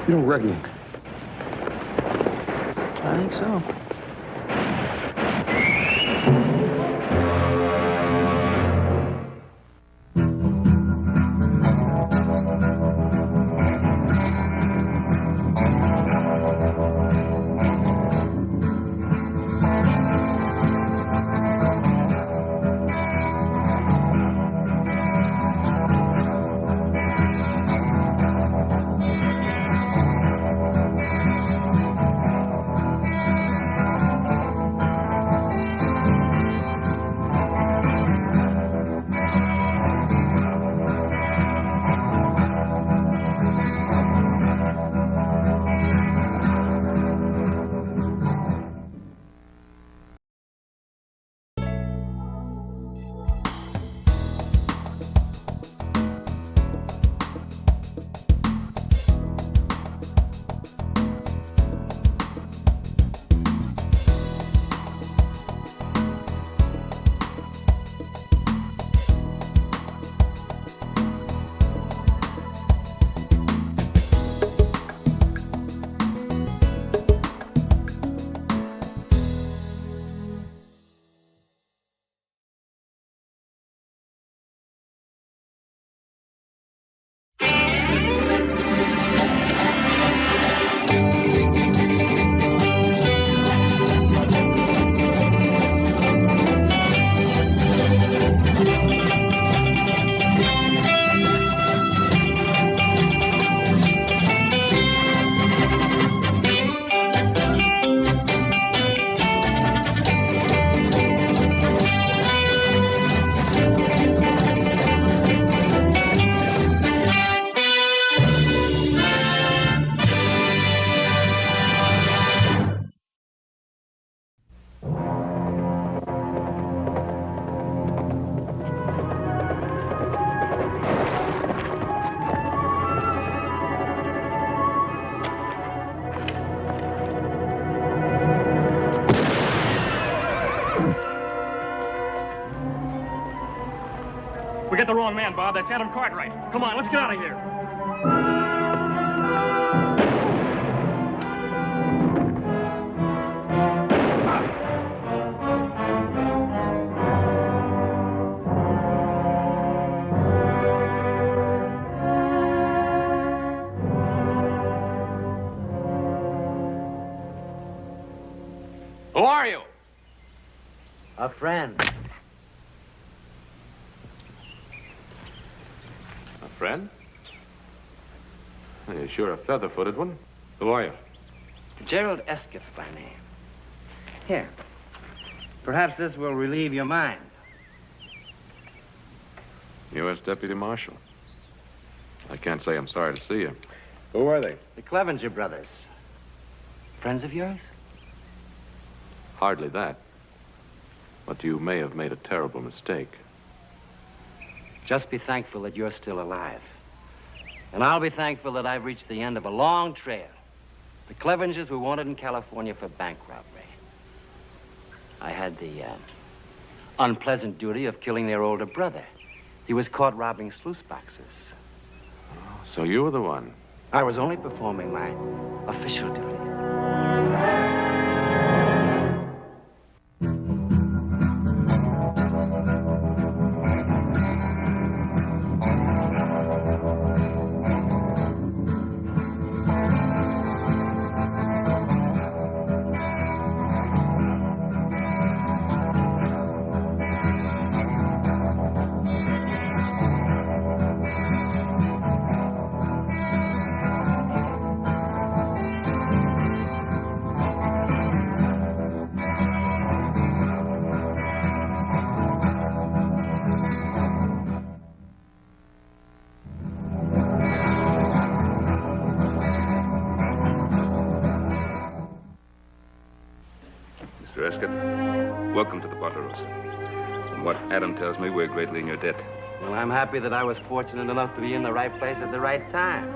You don't reckon? I think so. You know, We got the wrong man, Bob. That's Adam Cartwright. Come on, let's get out of here. Who are you? A friend. A friend? You're sure a feather-footed one. Who are you? Gerald Escott by name. Here. Perhaps this will relieve your mind. U.S. Deputy Marshal. I can't say I'm sorry to see you. Who are they? The Clevenger brothers. Friends of yours? Hardly that. But you may have made a terrible mistake. Just be thankful that you're still alive. And I'll be thankful that I've reached the end of a long trail. The Clevengers were wanted in California for bank robbery. I had the unpleasant duty of killing their older brother. He was caught robbing sluice boxes. So you were the one? I was only performing my official duty. Mr. Escott, welcome to the Butleros. From what Adam tells me, we're greatly in your debt. Well, I'm happy that I was fortunate enough to be in the right place at the right time.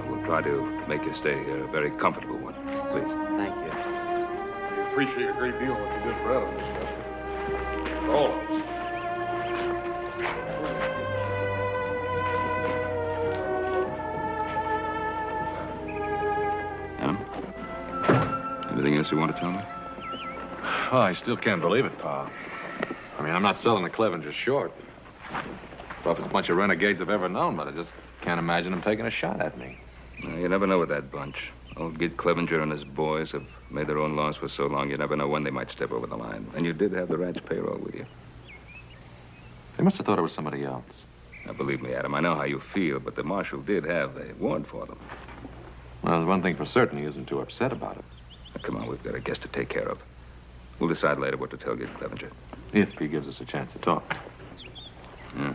We'll try to make your stay here a very comfortable one. Please. Thank you. We appreciate a great deal what you did for Adam, Mr. Escott. For all of us. Adam? Anything else you want to tell me? Oh, I still can't believe it, Pa. I mean, I'm not selling the Clevengers short. Roughest bunch of renegades I've ever known, but I just can't imagine them taking a shot at me. You never know with that bunch. Old Gid Clevenger and his boys have made their own laws for so long, you never know when they might step over the line. And you did have the ranch payroll with you. They must have thought it was somebody else. Now, believe me, Adam, I know how you feel, but the marshal did have a warrant for them. Well, there's one thing for certain, he isn't too upset about it. Now, come on, we've got a guest to take care of. We'll decide later what to tell Gid Clevenger. If he gives us a chance to talk. Yeah.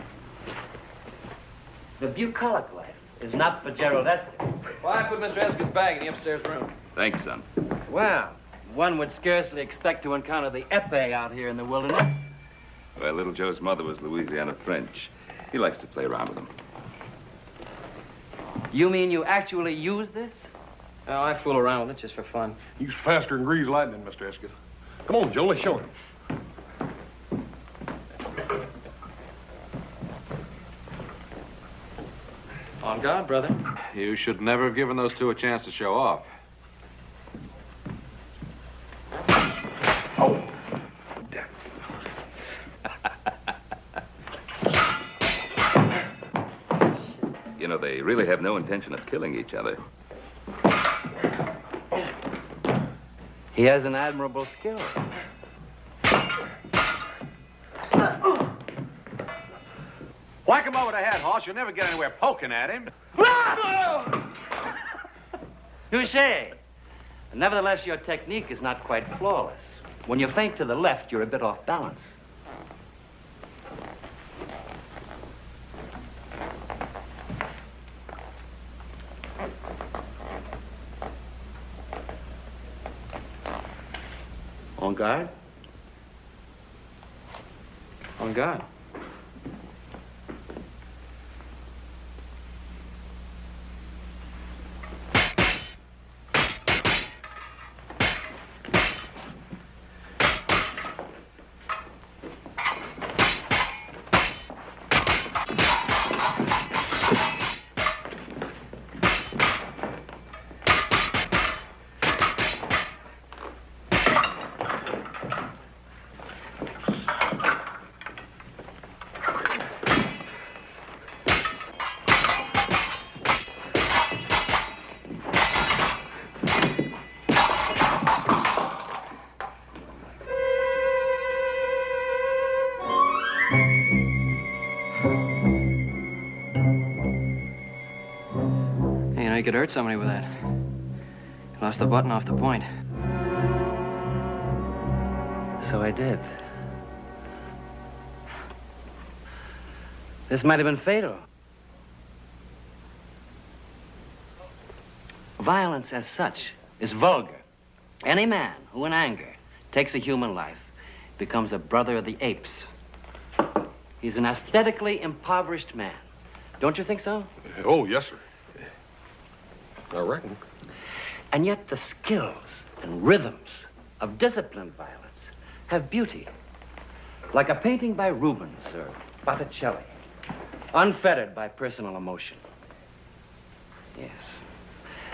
The bucolic life is not for Gerald Escott. Why, I put Mr. Escott's bag in the upstairs room. Thanks, son. Well, one would scarcely expect to encounter the épée out here in the wilderness. Well, little Joe's mother was Louisiana French. He likes to play around with them. You mean you actually use this? Oh, I fool around with it just for fun. He's faster than greased lightning, Mr. Escott. Come on, Joe, let's show him. On guard, brother. You should never have given those two a chance to show off. Oh. You know, they really have no intention of killing each other. He has an admirable skill. Whack him over the head, Hoss. You'll never get anywhere poking at him. Touché. Nevertheless, your technique is not quite flawless. When you feint to the left, you're a bit off balance. On guard. On guard. Hey, you know, you could hurt somebody with that. You lost the button off the point. So I did. This might have been fatal. Violence as such is vulgar. Any man who in anger takes a human life becomes a brother of the apes. He's an aesthetically impoverished man. Don't you think so? Oh, yes, sir. I reckon. And yet the skills and rhythms of disciplined violence have beauty. Like a painting by Rubens or Botticelli, unfettered by personal emotion. Yes.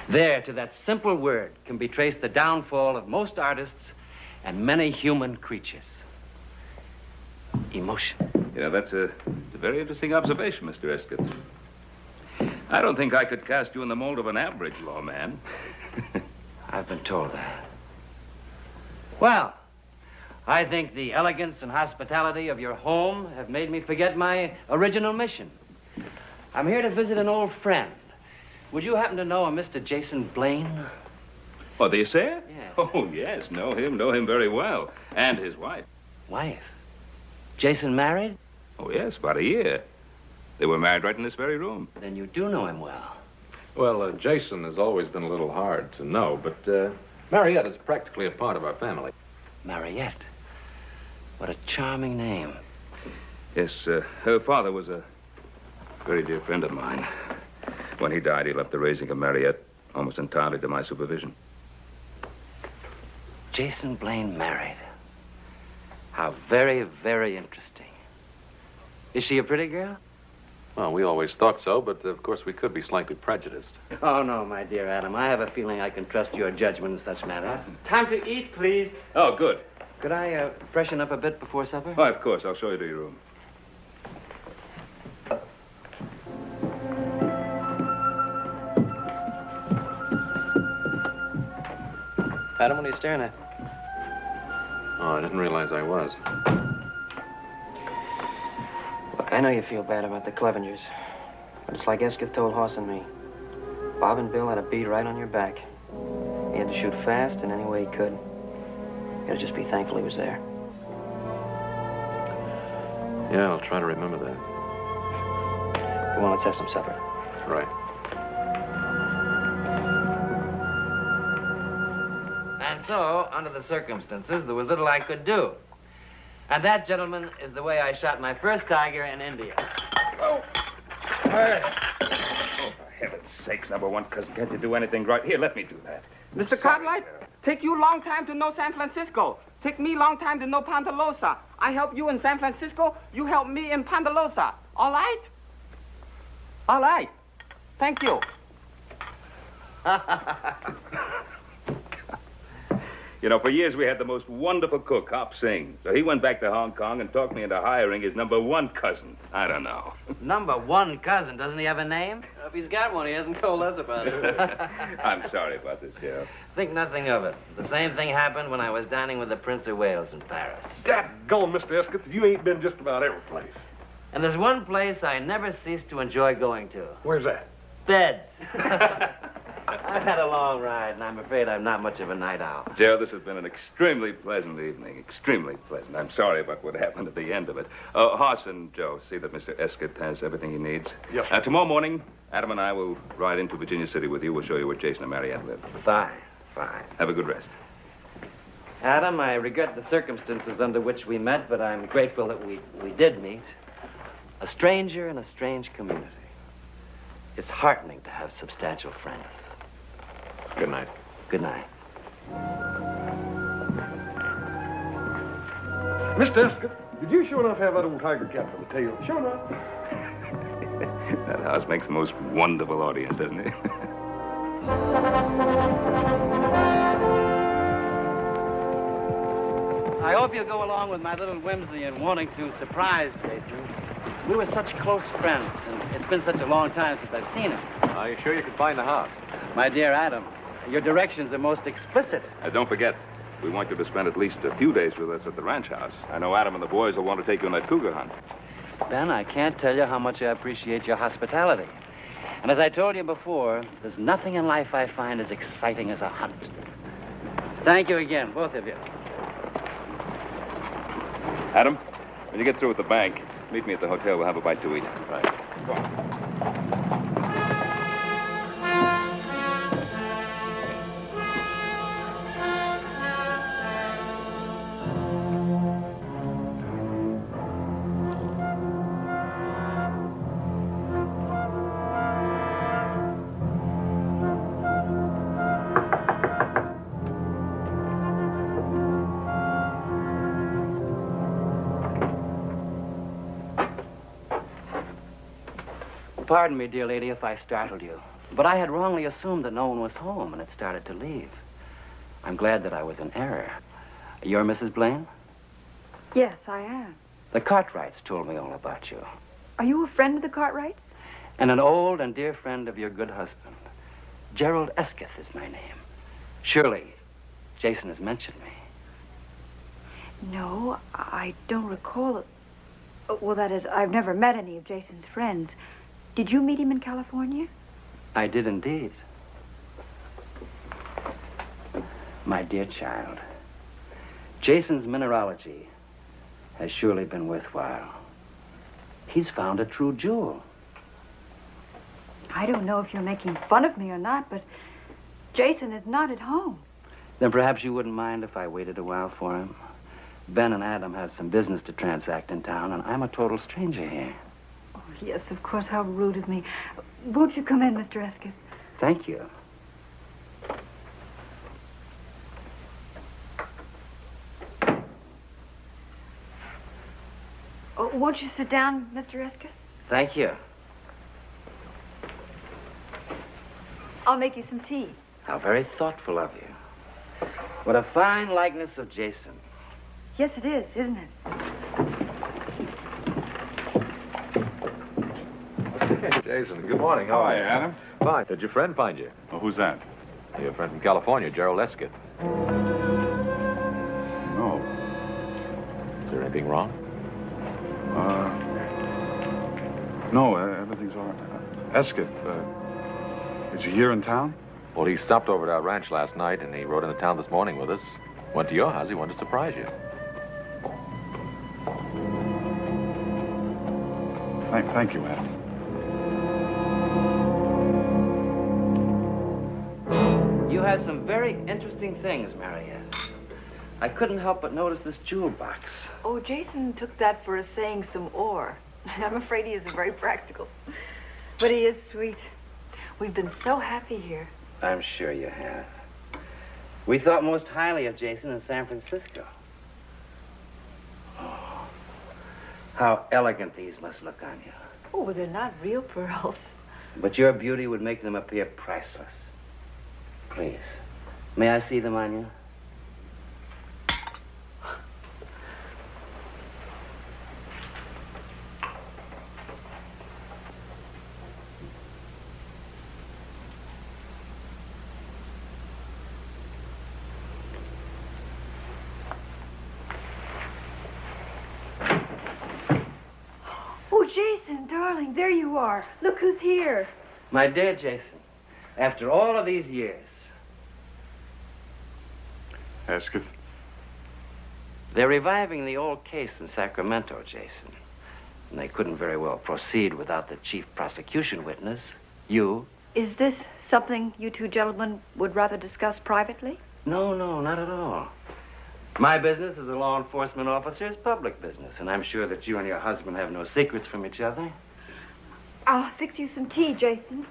There, to that simple word, can be traced the downfall of most artists and many human creatures. Emotion. You know, that's a very interesting observation, Mr. Escott. I don't think I could cast you in the mold of an average lawman. I've been told that. Well, I think the elegance and hospitality of your home have made me forget my original mission. I'm here to visit an old friend. Would you happen to know a Mr. Jason Blaine? Oh, the Assayer? Yes. Oh, yes, know him very well. And his wife. Wife? Jason married? Oh, yes, about a year. They were married right in this very room. Then you do know him well. Well, Jason has always been a little hard to know, but Mariette is practically a part of our family. Mariette? What a charming name. Yes, her father was a very dear friend of mine. When he died, he left the raising of Mariette almost entirely to my supervision. Jason Blaine married. How very, very interesting. Is she a pretty girl? Well, we always thought so, but of course we could be slightly prejudiced. Oh, no, my dear Adam. I have a feeling I can trust your judgment in such matters. Time to eat, please. Oh, good. Could I freshen up a bit before supper? Oh, of course. I'll show you to your room. Adam, what are you staring at? Oh, I didn't realize I was. Look, I know you feel bad about the Clevengers, but it's like Escott told Hoss and me. Bob and Bill had a bead right on your back. He had to shoot fast in any way he could. You gotta just be thankful he was there. Yeah, I'll try to remember that. Come on, let's have some supper. Right. And so, under the circumstances, there was little I could do. And that, gentlemen, is the way I shot my first tiger in India. Oh, for heaven's sakes, number one cousin, can't you do anything right? Here, let me do that. Mr. Cartwright, take you long time to know San Francisco. Take me long time to know Ponderosa. I help you in San Francisco, you help me in Ponderosa. All right? All right. Thank you. You know, for years we had the most wonderful cook, Hop Singh. So he went back to Hong Kong and talked me into hiring his number one cousin. I don't know. Number one cousin, doesn't he have a name? If he's got one, he hasn't told us about it. I'm sorry about this, Joe. Think nothing of it. The same thing happened when I was dining with the Prince of Wales in Paris. Dadgone, Mr. Escott, you ain't been just about every place. And there's one place I never cease to enjoy going to. Where's that? Bed. I've had a long ride, and I'm afraid I'm not much of a night owl. Joe, this has been an extremely pleasant evening. Extremely pleasant. I'm sorry about what happened at the end of it. Hoss and Joe, see that Mr. Escott has everything he needs. Yes, sir. Tomorrow morning, Adam and I will ride into Virginia City with you. We'll show you where Jason and Mariette live. Fine, fine. Have a good rest. Adam, I regret the circumstances under which we met, but I'm grateful that we did meet. A stranger in a strange community. It's heartening to have substantial friends. Good night. Good night. Mr. Escott, did you sure enough have that old tiger cat for the tail? Sure enough. That house makes the most wonderful audience, doesn't it? I hope you'll go along with my little whimsy in wanting to surprise Jason. We were such close friends, and it's been such a long time since I've seen him. Are you sure you can find the house? My dear Adam, your directions are most explicit. Don't forget, we want you to spend at least a few days with us at the ranch house. I know Adam and the boys will want to take you on that cougar hunt. Ben, I can't tell you how much I appreciate your hospitality. And as I told you before, there's nothing in life I find as exciting as a hunt. Thank you again, both of you. Adam, when you get through with the bank, meet me at the hotel. We'll have a bite to eat. Right. Go on. Pardon me, dear lady, if I startled you. But I had wrongly assumed that no one was home and had started to leave. I'm glad that I was in error. You're Mrs. Blaine? Yes, I am. The Cartwrights told me all about you. Are you a friend of the Cartwrights? And an old and dear friend of your good husband. Gerald Esketh is my name. Surely, Jason has mentioned me. No, I don't recall it. Well, that is, I've never met any of Jason's friends. Did you meet him in California? I did indeed. My dear child, Jason's mineralogy has surely been worthwhile. He's found a true jewel. I don't know if you're making fun of me or not, but Jason is not at home. Then perhaps you wouldn't mind if I waited a while for him. Ben and Adam have some business to transact in town, and I'm a total stranger here. Oh, yes, of course. How rude of me. Won't you come in, Mr. Esketh? Thank you. Oh, won't you sit down, Mr. Esketh? Thank you. I'll make you some tea. How very thoughtful of you. What a fine likeness of Jason. Yes, it is, isn't it? Jason, good morning. How are you? Adam? Fine. Did your friend find you? Well, who's that? Your friend from California, Gerald Esketh. No. Is there anything wrong? No, everything's all right. Esketh, is he here in town? Well, he stopped over at our ranch last night, and he rode into town this morning with us. Went to your house. He wanted to surprise you. Thank you, Adam. You have some very interesting things, Mariette. I couldn't help but notice this jewel box. Oh, Jason took that for assaying some ore. I'm afraid he isn't very practical. But he is sweet. We've been so happy here. I'm sure you have. We thought most highly of Jason in San Francisco. Oh, how elegant these must look on you. Oh, well, they're not real pearls. But your beauty would make them appear priceless. Please, may I see them on you? Oh, Jason, darling, there you are. Look who's here. My dear Jason, after all of these years, Esketh? they're reviving the old case in Sacramento, Jason. And they couldn't very well proceed without the chief prosecution witness, you. Is this something you two gentlemen would rather discuss privately? No, not at all. My business as a law enforcement officer is public business, and I'm sure that you and your husband have no secrets from each other. I'll fix you some tea, Jason.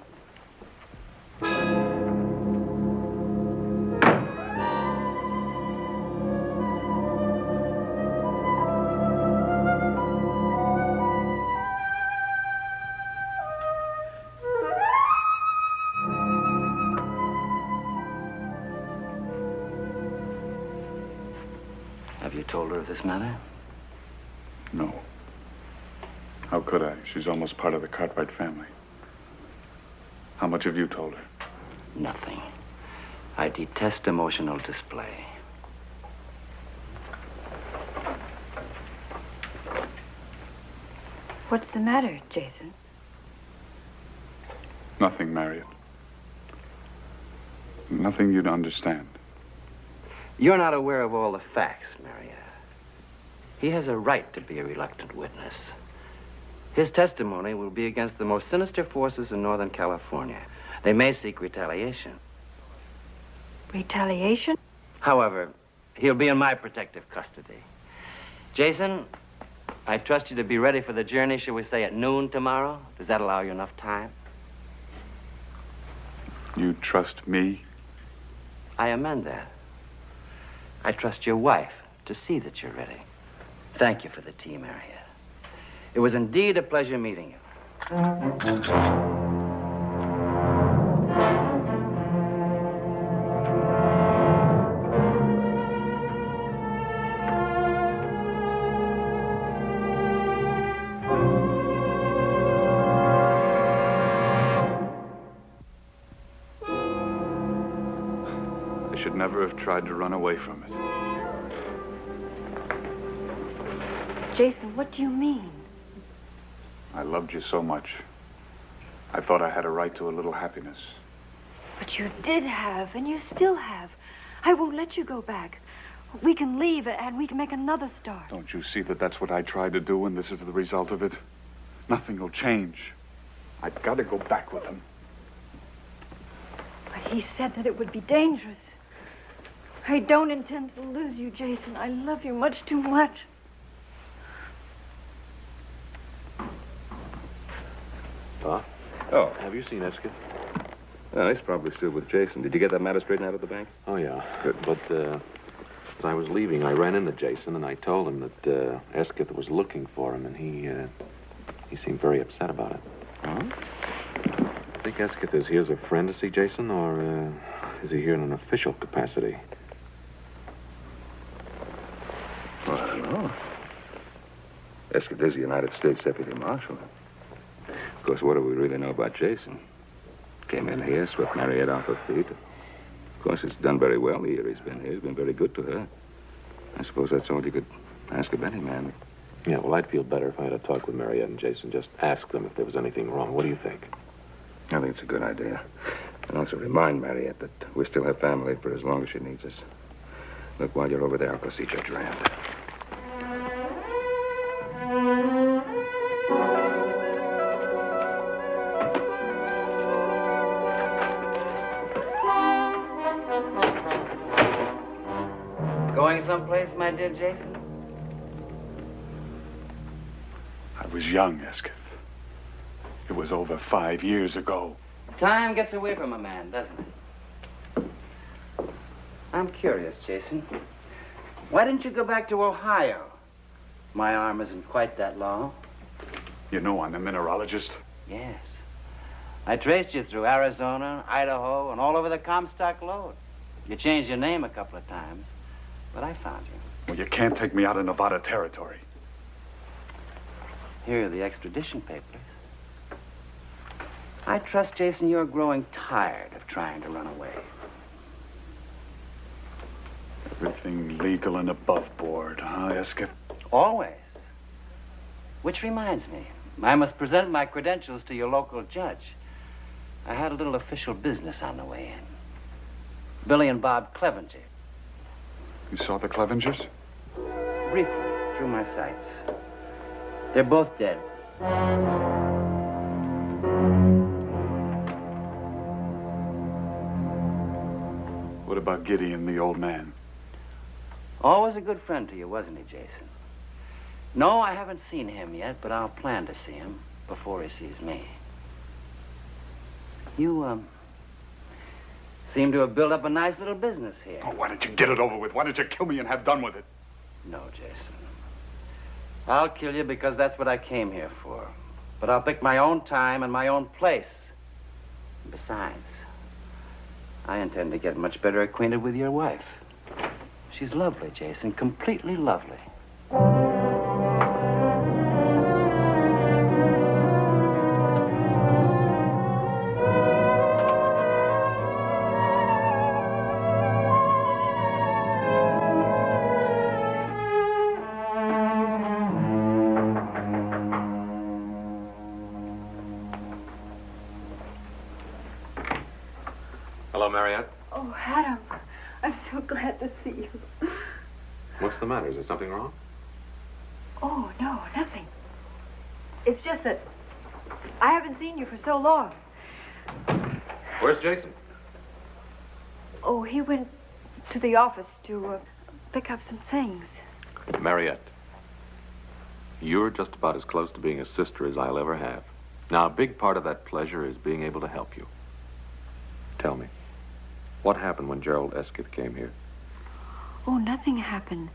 Have you told her of this matter? No. How could I? She's almost part of the Cartwright family. How much have you told her? Nothing. I detest emotional display. What's the matter, Jason? Nothing, Marriott. Nothing you'd understand. You're not aware of all the facts, Marietta. He has a right to be a reluctant witness. His testimony will be against the most sinister forces in Northern California. They may seek retaliation. Retaliation? However, he'll be in my protective custody. Jason, I trust you to be ready for the journey, shall we say, at noon tomorrow? Does that allow you enough time? You trust me? I amend that. I trust your wife to see that you're ready. Thank you for the tea, Marietta. It was indeed a pleasure meeting you. I should never have tried to run away from it. Jason, what do you mean? I loved you so much. I thought I had a right to a little happiness. But you did have, and you still have. I won't let you go back. We can leave, and we can make another start. Don't you see that that's what I tried to do, and this is the result of it? Nothing will change. I've got to go back with him. But he said that it would be dangerous. I don't intend to lose you, Jason. I love you much too much. Pa? Oh. Have you seen Esket? Well, he's probably still with Jason. Did you get that matter straightened out at the bank? Oh, yeah. Good. But, as I was leaving, I ran into Jason, and I told him that, Esket was looking for him, and he seemed very upset about it. Huh? I think Esket is here as a friend to see Jason, or, is he here in an official capacity? Well, I don't know. Esket is the United States Deputy Marshal. Of course, what do we really know about Jason? Came in here, swept Mariette off her feet. Of course, he's done very well the year he's been here. He's been very good to her. I suppose that's all you could ask of any man. Yeah, well, I'd feel better if I had a talk with Mariette and Jason. Just ask them if there was anything wrong. What do you think? I think it's a good idea. And also remind Mariette that we still have family for as long as she needs us. Look, while you're over there, I'll go see Judge Rand. Going someplace, my dear Jason? I was young, Esket. It was over 5 years ago. Time gets away from a man, doesn't it? I'm curious, Jason. Why didn't you go back to Ohio? My arm isn't quite that long. You know I'm a mineralogist. Yes. I traced you through Arizona, Idaho, and all over the Comstock lode. You changed your name a couple of times, but I found you. Well, you can't take me out of Nevada territory. Here are the extradition papers. I trust, Jason, you're growing tired of trying to run away. Everything legal and above board, huh, Esket? Always. Which reminds me, I must present my credentials to your local judge. I had a little official business on the way in. Billy and Bob Clevenger. You saw the Clevengers? Briefly, through my sights. They're both dead. What about Gideon, the old man? Always a good friend to you, wasn't he, Jason? No, I haven't seen him yet, but I'll plan to see him before he sees me. You, seem to have built up a nice little business here. Oh, why don't you get it over with? Why don't you kill me and have done with it? No, Jason. I'll kill you because that's what I came here for. But I'll pick my own time and my own place. Besides, I intend to get much better acquainted with your wife. She's lovely, Jason, completely lovely. Hello, Mariette. Oh, Adam, I'm so glad to see you. What's the matter? Is there something wrong? Oh, no, nothing. It's just that I haven't seen you for so long. Where's Jason? Oh, he went to the office to pick up some things. Mariette, you're just about as close to being a sister as I'll ever have. Now, a big part of that pleasure is being able to help you. Tell me, what happened when Gerald Esketh came here? Oh, nothing happened.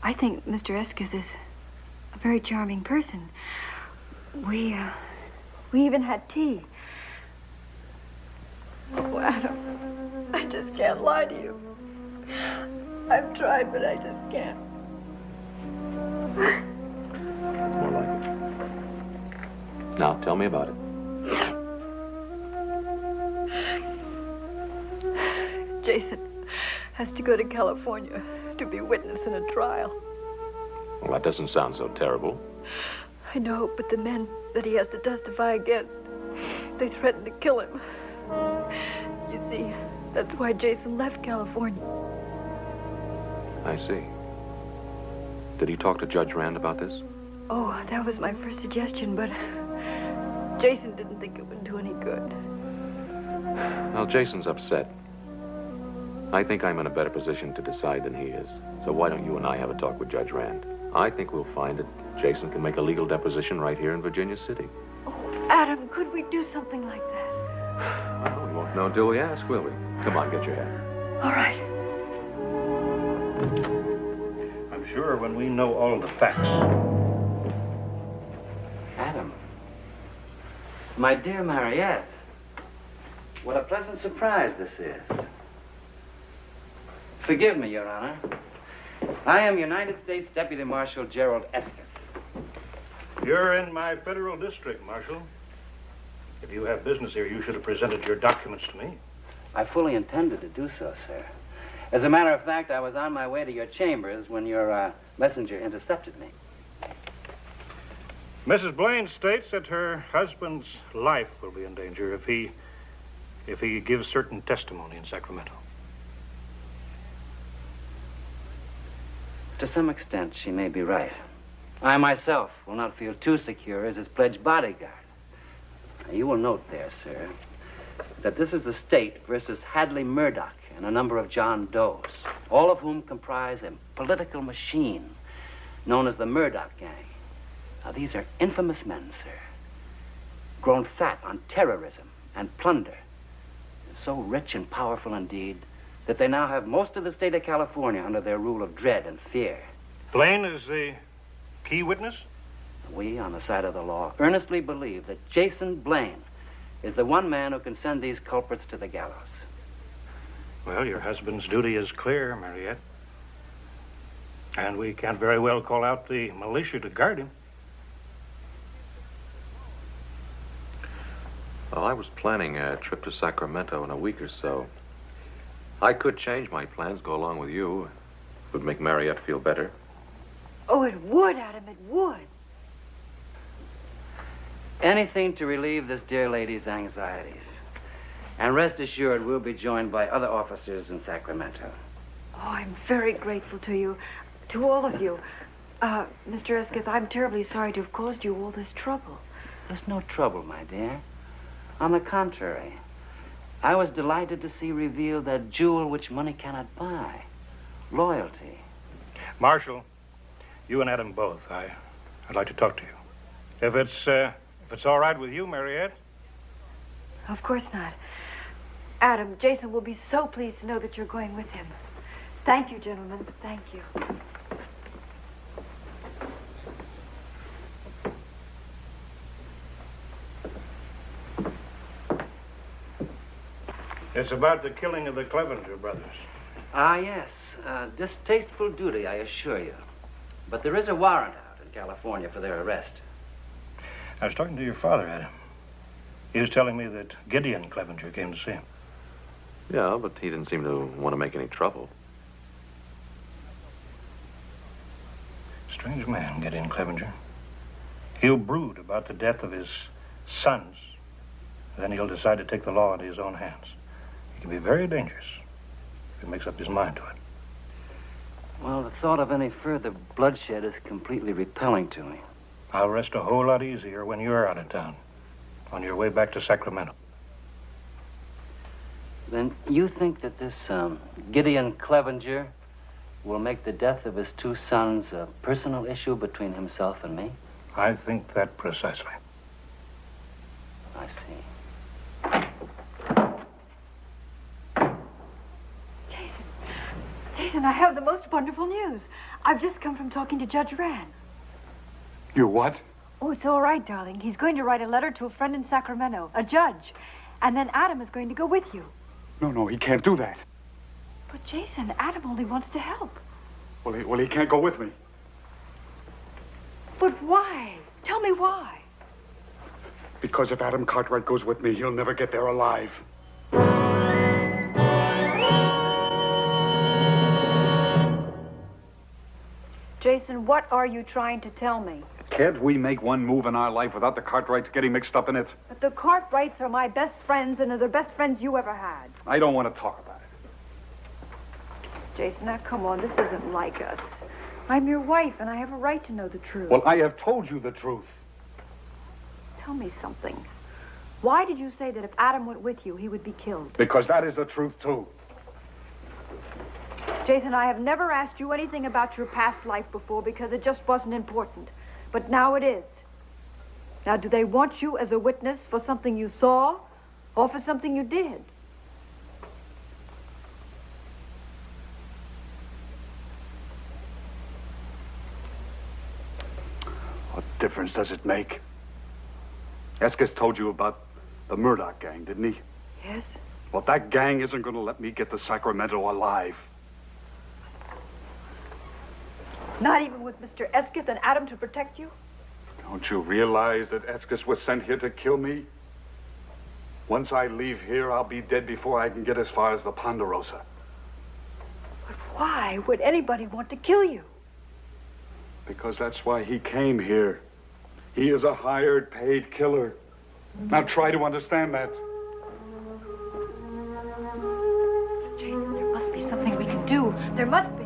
I think Mr. Esketh is a very charming person. We even had tea. Oh, Adam, I just can't lie to you. I've tried, but I just can't. That's more like it. Now, tell me about it. Jason has to go to California to be witness in a trial. Well, that doesn't sound so terrible. I know, but the men that he has to testify against, they threatened to kill him. You see, that's why Jason left California. I see. Did he talk to Judge Rand about this? Oh, that was my first suggestion, but Jason didn't think it would do any good. Well, Jason's upset. I think I'm in a better position to decide than he is. So why don't you and I have a talk with Judge Rand? I think we'll find that Jason can make a legal deposition right here in Virginia City. Oh, Adam, could we do something like that? Well, we won't know until we ask, will we? Come on, get your hat. All right. I'm sure when we know all the facts. Adam. My dear Mariette. What a pleasant surprise this is. Forgive me, Your Honor. I am United States Deputy Marshal Gerald Esketh. You're in my federal district, Marshal. If you have business here, you should have presented your documents to me. I fully intended to do so, sir. As a matter of fact, I was on my way to your chambers when your messenger intercepted me. Mrs. Blaine states that her husband's life will be in danger if he gives certain testimony in Sacramento. To some extent, she may be right. I myself will not feel too secure as his pledged bodyguard. Now, you will note there, sir, that this is the state versus Hadley Murdoch and a number of John Does, all of whom comprise a political machine known as the Murdoch Gang. Now, these are infamous men, sir, grown fat on terrorism and plunder, so rich and powerful indeed that they now have most of the state of California under their rule of dread and fear. Blaine is the key witness? We, on the side of the law, earnestly believe that Jason Blaine is the one man who can send these culprits to the gallows. Well, your husband's duty is clear, Mariette. And we can't very well call out the militia to guard him. Well, I was planning a trip to Sacramento in a week or so. I could change my plans, go along with you. It would make Mariette feel better. Oh, it would, Adam, it would. Anything to relieve this dear lady's anxieties. And rest assured, we'll be joined by other officers in Sacramento. Oh, I'm very grateful to you, to all of you. Mr. Esketh, I'm terribly sorry to have caused you all this trouble. There's no trouble, my dear. On the contrary, I was delighted to see revealed that jewel which money cannot buy, loyalty. Marshal, you and Adam both, I'd like to talk to you. If it's all right with you, Mariette. Of course not. Adam, Jason will be so pleased to know that you're going with him. Thank you, gentlemen. Thank you. It's about the killing of the Clevenger brothers. Ah, yes. Distasteful duty, I assure you. But there is a warrant out in California for their arrest. I was talking to your father, Adam. He was telling me that Gideon Clevenger came to see him. Yeah, but he didn't seem to want to make any trouble. Strange man, Gideon Clevenger. He'll brood about the death of his sons. Then he'll decide to take the law into his own hands. He can be very dangerous if he makes up his mind to it. Well, the thought of any further bloodshed is completely repelling to me. I'll rest a whole lot easier when you're out of town, on your way back to Sacramento. Then you think that this Gideon Clevenger will make the death of his two sons a personal issue between himself and me? I think that precisely. I see. Jason, I have the most wonderful news. I've just come from talking to Judge Rand. You what? Oh, it's all right, darling. He's going to write a letter to a friend in Sacramento, a judge. And then Adam is going to go with you. No, he can't do that. But, Jason, Adam only wants to help. Well, he can't go with me. But why? Tell me why. Because if Adam Cartwright goes with me, he'll never get there alive. Jason, what are you trying to tell me? Can't we make one move in our life without the Cartwrights getting mixed up in it? But the Cartwrights are my best friends, and they're the best friends you ever had. I don't want to talk about it. Jason, now come on, this isn't like us. I'm your wife, and I have a right to know the truth. Well, I have told you the truth. Tell me something. Why did you say that if Adam went with you, he would be killed? Because that is the truth, too. Jason, I have never asked you anything about your past life before because it just wasn't important. But now it is. Now, do they want you as a witness for something you saw or for something you did? What difference does it make? Escus told you about the Murdoch gang, didn't he? Yes. Well, that gang isn't going to let me get to Sacramento alive. Not even with Mr. Escus and Adam to protect you? Don't you realize that Escus was sent here to kill me? Once I leave here, I'll be dead before I can get as far as the Ponderosa. But why would anybody want to kill you? Because that's why he came here. He is a hired, paid killer. Now try to understand that. Jason, there must be something we can do. There must be.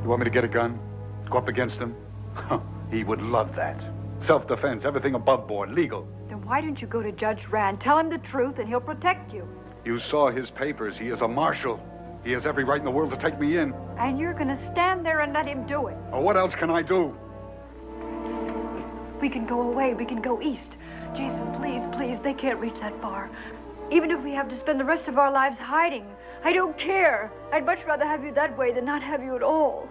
You want me to get a gun? Go up against him? He would love that. Self-defense, everything above board, legal. Then why don't you go to Judge Rand? Tell him the truth and he'll protect you. You saw his papers. He is a marshal. He has every right in the world to take me in. And you're going to stand there and let him do it. Well, what else can I do? We can go away. We can go east. Jason, please, please, they can't reach that far. Even if we have to spend the rest of our lives hiding, I don't care. I'd much rather have you that way than not have you at all.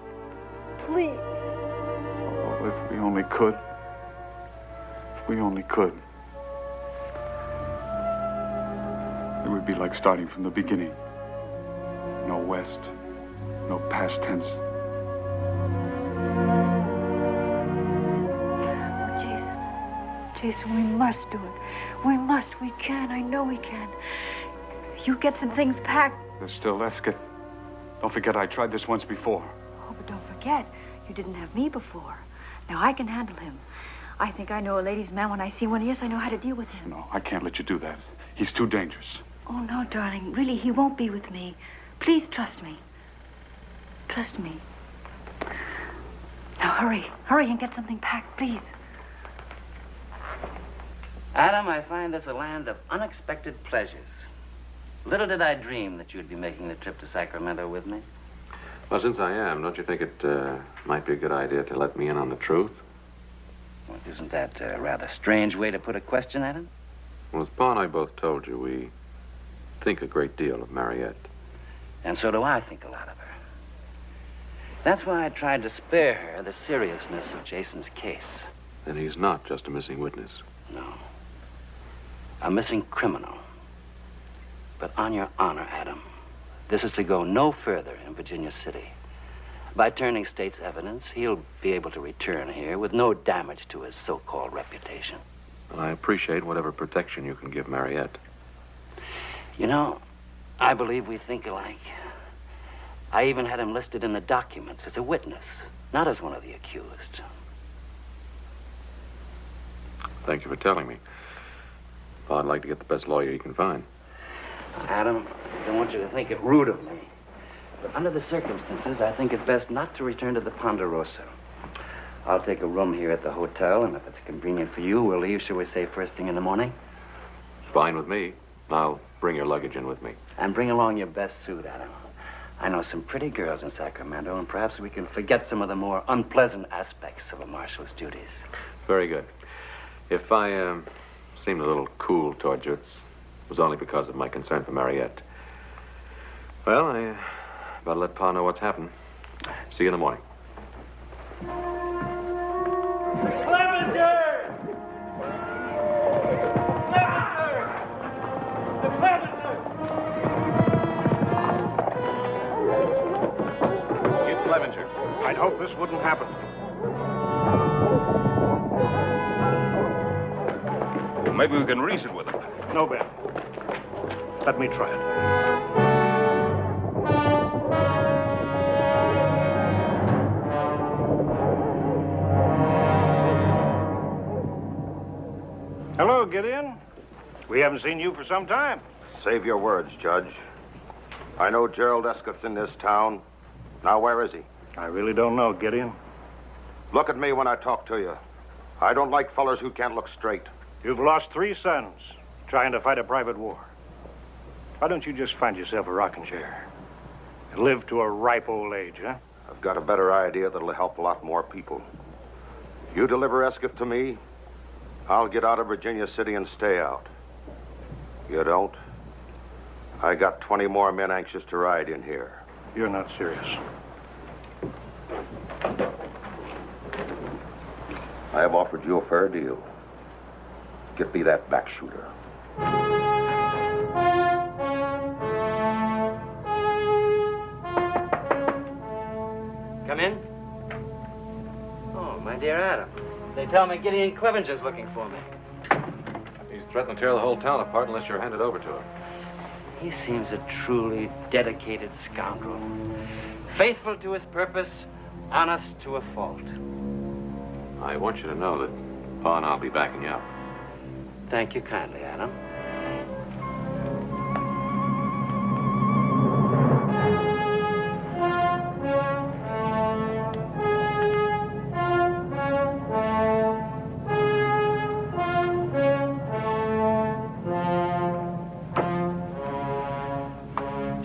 Please. Oh, if we only could. If we only could. It would be like starting from the beginning. No west, no past tense. Jason, we must do it. We must. We can. I know we can. You get some things packed. There's still Escott. Don't forget I tried this once before. Oh, but don't forget, you didn't have me before. Now I can handle him. I think I know a ladies' man when I see one. Yes, I know how to deal with him. No, I can't let you do that. He's too dangerous. Oh, no, darling. Really, he won't be with me. Please trust me. Trust me. Now hurry. Hurry and get something packed, please. Adam, I find this a land of unexpected pleasures. Little did I dream that you'd be making the trip to Sacramento with me. Well, since I am, don't you think it might be a good idea to let me in on the truth? Well, isn't that a rather strange way to put a question, Adam? Well, as Pa and I both told you, we think a great deal of Mariette. And so do I think a lot of her. That's why I tried to spare her the seriousness of Jason's case. Then he's not just a missing witness. No. A missing criminal. But on your honor, Adam, this is to go no further in Virginia City. By turning state's evidence, he'll be able to return here with no damage to his so-called reputation. Well, I appreciate whatever protection you can give Mariette. You know, I believe we think alike. I even had him listed in the documents as a witness, not as one of the accused. Thank you for telling me. Pa, I'd like to get the best lawyer you can find. Adam, I don't want you to think it rude of me. But under the circumstances, I think it best not to return to the Ponderosa. I'll take a room here at the hotel, and if it's convenient for you, we'll leave, shall we say, first thing in the morning? Fine with me. I'll bring your luggage in with me. And bring along your best suit, Adam. I know some pretty girls in Sacramento, and perhaps we can forget some of the more unpleasant aspects of a marshal's duties. Very good. If I seemed a little cool towards you, it was only because of my concern for Mariette. Well, I better let Pa know what's happened. See you in the morning. I'd hope this wouldn't happen. Well, maybe we can reason with him. No, Ben. Let me try it. Hello, Gideon. We haven't seen you for some time. Save your words, Judge. I know Gerald Escott's in this town. Now, where is he? I really don't know, Gideon. Look at me when I talk to you. I don't like fellers who can't look straight. You've lost 3 sons trying to fight a private war. Why don't you just find yourself a rocking chair and live to a ripe old age, huh? I've got a better idea that'll help a lot more people. You deliver Escott to me, I'll get out of Virginia City and stay out. You don't? I got 20 more men anxious to ride in here. You're not serious. I have offered you a fair deal. Get me that back shooter. Come in. Oh, my dear Adam. They tell me Gideon Clevenger's looking for me. He's threatening to tear the whole town apart unless you're handed over to him. He seems a truly dedicated scoundrel. Faithful to his purpose, honest to a fault. I want you to know that Pa and I'll be backing you up. Thank you kindly, Adam.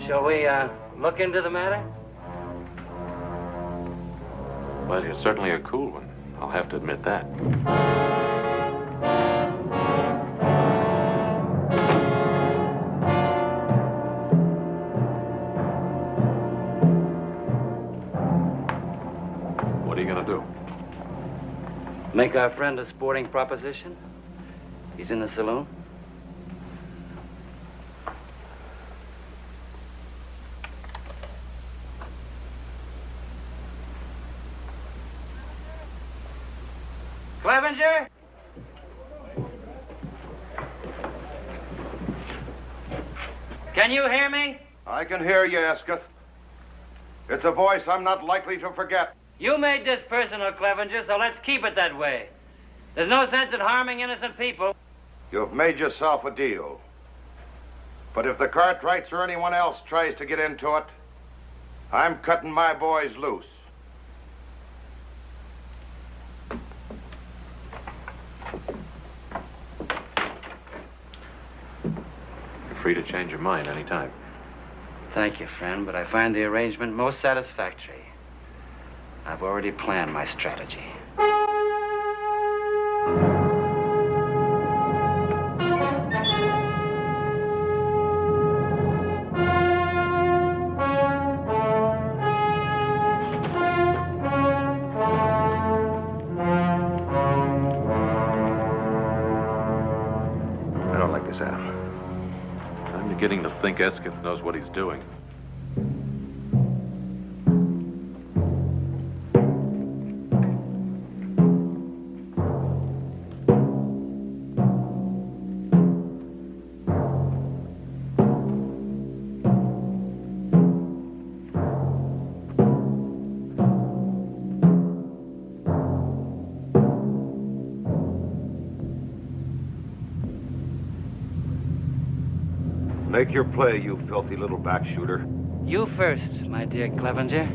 Shall we, look into the matter? Well, you're certainly a cool one. I'll have to admit that. What are you going to do? Make our friend a sporting proposition? He's in the saloon? Clevenger? Can you hear me? I can hear you, Escott. It's a voice I'm not likely to forget. You made this personal, Clevenger, so let's keep it that way. There's no sense in harming innocent people. You've made yourself a deal. But if the Cartwrights or anyone else tries to get into it, I'm cutting my boys loose. You're free to change your mind any time. Thank you, friend, but I find the arrangement most satisfactory. I've already planned my strategy. I don't like this, Adam. I'm beginning to think Escott knows what he's doing. Make your play, you filthy little back shooter. You first, my dear Clevenger.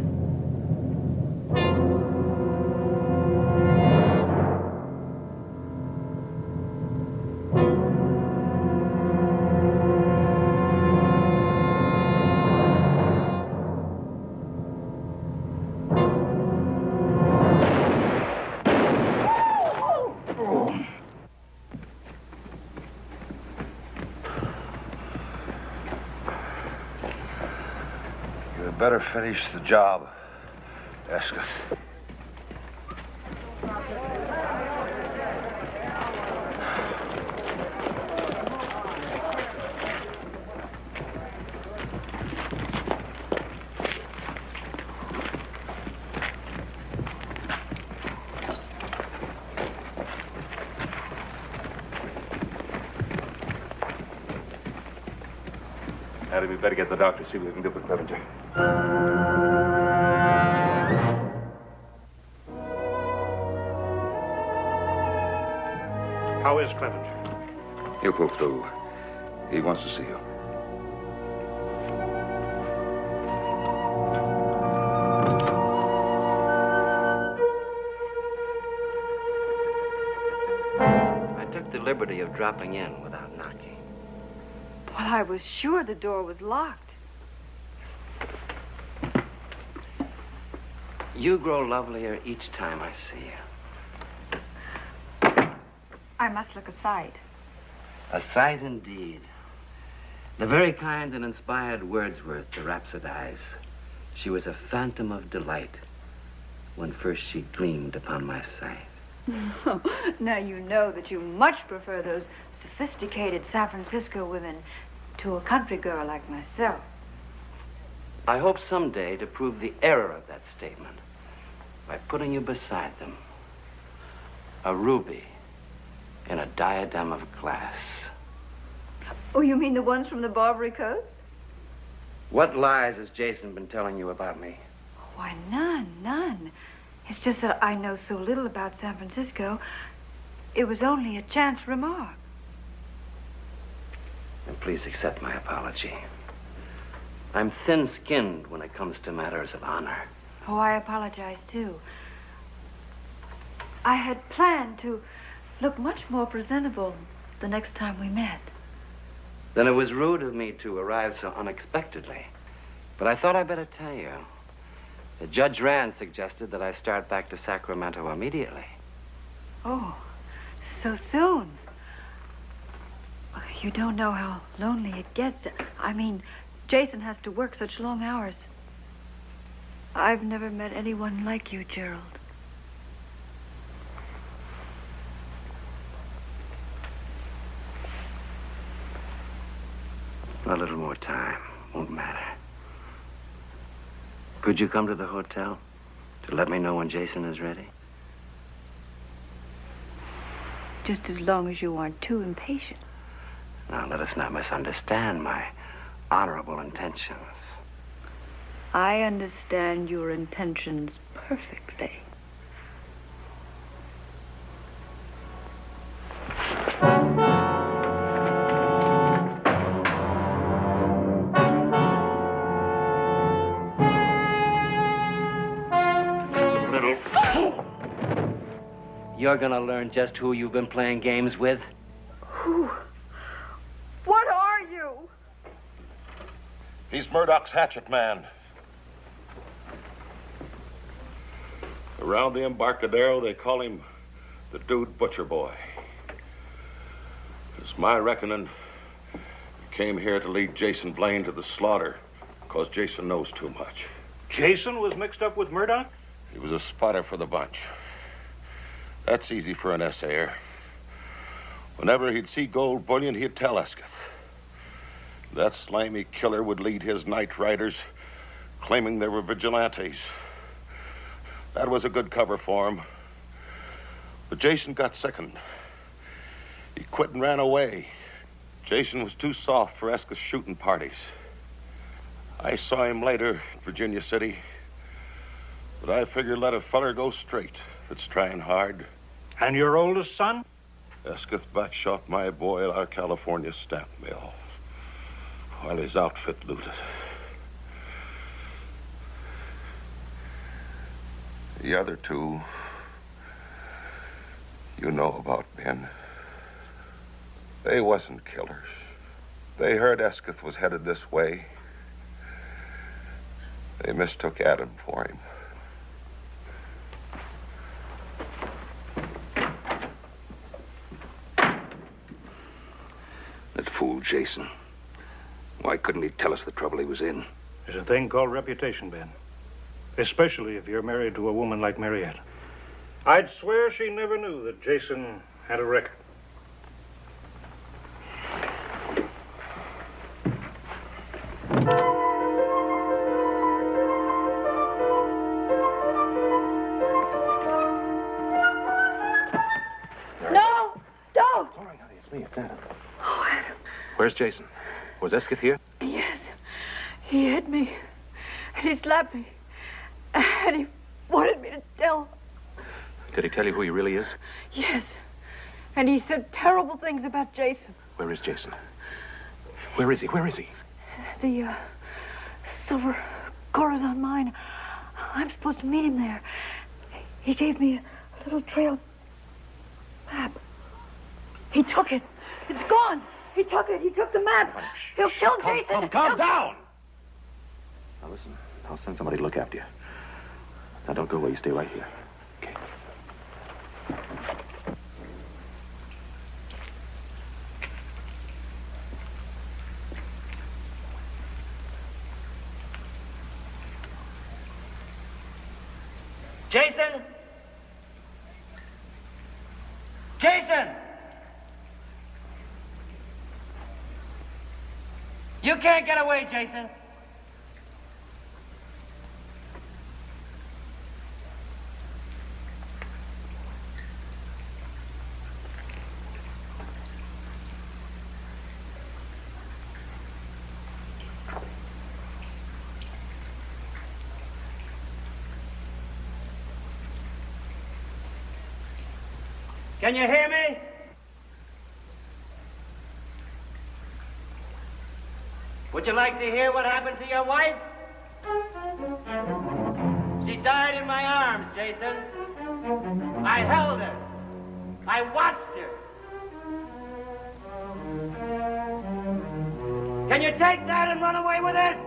Better finish the job, Escott. Hattie, we better get the doctor, see what we can do for Clevenger. How is Clevenger? He'll pull through. He wants to see you. I took the liberty of dropping in without knocking. Well, I was sure the door was locked. You grow lovelier each time I see you. I must look a sight. A sight indeed. The very kind that inspired Wordsworth to rhapsodize. She was a phantom of delight when first she gleamed upon my sight. Now you know that you much prefer those sophisticated San Francisco women to a country girl like myself. I hope someday to prove the error of that statement by putting you beside them. A ruby in a diadem of glass. Oh, you mean the ones from the Barbary Coast? What lies has Jason been telling you about me? Why, none. It's just that I know so little about San Francisco. It was only a chance remark. And please accept my apology. I'm thin-skinned when it comes to matters of honor. Oh, I apologize, too. I had planned to look much more presentable the next time we met. Then it was rude of me to arrive so unexpectedly. But I thought I'd better tell you. Judge Rand suggested that I start back to Sacramento immediately. Oh, so soon? You don't know how lonely it gets. I mean, Jason has to work such long hours. I've never met anyone like you, Gerald. A little more time. Won't matter. Could you come to the hotel to let me know when Jason is ready? Just as long as you aren't too impatient. Now, let us not misunderstand my honorable intentions. I understand your intentions perfectly. You're gonna learn just who you've been playing games with. Who? What are you? He's Murdoch's hatchet man. Around the Embarcadero, they call him the Dude Butcher Boy. It's my reckoning he came here to lead Jason Blaine to the slaughter because Jason knows too much. Jason was mixed up with Murdoch? He was a spotter for the bunch. That's easy for an essayer. Whenever he'd see gold bullion, he'd tell Escott. That slimy killer would lead his night riders, claiming they were vigilantes. That was a good cover for him. But Jason got sickened. He quit and ran away. Jason was too soft for Escott's shooting parties. I saw him later in Virginia City, but I figured let a feller go straight if it's trying hard. And your oldest son? Escott backshot my boy at our California stamp mill. while his outfit looted. The other two, you know about, Ben. They wasn't killers. They heard Escott was headed this way. They mistook Adam for him. That fool Jason. Why couldn't he tell us the trouble he was in? There's a thing called reputation, Ben. Especially if you're married to a woman like Mariette. I'd swear she never knew that Jason had a record. No! Don't! All right, honey, it's me. It's Adam. Oh, Adam. Where's Jason? Was Escott here? Yes. He hit me. And he slapped me. And he wanted me to tell. Did he tell you who he really is? Yes. And he said terrible things about Jason. Where is Jason? Where is he? Where is he? The silver Corazon mine. I'm supposed to meet him there. He gave me a little trail map. He took it. It's gone. He took it. He took the map. He'll kill Jason. Calm down. Now listen, I'll send somebody to look after you. Now don't go away. You stay right here. Okay. Jason! Jason! You can't get away, Jason. Can you hear me? Would you like to hear what happened to your wife? She died in my arms, Jason. I held her. I watched her. Can you take that and run away with it?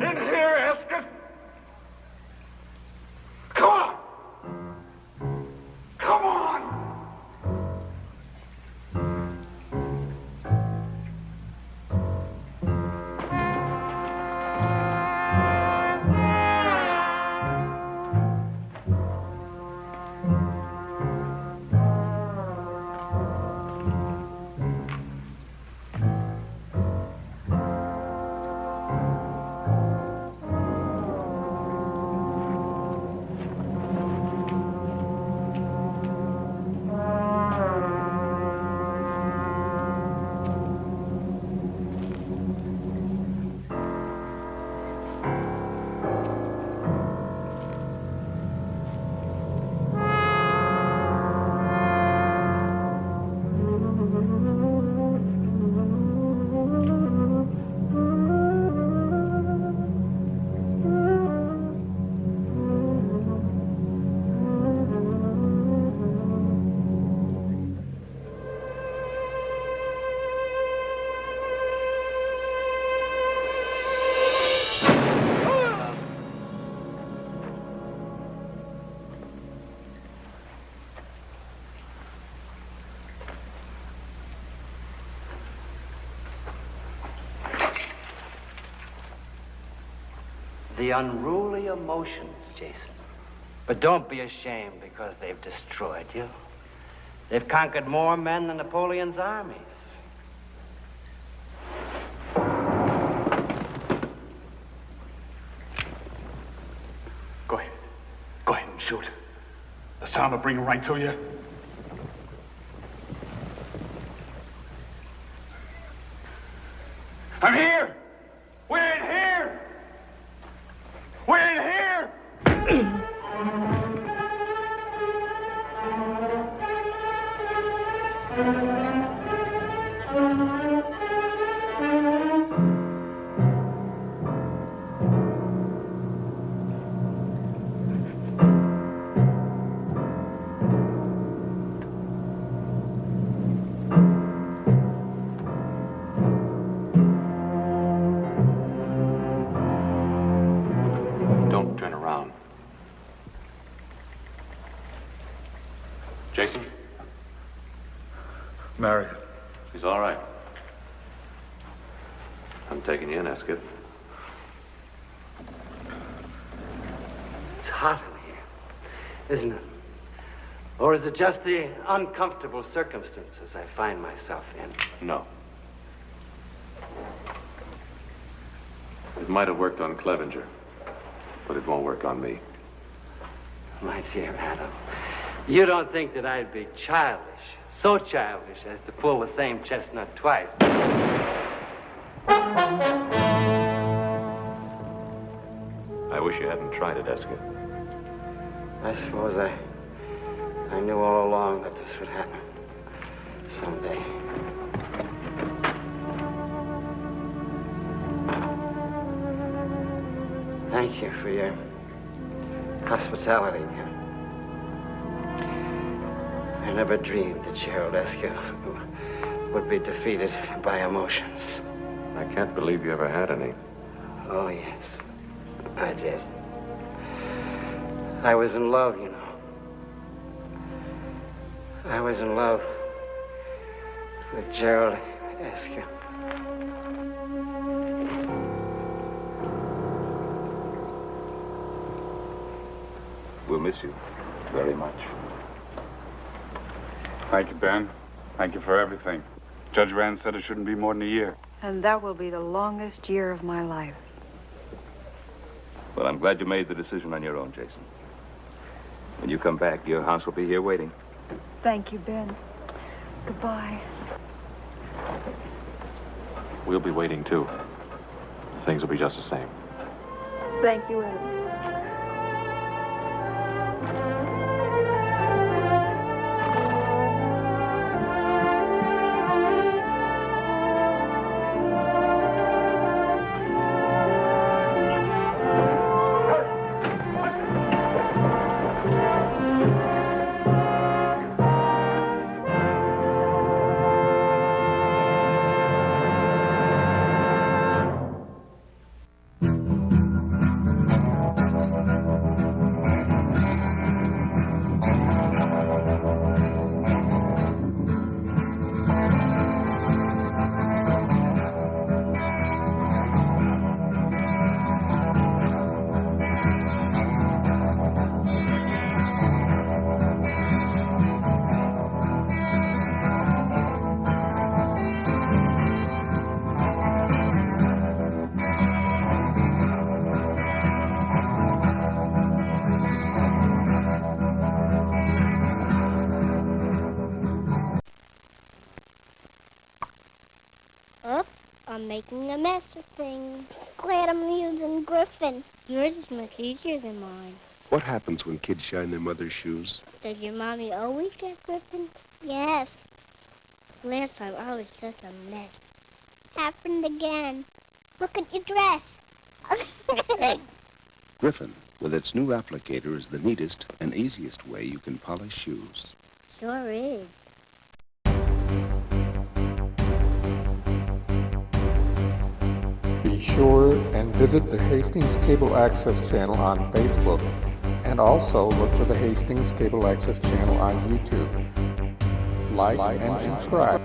In here, Escott. Come on. Come on. The unruly emotions, Jason. But don't be ashamed because they've destroyed you. They've conquered more men than Napoleon's armies. Go ahead. Go ahead and shoot. The sound will bring him right to you. I'm here! We're in here! We're in here! Jason? Mary. She's all right. I'm taking you in, Eskip. It's hot in here, isn't it? Or is it just the uncomfortable circumstances I find myself in? No. It might have worked on Clevenger, but it won't work on me. My dear Adam, you don't think that I'd be childish, so childish as to pull the same chestnut twice? I wish you hadn't tried it, Eskip. I suppose I knew all along that this would happen someday. Thank you for your hospitality. I never dreamed that Gerald Eskip would be defeated by emotions. I can't believe you ever had any. Oh, yes, I did. I was in love, you know. I was in love with Gerald Eskip. We'll miss you very much. Thank you, Ben. Thank you for everything. Judge Rand said it shouldn't be more than a year. And that will be the longest year of my life. Well, I'm glad you made the decision on your own, Jason. When you come back, your house will be here waiting. Thank you, Ben. Goodbye. We'll be waiting, too. Things will be just the same. Thank you, Adam. Making a mess of things. Glad I'm using Griffin. Yours is much easier than mine. What happens when kids shine their mother's shoes? Does your mommy always get Griffin? Yes. Last time I was just a mess. Happened again. Look at your dress. Griffin, with its new applicator, is the neatest and easiest way you can polish shoes. Sure is. Be sure and visit the Hastings Cable Access channel on Facebook, and also look for the Hastings Cable Access channel on YouTube. Like and subscribe.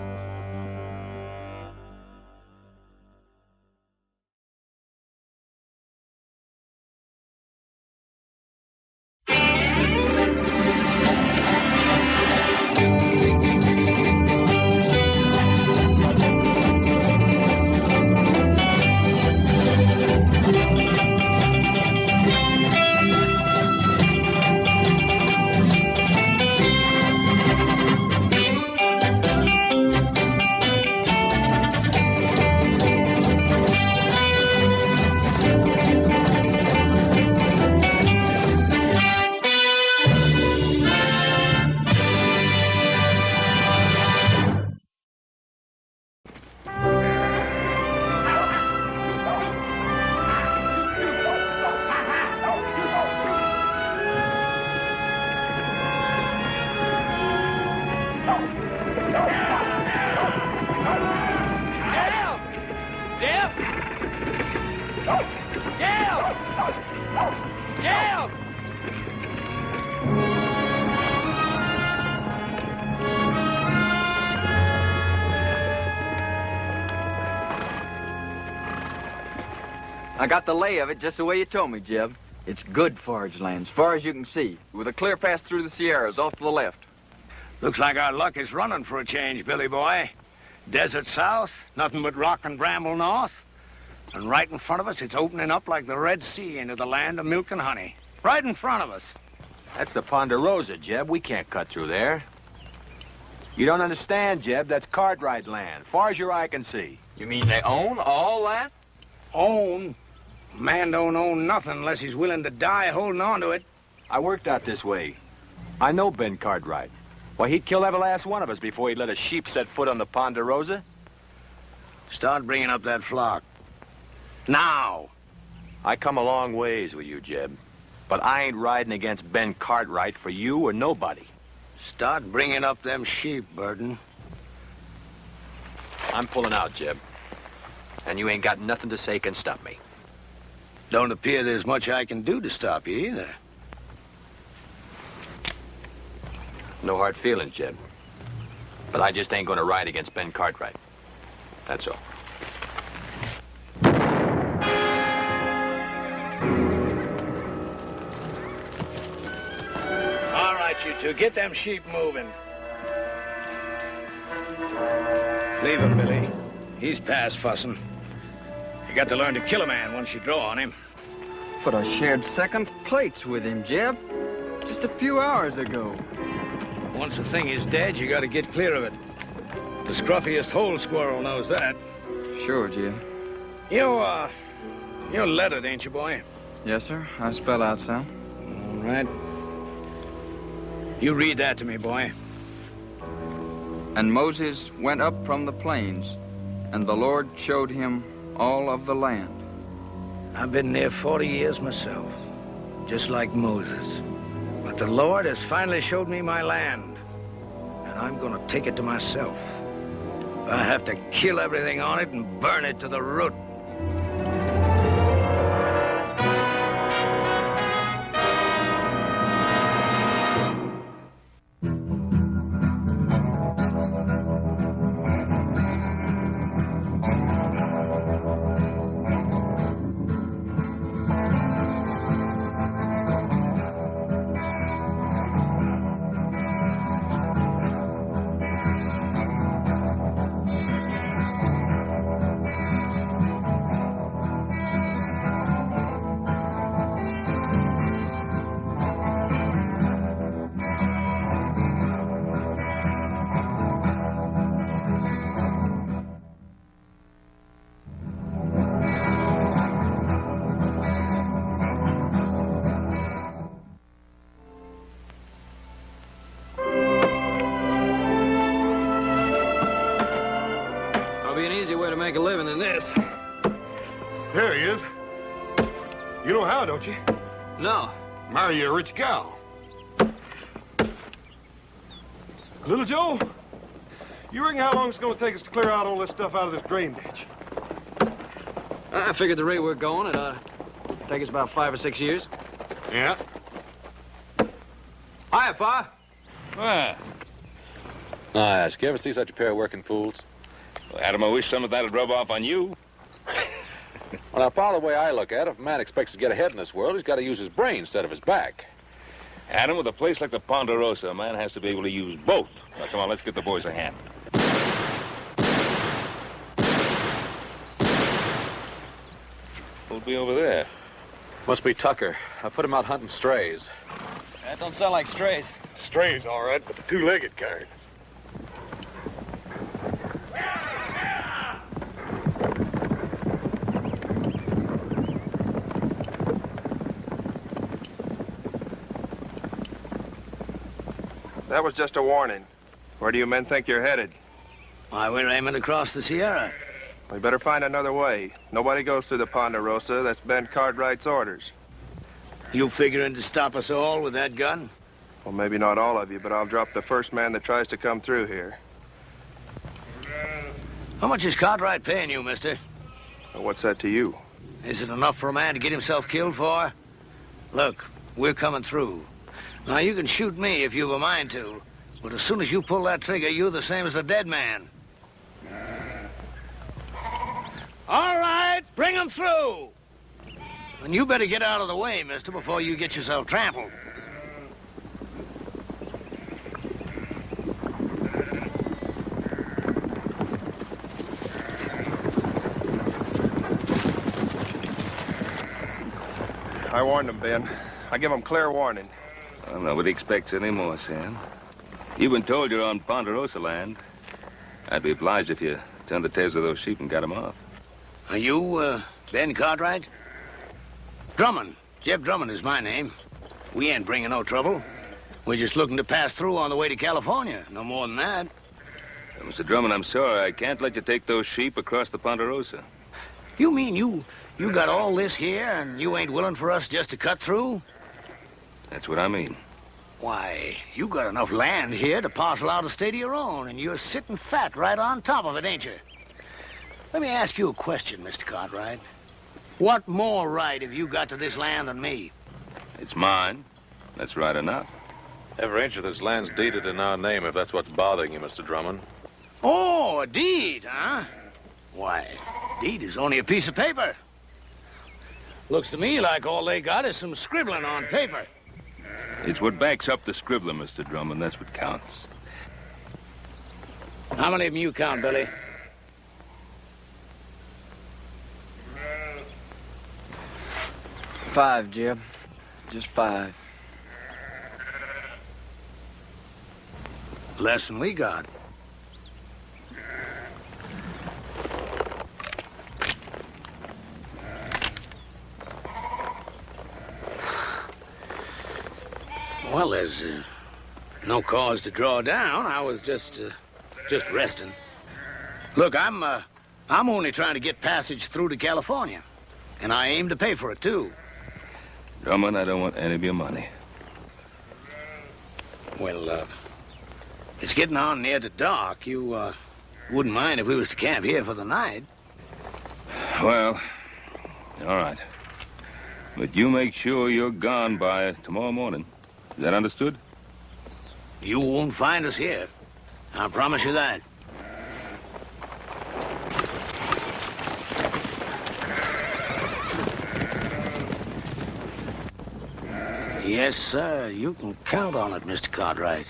I got the lay of it just the way you told me, Jeb. It's good forage land, as far as you can see, with a clear pass through the Sierras off to the left. Looks like our luck is running for a change, Billy boy. Desert south, nothing but rock and bramble north. And right in front of us, it's opening up like the Red Sea into the land of milk and honey. Right in front of us. That's the Ponderosa, Jeb. We can't cut through there. You don't understand, Jeb. That's Cartwright land, far as your eye can see. You mean they own all that? Own? Man don't own nothing unless he's willing to die holding on to it. I worked out this way. I know Ben Cartwright. Why, he'd kill every last one of us before he'd let a sheep set foot on the Ponderosa. Start bringing up that flock. Now. I come a long ways with you, Jeb. But I ain't riding against Ben Cartwright for you or nobody. Start bringing up them sheep, Burton. I'm pulling out, Jeb. And you ain't got nothing to say can stop me. Don't appear there's much I can do to stop you either. No hard feelings, Jeb. But I just ain't gonna ride against Ben Cartwright. That's all. All right, you two, get them sheep moving. Leave him, Billy. He's past fussing. You got to learn to kill a man once you draw on him. But I shared second plates with him, Jeb. Just a few hours ago. Once a thing is dead, you got to get clear of it. The scruffiest hole squirrel knows that. Sure, Jeb. You're lettered, ain't you, boy? Yes, sir. I spell out some. All right. You read that to me, boy. And Moses went up from the plains, and the Lord showed him all of the land. I've been there 40 years myself, just like Moses. But the Lord has finally showed me my land, and I'm going to take it to myself. I have to kill everything on it and burn it to the root. Make a living in this. There he is. You know how, don't you? No. Marry a rich gal. Little Joe, you reckon how long it's going to take us to clear out all this stuff out of this drain ditch? I figured the rate we're going, it'd take us about 5 or 6 years. Yeah. Hiya, Pa. Ah. Nice. You ever see such a pair of working fools? Well, Adam, I wish some of that would rub off on you. Well, now, Pa, the way I look at it, if a man expects to get ahead in this world, he's got to use his brain instead of his back. Adam, with a place like the Ponderosa, a man has to be able to use both. Now, come on, let's get the boys a hand. Who'll be over there? Must be Tucker. I put him out hunting strays. That don't sound like strays. Strays, all right, but the two-legged kind. That was just a warning. Where do you men think you're headed? Why, we're aiming across the Sierra. We better find another way. Nobody goes through the Ponderosa. That's Ben Cartwright's orders. You figuring to stop us all with that gun? Well, maybe not all of you, but I'll drop the first man that tries to come through here. How much is Cartwright paying you, mister? Well, what's that to you? Is it enough for a man to get himself killed for? Look, we're coming through. Now, you can shoot me if you've a mind to, but as soon as you pull that trigger, you're the same as a dead man. All right, bring him through. And you better get out of the way, mister, before you get yourself trampled. I warned them, Ben. I give them clear warning. Well, nobody expects any more, Sam. You've been told you're on Ponderosa land. I'd be obliged if you turned the tails of those sheep and got them off. Are you, Ben Cartwright? Drummond. Jeff Drummond is my name. We ain't bringing no trouble. We're just looking to pass through on the way to California. No more than that. Mr. Drummond, I'm sorry. I can't let you take those sheep across the Ponderosa. You mean you got all this here and you ain't willing for us just to cut through? That's what I mean. Why, you got enough land here to parcel out a state of your own, and you're sitting fat right on top of it, ain't you? Let me ask you a question, Mr. Cartwright. What more right have you got to this land than me? It's mine. That's right enough. Every inch of this land's deeded in our name, if that's what's bothering you, Mr. Drummond. Oh, a deed, huh? Why, deed is only a piece of paper. Looks to me like all they got is some scribbling on paper. It's what backs up the scribbler, Mr. Drummond. That's what counts. How many of them you count, Billy? Five, Jeb. Just 5. Less than we got. Well, there's no cause to draw down. I was just resting. Look, I'm only trying to get passage through to California, and I aim to pay for it too. Drummond, I don't want any of your money. Well, it's getting on near to dark. You wouldn't mind if we was to camp here for the night? Well, all right. But you make sure you're gone by tomorrow morning. Is that understood? You won't find us here. I promise you that. Yes, sir. You can count on it, Mr. Cartwright.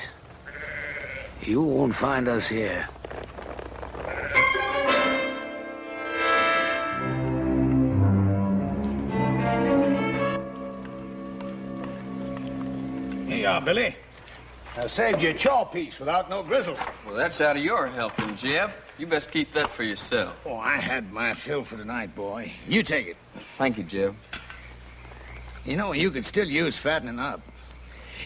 You won't find us here. Here you are, Billy. I saved you a chaw piece without no grizzle. Well, that's out of your helping, Jeb. You best keep that for yourself. Oh, I had my fill for tonight, boy. You take it. Thank you, Jeb. You know, you could still use fattening up.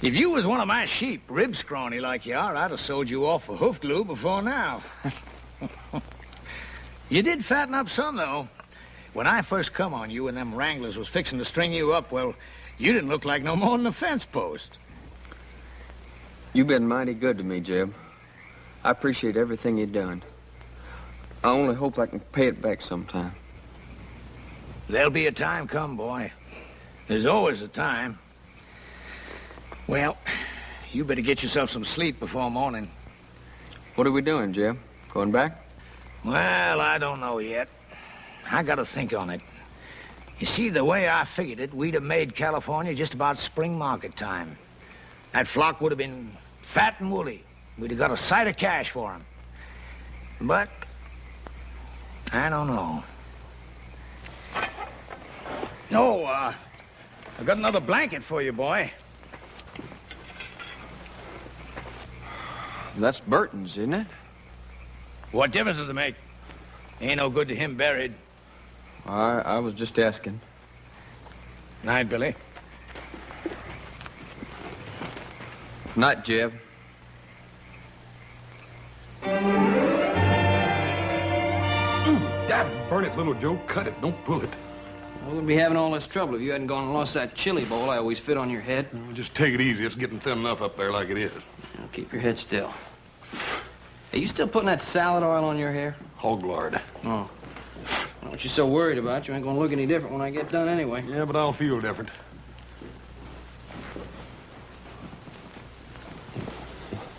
If you was one of my sheep, rib scrawny like you are, I'd have sold you off for hoof glue before now. You did fatten up some, though. When I first come on you and them wranglers was fixing to string you up, well, you didn't look like no more than a fence post. You've been mighty good to me, Jeb. I appreciate everything you've done. I only hope I can pay it back sometime. There'll be a time come, boy. There's always a time. Well, you better get yourself some sleep before morning. What are we doing, Jeb? Going back? Well, I don't know yet. I gotta think on it. You see, the way I figured it, we'd have made California just about spring market time. That flock would have been fat and woolly. We'd have got a sight of cash for 'em. But I don't know. Oh, I got another blanket for you, boy. That's Burton's, isn't it? What difference does it make? Ain't no good to him buried. I was just asking. Night, Billy. Night, Jeb. Dad, burn it, little Joe. Cut it. Don't pull it. I wouldn't be having all this trouble if you hadn't gone and lost that chili bowl I always fit on your head. Just take it easy. It's getting thin enough up there like it is. Now, keep your head still. Are you still putting that salad oil on your hair? Hog lard. Oh. What you so worried about? You ain't gonna look any different when I get done anyway. Yeah, but I'll feel different.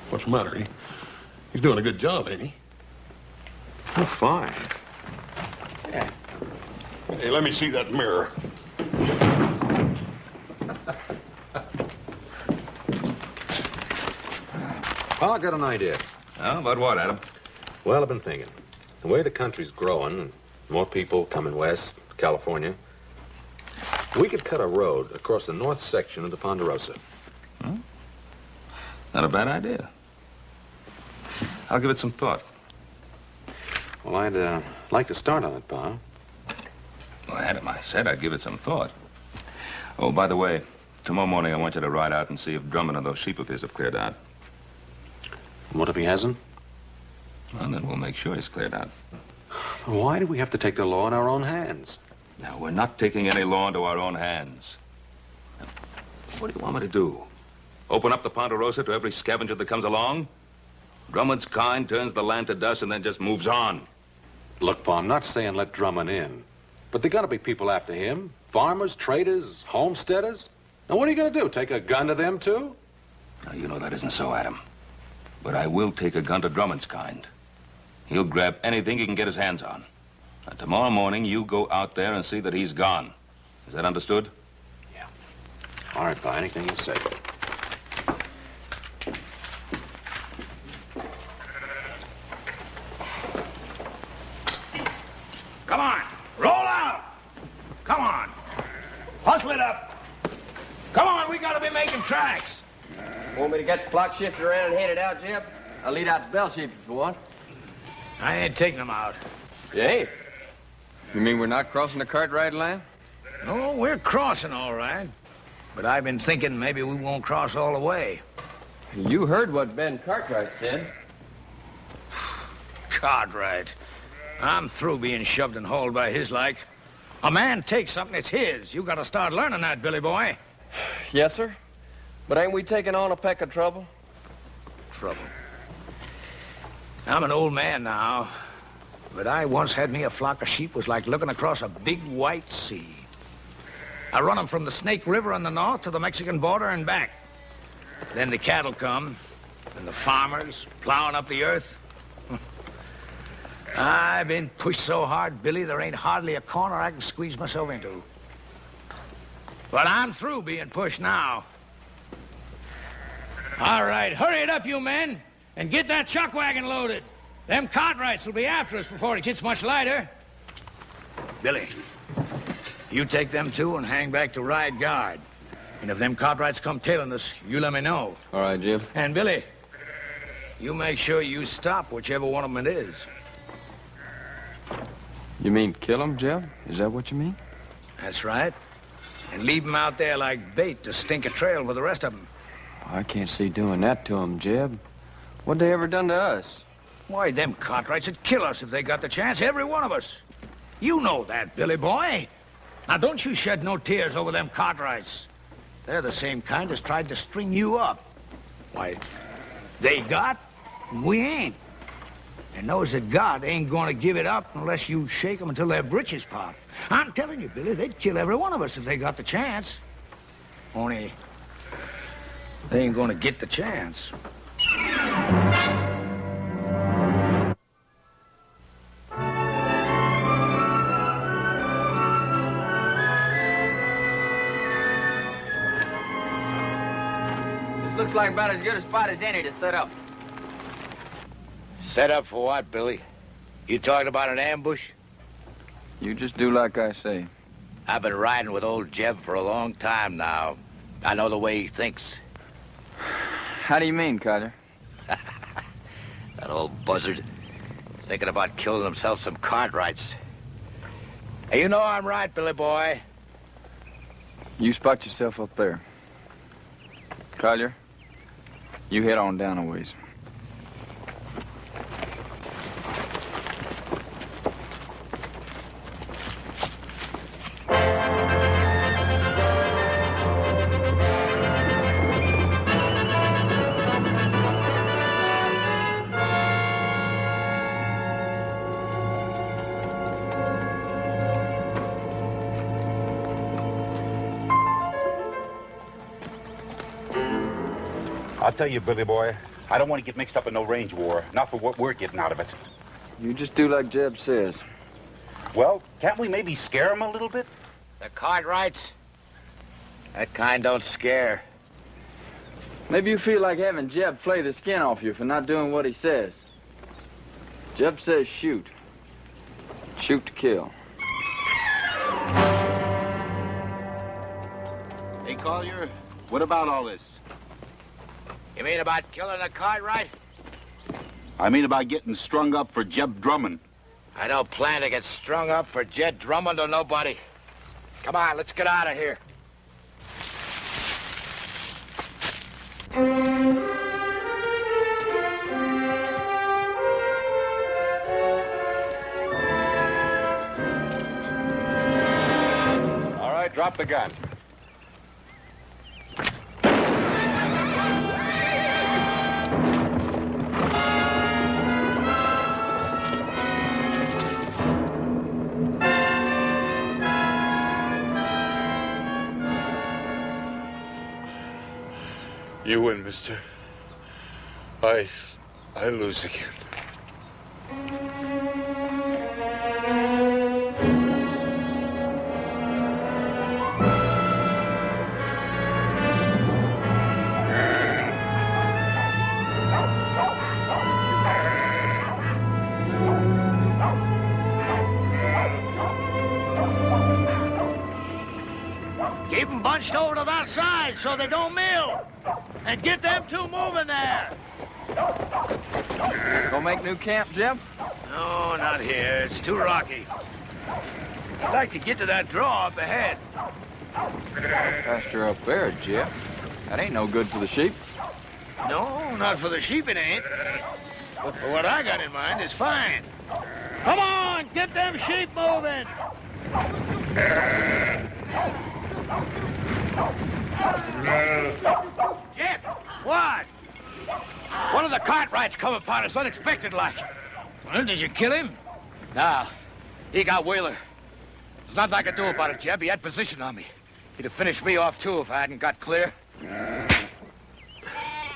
What's the matter? He's doing a good job, ain't he? Oh, fine. Yeah. Hey, let me see that mirror. Well, I got an idea. Oh, about what, Adam? Well, I've been thinking. The way the country's growing, and more people coming west, California, we could cut a road across the north section of the Ponderosa. Not a bad idea. I'll give it some thought. Well, I'd like to start on it, Pa. Well, Adam, I said I'd give it some thought. Oh, by the way, tomorrow morning I want you to ride out and see if Drummond and those sheep of his have cleared out. What if he hasn't? Well, then we'll make sure he's cleared out. Why do we have to take the law in our own hands? Now, we're not taking any law into our own hands. Now, what do you want me to do? Open up the Ponderosa to every scavenger that comes along? Drummond's kind turns the land to dust and then just moves on. Look, Pa, I'm not saying let Drummond in. But there gotta be people after him. Farmers, traders, homesteaders. Now, what are you gonna do? Take a gun to them, too? Now, you know that isn't so, Adam. But I will take a gun to Drummond's kind. He'll grab anything he can get his hands on. Now, tomorrow morning, you go out there and see that he's gone. Is that understood? Yeah. All right, Pa, anything you say. Come on, roll out. Come on, hustle it up. Come on, we gotta be making tracks. Want me to get the flock shifted around and head it out, Jeb? I'll lead out the bell sheep if you want. I ain't taking them out. You ain't? You mean we're not crossing the Cartwright line? No, we're crossing all right. But I've been thinking maybe we won't cross all the way. You heard what Ben Cartwright said. Cartwright. I'm through being shoved and hauled by his like. A man takes something, it's his. You gotta start learning that, Billy boy. Yes, sir. But ain't we taking on a peck of trouble? Trouble. I'm an old man now, but I once had me a flock of sheep was like looking across a big white sea. I run them from the Snake River in the north to the Mexican border and back. Then the cattle come, and the farmers plowing up the earth. I've been pushed so hard, Billy, there ain't hardly a corner I can squeeze myself into. But I'm through being pushed now. All right, hurry it up, you men, and get that chuck wagon loaded. Them Cartwrights will be after us before it gets much lighter. Billy, you take them two and hang back to ride guard. And if them Cartwrights come tailing us, you let me know. All right, Jim. And Billy, you make sure you stop whichever one of them it is. You mean kill him, Jeb? Is that what you mean? That's right. And leave them out there like bait to stink a trail with the rest of them. I can't see doing that to him, Jeb. What they ever done to us? Why, them Cartwrights would kill us if they got the chance, every one of us. You know that, Billy boy. Now, don't you shed no tears over them Cartwrights. They're the same kind as tried to string you up. Why, they got, and we ain't. And those that got ain't gonna give it up unless you shake them until their britches pop. I'm telling you, Billy, they'd kill every one of us if they got the chance. Only, they ain't gonna get the chance. This looks like about as good a spot as any to set up. Set up for what, Billy? You talking about an ambush? You just do like I say. I've been riding with old Jeb for a long time now. I know the way he thinks. How do you mean, Carter? That old buzzard. He's thinking about killing himself some Cartwrights. Hey, you know I'm right, Billy boy. You spot yourself up there. Collier, you head on down a ways. I'll tell you, Billy boy, I don't want to get mixed up in no range war. Not for what we're getting out of it. You just do like Jeb says. Well, can't we maybe scare him a little bit? The Cartwrights? That kind don't scare. Maybe you feel like having Jeb flay the skin off you for not doing what he says. Jeb says shoot. Shoot to kill. Hey, Collier, what about all this? You mean about killing the Cartwright? I mean about getting strung up for Jeb Drummond. I don't plan to get strung up for Jed Drummond or nobody. Come on, let's get out of here. All right, drop the gun. You win, mister. I lose again. Keep them bunched over to that side so they don't mill. And get them two moving there. Go make new camp, Jeb? No, not here. It's too rocky. I'd like to get to that draw up ahead. Pasture up there, Jeb. That ain't no good for the sheep. No, not for the sheep it ain't. But for what I got in mind, it's fine. Come on, get them sheep moving. Jeb, what? One of the Cartwrights come upon us unexpected like. Well, did you kill him? No, he got Wheeler. There's nothing I could do about it, Jeb. He had position on me. He'd have finished me off, too, if I hadn't got clear.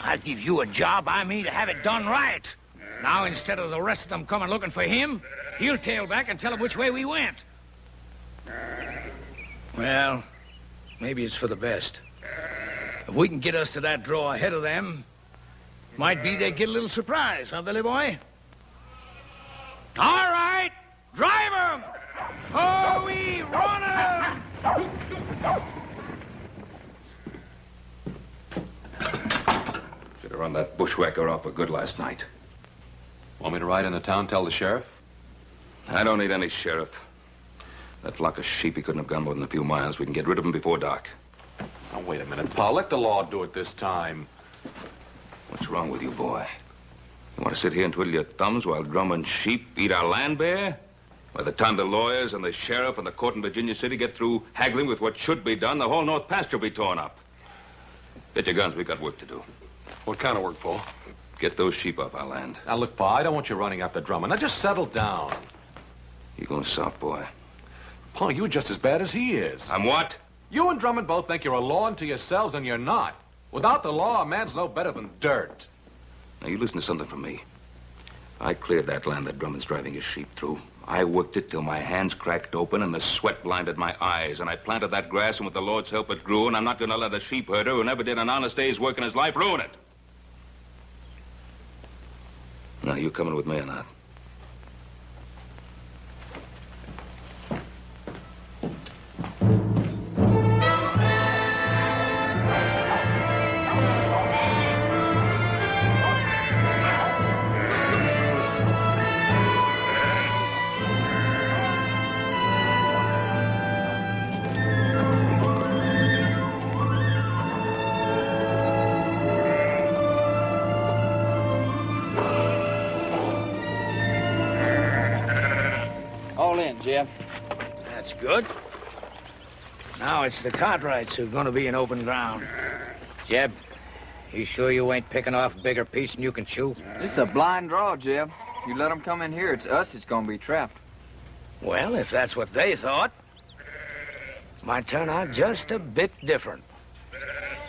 I'll give you a job, I mean, to have it done right. Now, instead of the rest of them coming looking for him, he'll tail back and tell them which way we went. Well, maybe it's for the best. If we can get us to that draw ahead of them, might be they get a little surprise, huh, Billy boy? All right, drive 'em! Oh, we run 'em! Should have run that bushwhacker off for good last night. Want me to ride into town, tell the sheriff? I don't need any sheriff. That flock of sheep, he couldn't have gone more than a few miles. We can get rid of them before dark. Now, wait a minute, Pa. Let the law do it this time. What's wrong with you, boy? You want to sit here and twiddle your thumbs while Drummond's sheep eat our land bare? By the time the lawyers and the sheriff and the court in Virginia City get through haggling with what should be done, the whole North Pasture will be torn up. Get your guns. We got work to do. What kind of work, Paul? Get those sheep off our land. Now, look, Pa, I don't want you running after Drummond. Now, just settle down. You're going soft, boy. Pa, you're just as bad as he is. I'm what? You and Drummond both think you're a law unto yourselves, and you're not. Without the law, a man's no better than dirt. Now, you listen to something from me. I cleared that land that Drummond's driving his sheep through. I worked it till my hands cracked open and the sweat blinded my eyes. And I planted that grass, and with the Lord's help, it grew. And I'm not going to let a sheep herder who never did an honest day's work in his life ruin it. Now, you coming with me or not? Jeb. That's good. Now it's the Cartwrights who are going to be in open ground. Jeb, you sure you ain't picking off a bigger piece than you can chew? It's a blind draw, Jeb. You let them come in here, it's us that's going to be trapped. Well, if that's what they thought, might turn out just a bit different.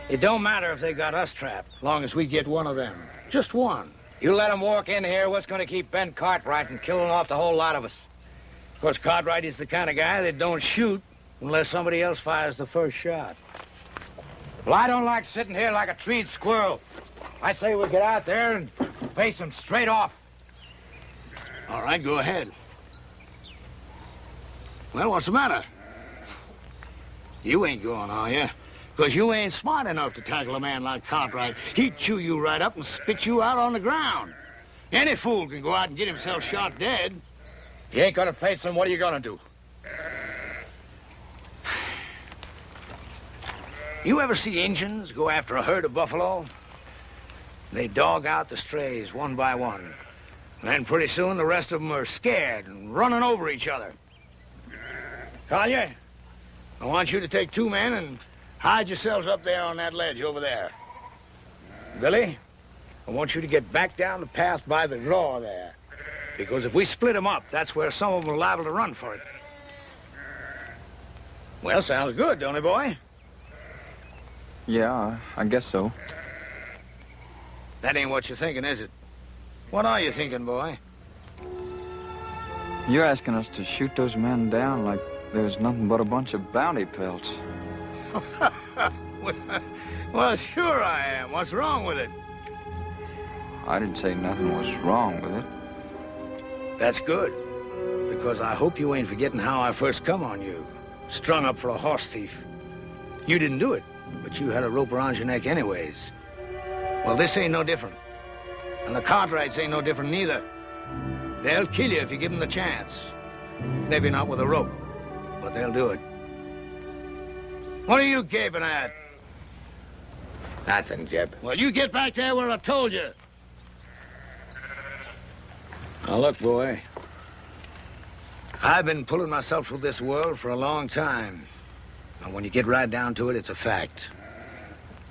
It don't matter if they got us trapped, long as we get one of them. Just one. You let them walk in here, what's going to keep Ben Cartwright from killing off the whole lot of us? Of course, Cartwright is the kind of guy that don't shoot unless somebody else fires the first shot. Well, I don't like sitting here like a treed squirrel. I say we get out there and face them straight off. All right, go ahead. Well, what's the matter? You ain't going, are you? Because you ain't smart enough to tackle a man like Cartwright. He'd chew you right up and spit you out on the ground. Any fool can go out and get himself shot dead. You ain't gonna face him, what are you gonna do? You ever see Injuns go after a herd of buffalo? They dog out the strays one by one. Then pretty soon the rest of them are scared and running over each other. Collier, I want you to take 2 men and hide yourselves up there on that ledge over there. Billy, I want you to get back down the path by the draw there. Because if we split them up, that's where some of them are liable to run for it. Well, sounds good, don't it, boy? Yeah, I guess so. That ain't what you're thinking, is it? What are you thinking, boy? You're asking us to shoot those men down like there's nothing but a bunch of bounty pelts. Well, sure I am. What's wrong with it? I didn't say nothing was wrong with it. That's good. Because I hope you ain't forgetting how I first come on you. Strung up for a horse thief. You didn't do it, but you had a rope around your neck anyways. Well, this ain't no different. And the Cartwrights ain't no different neither. They'll kill you if you give them the chance. Maybe not with a rope, but they'll do it. What are you gaping at? Nothing, Jeb. Well, you get back there where I told you. Now, look, boy. I've been pulling myself through this world for a long time. And when you get right down to it, it's a fact.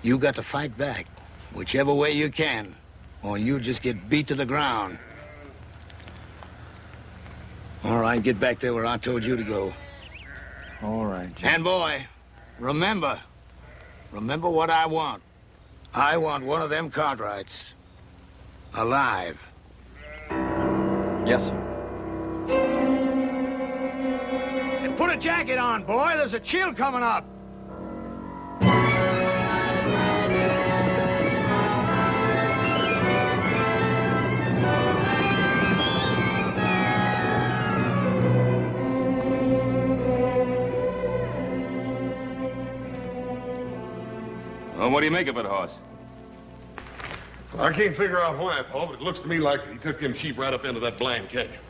You got to fight back, whichever way you can, or you just get beat to the ground. All right, get back there where I told you to go. All right, Jeb. And, boy, remember what I want. I want one of them Cartwrights alive. Yes, sir. And put a jacket on, boy. There's a chill coming up. Well, what do you make of it, Hoss? Well, I can't figure out why, Paul, but it looks to me like he took them sheep right up into that blind canyon.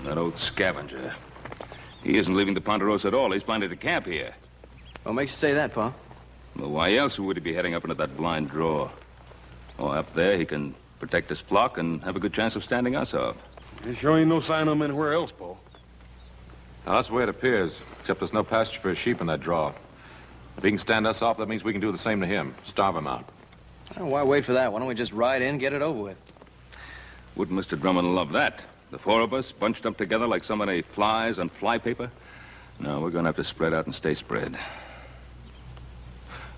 That old scavenger. He isn't leaving the Ponderosa at all. He's planning to camp here. What makes you say that, Pa? Well, why else would he be heading up into that blind draw? Oh, up there he can protect his flock and have a good chance of standing us off. There sure ain't no sign of him anywhere else, Paul. Now, that's the way it appears, except there's no pasture for his sheep in that draw. If he can stand us off, that means we can do the same to him. Starve him out. Oh, why wait for that? Why don't we just ride in, get it over with? Wouldn't Mr. Drummond love that? The 4 of us bunched up together like so many flies on flypaper? No, we're going to have to spread out and stay spread.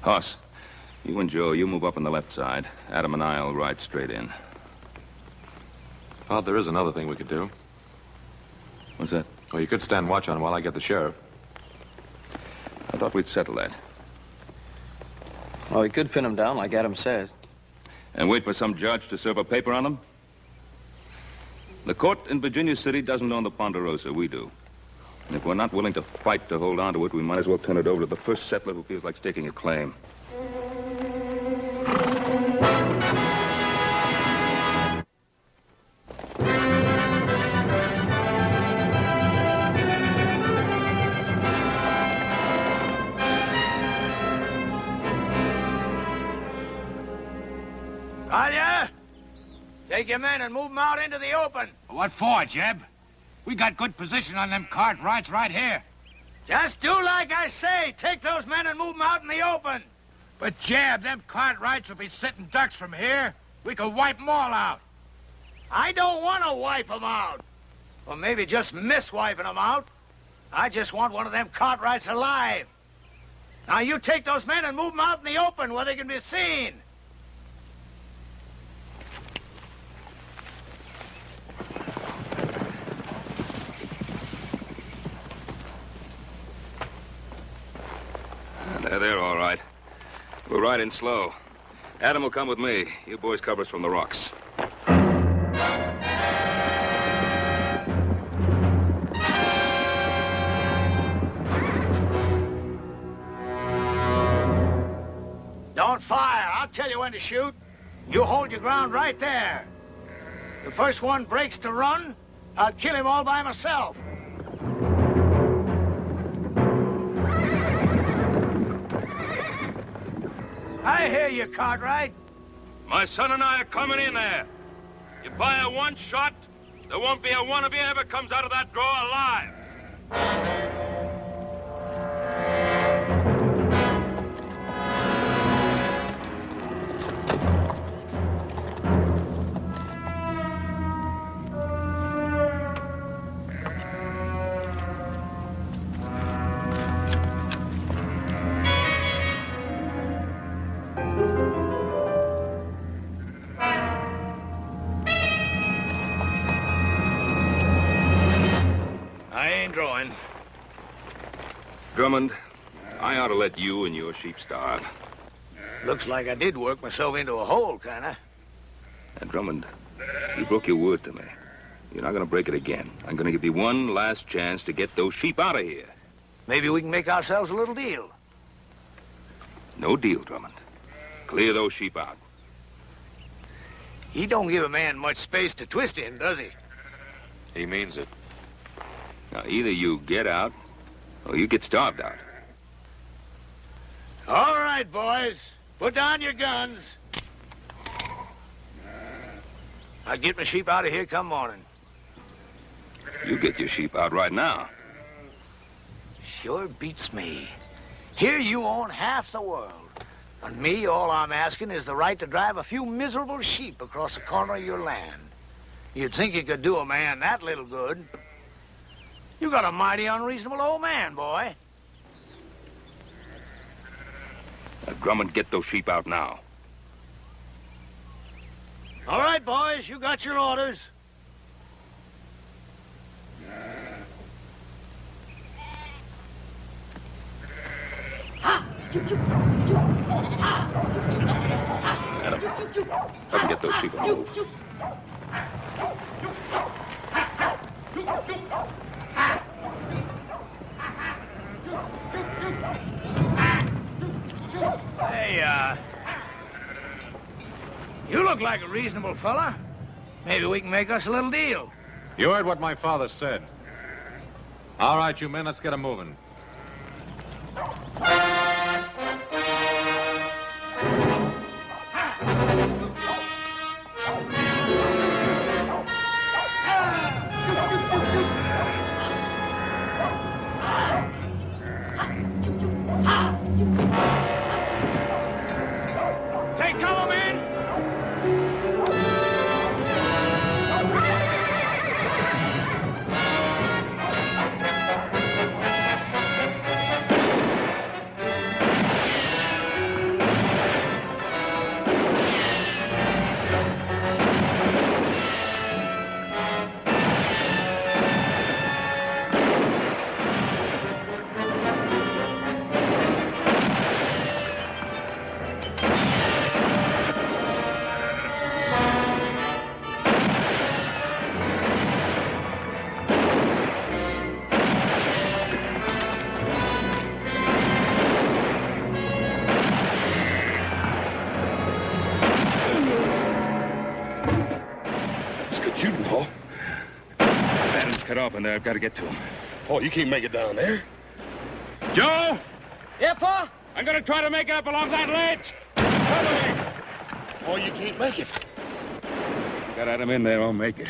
Hoss, you and Joe, you move up on the left side. Adam and I'll ride straight in. Oh, there is another thing we could do. What's that? Well, you could stand watch on him while I get the sheriff. I thought we'd settle that. Well, we could pin him down like Adam says. And wait for some judge to serve a paper on him? The court in Virginia City doesn't own the Ponderosa. We do. And if we're not willing to fight to hold on to it, we might as well turn it over to the first settler who feels like staking a claim. Collier, take your men and move them out into the open. What for, Jeb? We got good position on them Cartwrights right here. Just do like I say. Take those men and move them out in the open. But, Jeb, them Cartwrights will be sitting ducks from here. We could wipe them all out. I don't want to wipe them out. Or maybe just miss wiping them out. I just want one of them Cartwrights alive. Now, you take those men and move them out in the open where they can be seen. They're all right. We're riding slow. Adam will come with me. You boys cover us from the rocks. Don't fire. I'll tell you when to shoot. You hold your ground right there. The first one breaks to run, I'll kill him all by myself. I hear you, Cartwright. My son and I are coming in there. You fire one shot, there won't be a one of you ever comes out of that draw alive. Drawing. Drummond, I ought to let you and your sheep starve. Looks like I did work myself into a hole, kinda. And Drummond, you broke your word to me. You're not gonna break it again. I'm gonna give you one last chance to get those sheep out of here. Maybe we can make ourselves a little deal. No deal, Drummond. Clear those sheep out. He don't give a man much space to twist in, does he? He means it. Now, either you get out, or you get starved out. All right, boys. Put down your guns. I'll get my sheep out of here come morning. You get your sheep out right now. Sure beats me. Here you own half the world. And me, all I'm asking is the right to drive a few miserable sheep across the corner of your land. You'd think you could do a man that little good. You got a mighty unreasonable old man, boy. Now, Drummond, get those sheep out now. All right, boys, you got your orders. Adam, I can get those sheep on the move. Hey, you look like a reasonable fella. Maybe we can make us a little deal. You heard what my father said. All right, you men, let's get 'em moving. Take cover, men! Cut off in there. I've got to get to him. Oh, you can't make it down there. Joe! Yeah, Pa? I'm going to try to make it up along that ledge. Oh, you can't make it. Got Adam in there, I'll make it.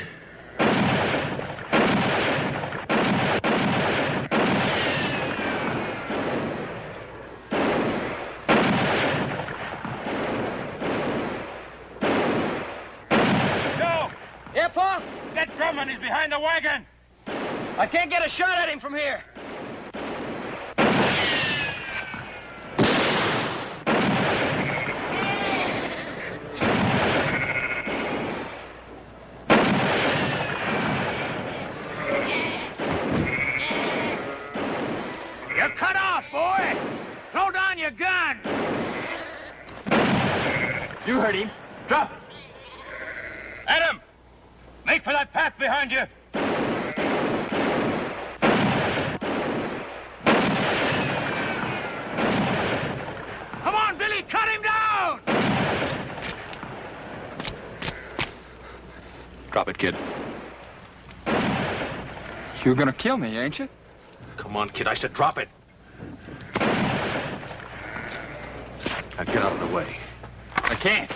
Joe! Yeah, Pa? That Drummond is behind the wagon. I can't get a shot at him from here. You're cut off, boy. Throw down your You heard him. Drop it. Adam! Make for that path behind you! Come on, Billy, cut him down! Drop it, kid. You're gonna kill me, ain't you? Come on, kid. I said drop it. Now get out of the way. I can't.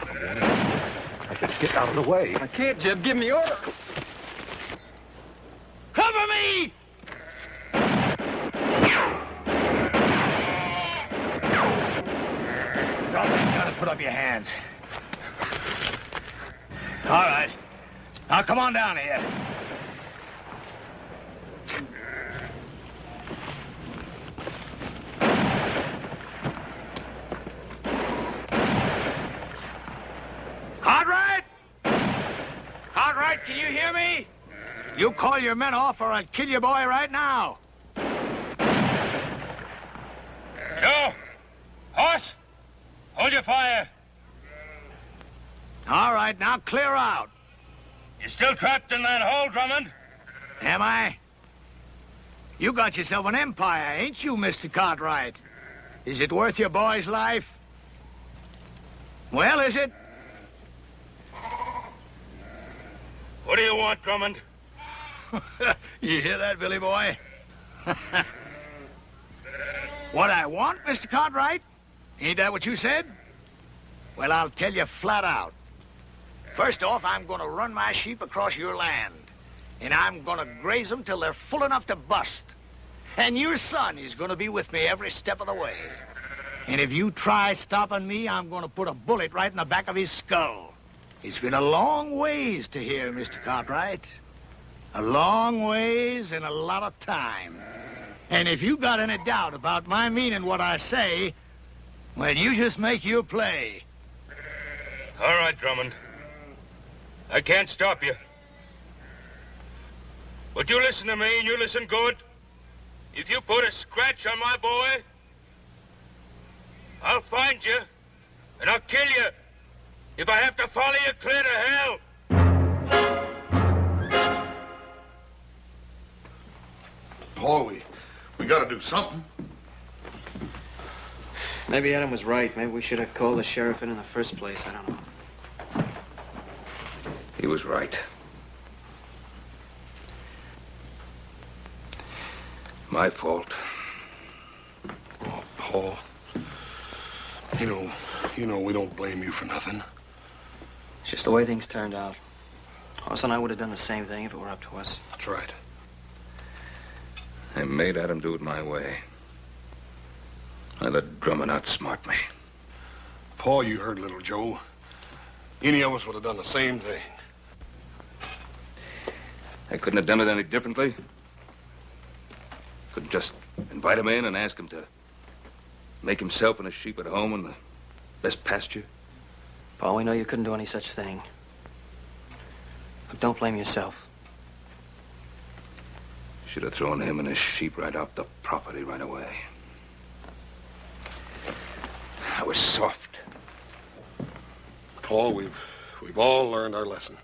I said get out of the way. I can't, Jeb. Give me order. Cover me! Drop that gun and put up your hands. All right. Now come on down here. Cartwright? Cartwright, can you hear me? You call your men off or I'll kill your boy right now. Joe! Horse! Hold your fire. All right, now clear out. You still trapped in that hole, Drummond? Am I? You got yourself an empire, ain't you, Mr. Cartwright? Is it worth your boy's life? Well, is it? What do you want, Drummond? You hear that, Billy boy? What I want, Mr. Cartwright? Ain't that what you said? Well, I'll tell you flat out. First off, I'm going to run my sheep across your land. And I'm going to graze them till they're full enough to bust. And your son is going to be with me every step of the way. And if you try stopping me, I'm going to put a bullet right in the back of his skull. It's been a long ways to here, Mr. Cartwright. A long ways and a lot of time. And if you got any doubt about my meaning what I say, well, you just make your play. All right, Drummond. I can't stop you. But you listen to me, and you listen good. If you put a scratch on my boy, I'll find you, and I'll kill you. If I have to follow you clear to hell. Paul, we gotta do something. Maybe Adam was right. Maybe we should have called the sheriff in the first place. I don't know. He was right. My fault. Oh, Paul. You know we don't blame you for nothing. It's just the way things turned out. Hoss and I would have done the same thing if it were up to us. That's right. I made Adam do it my way. I let Drummond outsmart me. Paul, you heard little Joe. Any of us would have done the same thing. I couldn't have done it any differently. Couldn't just invite him in and ask him to make himself and his sheep at home in the best pasture. Paul, we know you couldn't do any such thing. But don't blame yourself. Should have thrown him and his sheep right off the property right away. I was soft. Paul, we've all learned our lesson.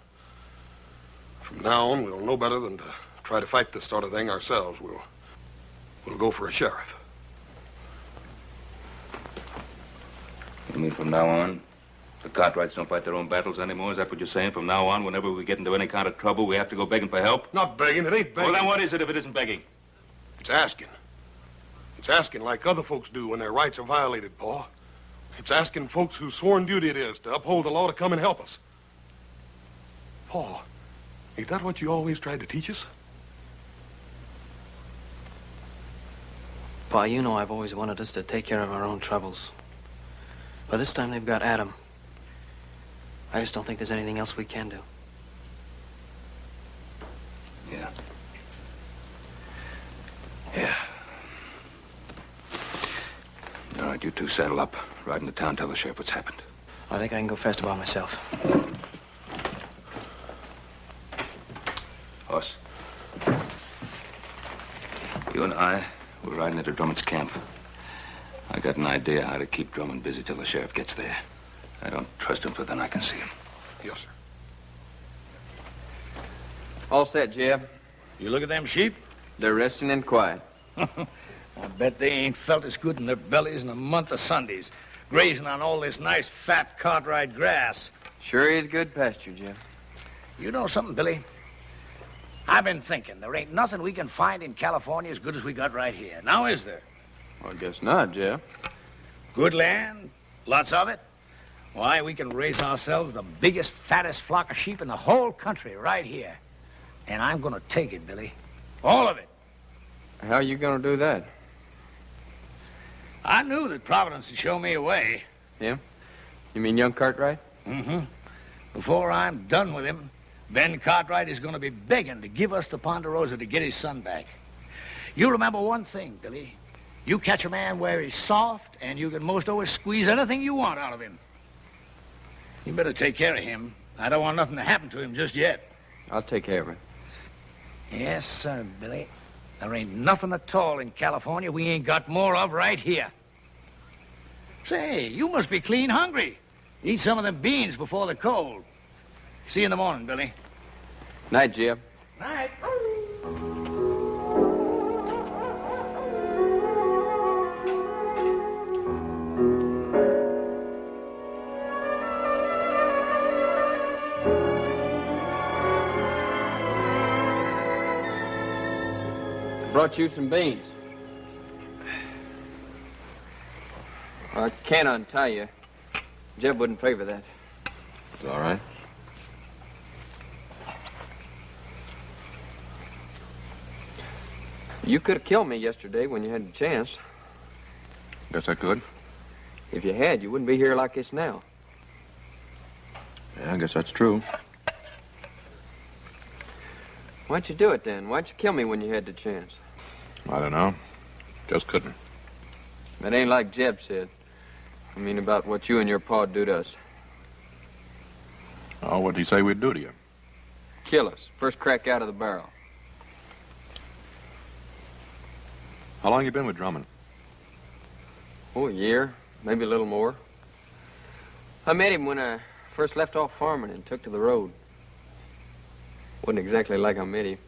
From now on, we'll know better than to try to fight this sort of thing ourselves. We'll go for a sheriff. You mean from now on, the Cartwrights don't fight their own battles anymore? Is that what you're saying? From now on, whenever we get into any kind of trouble, we have to go begging for help? Not begging. It ain't begging. Well, then what is it if it isn't begging? It's asking. It's asking like other folks do when their rights are violated, Paul. It's asking folks whose sworn duty it is to uphold the law to come and help us. Paul, ain't that what you always tried to teach us? Pa, you know I've always wanted us to take care of our own troubles. But this time they've got Adam. I just don't think there's anything else we can do. Yeah. Yeah. All right, you two saddle up. Ride into town, tell the sheriff what's happened. I think I can go faster by myself. Hoss. You and I, we're riding into Drummond's camp. I got an idea how to keep Drummond busy till the sheriff gets there. I don't trust him further than I can see him. Yes, sir. All set, Jeb. You look at them sheep? They're resting and quiet. I bet they ain't felt as good in their bellies in a month of Sundays, grazing on all this nice, fat Cartwright grass. Sure is good pasture, Jeb. You know something, Billy? I've been thinking, there ain't nothing we can find in California as good as we got right here. Now, is there? Well, I guess not, Jeb. Good land, lots of it. Why, we can raise ourselves the biggest, fattest flock of sheep in the whole country right here. And I'm going to take it, Billy. All of it. How are you going to do that? I knew that Providence would show me a way. Yeah? You mean young Cartwright? Mm-hmm. Before I'm done with him, Ben Cartwright is going to be begging to give us the Ponderosa to get his son back. You remember one thing, Billy. You catch a man where he's soft, and you can most always squeeze anything you want out of him. You better take care of him. I don't want nothing to happen to him just yet. I'll take care of it. Yes, sir, Billy. There ain't nothing at all in California we ain't got more of right here. Say, you must be clean hungry. Eat some of them beans before the cold. See you in the morning, Billy. Night, Jeb. Night. Brought you some beans. I can't untie you. Jeb wouldn't favor that. It's all right. You could have killed me yesterday when you had the chance. Guess I could. If you had, you wouldn't be here like this now. Yeah, I guess that's true. Why'd you do it then? Why'd you kill me when you had the chance? I don't know. Just couldn't. That ain't like Jeb said. I mean about what you and your pa do to us. Oh, what'd he say we'd do to you? Kill us. First crack out of the barrel. How long you been with Drummond? Oh, a year. Maybe a little more. I met him when I first left off farming and took to the road. Wasn't exactly like I met him.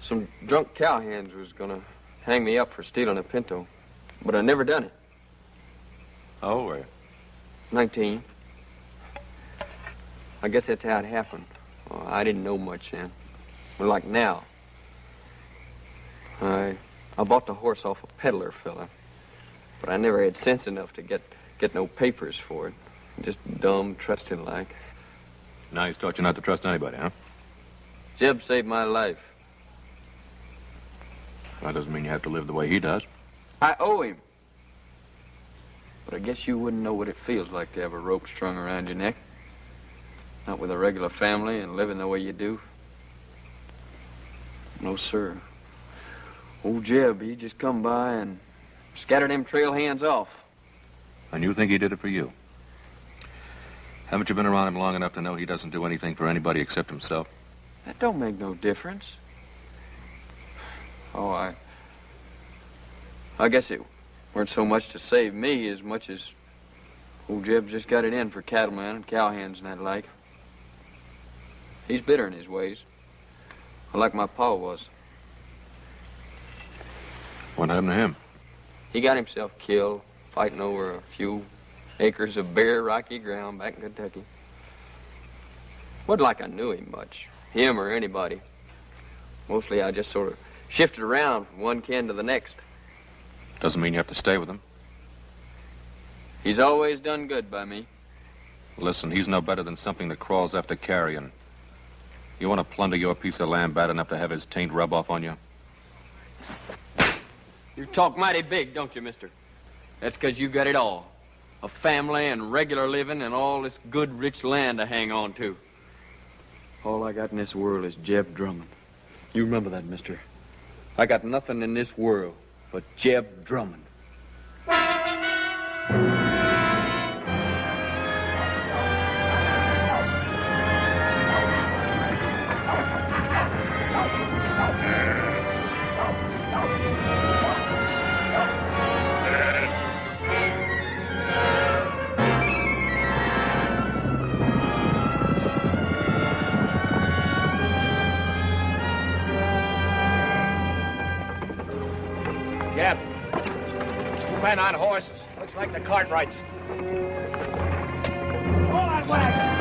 Some drunk cowhands was gonna hang me up for stealing a pinto, but I never done it. How old were you? 19. I guess that's how it happened. Well, I didn't know much then. But like now, I bought the horse off a peddler fella, but I never had sense enough to get no papers for it. Just dumb, trusting like. Now he's taught you not to trust anybody, huh? Jeb saved my life. That doesn't mean you have to live the way he does. I owe him. But I guess you wouldn't know what it feels like to have a rope strung around your neck. Not with a regular family and living the way you do. No, sir. Old Jeb, he just come by and scattered them trail hands off. And you think he did it for you? Haven't you been around him long enough to know he doesn't do anything for anybody except himself? That don't make no difference. Oh, I guess it weren't so much to save me as much as old Jeb just got it in for cattlemen and cowhands and that like. He's bitter in his ways, like my pa was. What happened to him? He got himself killed fighting over a few acres of bare, rocky ground back in Kentucky. Wasn't like I knew him much, him or anybody. Mostly I just sort of shifted around from one ken to the next. Doesn't mean you have to stay with him. He's always done good by me. Listen, he's no better than something that crawls after carrion. You want to plunder your piece of land bad enough to have his taint rub off on you? You talk mighty big, don't you, mister? That's 'cause you got it all. A family and regular living and all this good, rich land to hang on to. All I got in this world is Jeb Drummond. You remember that, mister. I got nothing in this world but Jeb Drummond. like the Cartwrights. All that way!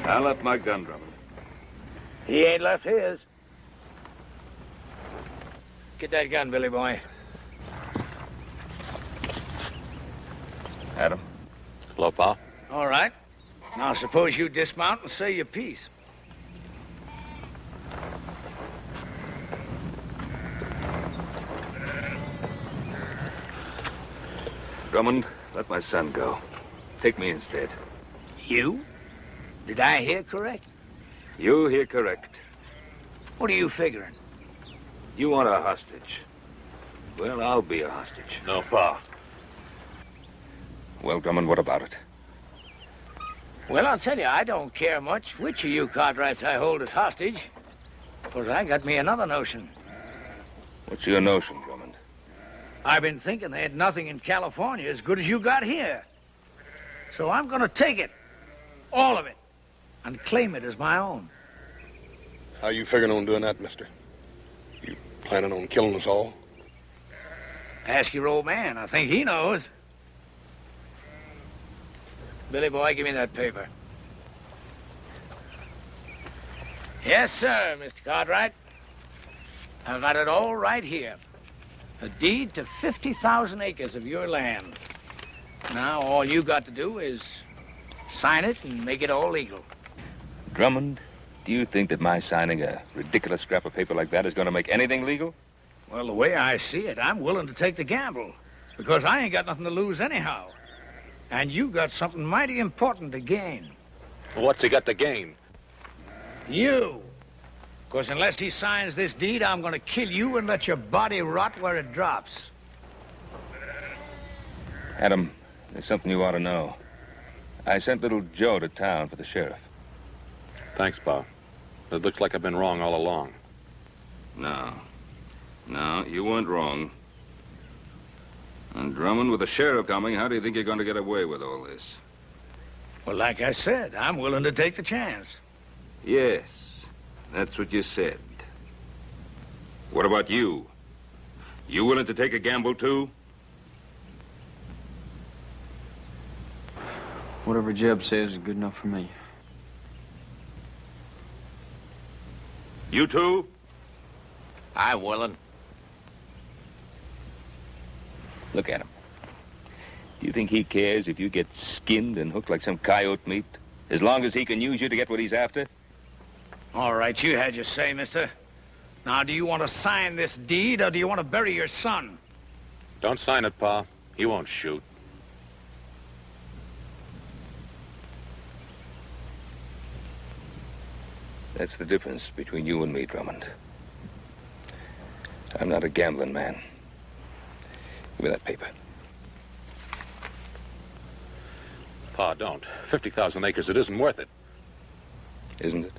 I left my gun, Drummond. He ain't left his. Get that gun, Billy boy. Adam. Hello, Pa. All right. Now suppose you dismount and say your piece. Drummond, let my son go. Take me instead. You? Did I hear correct? You hear correct. What are you figuring? You want a hostage. Well, I'll be a hostage. No, Pa. Well, Drummond, what about it? Well, I'll tell you, I don't care much which of you Cartwrights I hold as hostage. Because I got me another notion. What's your notion, Drummond? I've been thinking they had nothing in California as good as you got here. So I'm going to take it. All of it. And claim it as my own. How you figuring on doing that, mister? You planning on killing us all? Ask your old man. I think he knows. Billy boy, give me that paper. Yes, sir, Mr. Cartwright. I've got it all right here. A deed to 50,000 acres of your land. Now, all you got to do is sign it and make it all legal. Drummond, do you think that my signing a ridiculous scrap of paper like that is going to make anything legal? Well, the way I see it, I'm willing to take the gamble. Because I ain't got nothing to lose anyhow. And you got something mighty important to gain. What's he got to gain? You. Because unless he signs this deed, I'm going to kill you and let your body rot where it drops. Adam, there's something you ought to know. I sent little Joe to town for the sheriff. Thanks, Pa. It looks like I've been wrong all along. No, you weren't wrong. And Drummond, with the sheriff coming, how do you think you're going to get away with all this? Well, like I said, I'm willing to take the chance. Yes, that's what you said. What about you? You willing to take a gamble, too? Whatever Jeb says is good enough for me. You too? I'm willing. Look at him. Do you think he cares if you get skinned and hooked like some coyote meat? As long as he can use you to get what he's after? All right, you had your say, mister. Now, do you want to sign this deed, or do you want to bury your son? Don't sign it, Pa. He won't shoot. That's the difference between you and me, Drummond. I'm not a gambling man. Give me that paper. Pa, don't. 50,000 acres, it isn't worth it. Isn't it?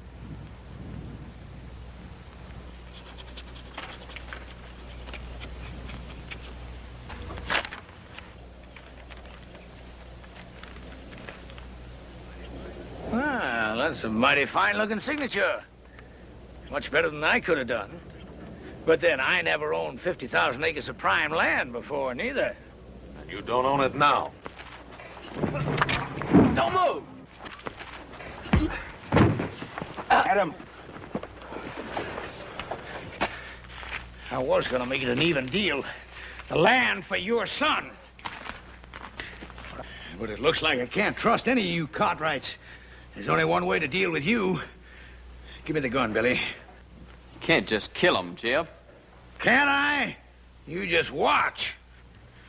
Well, that's a mighty fine-looking signature. Much better than I could have done. But then, I never owned 50,000 acres of prime land before, neither. And you don't own it now. Don't move! Adam! I was going to make it an even deal. The land for your son. But it looks like I can't trust any of you Cartwrights. There's only one way to deal with you. Give me the gun, Billy. You can't just kill him, Jeb. Can't I? You just watch.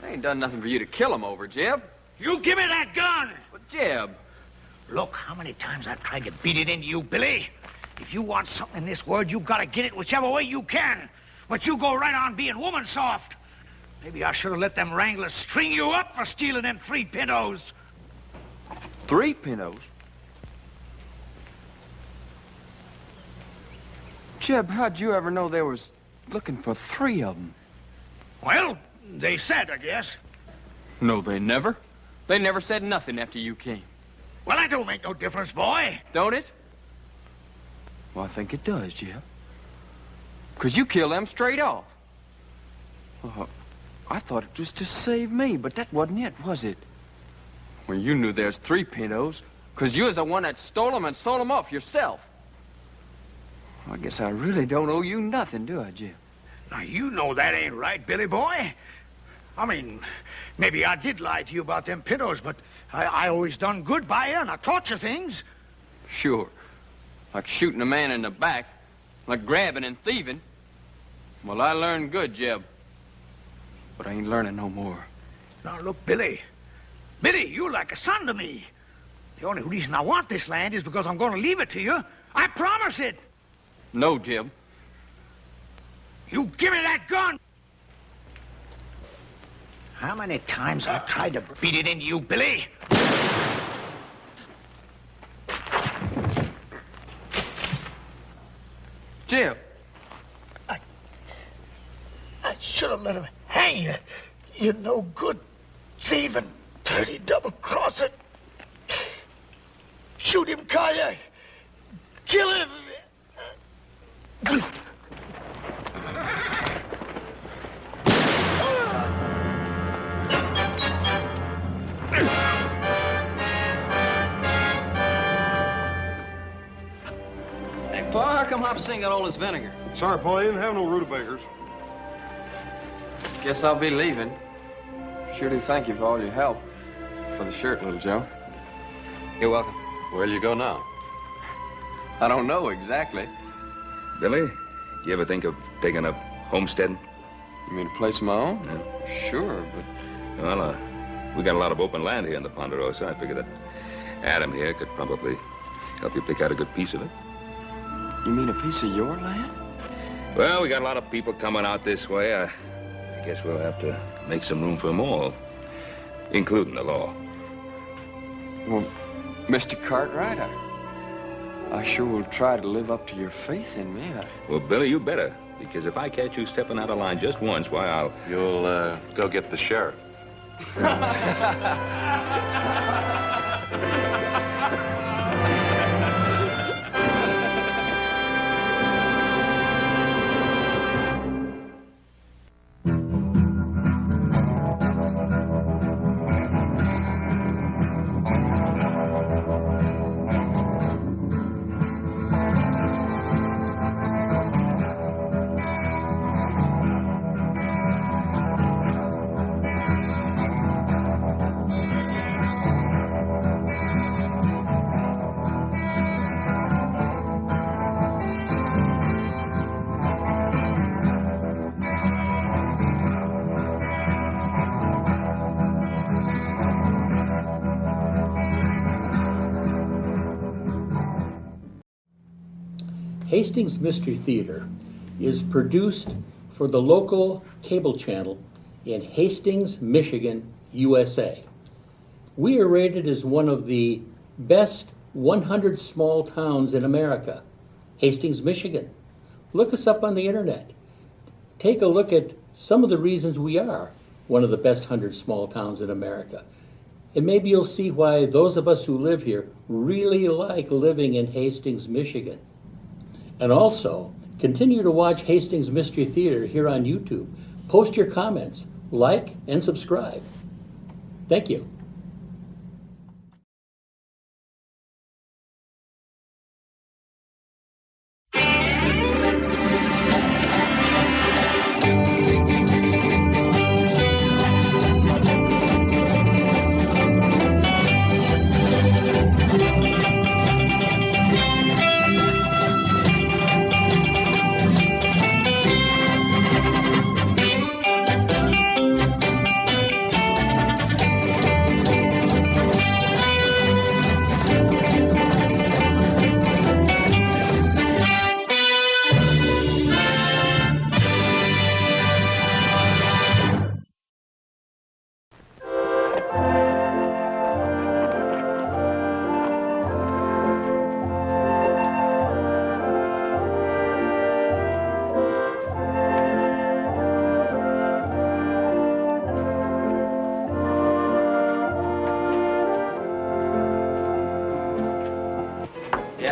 I ain't done nothing for you to kill him over, Jeb. You give me that gun! But, Jeb... Look, how many times I've tried to beat it into you, Billy. If you want something in this world, you've got to get it whichever way you can. But you go right on being woman soft. Maybe I should have let them wranglers string you up for stealing them 3 pintos. 3 pintos? Jeb, how'd you ever know they was looking for 3 of them? Well, they said, I guess. No, they never. They never said nothing after you came. Well, that don't make no difference, boy. Don't it? Well, I think it does, Jeb. 'Cause you killed them straight off. I thought it was to save me, but that wasn't it, was it? Well, you knew there's 3 Pintos, 'cause you was the one that stole them and sold them off yourself. I guess I really don't owe you nothing, do I, Jeb? Now, you know that ain't right, Billy boy. I mean, maybe I did lie to you about them Pintos, but I always done good by you, and I taught you things. Sure. Like shooting a man in the back, like grabbing and thieving. Well, I learned good, Jeb. But I ain't learning no more. Now, look, Billy. Billy, you're like a son to me. The only reason I want this land is because I'm going to leave it to you. I promise it. No, Jeb. You give me that gun! How many times I've tried to beat it into you, Billy? Jeb! I should have let him hang you. You're no good thieving, dirty double-crosser. Shoot him, Kaya. Kill him. Hey, Pa, how come Hopsing got all this vinegar? Sorry, Paul, you didn't have no rutabagas. Guess I'll be leaving. Sure do thank you for all your help. For the shirt, little Joe. You're welcome. Where'll you go now? I don't know exactly. Billy, do you ever think of taking up homesteading? You mean a place of my own? Yeah. Sure, but... Well, we got a lot of open land here in the Ponderosa. I figure that Adam here could probably help you pick out a good piece of it. You mean a piece of your land? Well, we got a lot of people coming out this way. I guess we'll have to make some room for them all, including the law. Well, Mr. Cartwright, I sure will try to live up to your faith in me. Well, Billy, you better, because if I catch you stepping out of line just once, why, I'll... You'll, go get the sheriff. Hastings Mystery Theater is produced for the local cable channel in Hastings, Michigan, USA. We are rated as one of the best 100 small towns in America. Hastings, Michigan. Look us up on the internet. Take a look at some of the reasons we are one of the best 100 small towns in America. And maybe you'll see why those of us who live here really like living in Hastings, Michigan. And also, continue to watch Hastings Mystery Theater here on YouTube. Post your comments, like, and subscribe. Thank you.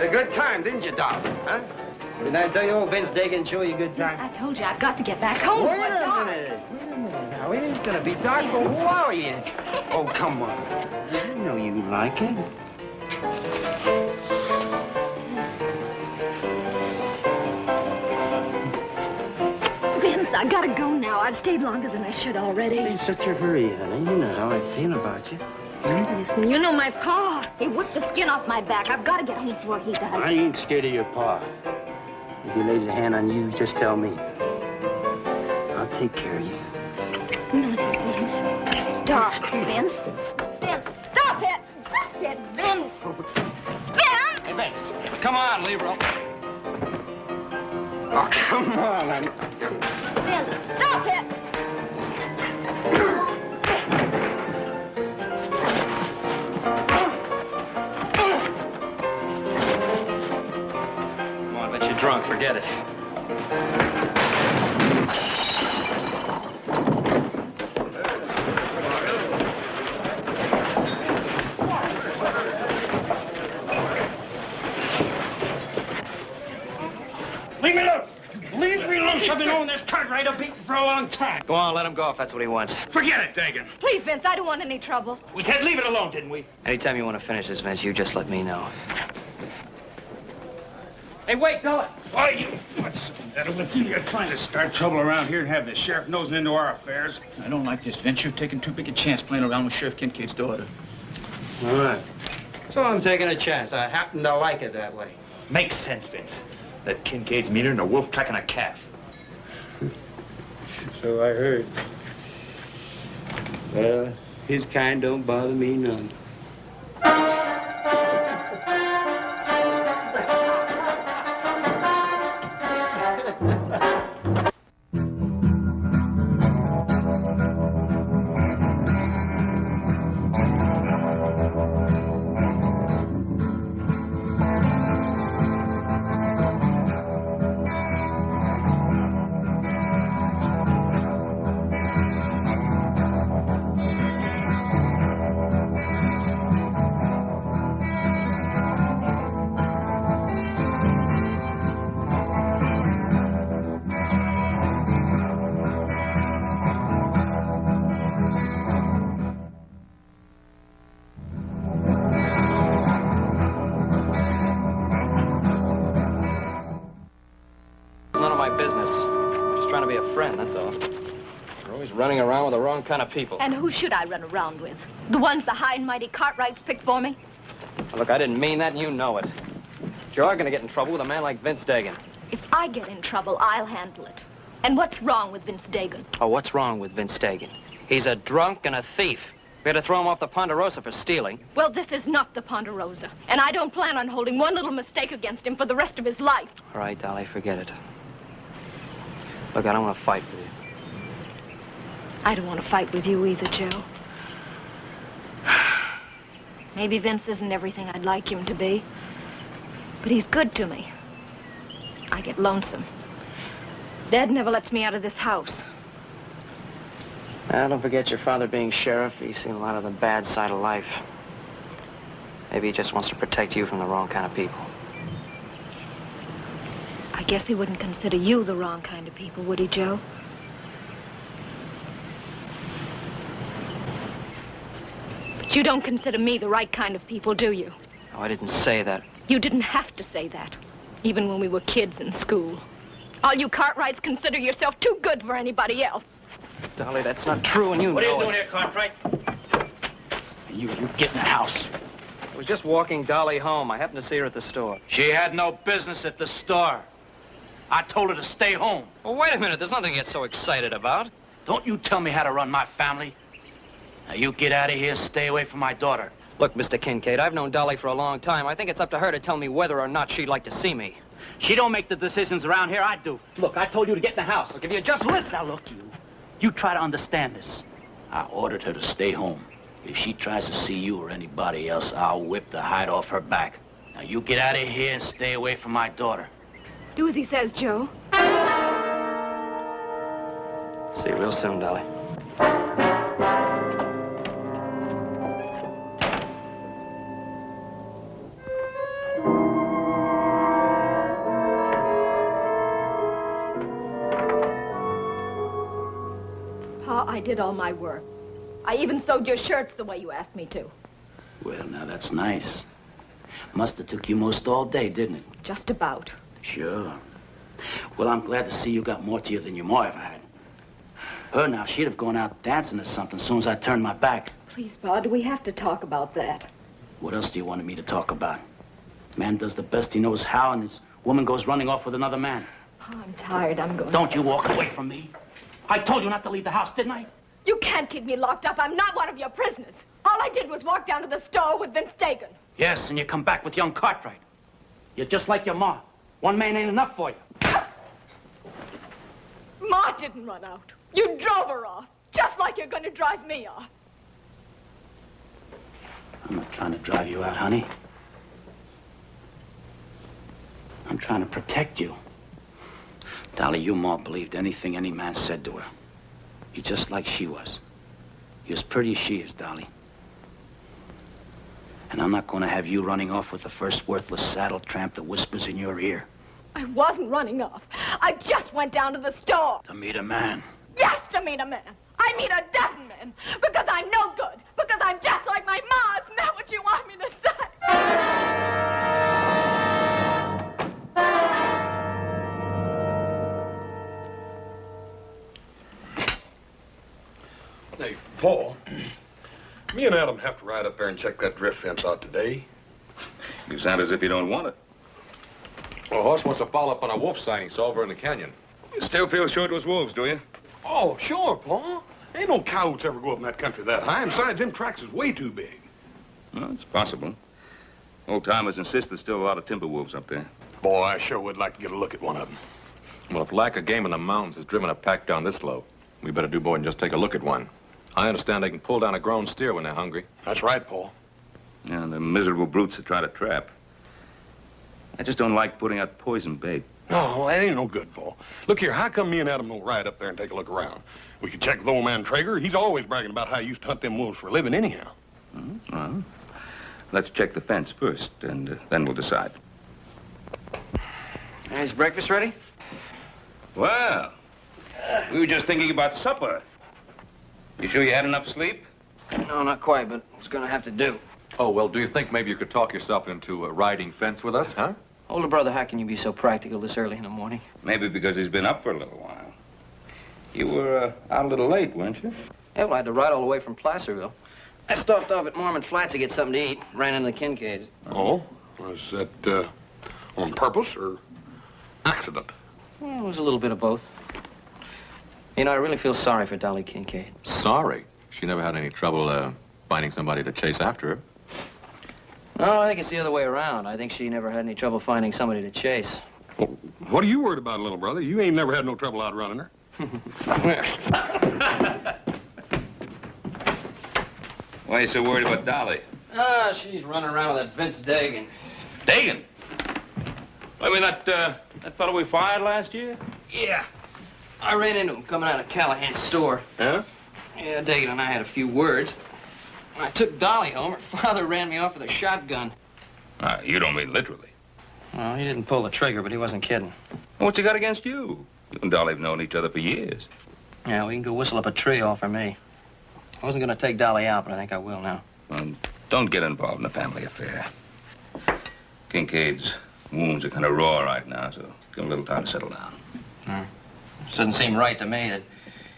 a good time, didn't you, darling? Huh? Didn't I tell you old Vince Dagan show you a good time? I told you I've got to get back home. Wait a minute. Now, it ain't gonna be dark, but who are you? Oh, come on. I know you like it. Vince, I gotta go now. I've stayed longer than I should already. In such a hurry, honey. You know how I feel about you. Listen, you know my pa. He whipped the skin off my back. I've got to get home before he does. I ain't scared of your pa. If he lays a hand on you, just tell me. I'll take care of you. Not Vince. Stop, Vince. Vince, stop it. Stop it, Vince. Vince! Hey, Vince, come on, leave her. Oh, come on, honey. Vince, stop it. Come on, bet you're drunk. Forget it. Leave me alone! Leave me alone! I've been on this Cartwright a beating for a long time. Go on, let him go if that's what he wants. Forget it, Dagan. Please, Vince, I don't want any trouble. We said leave it alone, didn't we? Anytime you want to finish this, Vince, you just let me know. Hey, wait, Dollar. Why, you... What's the matter with you? You're trying to start trouble around here and have the sheriff nosing into our affairs. I don't like this, Vince. You've taken too big a chance playing around with Sheriff Kincaid's daughter. All right. So I'm taking a chance. I happen to like it that way. Makes sense, Vince. That Kincaid's meaner than a wolf tracking a calf. So I heard. Well, his kind don't bother me none. Running around with the wrong kind of people. And who should I run around with? The ones the high and mighty Cartwrights picked for me? Look, I didn't mean that, and you know it. You're gonna get in trouble with a man like Vince Dagan. If I get in trouble, I'll handle it. And what's wrong with Vince Dagan? Oh, what's wrong with Vince Dagan? He's a drunk and a thief. We had to throw him off the Ponderosa for stealing. Well, this is not the Ponderosa, and I don't plan on holding one little mistake against him for the rest of his life. All right, Dolly, forget it. Look, I don't want to fight with you. I don't want to fight with you either, Joe. Maybe Vince isn't everything I'd like him to be, but he's good to me. I get lonesome. Dad never lets me out of this house. Now, don't forget your father being sheriff. He's seen a lot of the bad side of life. Maybe he just wants to protect you from the wrong kind of people. I guess he wouldn't consider you the wrong kind of people, would he, Joe? But you don't consider me the right kind of people, do you? Oh, I didn't say that. You didn't have to say that, even when we were kids in school. All you Cartwrights consider yourself too good for anybody else. Dolly, that's not true, and you What know are you it. doing here, Cartwright? You get in the house. I was just walking Dolly home. I happened to see her at the store. She had no business at the store. I told her to stay home. Well, wait a minute. There's nothing to get so excited about. Don't you tell me how to run my family. Now, you get out of here, stay away from my daughter. Look, Mr. Kincaid, I've known Dolly for a long time. I think it's up to her to tell me whether or not she'd like to see me. She don't make the decisions around here, I do. Look, I told you to get in the house. Look, if you just listen. Now, look, you try to understand this. I ordered her to stay home. If she tries to see you or anybody else, I'll whip the hide off her back. Now, you get out of here and stay away from my daughter. Do as he says, Joe. See you real soon, Dolly. I did all my work. I even sewed your shirts the way you asked me to. Well, now that's nice. Must have took you most all day, didn't it? Just about. Sure. Well, I'm glad to see you got more to you than your ma ever had. Her now, she'd have gone out dancing or something as soon as I turned my back. Please, Pa, do we have to talk about that? What else do you want me to talk about? Man does the best he knows how, and his woman goes running off with another man. Pa, I'm tired. I'm going. Don't you walk away from me. I told you not to leave the house, didn't I? You can't keep me locked up. I'm not one of your prisoners. All I did was walk down to the store with Vince Dagan. Yes, and you come back with young Cartwright. You're just like your ma. One man ain't enough for you. Ma didn't run out. You drove her off, just like you're going to drive me off. I'm not trying to drive you out, honey. I'm trying to protect you. Dolly, your ma believed anything any man said to her. You're just like she was. You're as pretty as she is, Dolly. And I'm not going to have you running off with the first worthless saddle tramp that whispers in your ear. I wasn't running off. I just went down to the store. To meet a man. Yes, to meet a man. I meet a dozen men. Because I'm no good. Because I'm just like my ma. Isn't that what you want me to say? Hey, Paul, me and Adam have to ride up there and check that drift fence out today. You sound as if you don't want it. Well, Horse wants to follow up on a wolf sighting saw over in the canyon. You still feel sure it was wolves, do you? Oh, sure, Paul. Ain't no coyotes ever go up in that country that high, and besides, them tracks is way too big. Well, it's possible. Old-timers insist there's still a lot of timber wolves up there. Boy, I sure would like to get a look at one of them. Well, if lack of game in the mountains has driven a pack down this low, we better do more than just take a look at one. I understand they can pull down a grown steer when they're hungry. That's right, Paul. Yeah, the miserable brutes that try to trap. I just don't like putting out poison bait. No, that ain't no good, Paul. Look here, how come me and Adam don't ride up there and take a look around? We could check with old man Traeger. He's always bragging about how he used to hunt them wolves for a living anyhow. Well, let's check the fence first, and then we'll decide. Is breakfast ready? Well, we were just thinking about supper. You sure you had enough sleep? No, not quite, but it's going to have to do. Oh, well, do you think maybe you could talk yourself into riding fence with us, huh? Older brother, how can you be so practical this early in the morning? Maybe because he's been up for a little while. You were out a little late, weren't you? Yeah, well, I had to ride all the way from Placerville. I stopped off at Mormon Flats to get something to eat. Ran into the Kincaids. Oh? Was that on purpose or accident? Well, it was a little bit of both. You know, I really feel sorry for Dolly Kincaid. Sorry? She never had any trouble finding somebody to chase after her. No, I think it's the other way around. I think she never had any trouble finding somebody to chase. Well, what are you worried about, little brother? You ain't never had no trouble outrunning her. Why are you so worried about Dolly? Ah, she's running around with that Vince Dagan. Dagan? I mean, that fellow we fired last year? Yeah. I ran into him coming out of Callahan's store. Huh? Yeah, Dagan and I had a few words. When I took Dolly home, her father ran me off with a shotgun. You don't mean literally. Well, he didn't pull the trigger, but he wasn't kidding. What's he got against you? You and Dolly have known each other for years. Yeah, we can go whistle up a tree all for me. I wasn't going to take Dolly out, but I think I will now. Well, don't get involved in a family affair. Kincaid's wounds are kind of raw right now, so give him a little time to settle down. It doesn't seem right to me that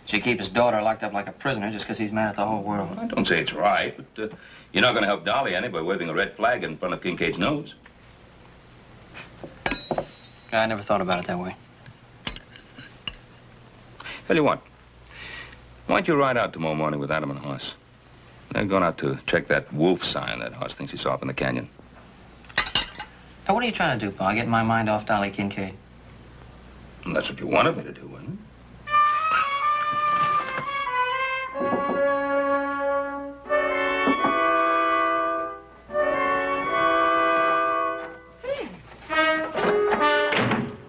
she keep his daughter locked up like a prisoner just because he's mad at the whole world. I don't say it's right, but you're not going to help Dolly any by waving a red flag in front of Kincaid's nose. I never thought about it that way. Tell you what, why don't you ride out tomorrow morning with Adam and Hoss? They're going out to check that wolf sign that Hoss thinks he saw up in the canyon. Now, what are you trying to do, Pa? Getting my mind off Dolly Kincaid? And that's what you wanted me to do, wasn't it?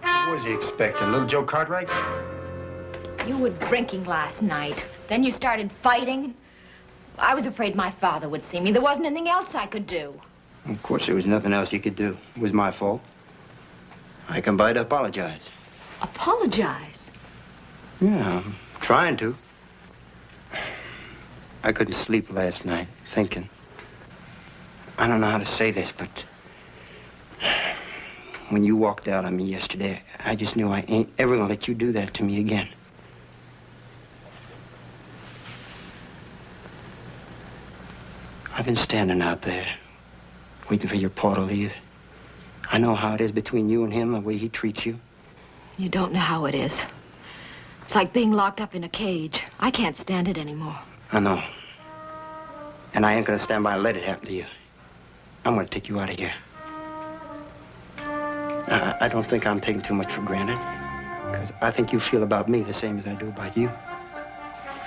What was he expecting, little Joe Cartwright? You were drinking last night. Then you started fighting. I was afraid my father would see me. There wasn't anything else I could do. Of course, there was nothing else you could do. It was my fault. I come by to apologize. Apologize? Yeah, I'm trying to. I couldn't sleep last night, thinking. I don't know how to say this, but when you walked out on me yesterday, I just knew I ain't ever gonna let you do that to me again. I've been standing out there, waiting for your pa to leave. I know how it is between you and him, the way he treats you. You don't know how it is. It's like being locked up in a cage. I can't stand it anymore. I know. And I ain't gonna stand by and let it happen to you. I'm gonna take you out of here. I don't think I'm taking too much for granted, because I think you feel about me the same as I do about you.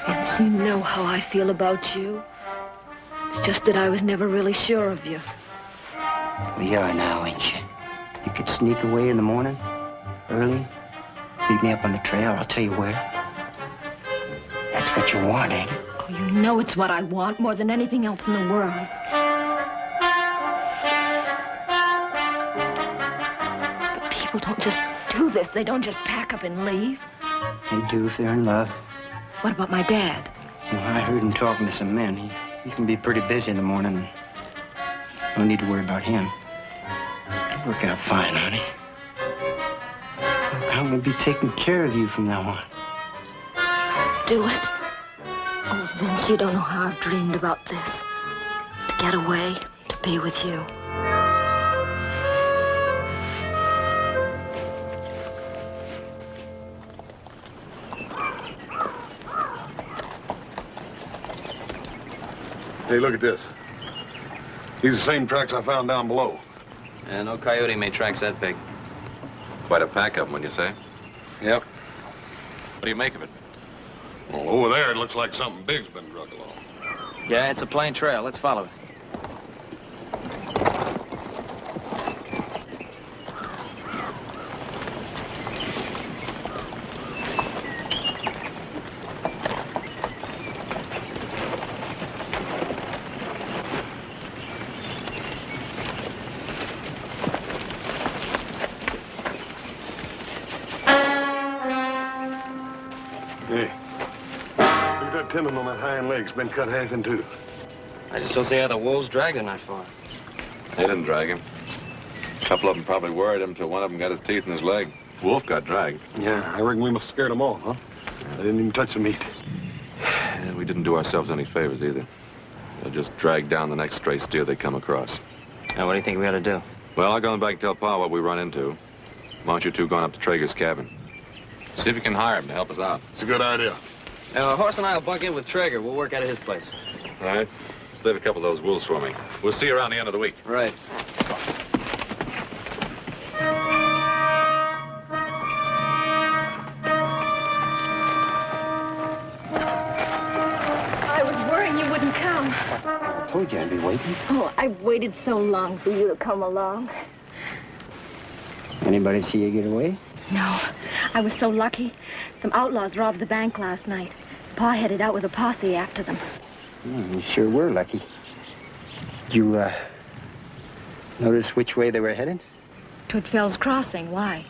Vince, you know how I feel about you. It's just that I was never really sure of you. Well, you are now, ain't you? You could sneak away in the morning, early, beat me up on the trail. I'll tell you where. That's what you want, ain't it? Oh, you know it's what I want more than anything else in the world. But people don't just do this. They don't just pack up and leave. They do if they're in love. What about my dad? You know, I heard him talking to some men. He's gonna be pretty busy in the morning. No need to worry about him. It'll work out fine, honey. Look, I'm gonna be taking care of you from now on. Do it? Oh, Vince, you don't know how I've dreamed about this. To get away, to be with you. Hey, look at this. These are the same tracks I found down below. Yeah, no coyote made tracks that big. Quite a pack of them, when you say? Yep. What do you make of it? Well, over there, it looks like something big's been dragged along. Yeah, it's a plain trail. Let's follow it. Hey, look at that tendon on that hind leg's been cut half in two. I just don't see how the wolves dragged him that far. They didn't drag him. A couple of them probably worried him until one of them got his teeth in his leg. Wolf got dragged. Yeah, I reckon we must have scared them off, huh? They didn't even touch the meat. Yeah, we didn't do ourselves any favors either. They'll just drag down the next stray steer they come across. Now, what do you think we ought to do? Well, I'll go back and tell Pa what we run into. Why don't you two go on up to Traeger's cabin? See if you can hire him to help us out. It's a good idea. Now, Horse and I will bunk in with Traeger. We'll work out of his place. All right. Save a couple of those wolves for me. We'll see you around the end of the week. Right. I was worrying you wouldn't come. I told you I'd be waiting. Oh, I've waited so long for you to come along. Anybody see you get away? No, I was so lucky. Some outlaws robbed the bank last night. Pa headed out with a posse after them. You sure were lucky. Did you, notice which way they were headed? Toward Fell's Crossing. Why?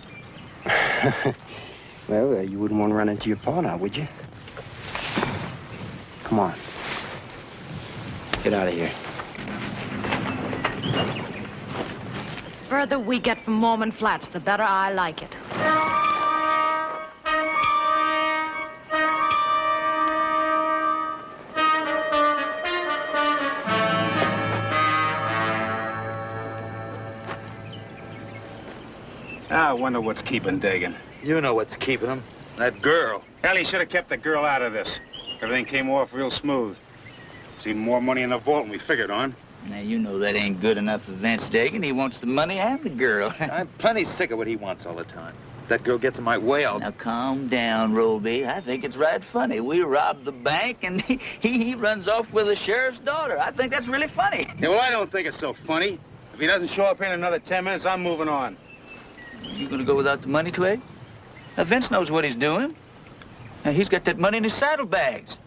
Well, you wouldn't want to run into your pa now, would you? Come on. Get out of here. The further we get from Mormon Flats, the better I like it. I wonder what's keeping Dagan. You know what's keeping him. That girl. Hell, he should have kept the girl out of this. Everything came off real smooth. There's even more money in the vault than we figured on. Now, you know that ain't good enough for Vince Dagan. He wants the money and the girl. I'm plenty sick of what he wants all the time. If that girl gets in my way, I'll... Now, calm down, Roby. I think it's right funny. We robbed the bank, and he runs off with the sheriff's daughter. I think that's really funny. Yeah, well, I don't think it's so funny. If he doesn't show up here in another 10 minutes, I'm moving on. You gonna go without the money, Twig? Now, Vince knows what he's doing. Now, he's got that money in his saddlebags.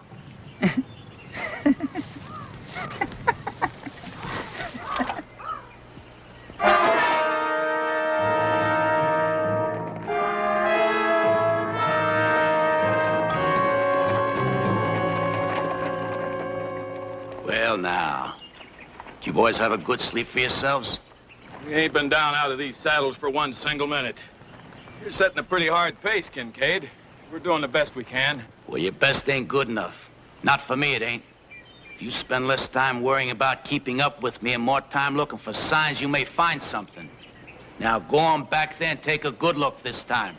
Well, now. Did you boys have a good sleep for yourselves? We ain't been down out of these saddles for one single minute. You're setting a pretty hard pace, Kincaid. We're doing the best we can. Well, your best ain't good enough. Not for me, it ain't. If you spend less time worrying about keeping up with me and more time looking for signs, you may find something. Now, go on back there and take a good look this time.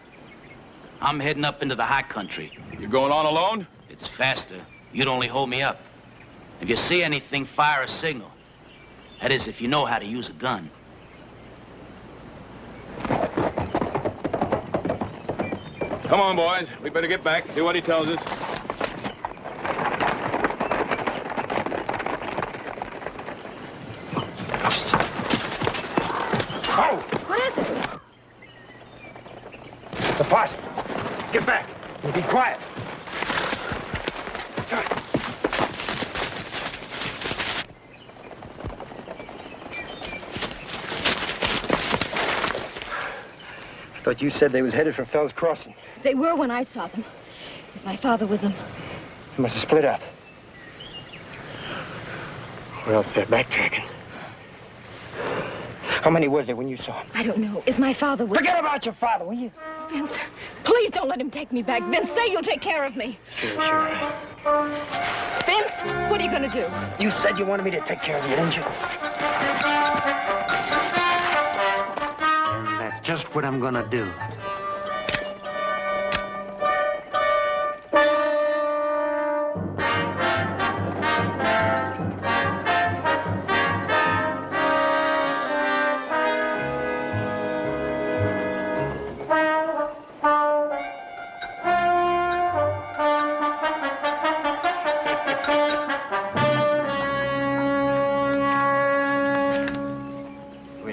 I'm heading up into the high country. You going on alone? It's faster. You'd only hold me up. If you see anything, fire a signal. That is, if you know how to use a gun. Come on, boys. We better get back, do what he tells us. Oh! What is it? The posse. Get back. And be quiet. I thought you said they was headed for Fell's Crossing. They were when I saw them. Is my father with them? They must have split up. Or else they're backtracking. How many was there when you saw him? I don't know. Is my father with Forget about your father, will you? Vince, please don't let him take me back. Vince, say you'll take care of me. Sure. Vince, what are you going to do? You said you wanted me to take care of you, didn't you? And that's just what I'm going to do.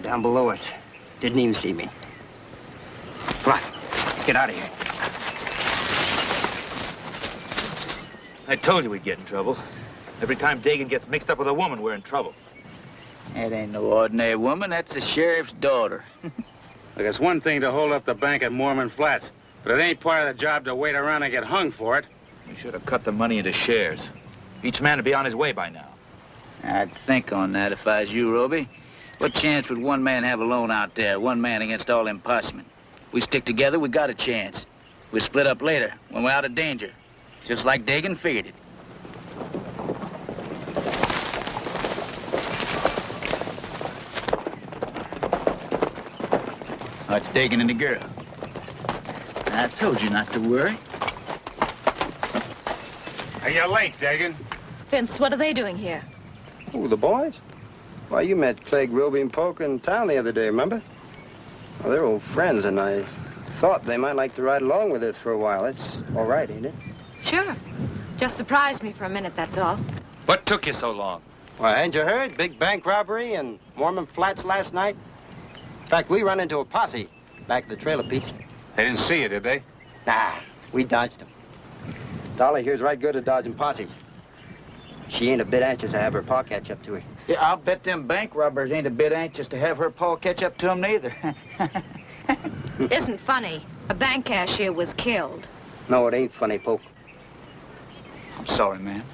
Down below us. Didn't even see me. Come on, let's get out of here. I told you we'd get in trouble. Every time Dagan gets mixed up with a woman, we're in trouble. That ain't no ordinary woman. That's the sheriff's daughter. Look, it's one thing to hold up the bank at Mormon Flats, but it ain't part of the job to wait around and get hung for it. We should have cut the money into shares. Each man would be on his way by now. I'd think on that if I was you, Roby. What chance would one man have alone out there? One man against all them possemen. We stick together, we got a chance. We split up later, when we're out of danger. Just like Dagan figured it. Oh, it's Dagan and the girl. I told you not to worry. Hey, you're late, Dagan. Vince, what are they doing here? Oh, the boys? Why, you met Clegg, Roby, and Polk in town the other day, remember? Well, they're old friends, and I thought they might like to ride along with us for a while. That's all right, ain't it? Sure. Just surprised me for a minute, that's all. What took you so long? Well, hadn't you heard? Big bank robbery in Mormon Flats last night. In fact, we run into a posse back at the trailer piece. They didn't see you, did they? Nah, we dodged them. Dolly here's right good at dodging posses. She ain't a bit anxious to have her pa catch up to her. Yeah, I'll bet them bank robbers ain't a bit anxious to have her pa catch up to them neither. Isn't funny. A bank cashier was killed. No, it ain't funny, Polk. I'm sorry, man.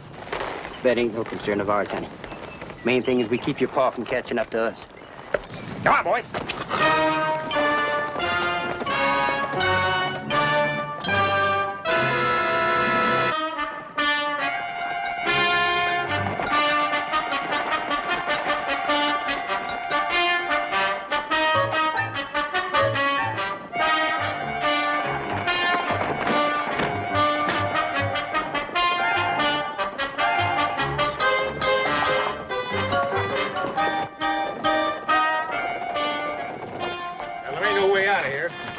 That ain't no concern of ours, honey. Main thing is we keep your pa from catching up to us. Come on, boys.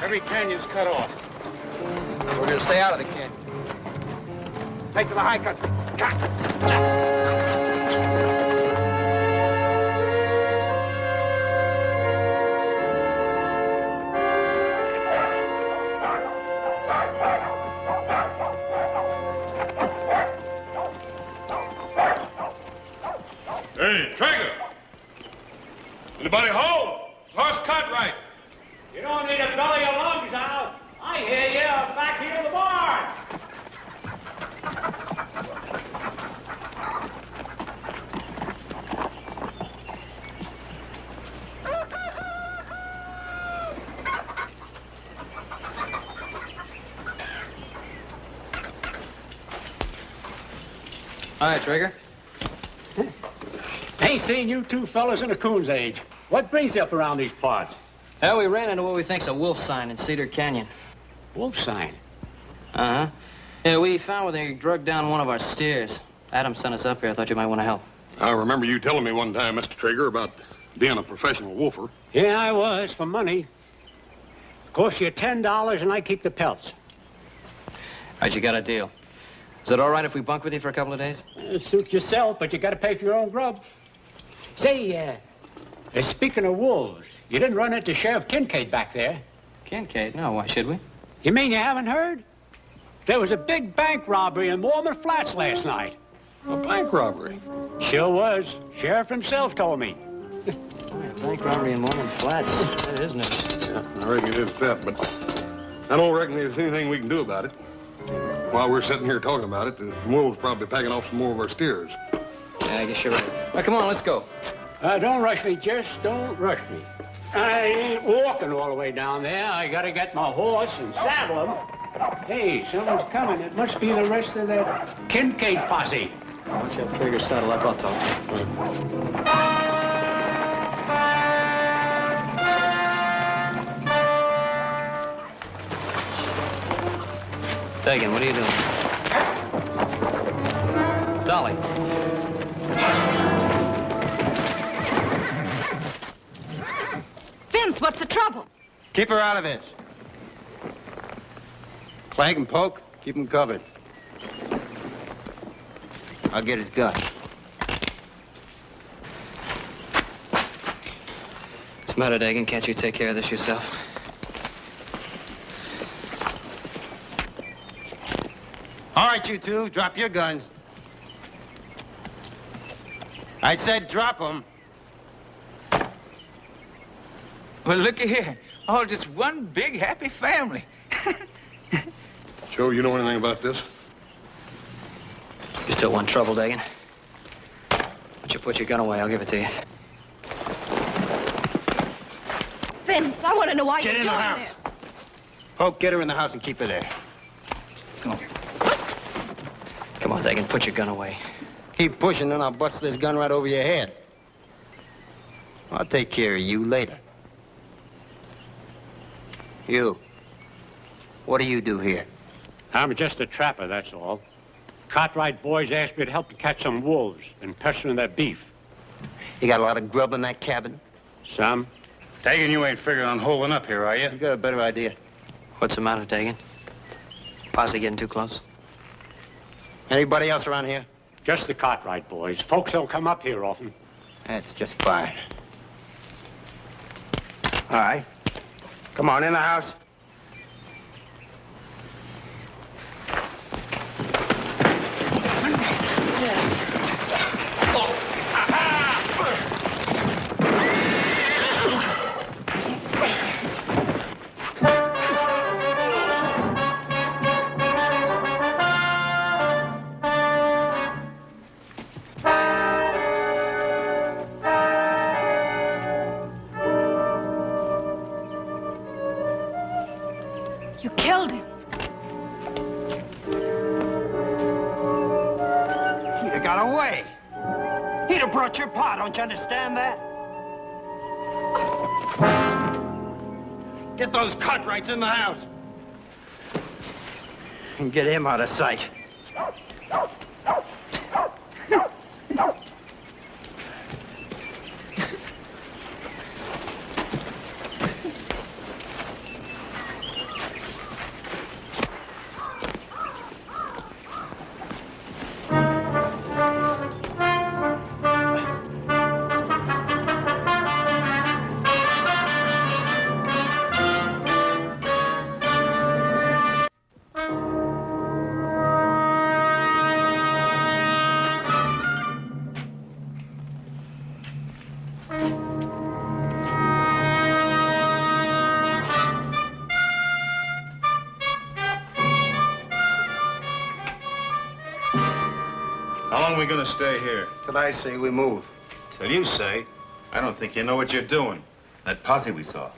Every canyon's cut off. We're gonna stay out of the canyon. Take to the high country. Hey, Traeger! Anybody home? It's Horse Cartwright. You don't need to belly your lungs out. I hear you back here in the barn. Hi, Trigger. Ain't seen you two fellas in a coon's age. What brings you up around these parts? Well, we ran into what we think's a wolf sign in Cedar Canyon. Wolf sign? Uh-huh. Yeah, we found where they drugged down one of our steers. Adam sent us up here. I thought you might want to help. I remember you telling me one time, Mr. Traeger, about being a professional wolfer. Yeah, I was, for money. Cost you $10 and I keep the pelts. All right, you got a deal. Is it all right if we bunk with you for a couple of days? Suit yourself, but you got to pay for your own grub. Say, speaking of wolves, you didn't run into Sheriff Kincaid back there. Kincaid? No, why should we? You mean you haven't heard? There was a big bank robbery in Mormon Flats last night. A bank robbery? Sure was. Sheriff himself told me. Bank robbery in Mormon Flats. That is news. Yeah, I reckon it is that, but I don't reckon there's anything we can do about it. While we're sitting here talking about it, the wolves probably packing off some more of our steers. Yeah, I guess you're right. All right, come on, let's go. Don't rush me, Jess. Don't rush me. I ain't walking all the way down there. I gotta get my horse and saddle him. Hey, someone's coming. It must be the rest of that Kincaid posse. Why don't you have Trigger saddle up? I'll talk. Dagan, what are you doing? Dolly. Vince, what's the trouble? Keep her out of this. Clank and poke, keep him covered. I'll get his gun. What's the matter, Dagan? Can't you take care of this yourself? All right, you two, drop your guns. I said drop them. Well, looky here. All just one big happy family. Joe, you know anything about this? You still want trouble, Dagan? Why don't you put your gun away? I'll give it to you. Vince, I want to know why Get you're in the doing house. this. Poke, get her in the house and keep her there. Come on. Come on, Dagan, put your gun away. Keep pushing and I'll bust this gun right over your head. I'll take care of you later. You. What do you do here? I'm just a trapper, that's all. Cartwright boys asked me to help to catch some wolves and pestering their beef. You got a lot of grub in that cabin? Some. Dagan, you ain't figuring on holding up here, are you? You got a better idea. What's the matter, Dagan? Posse getting too close? Anybody else around here? Just the Cartwright boys. Folks don't come up here often. That's just fine. All right. Come on, in the house. You killed him. He'd have got away. He'd have brought your pa, don't you understand that? Get those Cartwrights in the house. And get him out of sight. How long are we gonna stay here? Till I say we move. Till you say. I don't think you know what you're doing. That posse we saw.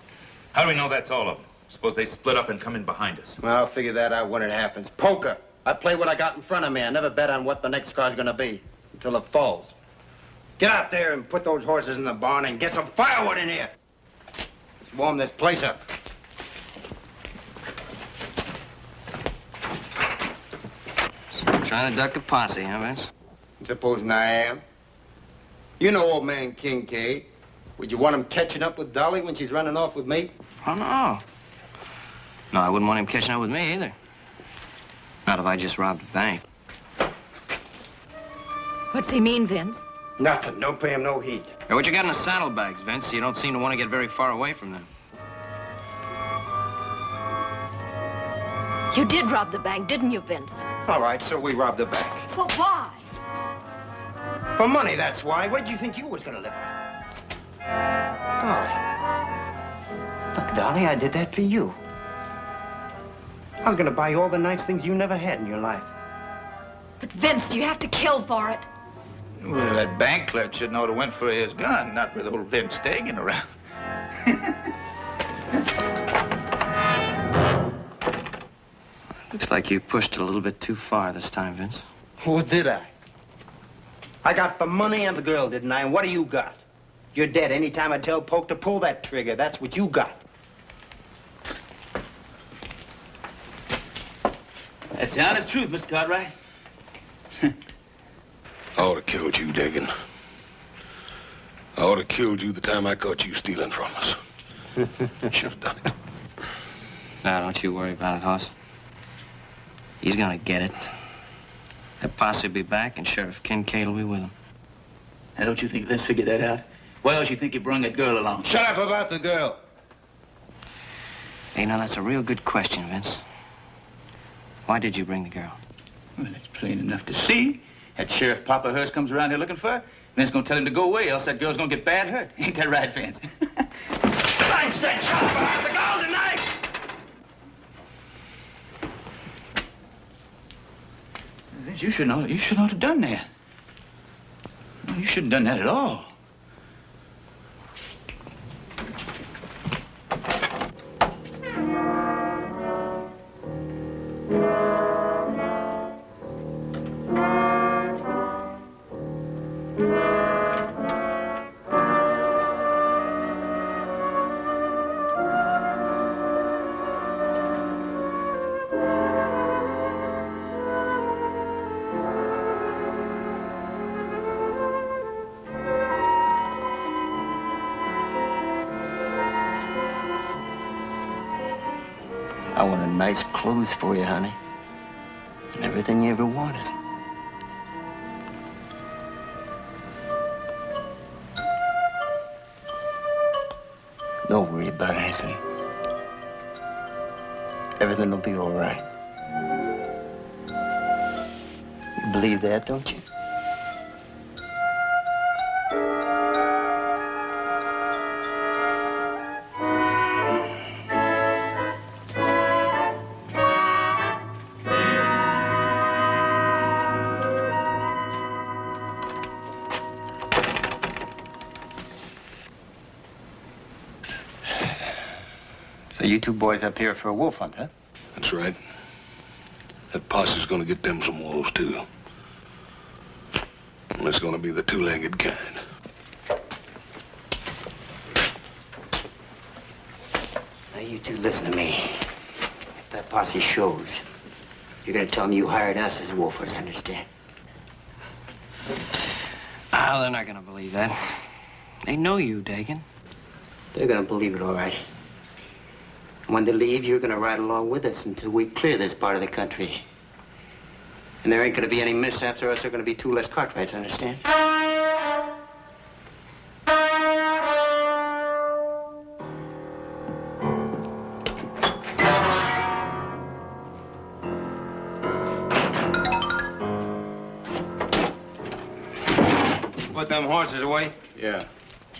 How do we know that's all of them? Suppose they split up and come in behind us. Well, I'll figure that out when it happens. Poker, I play what I got in front of me. I never bet on what the next car's gonna be until it falls. Get out there and put those horses in the barn and get some firewood in here. Let's warm this place up. Trying to duck a posse, huh, Vince? Supposing I am. You know old man Kincaid. Would you want him catching up with Dolly when she's running off with me? Oh, no. No, I wouldn't want him catching up with me either. Not if I just robbed a bank. What's he mean, Vince? Nothing. Don't pay him no heed. Hey, what you got in the saddlebags, Vince? You don't seem to want to get very far away from them. You did rob the bank, didn't you, Vince? All right, so we robbed the bank. But why? For money, that's why. What did you think you was gonna live on? Dolly. Look, Dolly, I did that for you. I was gonna buy you all the nice things you never had in your life. But Vince, you have to kill for it. Well, that bank clerk should know to went for his gun, not with old Vince Dagan around. Looks like you pushed it a little bit too far this time, Vince. What did I? I got the money and the girl, didn't I? And what do you got? You're dead any time I tell Poke to pull that trigger. That's what you got. That's the honest truth, Mr. Cartwright. I ought to killed you, Dagan. I ought to killed you the time I caught you stealing from us. Should have done it. Now, don't you worry about it, Hoss. He's gonna get it. The posse will be back, and Sheriff Kincaid will be with him. Now, don't you think Vince figured that out? Why else you think he brung that girl along? Shut up about the girl. Hey, now, that's a real good question, Vince. Why did you bring the girl? Well, it's plain enough to see. That Sheriff Papa Hearst comes around here looking for her, Vince gonna tell him to go away, else that girl's gonna get bad hurt. Ain't that right, Vince? I said shut up about the girl tonight! Vince, you should not have done that. No, you shouldn't have done that at all. I wanted nice clothes for you, honey. And everything you ever wanted. Don't worry about anything. Everything will be all right. You believe that, don't you? So you two boys up here for a wolf hunt, huh? That's right. That posse's gonna get them some wolves, too. And it's gonna be the two-legged kind. Now, you two listen to me. If that posse shows, you're gonna tell them you hired us as wolfers, understand? Oh, they're not gonna believe that. They know you, Dagan. They're gonna believe it, all right. When they leave, you're gonna ride along with us until we clear this part of the country. And there ain't gonna be any mishaps, or else there are gonna be two less Cartwrights, understand? Put them horses away? Yeah.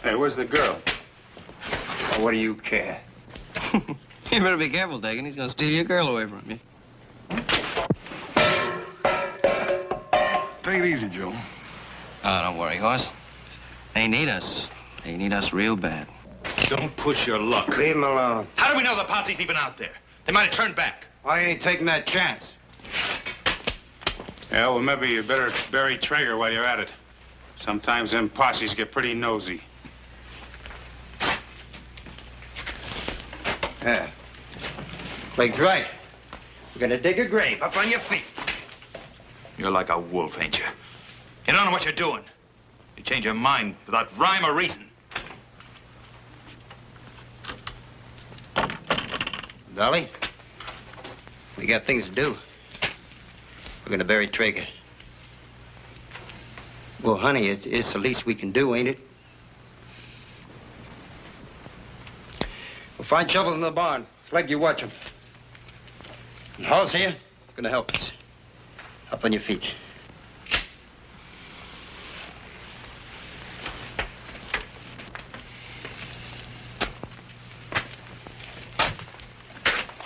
Hey, where's the girl? What do you care? You better be careful, Dagan. He's gonna steal your girl away from you. Take it easy, Joe. Oh, don't worry, Hoss. They need us. They need us real bad. Don't push your luck. Leave him alone. How do we know the posse's even out there? They might have turned back. I ain't taking that chance. Yeah, well, maybe you better bury Traeger while you're at it. Sometimes them posses get pretty nosy. Yeah. Clegg's right. We're gonna dig a grave. Up on your feet. You're like a wolf, ain't you? You don't know what you're doing. You change your mind without rhyme or reason. Dolly, we got things to do. We're gonna bury Traeger. Well, honey, it's the least we can do, ain't it? We'll find shovels in the barn. Flag, you watch them. And Hall's here, gonna help us. Up on your feet.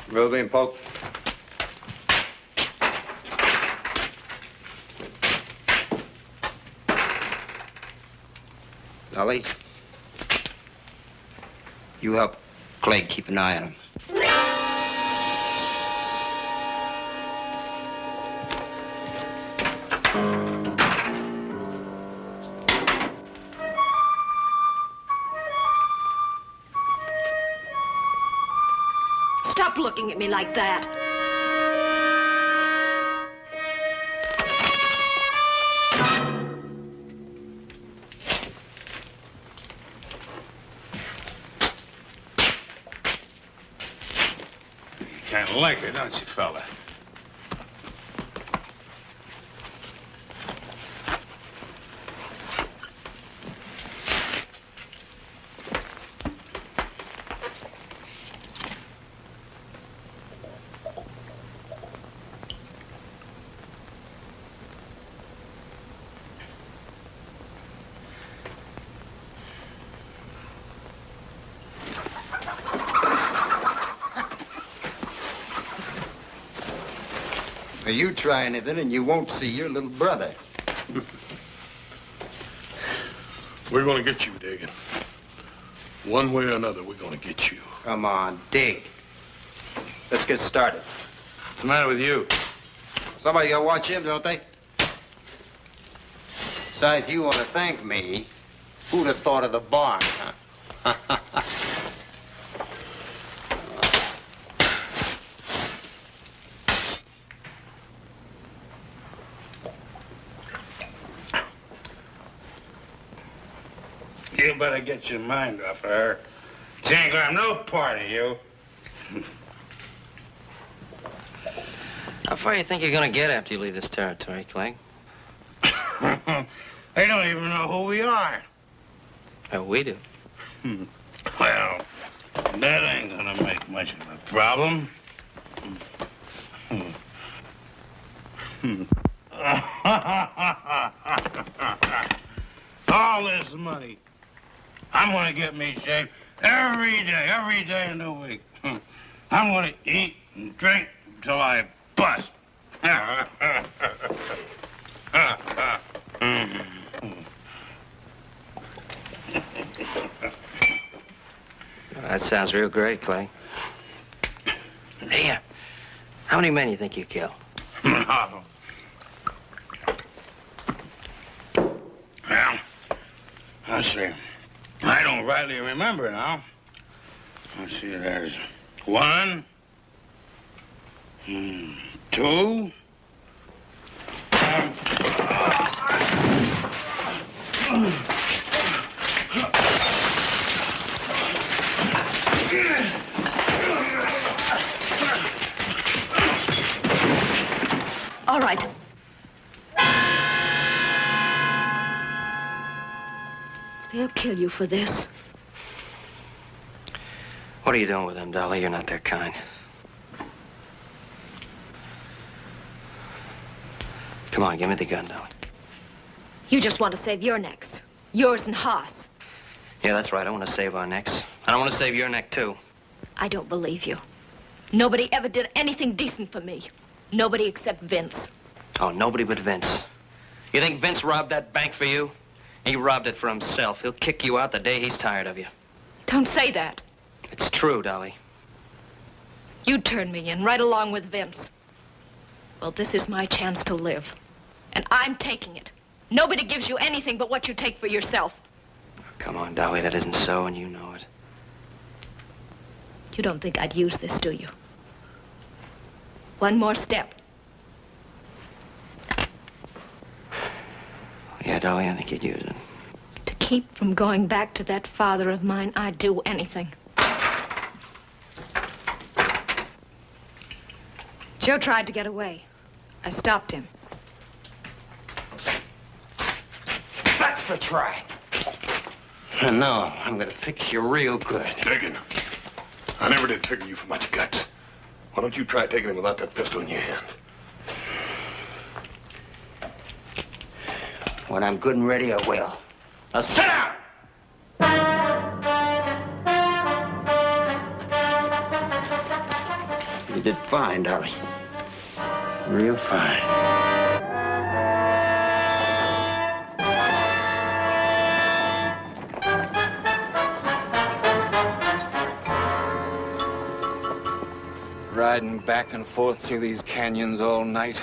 Roll in, Polk. Dolly, you help Clegg keep an eye on him. Stop looking at me like that. You kind of like it, don't you, fella? Now, you try anything and you won't see your little brother. We're gonna get you, Dagan. One way or another, we're gonna get you. Come on, dig. Let's get started. What's the matter with you? Somebody gotta watch him, don't they? Besides, you want to thank me. Who'd have thought of the barn, huh? You better get your mind off of her. She ain't gonna have no part of you. How far you think you're gonna get after you leave this territory, Clegg? They don't even know who we are. Oh, we do. Well, that ain't gonna make much of a problem. All this money, I'm gonna get me shaved every day in the week. I'm gonna eat and drink until I bust. That sounds real great, Clegg. Hey, how many men you think you killed? Well, let's see. I don't rightly remember now. Let's see, there's 1, 2. All right. They'll kill you for this. What are you doing with them, Dolly? You're not their kind. Come on, give me the gun, Dolly. You just want to save your necks. Yours and Haas. Yeah, that's right. I want to save our necks. And I want to save your neck, too. I don't believe you. Nobody ever did anything decent for me. Nobody except Vince. Oh, nobody but Vince. You think Vince robbed that bank for you? He robbed it for himself. He'll kick you out the day he's tired of you. Don't say that. It's true, Dolly. You turned me in right along with Vince. Well, this is my chance to live. And I'm taking it. Nobody gives you anything but what you take for yourself. Come on, Dolly, that isn't so, and you know it. You don't think I'd use this, do you? One more step. Yeah, Dolly, I think you'd use it. To keep from going back to that father of mine, I'd do anything. Joe tried to get away. I stopped him. That's the try. And now I'm gonna fix you real good. Diggin'. I never did figure you for much guts. Why don't you try taking him without that pistol in your hand? When I'm good and ready, I will. Now sit down! You did fine, Dolly. Real fine. Riding back and forth through these canyons all night.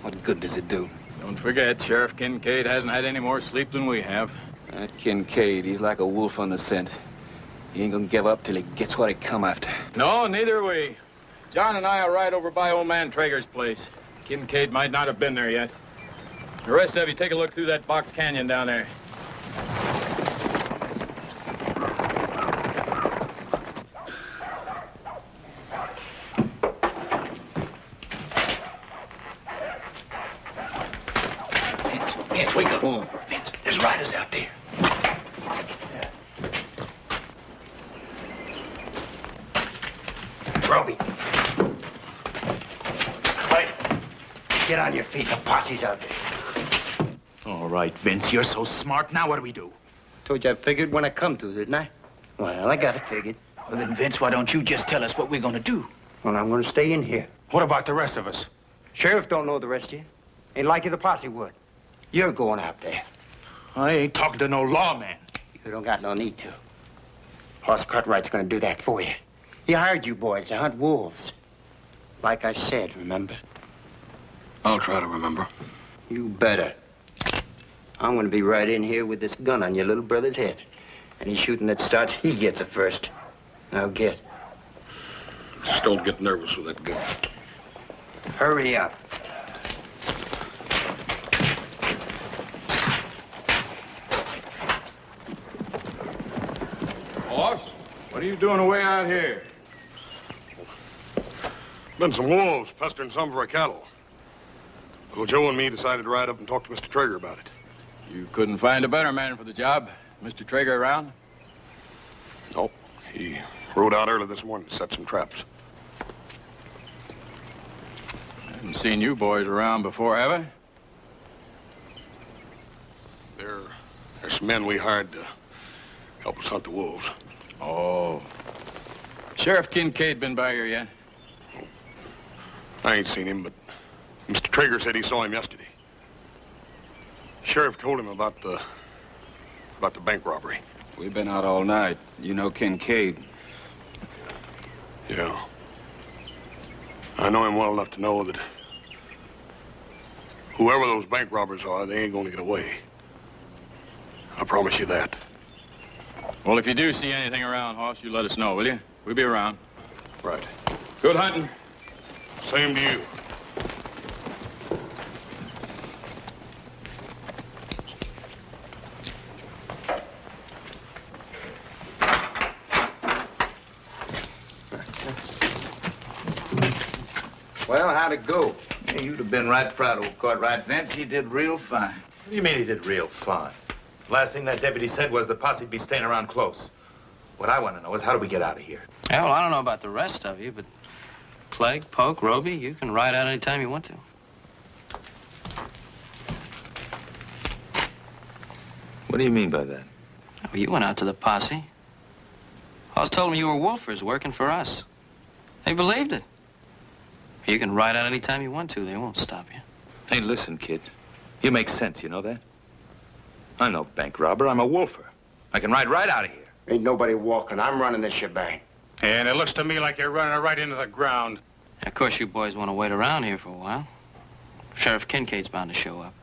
What good does it do? Don't forget, Sheriff Kincaid hasn't had any more sleep than we have. That Kincaid, he's like a wolf on the scent. He ain't gonna give up till he gets what he come after. No, neither are we. John and I are right over by old man Traeger's place. Kincaid might not have been there yet. The rest of you take a look through that box canyon down there. Vince, wake up. Vince, there's riders out there. Roby. Wait. Get on your feet. The posse's out there. All right, Vince, you're so smart. Now what do we do? Told you I figured when I come to, didn't I? Well, I got it figured. Well, then, Vince, why don't you just tell us what we're gonna do? Well, I'm gonna stay in here. What about the rest of us? Sheriff don't know the rest of you. Ain't like you the posse would. You're going out there. I ain't talking to no lawman. You don't got no need to. Hoss Cartwright's gonna do that for you. He hired you boys to hunt wolves. Like I said, remember? I'll try to remember. You better. I'm gonna be right in here with this gun on your little brother's head. Any shooting that starts, he gets it first. Now get. Just don't get nervous with that gun. Hurry up. Boss, what are you doing away out here? Been some wolves pestering some of our cattle. Well, Joe and me decided to ride up and talk to Mr. Traeger about it. You couldn't find a better man for the job. Mr. Traeger around? Nope. He rode out early this morning to set some traps. I haven't seen you boys around before, have I? There's some men we hired to help us hunt the wolves. Oh. Sheriff Kincaid been by here yet? I ain't seen him, but Mr. Traeger said he saw him yesterday. Sheriff told him about the bank robbery. We've been out all night. You know Kincaid. Yeah. I know him well enough to know that whoever those bank robbers are, they ain't gonna get away. I promise you that. Well, if you do see anything around, Hoss, you let us know, will you? We'll be around. Right. Good hunting. Same to you. Well, how'd it go? Yeah, you'd have been right proud of Cartwright, Vince. He did real fine. What do you mean he did real fine? Last thing that deputy said was the posse'd be staying around close. What I want to know is how do we get out of here? Yeah, well, I don't know about the rest of you, but Clegg, Poke, Roby, you can ride out any time you want to. What do you mean by that? Well, you went out to the posse. Hoss told me you were wolfers working for us. They believed it. You can ride out any time you want to. They won't stop you. Hey, listen, kid. You make sense, you know that? I'm no bank robber. I'm a wolfer. I can ride right out of here. Ain't nobody walking. I'm running this shebang. And it looks to me like you're running it right into the ground. Of course, you boys want to wait around here for a while. Sheriff Kincaid's bound to show up.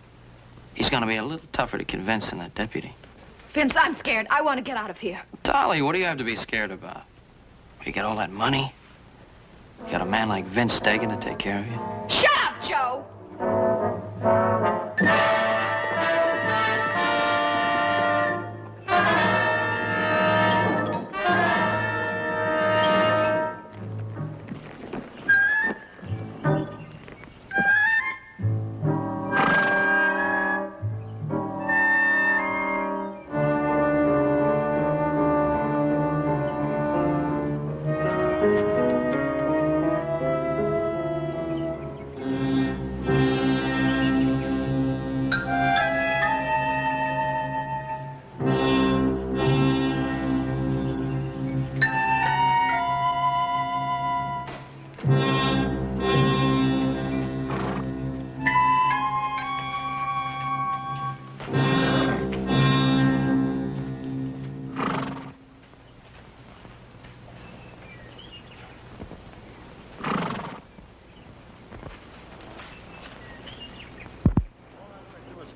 He's gonna be a little tougher to convince than that deputy. Vince, I'm scared. I want to get out of here. Dolly, what do you have to be scared about? You got all that money? You got a man like Vince Dagan to take care of you? Shut up, Joe!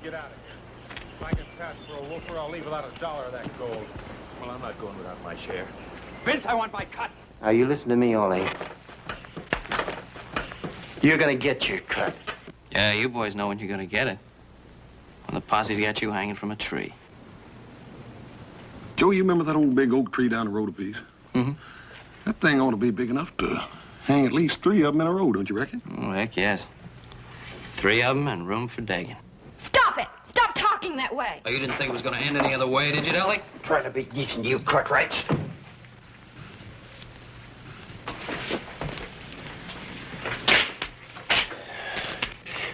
Get out of here. If I can pass for a wolfer, I'll leave without $1 of that gold. Well, I'm not going without my share. Vince, I want my cut. Now, you listen to me, Ole. You're gonna get your cut. Yeah, you boys know when you're gonna get it. When the posse's got you hanging from a tree. Joe, you remember that old big oak tree down the road a piece? Mm-hmm. That thing ought to be big enough to hang at least 3 of them in a row, don't you reckon? Oh, heck yes. 3 of them and room for Dagan. Stop it! Stop talking that way! Oh, you didn't think it was gonna end any other way, did you, Dolly? Trying to be decent, you Cartwrights.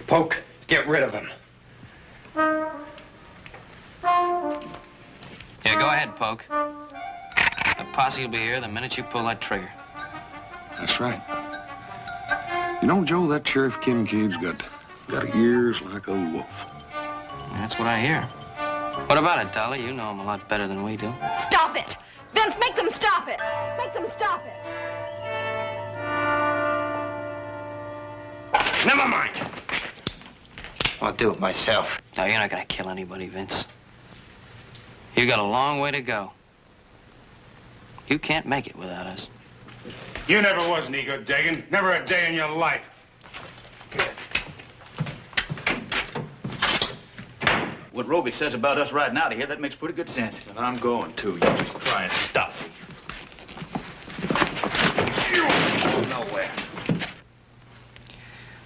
Poke, get rid of him. Yeah, go ahead, Poke. The posse will be here the minute you pull that trigger. That's right. You know, Joe, that Sheriff Kincaid's got ears like a wolf. That's what I hear. What about it, Dolly? You know him a lot better than we do. Stop it! Vince, make them stop it! Make them stop it! Never mind. I'll do it myself. No, you're not gonna kill anybody, Vince. You got a long way to go. You can't make it without us. You never was any good, Dagan. Never a day in your life. What Roby says about us riding out of here, that makes pretty good sense. And I'm going, too. You just try and stop me. Nowhere.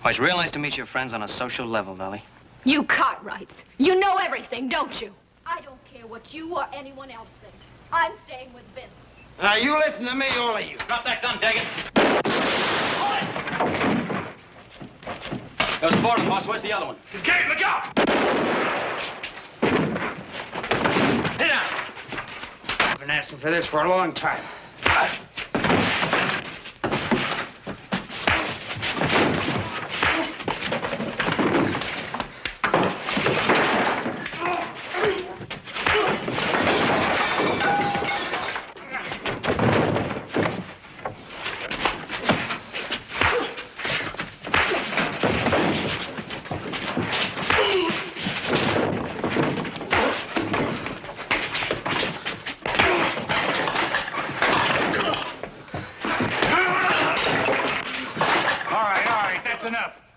Well, it's real nice to meet your friends on a social level, Dolly. You Cartwrights, you know everything, don't you? I don't care what you or anyone else thinks. I'm staying with Vince. Now, you listen to me, all of you. Drop that gun, Dagan. There's 4 of them, boss. Where's the other one? Kincaid, look out! Sit down. I've been asking for this for a long time.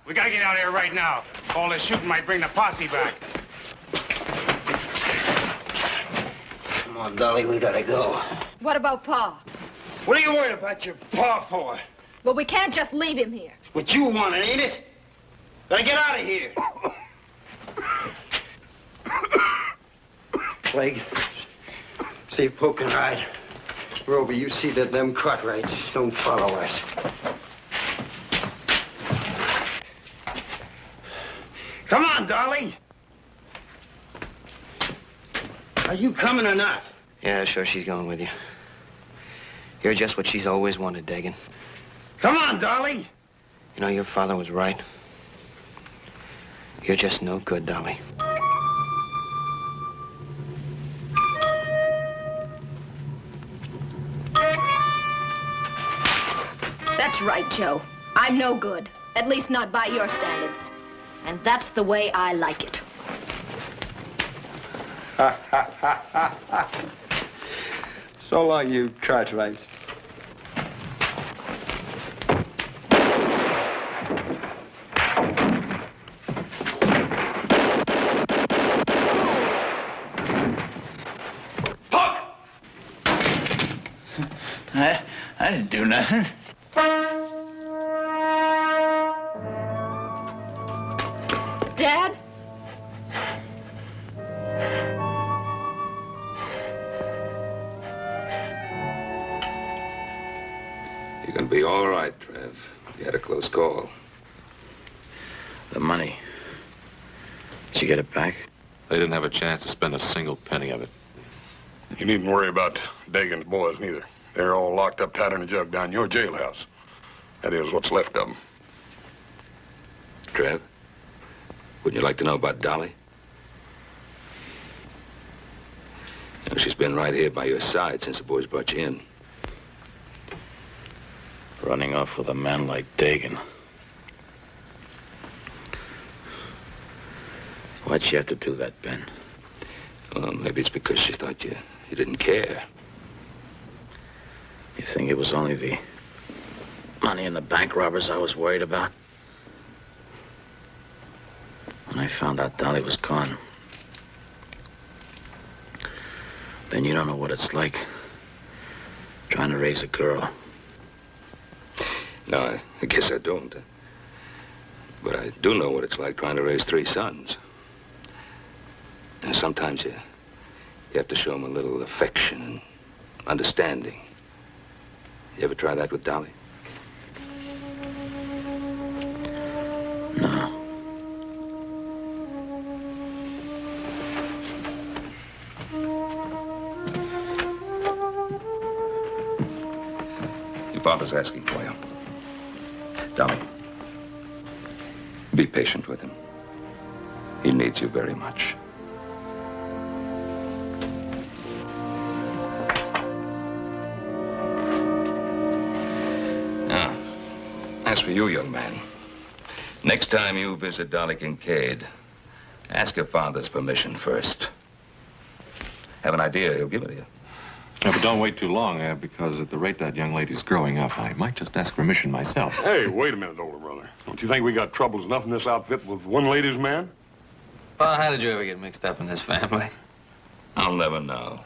We gotta get out of here right now. All this shooting might bring the posse back. Come on, Dolly, we gotta go. What about Pa? What are you worried about your pa for? Well, we can't just leave him here. What you want, ain't it? Gotta get out of here. Clegg, see if Poke can ride. Roby, you see that them Cartwrights don't follow us. Come on, Dolly. Are you coming or not? Yeah, sure, she's going with you. You're just what she's always wanted, Dagan. Come on, Dolly. You know, your father was right. You're just no good, Dolly. That's right, Joe. I'm no good. At least not by your standards. And that's the way I like it. So long, you Cartwrights. I didn't do nothing. Dad? You're gonna be all right, Trev. You had a close call. The money. Did you get it back? They didn't have a chance to spend a single penny of it. You needn't worry about Dagan's boys, neither. They're all locked up tight in a jug down your jailhouse. That is what's left of them. Trev, wouldn't you like to know about Dolly? You know, she's been right here by your side since the boys brought you in. Running off with a man like Dagan. Why'd she have to do that, Ben? Well, maybe it's because she thought you didn't care. You think it was only the money and the bank robbers I was worried about? When I found out Dolly was gone, then you don't know what it's like trying to raise a girl. No, I guess I don't. But I do know what it's like trying to raise 3 sons. And sometimes you have to show them a little affection and understanding. You ever try that with Dolly? No. Your father's asking for you. Dolly, be patient with him. He needs you very much. Now, as for you, young man, next time you visit Dolly Kincaid, ask your father's permission first. Have an idea, he'll give it to you. Yeah, but don't wait too long, because at the rate that young lady's growing up, I might just ask permission myself. Hey, wait a minute, older brother. Don't you think we got troubles enough in this outfit with one lady's man? Well, how did you ever get mixed up in this family? I'll never know.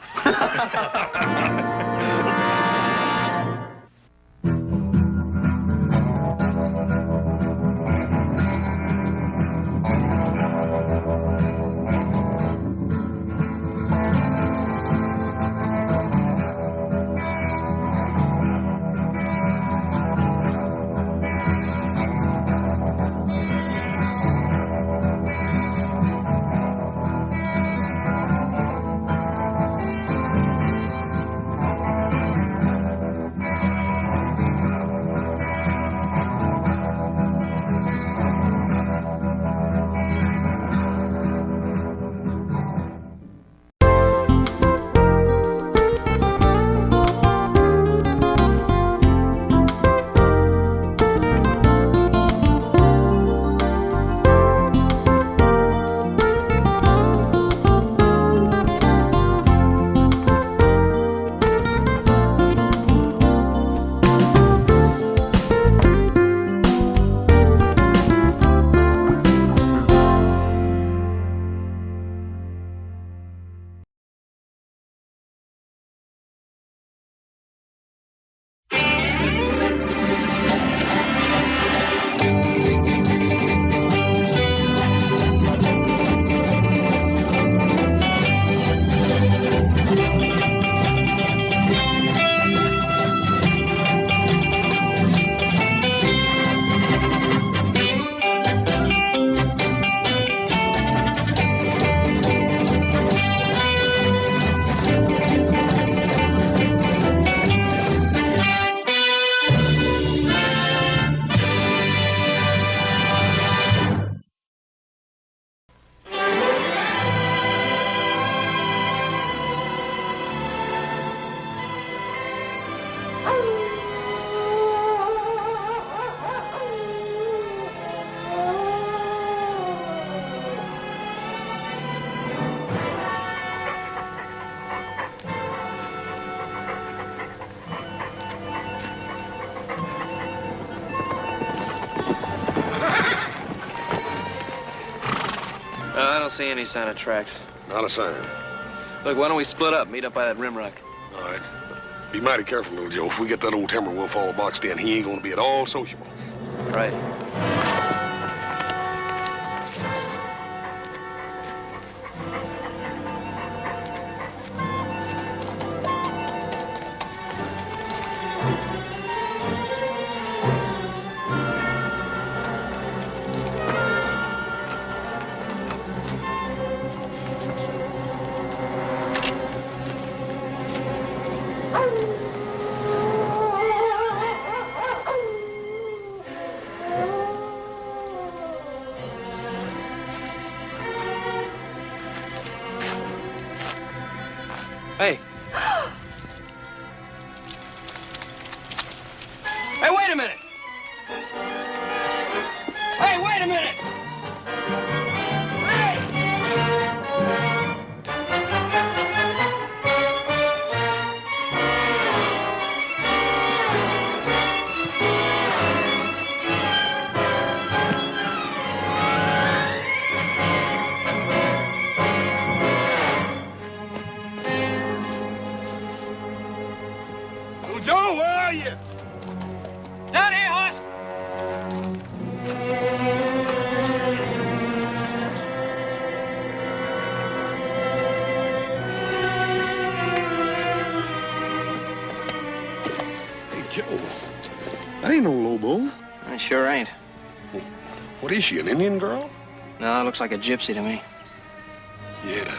don't see any sign of tracks. Not a sign. Look, why don't we split up, meet up by that rim rock? All right. Be mighty careful, little Joe. If we get that old timber wolf all boxed in, he ain't gonna be at all sociable. Right. Hey. Hey, wait a minute! Hey, wait a minute! Little Joe, where are you? Down here, horse. Hey, Joe. That ain't no Lobo. I sure ain't. What is she, an Indian girl? No, it looks like a gypsy to me. Yeah.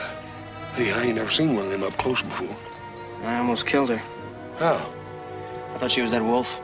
Hey, I ain't never seen one of them up close before. I almost killed her. How? I thought she was that wolf.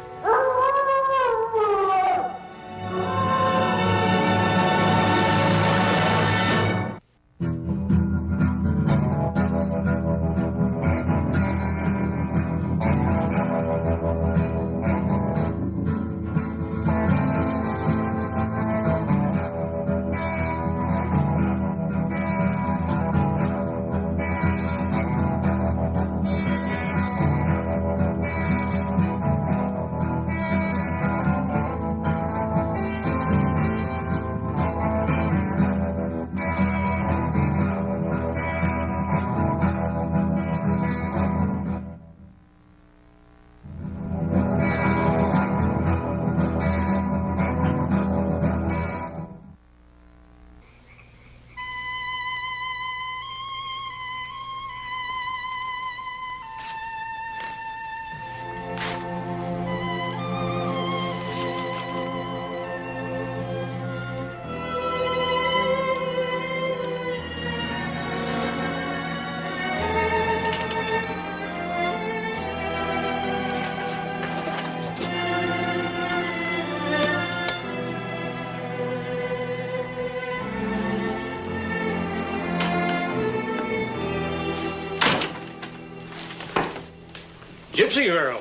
Gypsy girl.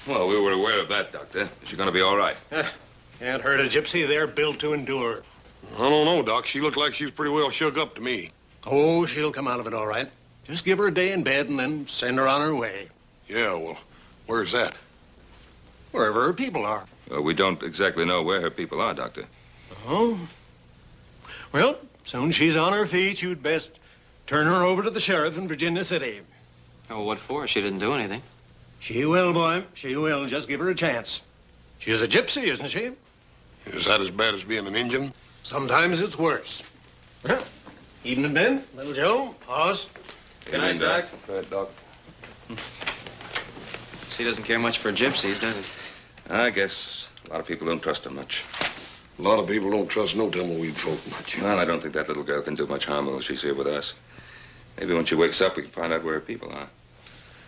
Well, we were aware of that, Doctor. Is she going to be all right? Can't hurt a gypsy. They're built to endure. I don't know, Doc. She looked like she was pretty well shook up to me. Oh, she'll come out of it all right. Just give her a day in bed and then send her on her way. Yeah, well, where's that? Wherever her people are. We don't exactly know where her people are, Doctor. Oh? Well, soon she's on her feet, you'd best turn her over to the sheriff in Virginia City. Oh, what for? She didn't do anything. She will, boy. She will. Just give her a chance. She's a gypsy, isn't she? Is that as bad as being an Indian? Sometimes it's worse. Well, evening, Ben. Little Joe. Pause. Good night, Doc. Good night, Doc. He doesn't care much for gypsies, does he? I guess a lot of people don't trust her much. A lot of people don't trust no tumbleweed folk much. Well, I don't think that little girl can do much harm while she's here with us. Maybe when she wakes up, we can find out where her people are.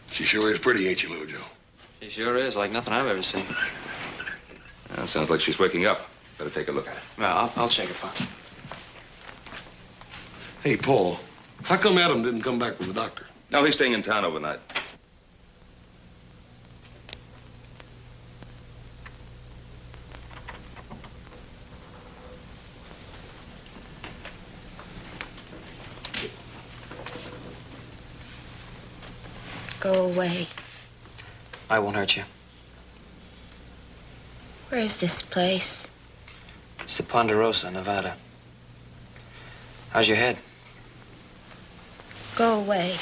She sure is pretty, ain't she, little Joe? She sure is, like nothing I've ever seen. Well, sounds like she's waking up. Better take a look at her. Well, I'll check her, Pop. Hey, Paul, how come Adam didn't come back with the doctor? No, he's staying in town overnight. Go away. I won't hurt you. Where is this place? It's the Ponderosa, Nevada. How's your head? Go away.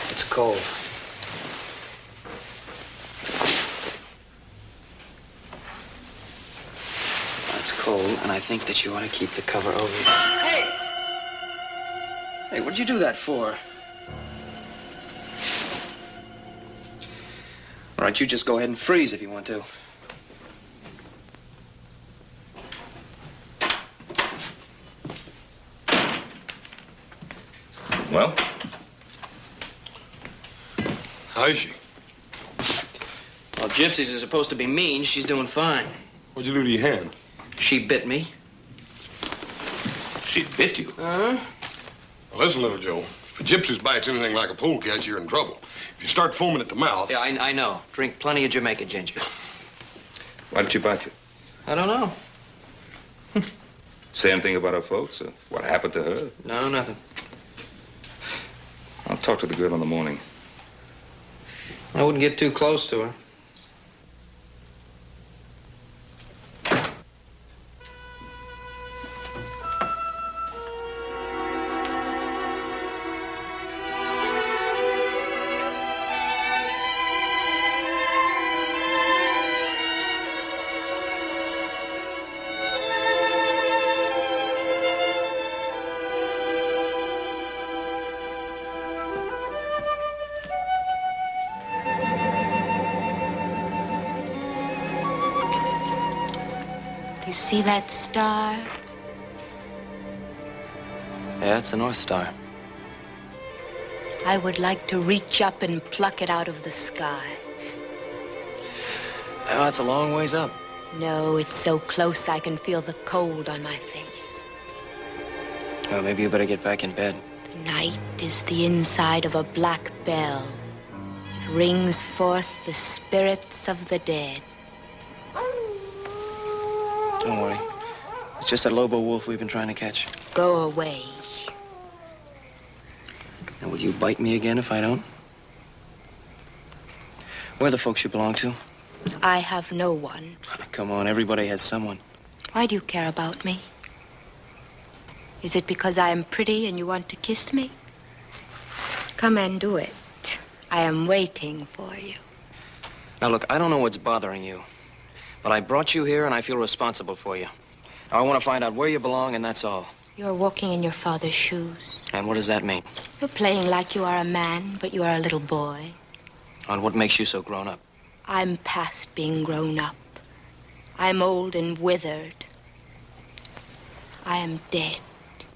It's cold. It's cold, and I think that you want to keep the cover over you. Hey! Hey, what'd you do that for? All right, you just go ahead and freeze if you want to. Well? How is she? Well, gypsies are supposed to be mean. She's doing fine. What'd you do to your hand? She bit me. She bit you? Uh-huh. Well, listen, little Joe. If a gypsy's bite's anything like a polecat, you're in trouble. If you start foaming at the mouth... Yeah, I know. Drink plenty of Jamaica ginger. Why did she bite you? I don't know. Say anything about her folks? What happened to her? No, nothing. I'll talk to the girl in the morning. I wouldn't get too close to her. You see that star? Yeah, it's the North Star. I would like to reach up and pluck it out of the sky. Oh, that's a long ways up. No, it's so close I can feel the cold on my face. Well, maybe you better get back in bed. Night is the inside of a black bell. It rings forth the spirits of the dead. Don't worry. It's just that Lobo wolf we've been trying to catch. Go away. And will you bite me again if I don't? Where are the folks you belong to? I have no one. Come on, everybody has someone. Why do you care about me? Is it because I am pretty and you want to kiss me? Come and do it. I am waiting for you. Now, look, I don't know what's bothering you, but I brought you here and I feel responsible for you. Now, I want to find out where you belong, and that's all. You're walking in your father's shoes. And what does that mean? You're playing like you are a man, but you are a little boy. And what makes you so grown up? I'm past being grown up. I'm old and withered. I am dead.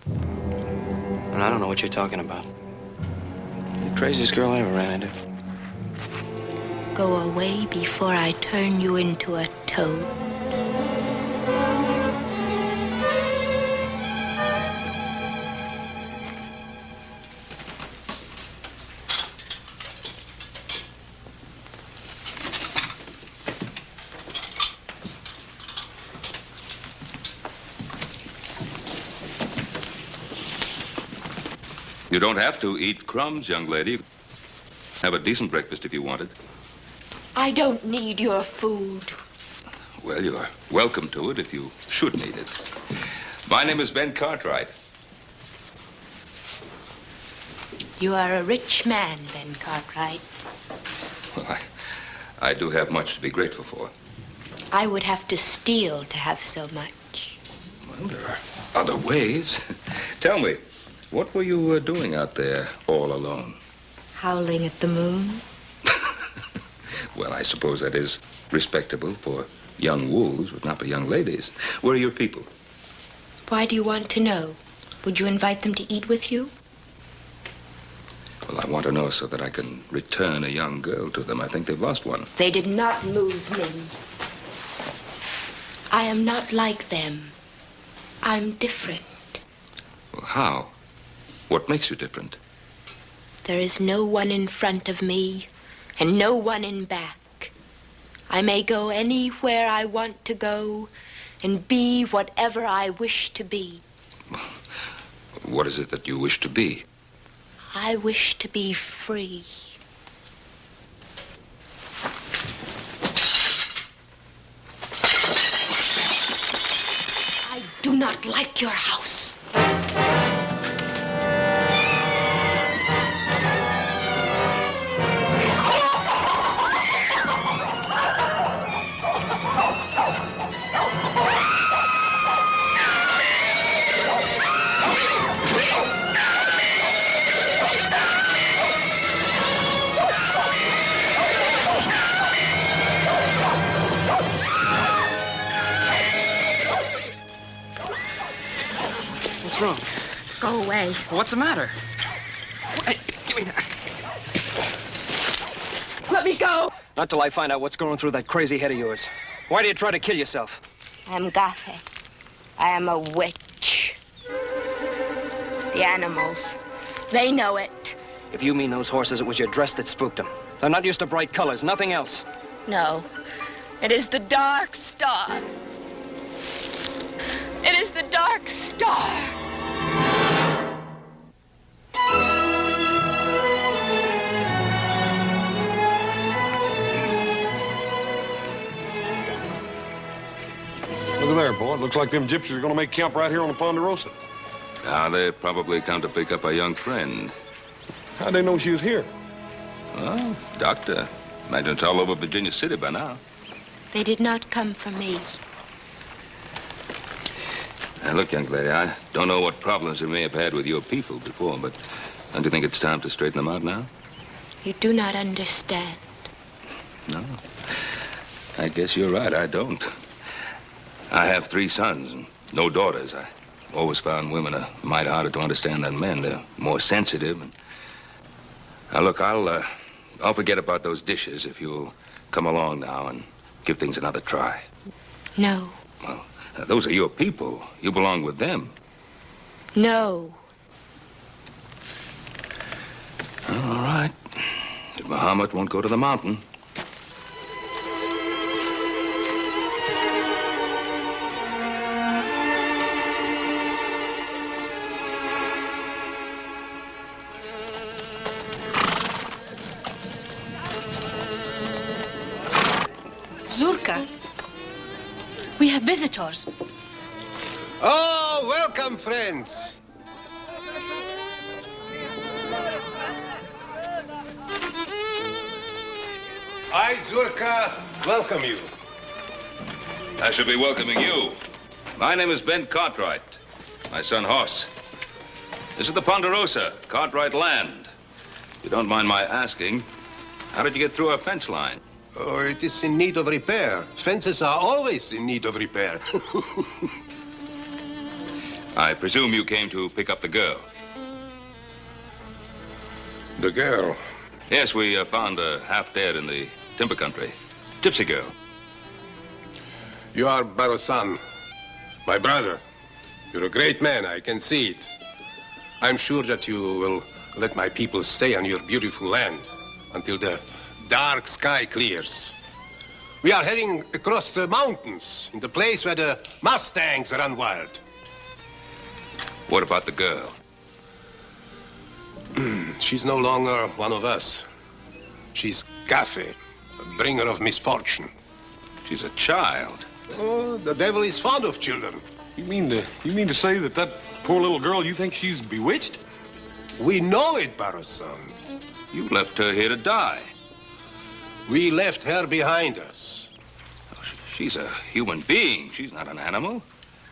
And I don't know what you're talking about. You're the craziest girl I ever ran into. Go away before I turn you into a toad. You don't have to eat crumbs, young lady. Have a decent breakfast if you want it. I don't need your food. Well, you are welcome to it if you should need it. My name is Ben Cartwright. You are a rich man, then, Cartwright. Well, I do have much to be grateful for. I would have to steal to have so much. Well, there are other ways. Tell me, what were you doing out there all alone? Howling at the moon. Well, I suppose that is respectable for young wolves, but not for young ladies. Where are your people? Why do you want to know? Would you invite them to eat with you? Well, I want to know so that I can return a young girl to them. I think they've lost one. They did not lose me. I am not like them. I'm different. Well, how? What makes you different? There is no one in front of me and no one in back. I may go anywhere I want to go and be whatever I wish to be. What is it that you wish to be? I wish to be free. I do not like your house. What's wrong? Go away. What's the matter? Hey, give me that. Let me go. Not till I find out what's going through that crazy head of yours. Why do you try to kill yourself? I'm Gafe. I am a witch. The animals, they know it. If you mean those horses, it was your dress that spooked them. They're not used to bright colors, nothing else. No, it is the dark star. It is the dark star. Look at there, boy. It looks like them gypsies are going to make camp right here on the Ponderosa. Now, they probably come to pick up a young friend. How'd they know she was here? Well, doctor. Imagine it's all over Virginia City by now. They did not come for me. Now, look, young lady, I don't know what problems you may have had with your people before, but don't you think it's time to straighten them out now? You do not understand. No. I guess you're right, I don't. I have 3 sons and no daughters. I always found women a mite harder to understand than men. They're more sensitive. And... Now, look, I'll forget about those dishes if you'll come along now and give things another try. No. Well, those are your people. You belong with them. No. All right. If Muhammad won't go to the mountain. Zurka, we have visitors. Oh, welcome, friends. I, Zurka, welcome you. I should be welcoming you. My name is Ben Cartwright. My son, Hoss. This is the Ponderosa, Cartwright land. If you don't mind my asking, how did you get through our fence line? Oh, it is in need of repair. Fences are always in need of repair. I presume you came to pick up the girl. The girl? Yes, we found her half dead in the timber country. Gypsy girl. You are Barosan, my brother. You're a great man, I can see it. I'm sure that you will let my people stay on your beautiful land until the dark sky clears. We are heading across the mountains in the place where the Mustangs run wild. What about the girl? She's no longer one of us. She's Gafe, a bringer of misfortune. She's a child. Oh, the devil is fond of children. You mean to say that poor little girl, you think she's bewitched? We know it, Barosan. You left her here to die. We left her behind us. She's a human being. She's not an animal.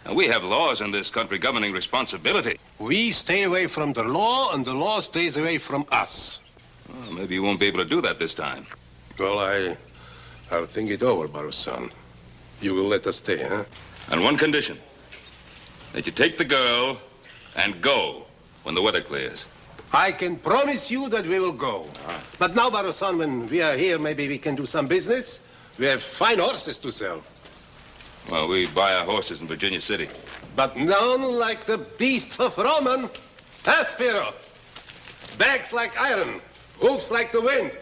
And we have laws in this country governing responsibility. We stay away from the law, and the law stays away from us. Well, maybe you won't be able to do that this time. Well, I'll think it over, Barosan. You will let us stay, huh? On one condition. That you take the girl and go when the weather clears. I can promise you that we will go. But now, Barosan, when we are here, maybe we can do some business. We have fine horses to sell. Well, we buy our horses in Virginia City. But none like the beasts of Roman. Aspiro. Backs like iron. Hoofs like the wind.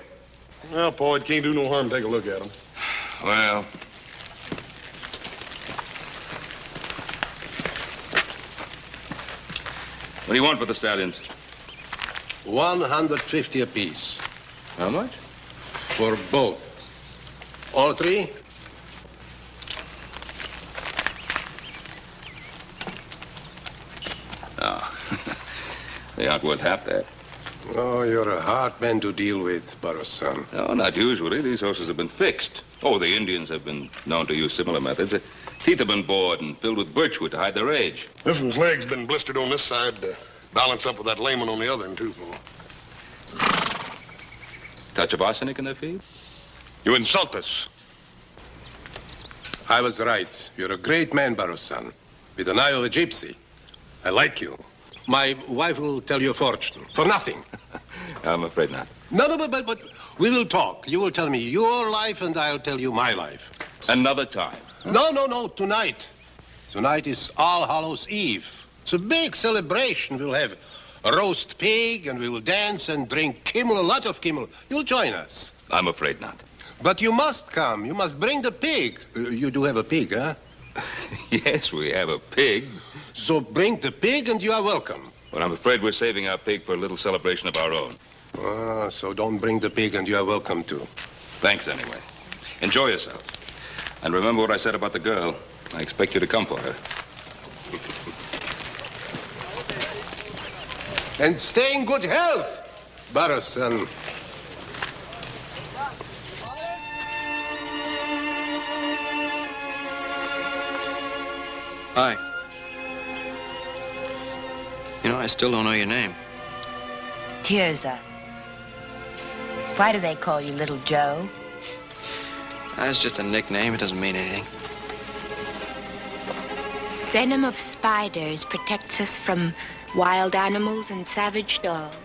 Well, Paul, it can't do no harm to take a look at them. Well... What do you want for the stallions? 150 apiece. How much? For both. All 3? They aren't worth half that. Oh, you're a hard man to deal with, Barrow-san. No, not usually. These horses have been fixed. Oh, the Indians have been known to use similar methods. Teeth have been bored and filled with birchwood to hide their age. This one's leg's been blistered on this side to balance up with that lame one on the other one, too, Paul. Touch of arsenic in their feet? You insult us. I was right. You're a great man, Barrow-san. With an eye of a gypsy. I like you. My wife will tell you a fortune. For nothing. I'm afraid not. No, but we will talk. You will tell me your life and I'll tell you my life. Another time. Huh? No, tonight. Tonight is All Hallows Eve. It's a big celebration. We'll have a roast pig and we will dance and drink Kimmel, a lot of Kimmel. You'll join us. I'm afraid not. But you must come. You must bring the pig. You do have a pig, huh? Yes, we have a pig. So bring the pig and you are welcome. But I'm afraid we're saving our pig for a little celebration of our own. Ah, so don't bring the pig and you are welcome too. Thanks anyway. Enjoy yourself. And remember what I said about the girl. I expect you to come for her. And stay in good health, Barrow-san. Hi. You know, I still don't know your name. Tirza. Why do they call you Little Joe? That's just a nickname. It doesn't mean anything. Venom of spiders protects us from wild animals and savage dogs.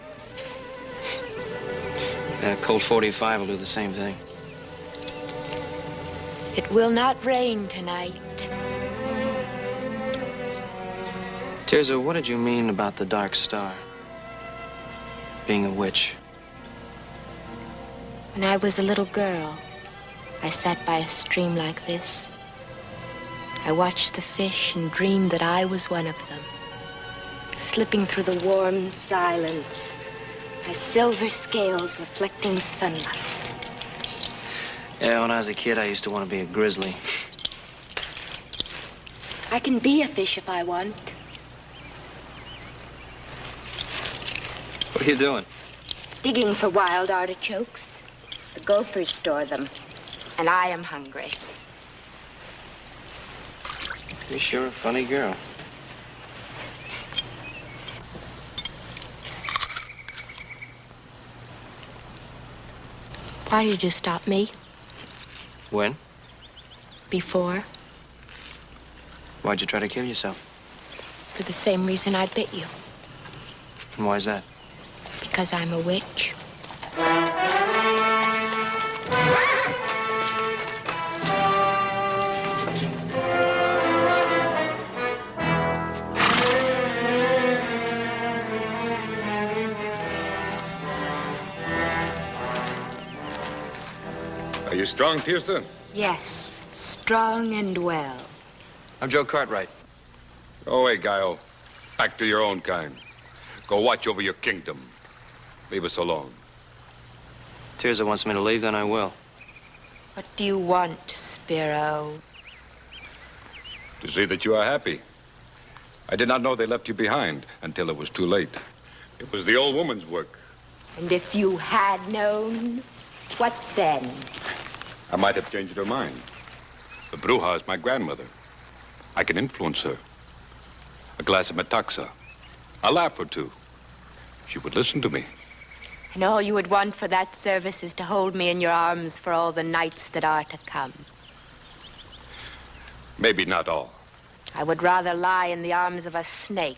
Colt 45 will do the same thing. It will not rain tonight. Tirza, what did you mean about the Dark Star? Being a witch? When I was a little girl, I sat by a stream like this. I watched the fish and dreamed that I was one of them, slipping through the warm silence, my silver scales reflecting sunlight. Yeah, when I was a kid, I used to want to be a grizzly. I can be a fish if I want. What are you doing? Digging for wild artichokes. The gophers store them, and I am hungry. You're sure a funny girl. Why did you stop me? When? Before? Why'd you try to kill yourself? For the same reason I bit you. And why's that? Because I'm a witch. Are you strong, Tirza? Yes, strong and well. I'm Joe Cartwright. Go away, Guile. Back to your own kind. Go watch over your kingdom. Leave us alone. Tirza wants me to leave, then I will. What do you want, Spiro? To see that you are happy. I did not know they left you behind until it was too late. It was the old woman's work. And if you had known, what then? I might have changed her mind. The Bruja is my grandmother. I can influence her. A glass of metaxa. A laugh or two. She would listen to me. And all you would want for that service is to hold me in your arms for all the nights that are to come. Maybe not all. I would rather lie in the arms of a snake.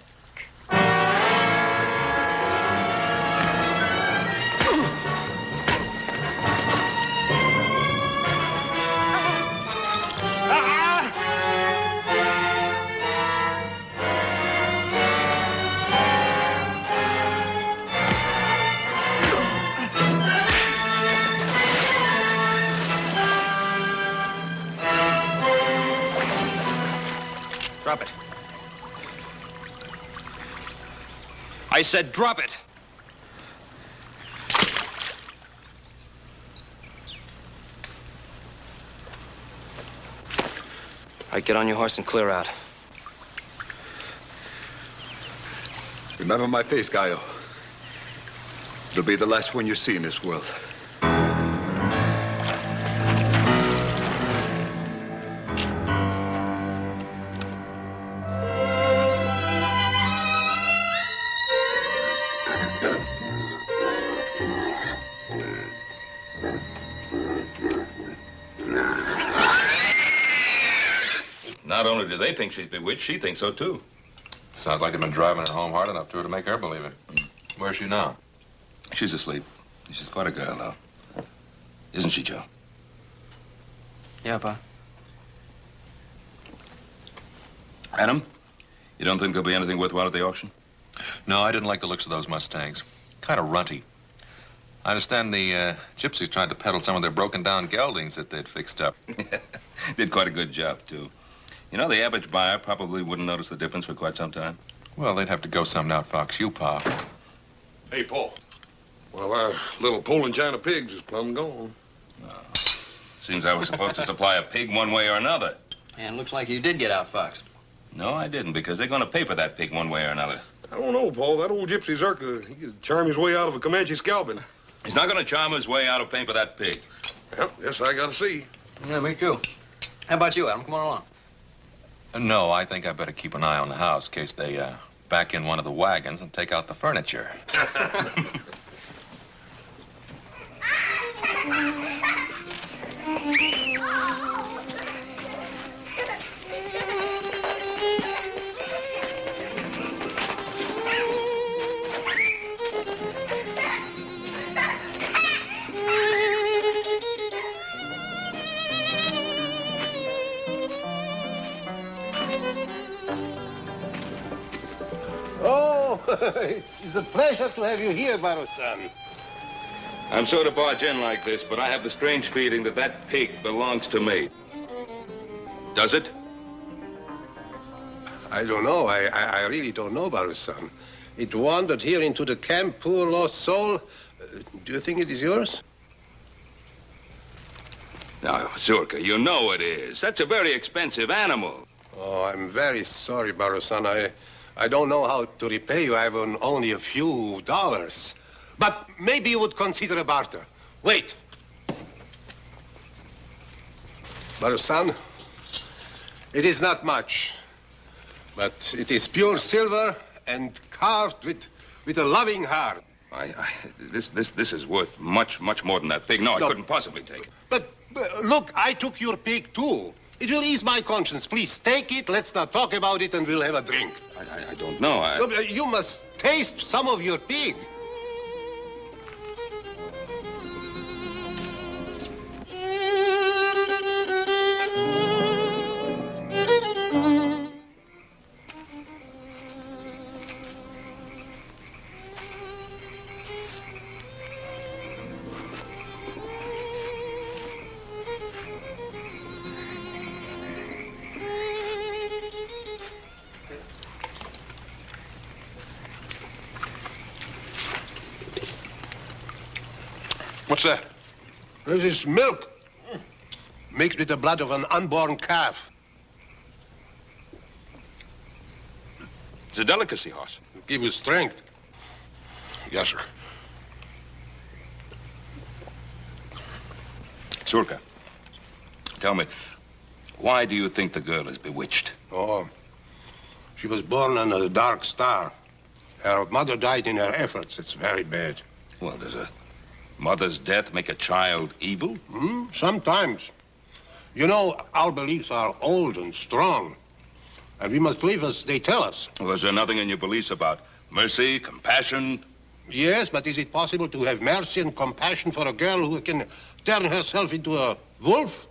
Drop it. I said drop it. All right, get on your horse and clear out. You Remember my face, Gallo. It'll be the last one you see in this world. Not only do they think she's bewitched, she thinks so, too. Sounds like they've been driving it home hard enough to her to make her believe it. Where's she now? She's asleep. She's quite a girl, though. Isn't she, Joe? Yeah, Pa. Adam, you don't think there'll be anything worthwhile at the auction? No, I didn't like the looks of those Mustangs. Kind of runty. I understand the gypsies tried to peddle some of their broken-down geldings that they'd fixed up. Did quite a good job, too. You know, the average buyer probably wouldn't notice the difference for quite some time. Well, they'd have to go some to outfox you, Pa. Hey, Paul. Well, our little Poland China pigs is plumb gone. Seems I was supposed to supply a pig one way or another. And looks like you did get outfoxed. No, I didn't, because they're going to pay for that pig one way or another. I don't know, Paul. That old gypsy Zerka, he could charm his way out of a Comanche scalping. He's not going to charm his way out of paying for that pig. Well, guess I gotta see. Yeah, me too. How about you, Adam? Come on along. No, I think I better keep an eye on the house in case they back in one of the wagons and take out the furniture. It's a pleasure to have you here, Baro-san. I'm sorry to barge in like this, but I have the strange feeling that that pig belongs to me. Does it? I don't know. I really don't know, Baro-san. It wandered here into the camp, poor lost soul. Do you think it is yours? Now, Zurka, you know it is. That's a very expensive animal. Oh, I'm very sorry, Baro-san. I don't know how to repay you. I have only a few dollars. But maybe you would consider a barter. Wait. Baro-san, it is not much, but it is pure silver and carved with a loving heart. This is worth much more than that pig. No, I couldn't possibly take it. But look, I took your pig too. It will ease my conscience. Please take it. Let's not talk about it, and we'll have a drink. I don't know. No, but you must taste some of your pig. What's that? This is milk, mixed with the blood of an unborn calf. It's a delicacy, horse. Give you strength. Yes, sir. Zurka, tell me, why do you think the girl is bewitched? Oh, she was born on a dark star. Her mother died in her efforts. It's very bad. Well, does a mother's death make a child evil? Sometimes. You know, our beliefs are old and strong, and we must live as they tell us. Well, is there nothing in your beliefs about mercy, compassion? Yes, but is it possible to have mercy and compassion for a girl who can turn herself into a wolf?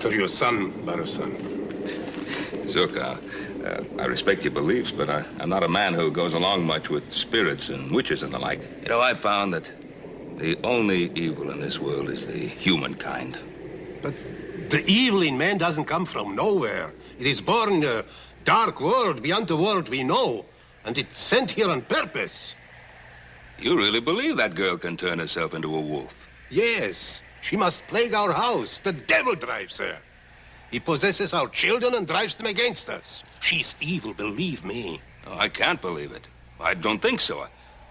After your son, Barrow-san. Zurka, I respect your beliefs, but I'm not a man who goes along much with spirits and witches and the like. You know, I've found that the only evil in this world is the humankind. But the evil in man doesn't come from nowhere. It is born in a dark world beyond the world we know, and it's sent here on purpose. You really believe that girl can turn herself into a wolf? Yes, she must plague our house. The devil drives her. He possesses our children and drives them against us. She's evil, believe me. Oh, I can't believe it. I don't think so.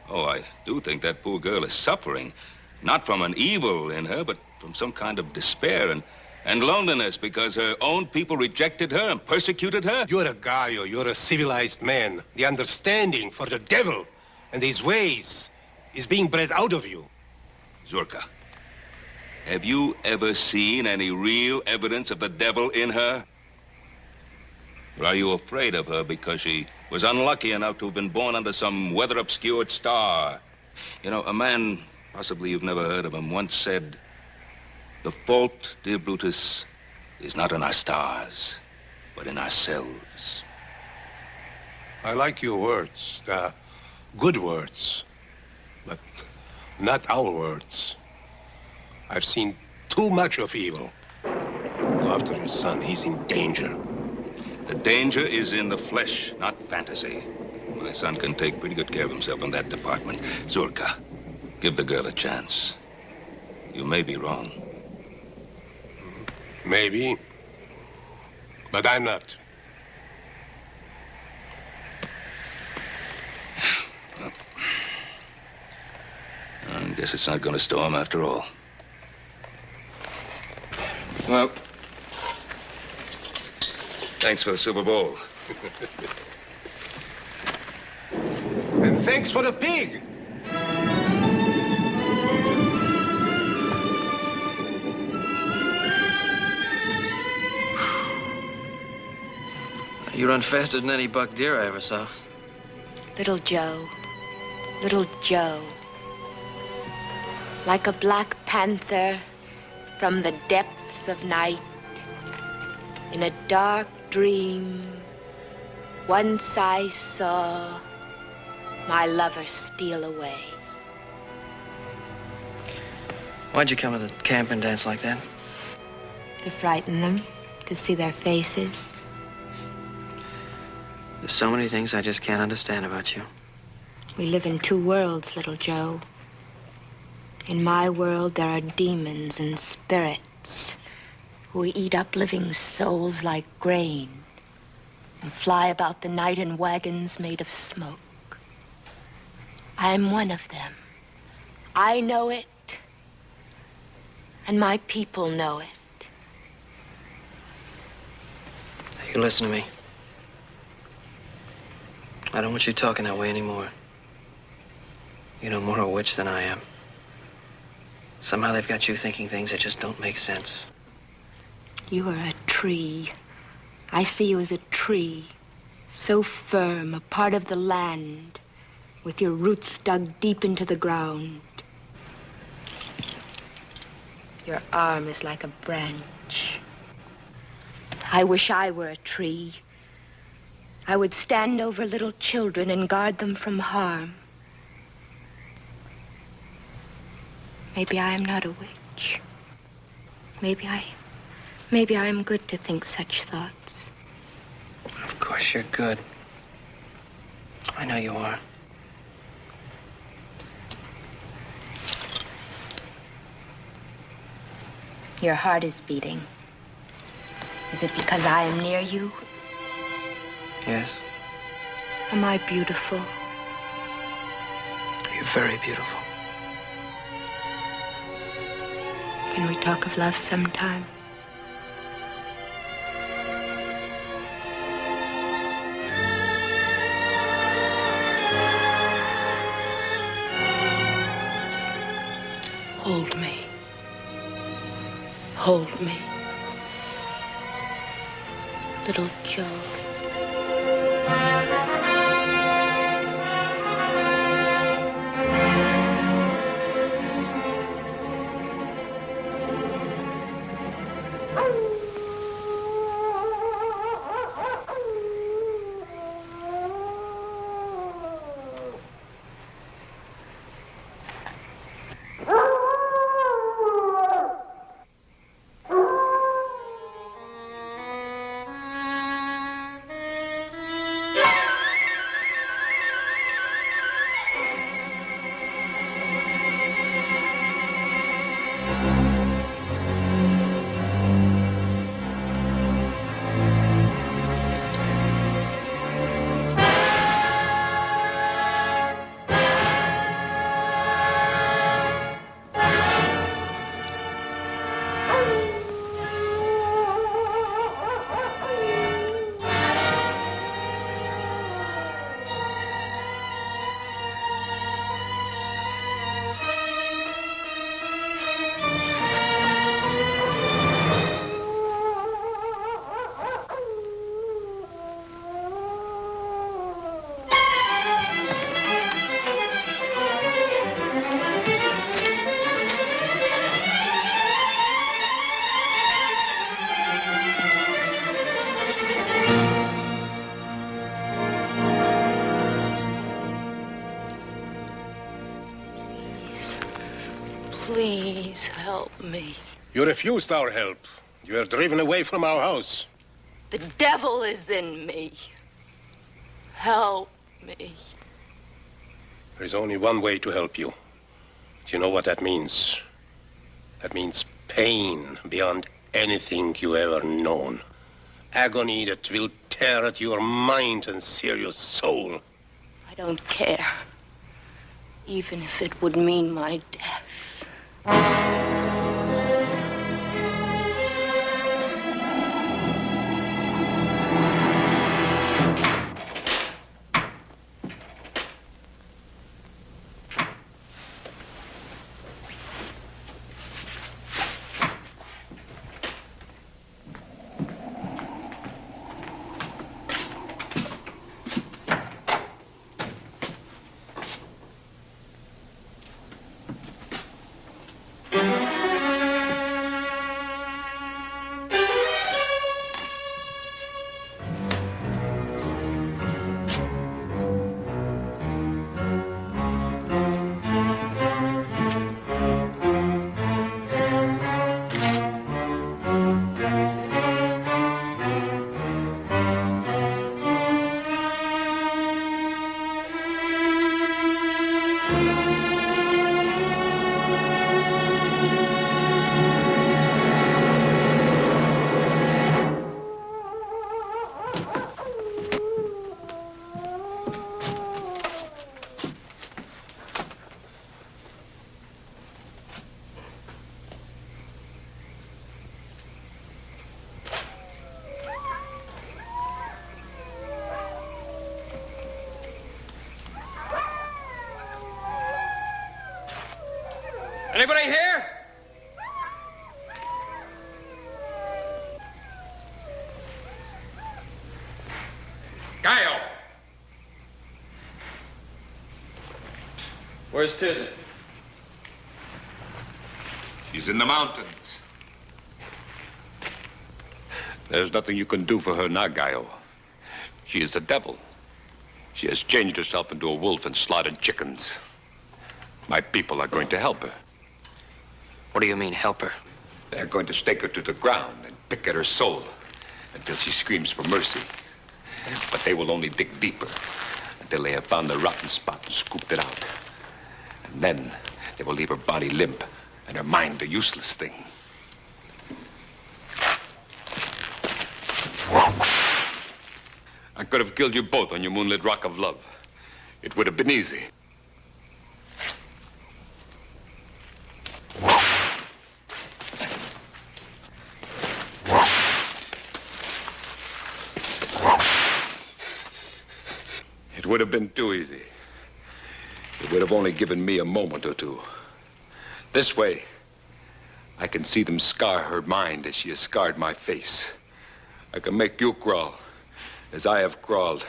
I do think that poor girl is suffering, not from an evil in her, but from some kind of despair and loneliness because her own people rejected her and persecuted her. You're a Gaio, you're a civilized man. The understanding for the devil and his ways is being bred out of you. Zurka, have you ever seen any real evidence of the devil in her? Or are you afraid of her because she was unlucky enough to have been born under some weather-obscured star? You know, a man, possibly you've never heard of him, once said, "The fault, dear Brutus, is not in our stars, but in ourselves." I like your words. Good words. But not our words. I've seen too much of evil. Go after your son. He's in danger. The danger is in the flesh, not fantasy. My son can take pretty good care of himself in that department. Zurka, give the girl a chance. You may be wrong. Maybe. But I'm not. I guess it's not going to storm after all. Well, thanks for the Super Bowl. And thanks for the pig. You run faster than any buck deer I ever saw. Little Joe, little Joe. Like a black panther from the depths of night, in a dark dream, once I saw my lover steal away. Why'd you come to the camp and dance like that? To frighten them, to see their faces. There's so many things I just can't understand about you. We live in two worlds, little Joe. In my world, there are demons and spirits who eat up living souls like grain and fly about the night in wagons made of smoke. I'm one of them. I know it, and my people know it. You listen to me. I don't want you talking that way anymore. You know more of a witch than I am. Somehow they've got you thinking things that just don't make sense. You are a tree. I see you as a tree, so firm, a part of the land, with your roots dug deep into the ground. Your arm is like a branch. I wish I were a tree. I would stand over little children and guard them from harm. Maybe I am not a witch. Maybe I am good to think such thoughts. Of course you're good. I know you are. Your heart is beating. Is it because I am near you? Yes. Am I beautiful? You're very beautiful. Can we talk of love sometime? Hold me. Hold me. Little Joe. Please help me. You refused our help. You were driven away from our house. The devil is in me. Help me. There's only one way to help you. Do you know what that means? That means pain beyond anything you ever known. Agony that will tear at your mind and sear your soul. I don't care. Even if it would mean my death. Anybody here? Gallo! Where's Tirzah? She's in the mountains. There's nothing you can do for her now, Gallo. She is the devil. She has changed herself into a wolf and slaughtered chickens. My people are going to help her. What do you mean, help her? They're going to stake her to the ground and pick at her soul until she screams for mercy. But they will only dig deeper until they have found the rotten spot and scooped it out. And then they will leave her body limp and her mind a useless thing. I could have killed you both on your moonlit rock of love. It would have been easy. It would have been too easy. It would have only given me a moment or two. This way, I can see them scar her mind as she has scarred my face. I can make you crawl as I have crawled.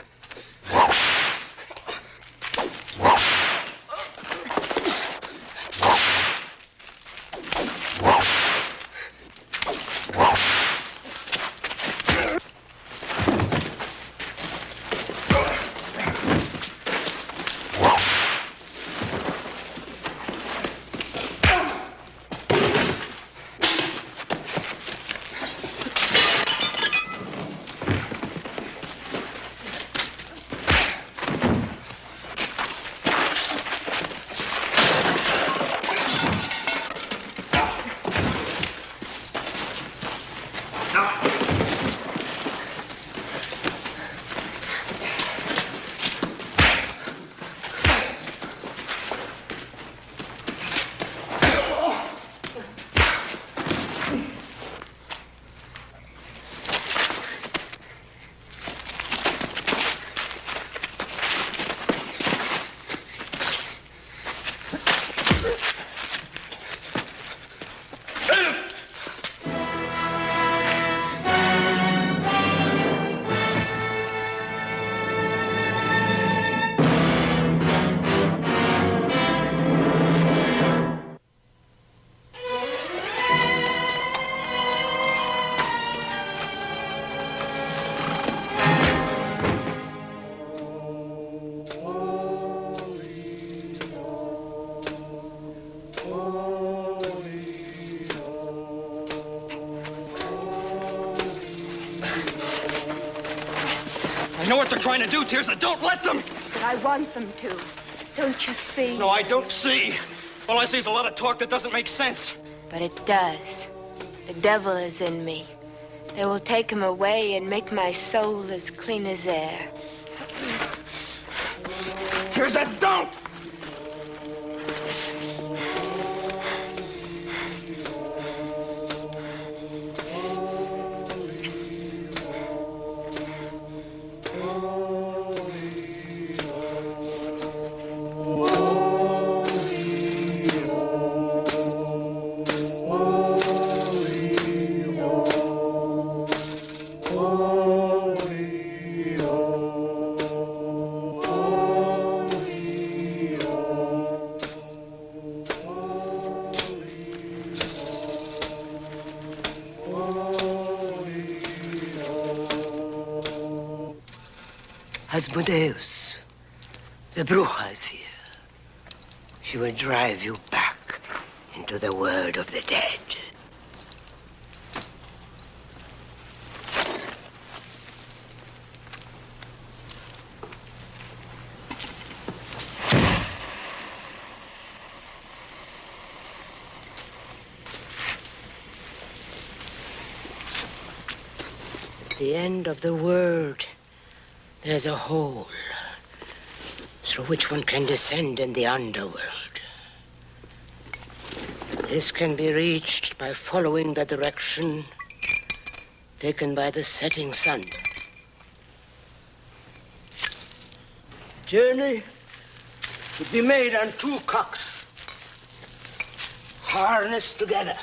I know what they're trying to do, Tirza. Don't let them. But I want them to. Don't you see? No, I don't see. All I see is a lot of talk that doesn't make sense. But it does. The devil is in me. They will take him away and make my soul as clean as air. Tirza, don't! Asmodeus, the Bruja is here. She will drive you back into the world of the dead. At the end of the world, there's a hole through which one can descend in the underworld. This can be reached by following the direction taken by the setting sun. Journey should be made on two cocks, harnessed together.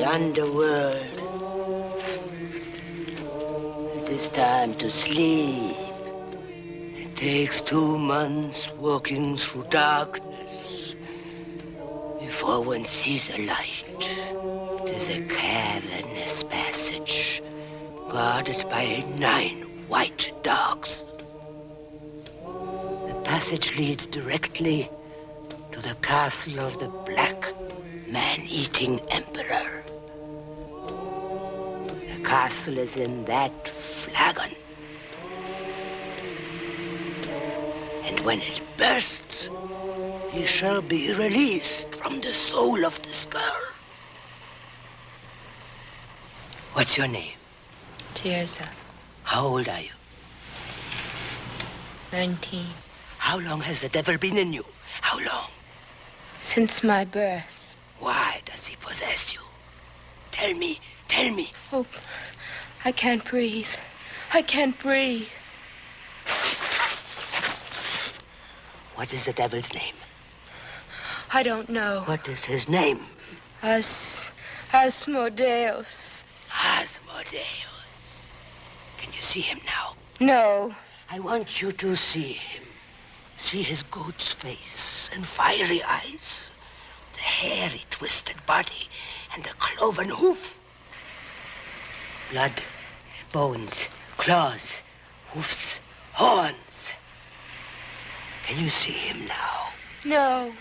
Underworld. It is time to sleep. It takes 2 months walking through darkness before one sees a light. It is a cavernous passage guarded by 9 white dogs. The passage leads directly to the castle of the Black Man-Eating Emperor. The castle is in that flagon. And when it bursts, he shall be released from the soul of this girl. What's your name? Tirza, How old are you? 19. How long has the devil been in you? How long? Since my birth. Why does he possess you? Tell me, tell me. Oh, I can't breathe. I can't breathe. What is the devil's name? I don't know. What is his name? Asmodeus. Asmodeus. Can you see him now? No. I want you to see him. See his goat's face and fiery eyes, the hairy, twisted body, and the cloven hoof. Blood, bones, claws, hoofs, horns. Can you see him now? No.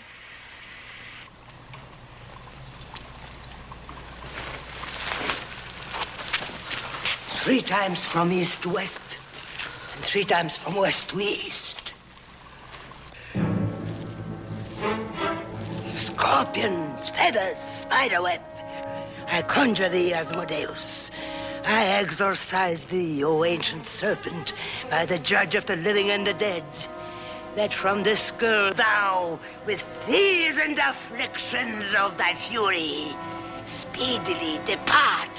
Three times from east to west, and 3 times from west to east. Scorpions, feathers, spiderweb. I conjure thee, Asmodeus. I exorcise thee, O ancient serpent, by the judge of the living and the dead, that from this girl thou, with these and afflictions of thy fury, speedily depart.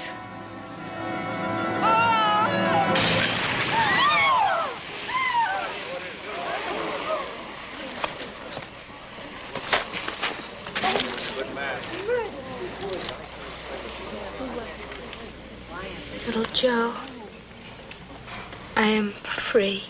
Little Joe, I am free.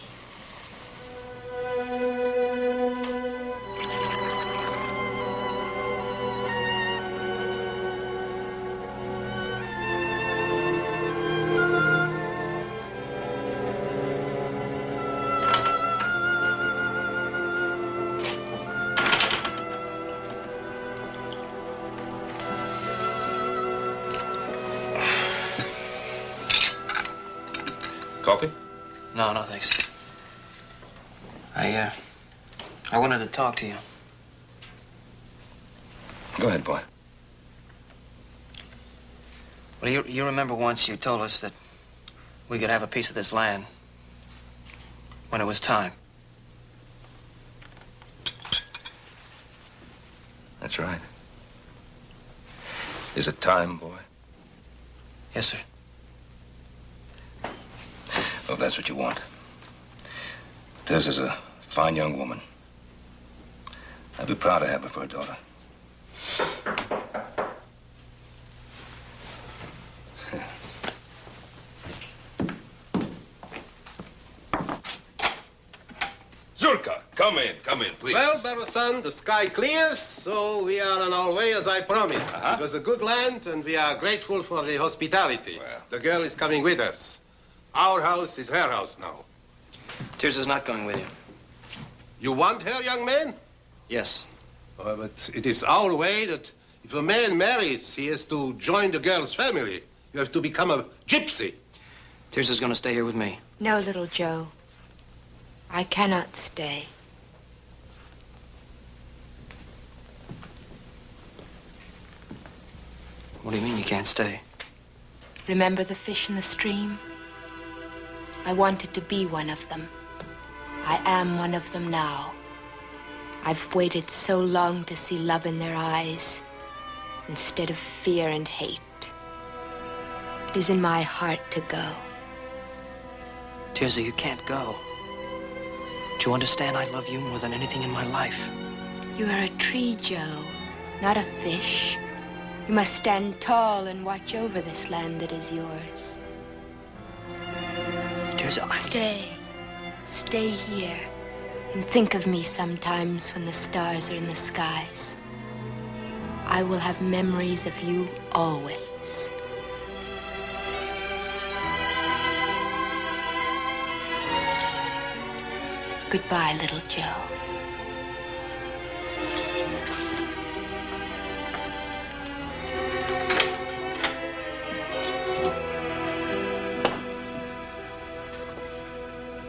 Coffee? No, no, thanks. I wanted to talk to you. Go ahead, boy. Well, you remember once you told us that we could have a piece of this land when it was time. That's right. Is it time, boy? Yes, sir. Well, if that's what you want. This is a fine young woman. I'd be proud to have her for a daughter. Zurka, come in, please. Well, Barrosan, the sky clears, so we are on our way as I promised. It was a good land, and we are grateful for the hospitality. The girl is coming with us. Our house is her house now. Tirza's not going with you. You want her, young man? Yes. But it is our way that if a man marries, he has to join the girl's family. You have to become a gypsy. Tirza's going to stay here with me. No, little Joe. I cannot stay. What do you mean you can't stay? Remember the fish in the stream? I wanted to be one of them. I am one of them now. I've waited so long to see love in their eyes instead of fear and hate. It is in my heart to go. Tirza, you can't go. Do you understand I love you more than anything in my life? You are a tree, Joe, not a fish. You must stand tall and watch over this land that is yours. Tirza, Stay here and think of me sometimes when the stars are in the skies. I will have memories of you always. Goodbye, little Joe.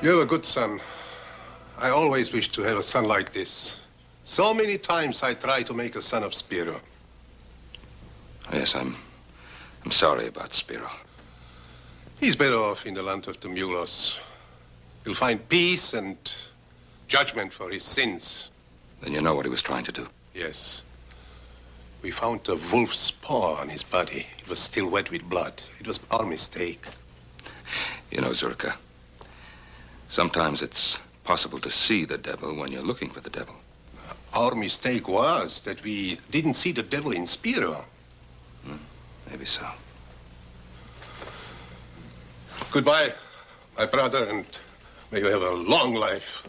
You have a good son. I always wished to have a son like this. So many times I tried to make a son of Spiro. Yes, I'm sorry about Spiro. He's better off in the land of the mulos. He'll find peace and judgment for his sins. Then you know what he was trying to do. Yes. We found a wolf's paw on his body. It was still wet with blood. It was our mistake. You know, Zurka, sometimes it's possible to see the devil when you're looking for the devil. Our mistake was that we didn't see the devil in Spiro. Maybe so. Goodbye, my brother, and may you have a long life.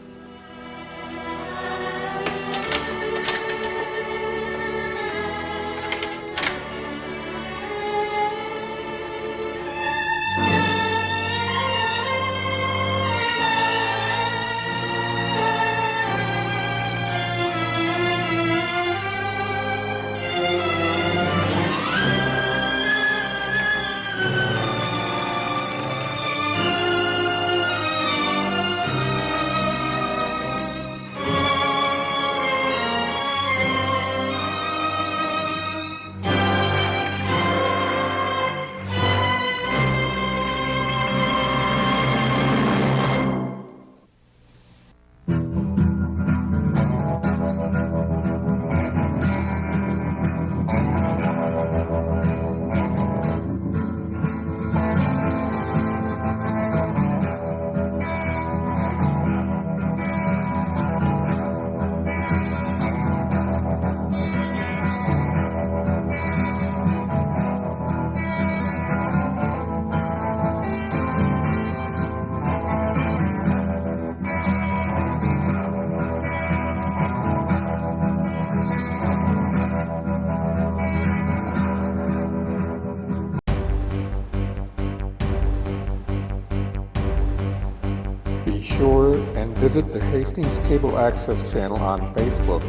Visit the Hastings Cable Access channel on Facebook,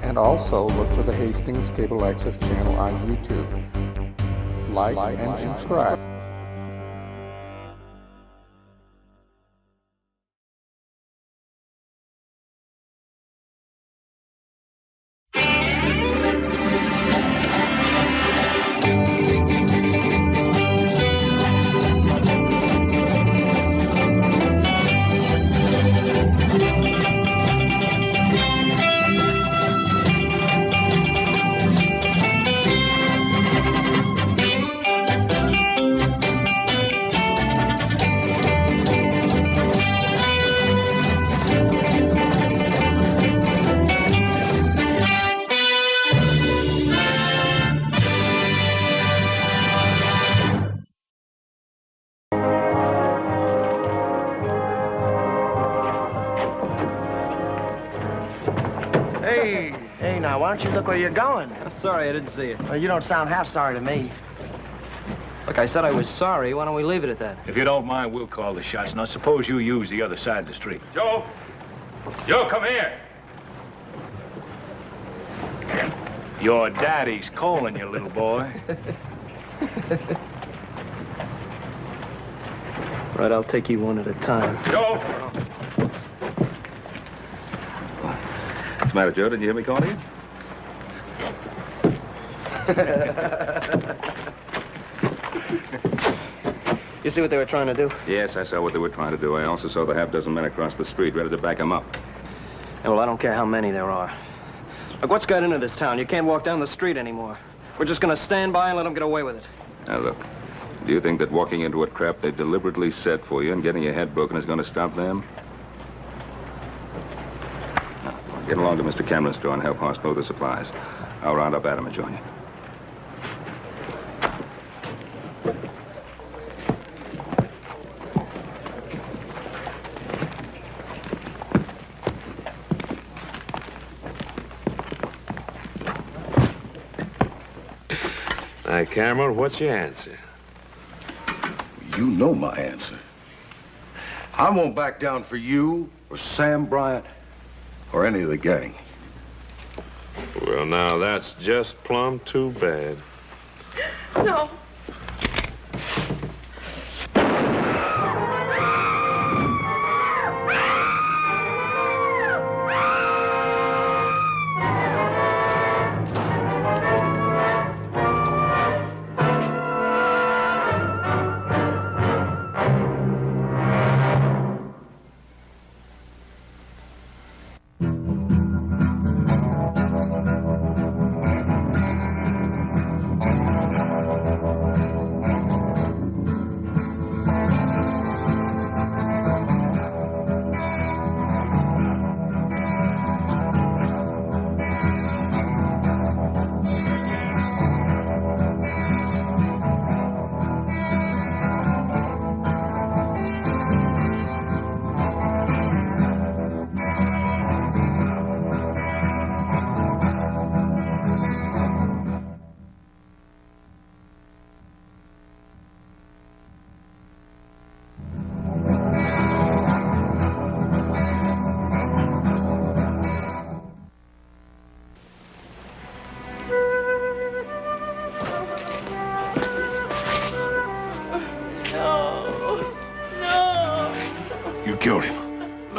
and also look for the Hastings Cable Access channel on YouTube. Like and subscribe. Hey, now, why don't you look where you're going? I'm sorry I didn't see you. Well, you don't sound half sorry to me. Look, I said I was sorry. Why don't we leave it at that? If you don't mind, we'll call the shots. Now, suppose you use the other side of the street. Joe! Joe, come here! Your daddy's calling you, little boy. Right, I'll take you one at a time. Joe! What's the matter, Joe? Did you hear me calling you? You see what they were trying to do? Yes, I saw what they were trying to do. I also saw the half-dozen men across the street ready to back them up. Yeah, well, I don't care how many there are. Look, what's got into this town? You can't walk down the street anymore. We're just going to stand by and let them get away with it. Now, look, do you think that walking into a trap they deliberately set for you and getting your head broken is going to stop them? Now, get along to Mr. Cameron's store and help Hoss load the supplies. I'll round up Adam and join you. Now, Cameron, what's your answer? You know my answer. I won't back down for you or Sam Bryant or any of the gang. Well, now, that's just plumb too bad. No.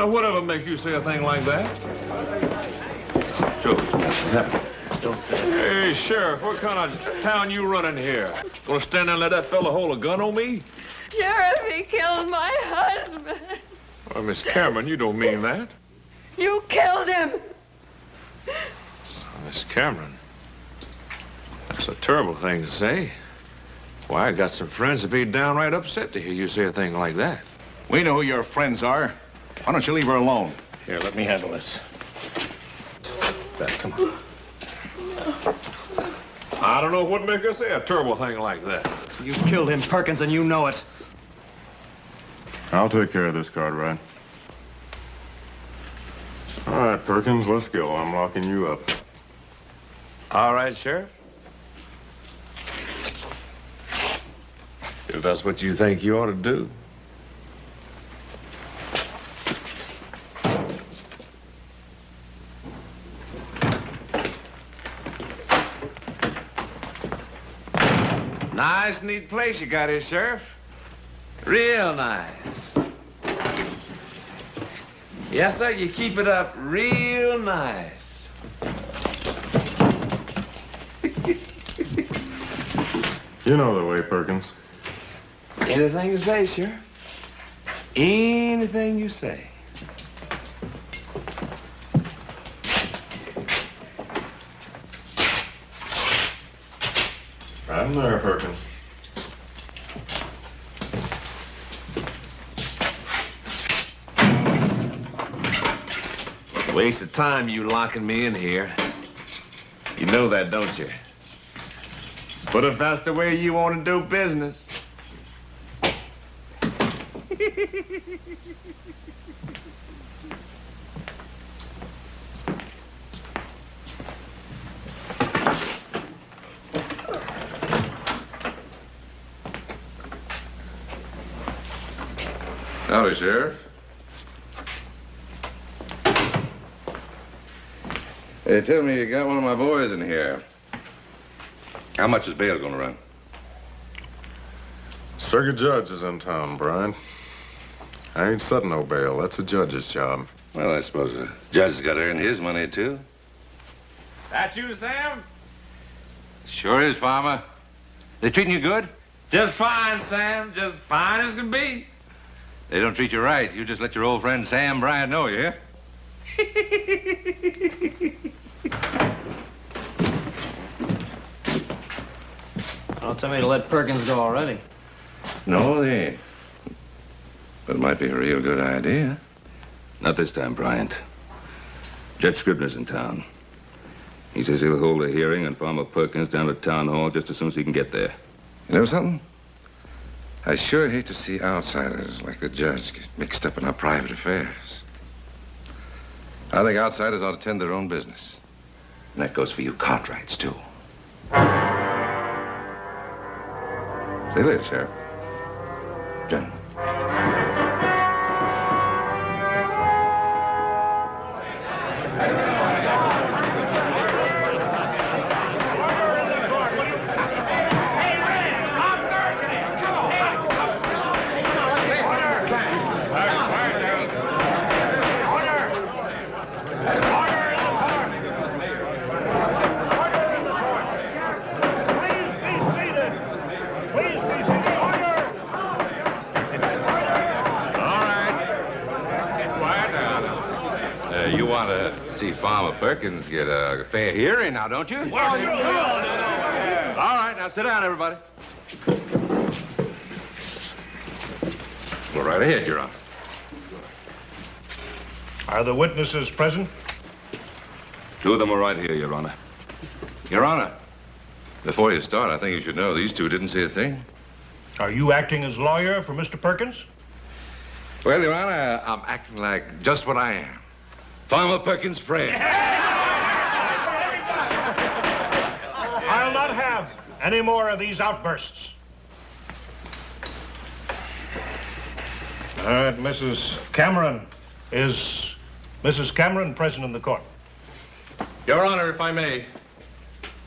Whatever make you say a thing like that? Sure. Don't say it. Hey, Sheriff, what kind of town you running here? Gonna stand there and let that fella hold a gun on me? Sheriff, he killed my husband. Well, Miss Cameron, you don't mean that. You killed him. Miss Cameron, that's a terrible thing to say. Why, I got some friends that'd be downright upset to hear you say a thing like that. We know who your friends are. Why don't you leave her alone? Here, let me handle this. Come on. I don't know what make us say a terrible thing like that. You killed him, Perkins, and you know it. I'll take care of this, Cartwright. All right, Perkins, let's go. I'm locking you up. All right, Sheriff. If that's what you think you ought to do. Nice, neat place you got here, Sheriff. Real nice. Yes, sir, you keep it up real nice. You know the way, Perkins. Anything you say, Sheriff. Anything you say. I'm there, Perkins. Waste of time you locking me in here. You know that, don't you? But if that's the way you want to do business. Howdy, Sheriff. They tell me you got one of my boys in here. How much is bail gonna run? Circuit judge is in town, Brian. I ain't setting no bail. That's a judge's job. Well, I suppose the judge has got to earn his money, too. That you, Sam? Sure is, Farmer. They treating you good? Just fine, Sam. Just fine as can be. They don't treat you right. You just let your old friend Sam Bryant know, you hear? Don't tell me to let Perkins go already. No, they ain't. But it might be a real good idea. Not this time, Bryant. Judge Scribner's in town. He says he'll hold a hearing on Farmer Perkins down at Town Hall just as soon as he can get there. You know something? I sure hate to see outsiders like the judge get mixed up in our private affairs. I think outsiders ought to tend their own business. And that goes for you Cartwrights, too. See you later, Sheriff. Gentlemen. You want to see Farmer Perkins get a fair hearing now, don't you? All right, now sit down, everybody. Go right ahead, Your Honor. Are the witnesses present? Two of them are right here, Your Honor. Your Honor, before you start, I think you should know these two didn't see a thing. Are you acting as lawyer for Mr. Perkins? Well, Your Honor, I'm acting like just what I am. Farmer Perkins' friend. I'll not have any more of these outbursts. All right, Mrs. Cameron. Is Mrs. Cameron present in the court? Your Honor, if I may.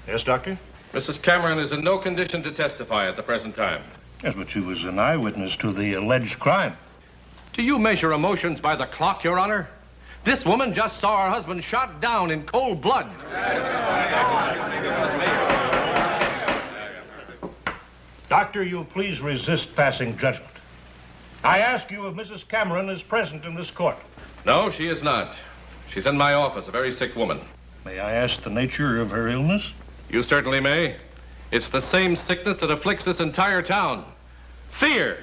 Yes, Doctor? Mrs. Cameron is in no condition to testify at the present time. Yes, but she was an eyewitness to the alleged crime. Do you measure emotions by the clock, Your Honor? This woman just saw her husband shot down in cold blood. Doctor, you'll please resist passing judgment. I ask you if Mrs. Cameron is present in this court. No, she is not. She's in my office, a very sick woman. May I ask the nature of her illness? You certainly may. It's the same sickness that afflicts this entire town. Fear.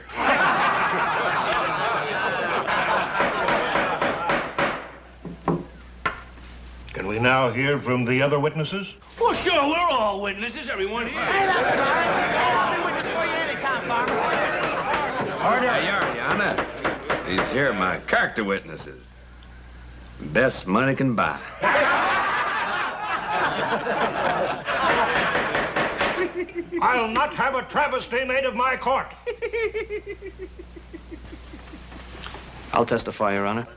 Can we now hear from the other witnesses? Well, sure, we're all witnesses, everyone here. Hey, that's right. Every witness for you anytime, Farmer. Order. Your Honor. These here are my character witnesses. Best money can buy. I'll not have a travesty made of my court. I'll testify, Your Honor.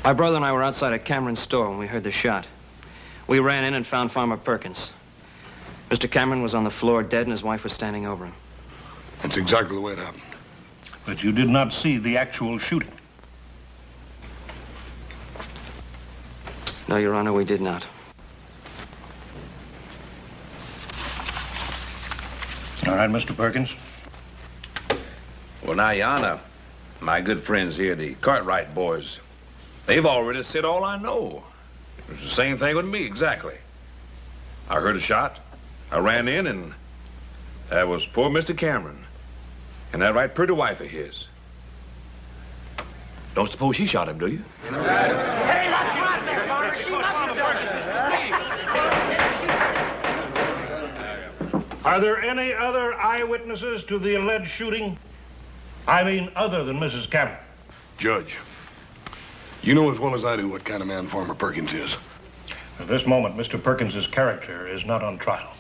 My brother and I were outside of Cameron's store when we heard the shot. We ran in and found Farmer Perkins. Mr. Cameron was on the floor dead and his wife was standing over him. That's exactly the way it happened. But you did not see the actual shooting. No, Your Honor, we did not. All right, Mr. Perkins. Well, now, Your Honor, my good friends here, the Cartwright boys, they've already said all I know. It's the same thing with me, exactly. I heard a shot. I ran in, and that was poor Mr. Cameron. And that right pretty wife of his. Don't suppose she shot him, do you? Hey, that's right, Mr. Farmer. She must have done this. Are there any other eyewitnesses to the alleged shooting? I mean, other than Mrs. Cameron. Judge, you know as well as I do what kind of man Farmer Perkins is. At this moment, Mr. Perkins's character is not on trial.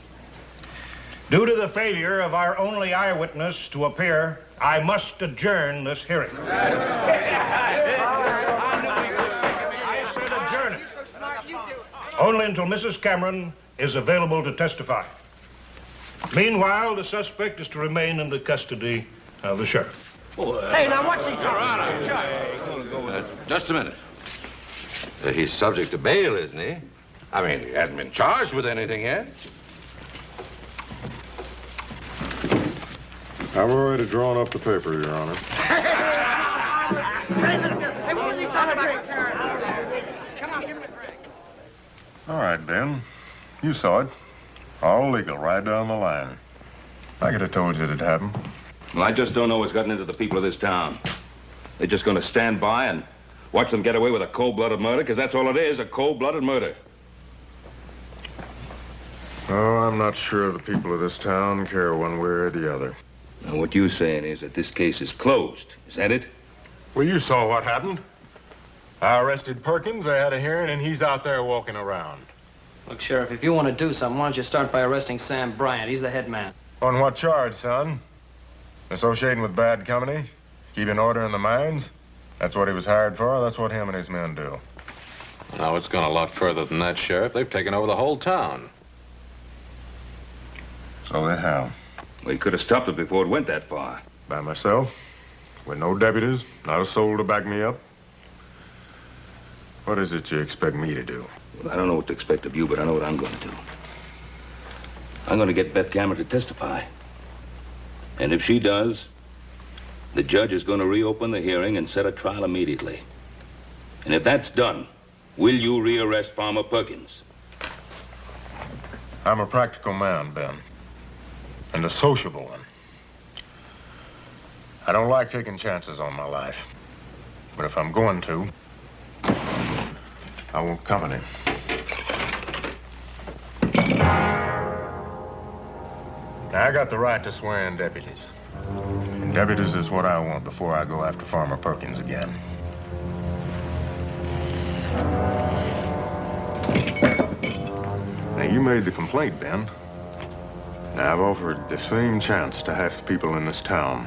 Due to the failure of our only eyewitness to appear, I must adjourn this hearing. I said adjourn it. Only until Mrs. Cameron is available to testify. Meanwhile, the suspect is to remain in the custody of the sheriff. Hey, now what's he talking? Just a minute. He's subject to bail, isn't he? I mean, he hasn't been charged with anything yet. I've already drawn up the paper, Your Honor. Hey, what was he talking about? Come on, give me the drink. All right, Ben. You saw it. All legal, right down the line. I could have told you it'd happen. Well, I just don't know what's gotten into the people of this town. They're just going to stand by and watch them get away with a cold-blooded murder, because that's all it is, a cold-blooded murder. Oh, I'm not sure the people of this town care one way or the other. Now, what you're saying is that this case is closed. Is that it? Well, you saw what happened. I arrested Perkins, I had a hearing, and he's out there walking around. Look, Sheriff, if you want to do something, why don't you start by arresting Sam Bryant? He's the head man. On what charge, son? Associating with bad company? Keeping order in the mines? That's what he was hired for. That's what him and his men do. No, it's gone a lot further than that, Sheriff. They've taken over the whole town. So they have. We could have stopped it before it went that far. By myself, with no deputies, not a soul to back me up. What is it you expect me to do? Well, I don't know what to expect of you, but I know what I'm going to do. I'm going to get Beth Cameron to testify. And if she does, the judge is going to reopen the hearing and set a trial immediately. And if that's done, will you rearrest Farmer Perkins? I'm a practical man, Ben. And a sociable one. I don't like taking chances on my life. But if I'm going to, I want company. Now, I got the right to swear in deputies. And deputies is what I want before I go after Farmer Perkins again. Now, you made the complaint, Ben. Now, I've offered the same chance to half the people in this town.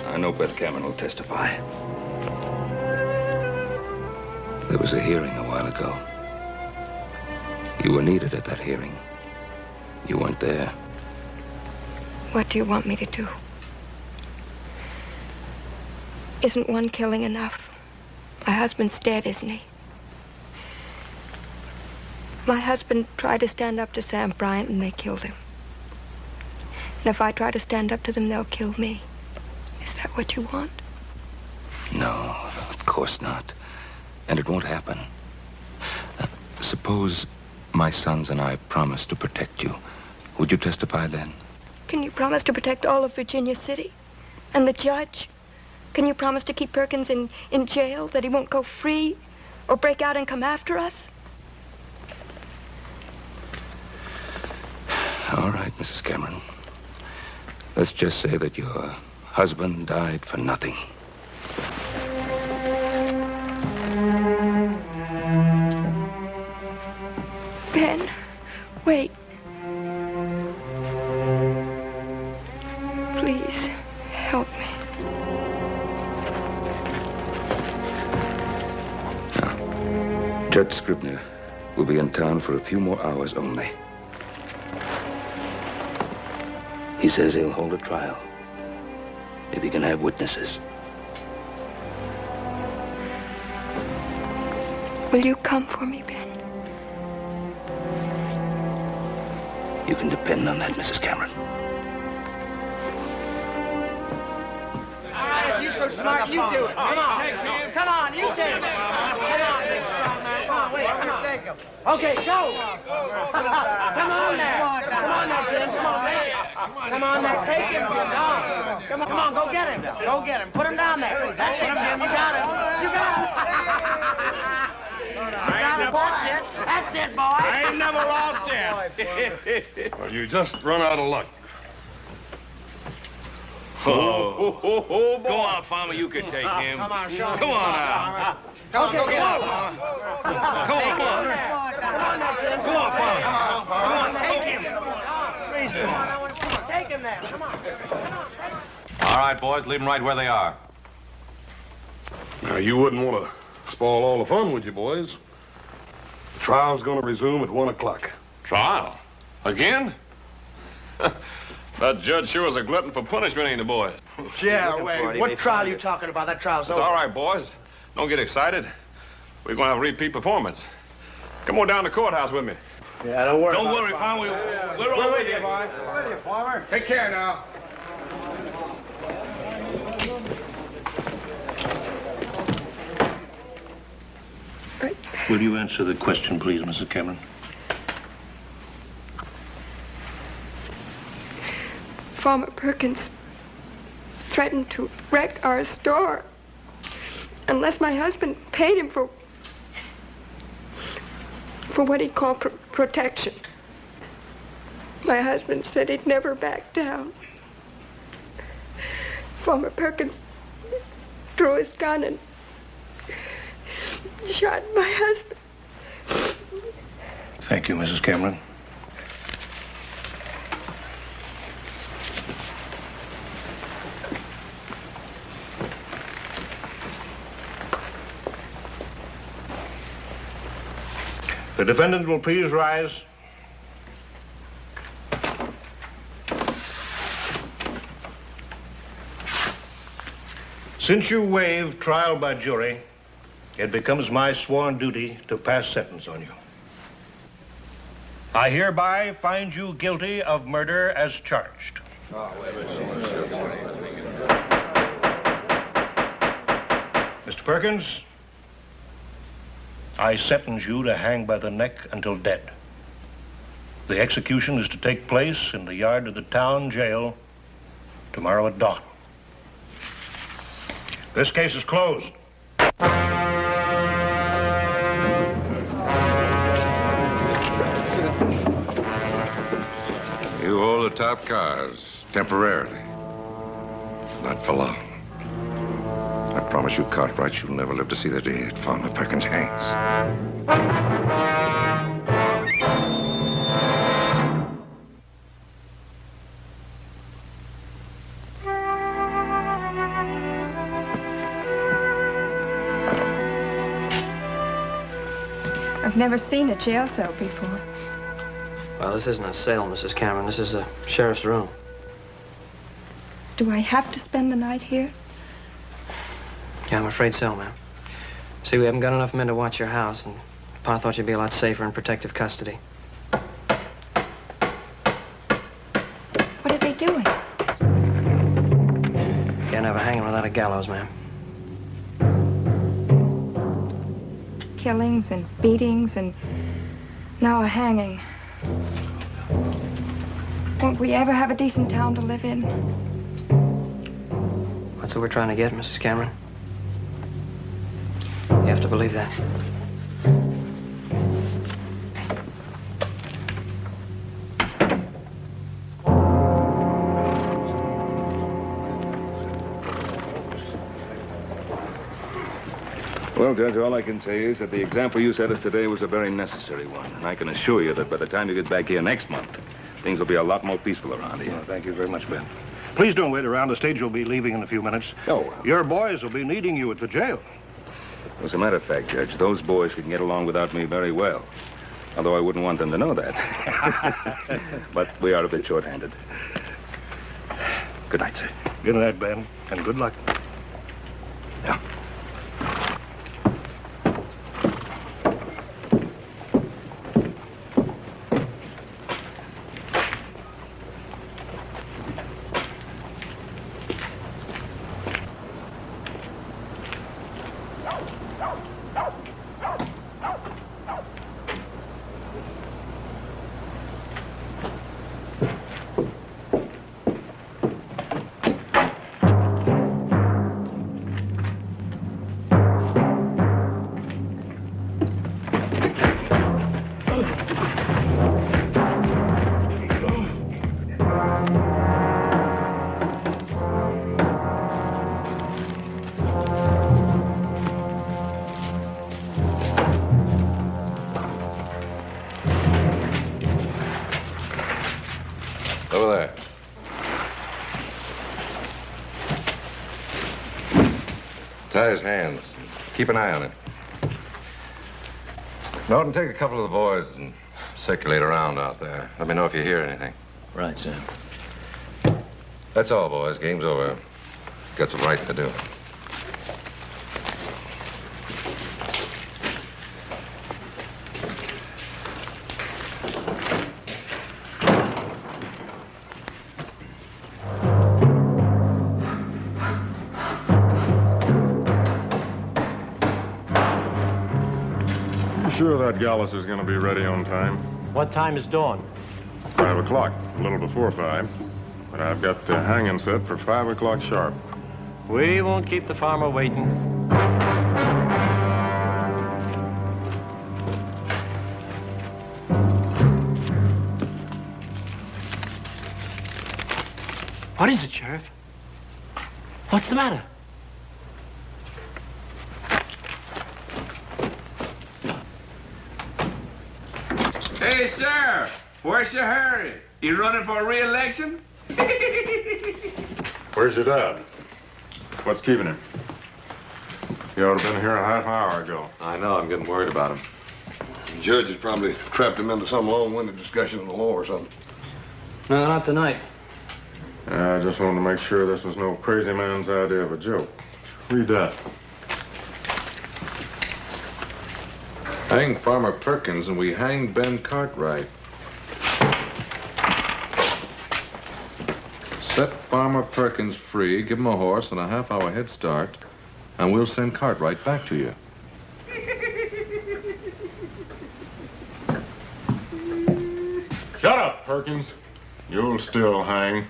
I know Beth Cameron will testify. There was a hearing a while ago. You were needed at that hearing. You weren't there. What do you want me to do? Isn't one killing enough? My husband's dead, isn't he? My husband tried to stand up to Sam Bryant and they killed him. And if I try to stand up to them, they'll kill me. Is that what you want? No, of course not. And it won't happen. Suppose my sons and I promise to protect you. Would you testify then? Can you promise to protect all of Virginia City? And the judge? Can you promise to keep Perkins in jail, that he won't go free or break out and come after us? All right, Mrs. Cameron. Let's just say that your husband died for nothing. Ben, wait. Please, help me. Judge Scribner will be in town for a few more hours only. He says he'll hold a trial if he can have witnesses. Will you come for me, Ben? You can depend on that, Mrs. Cameron. All right, you're so smart, you do it. Come on. Come on, you take it. Come on, big strong man. Come on, wait, come on. Okay, go. Come on there. Come on there, Jim. Come on, man. Come on there. Take him, Jim. Come on, go get him. Go get him. Put him down there. That's it, Jim. You got him. You got him. That's it, boy. I ain't never lost him. Well, you just run out of luck. Oh, go on, Farmer. You can take him. Come on, Sean. Come on now. Come on, go get him. Come on. Come on, Father. Come on, take him. Freeze him. Take him there. Come on. All right, boys, leave them right where they are. Now, you wouldn't want to spoil all the fun, would you, boys? The trial's going to resume at 1 o'clock. Trial? Again? That judge sure was a glutton for punishment, ain't he, boys? Yeah, wait. What trial are you talking about? That trial's It's over. all right, boys. Don't get excited. We're going to have a repeat performance. Come on down to the courthouse with me. Yeah, don't worry. Don't worry, Farmer. We're all with you, boy. We're with you, Farmer. Take care now. Will you answer the question, please, Mrs. Cameron? Farmer Perkins threatened to wreck our store unless my husband paid him for what he called protection. My husband said he'd never back down. Farmer Perkins drew his gun and shot my husband. Thank you, Mrs. Cameron. The defendant will please rise. Since you waive trial by jury, it becomes my sworn duty to pass sentence on you. I hereby find you guilty of murder as charged. Mr. Perkins, I sentence you to hang by the neck until dead. The execution is to take place in the yard of the town jail tomorrow at dawn. This case is closed. You hold the top cars, temporarily. Not for long. I promise you, Cartwright, you'll never live to see the day that Farmer Perkins hangs. I've never seen a jail cell before. Well, this isn't a cell, Mrs. Cameron. This is a sheriff's room. Do I have to spend the night here? Yeah, I'm afraid so, ma'am. See, we haven't got enough men to watch your house, and Pa thought you'd be a lot safer in protective custody. What are they doing? Can't have a hanging without a gallows, ma'am. Killings and beatings and now a hanging. Won't we ever have a decent town to live in? That's what we're trying to get, Mrs. Cameron. You have to believe that. Well, Judge, all I can say is that the example you set us today was a very necessary one. And I can assure you that by the time you get back here next month, things will be a lot more peaceful around here. Well, thank you very much, Ben. Please don't wait around. The stage will be leaving in a few minutes. Oh. Your boys will be needing you at the jail. As a matter of fact, Judge, those boys can get along without me very well. Although I wouldn't want them to know that. But we are a bit short-handed. Good night, sir. Good night, Ben, and good luck. Yeah. Over there. Tie his hands. Keep an eye on him. Norton, take a couple of the boys and circulate around out there. Let me know if you hear anything. Right, Sam. That's all, boys. Game's over. Got some writing to do. Sure that Gallus is going to be ready on time? What time is dawn? 5 o'clock, a little before 5. But I've got the hanging set for 5 o'clock sharp. We won't keep the farmer waiting. What is it, Sheriff? What's the matter? Hey, sir, where's your hurry? You running for re-election? Where's your dad? What's keeping him? He ought to have been here a half hour ago. I know. I'm getting worried about him. The judge has probably trapped him into some long-winded discussion of the law or something. No, not tonight. I just wanted to make sure this was no crazy man's idea of a joke. Read that. Hang Farmer Perkins and we hanged Ben Cartwright. Set Farmer Perkins free, give him a horse and a half-hour head start, and we'll send Cartwright back to you. Shut up, Perkins. You'll still hang.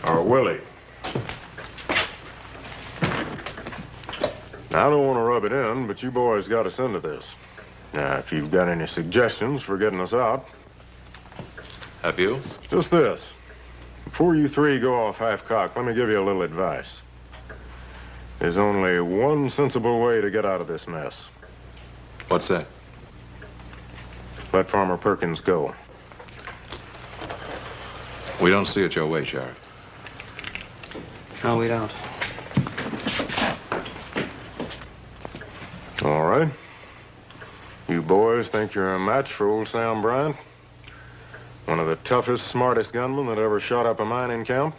Or will he? I don't want to rub it in, but you boys got us into this. Now, if you've got any suggestions for getting us out. Have you? Just this. Before you three go off half-cocked, let me give you a little advice. There's only one sensible way to get out of this mess. What's that? Let Farmer Perkins go. We don't see it your way, Sheriff. No, we don't. All right. You boys think you're a match for old Sam Bryant? One of the toughest, smartest gunmen that ever shot up a mining camp?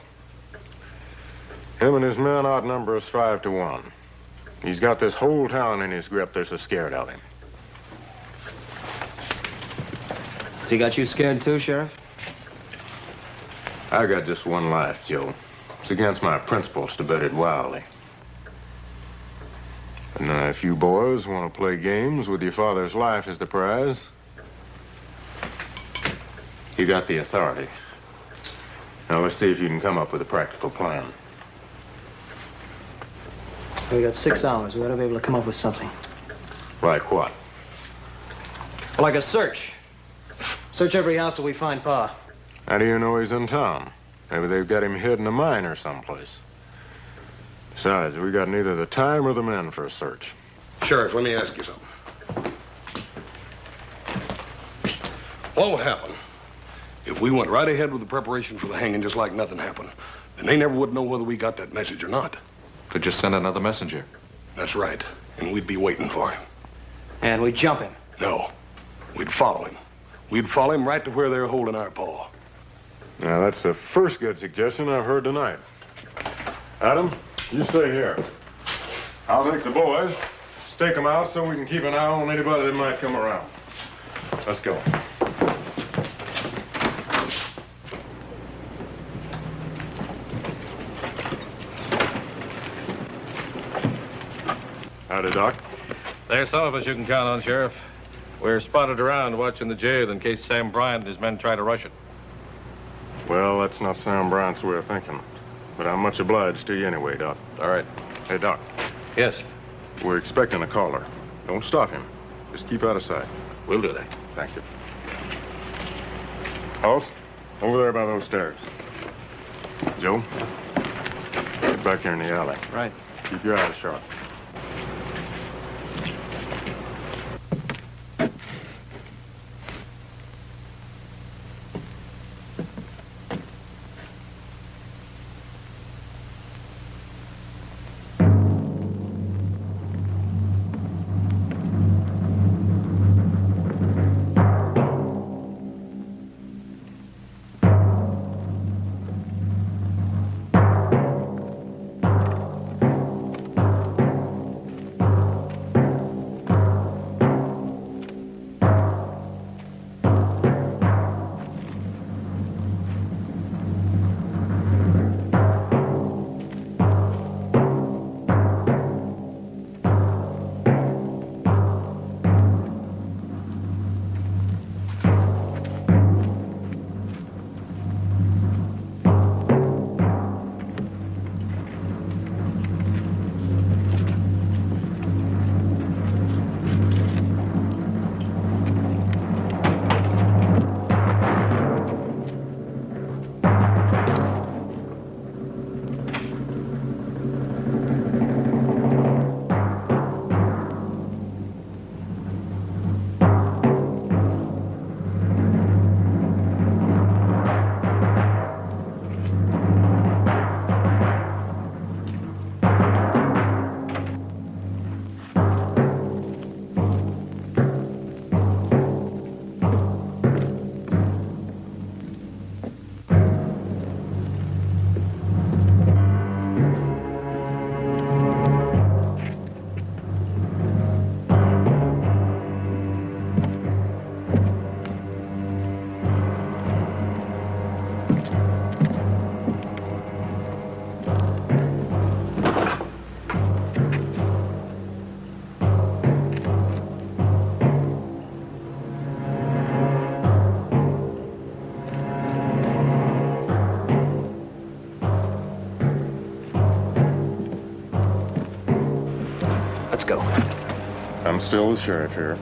Him and his men outnumber us 5 to 1. He's got this whole town in his grip. They're so scared of him. Has he got you scared too, Sheriff? I got just one life, Joe. It's against my principles to bet it wildly. And now, if you boys want to play games with your father's life as the prize, you got the authority. Now, let's see if you can come up with a practical plan. We got 6 hours. We ought to be able to come up with something. Like what? Like a search. Search every house till we find Pa. How do you know he's in town? Maybe they've got him hid in a mine or someplace. Besides, we got neither the time or the men for a search. Sheriff, let me ask you something. What would happen if we went right ahead with the preparation for the hanging just like nothing happened? Then they never would know whether we got that message or not. Could just send another messenger. That's right. And we'd be waiting for him. And we'd jump him. No. We'd follow him. We'd follow him right to where they're holding our paw. Now, that's the first good suggestion I've heard tonight. Adam, you stay here. I'll take the boys, stake them out so we can keep an eye on anybody that might come around. Let's go. Howdy, Doc. There's some of us you can count on, Sheriff. We're spotted around watching the jail in case Sam Bryant and his men try to rush it. Well, that's not Sam Bryant's way of thinking. But I'm much obliged to you anyway, Doc. All right. Hey, Doc. Yes? We're expecting a caller. Don't stop him. Just keep out of sight. We'll do that. Thank you. Hoss, over there by those stairs. Joe, get back here in the alley. Right. Keep your eyes sharp. Still the sheriff here.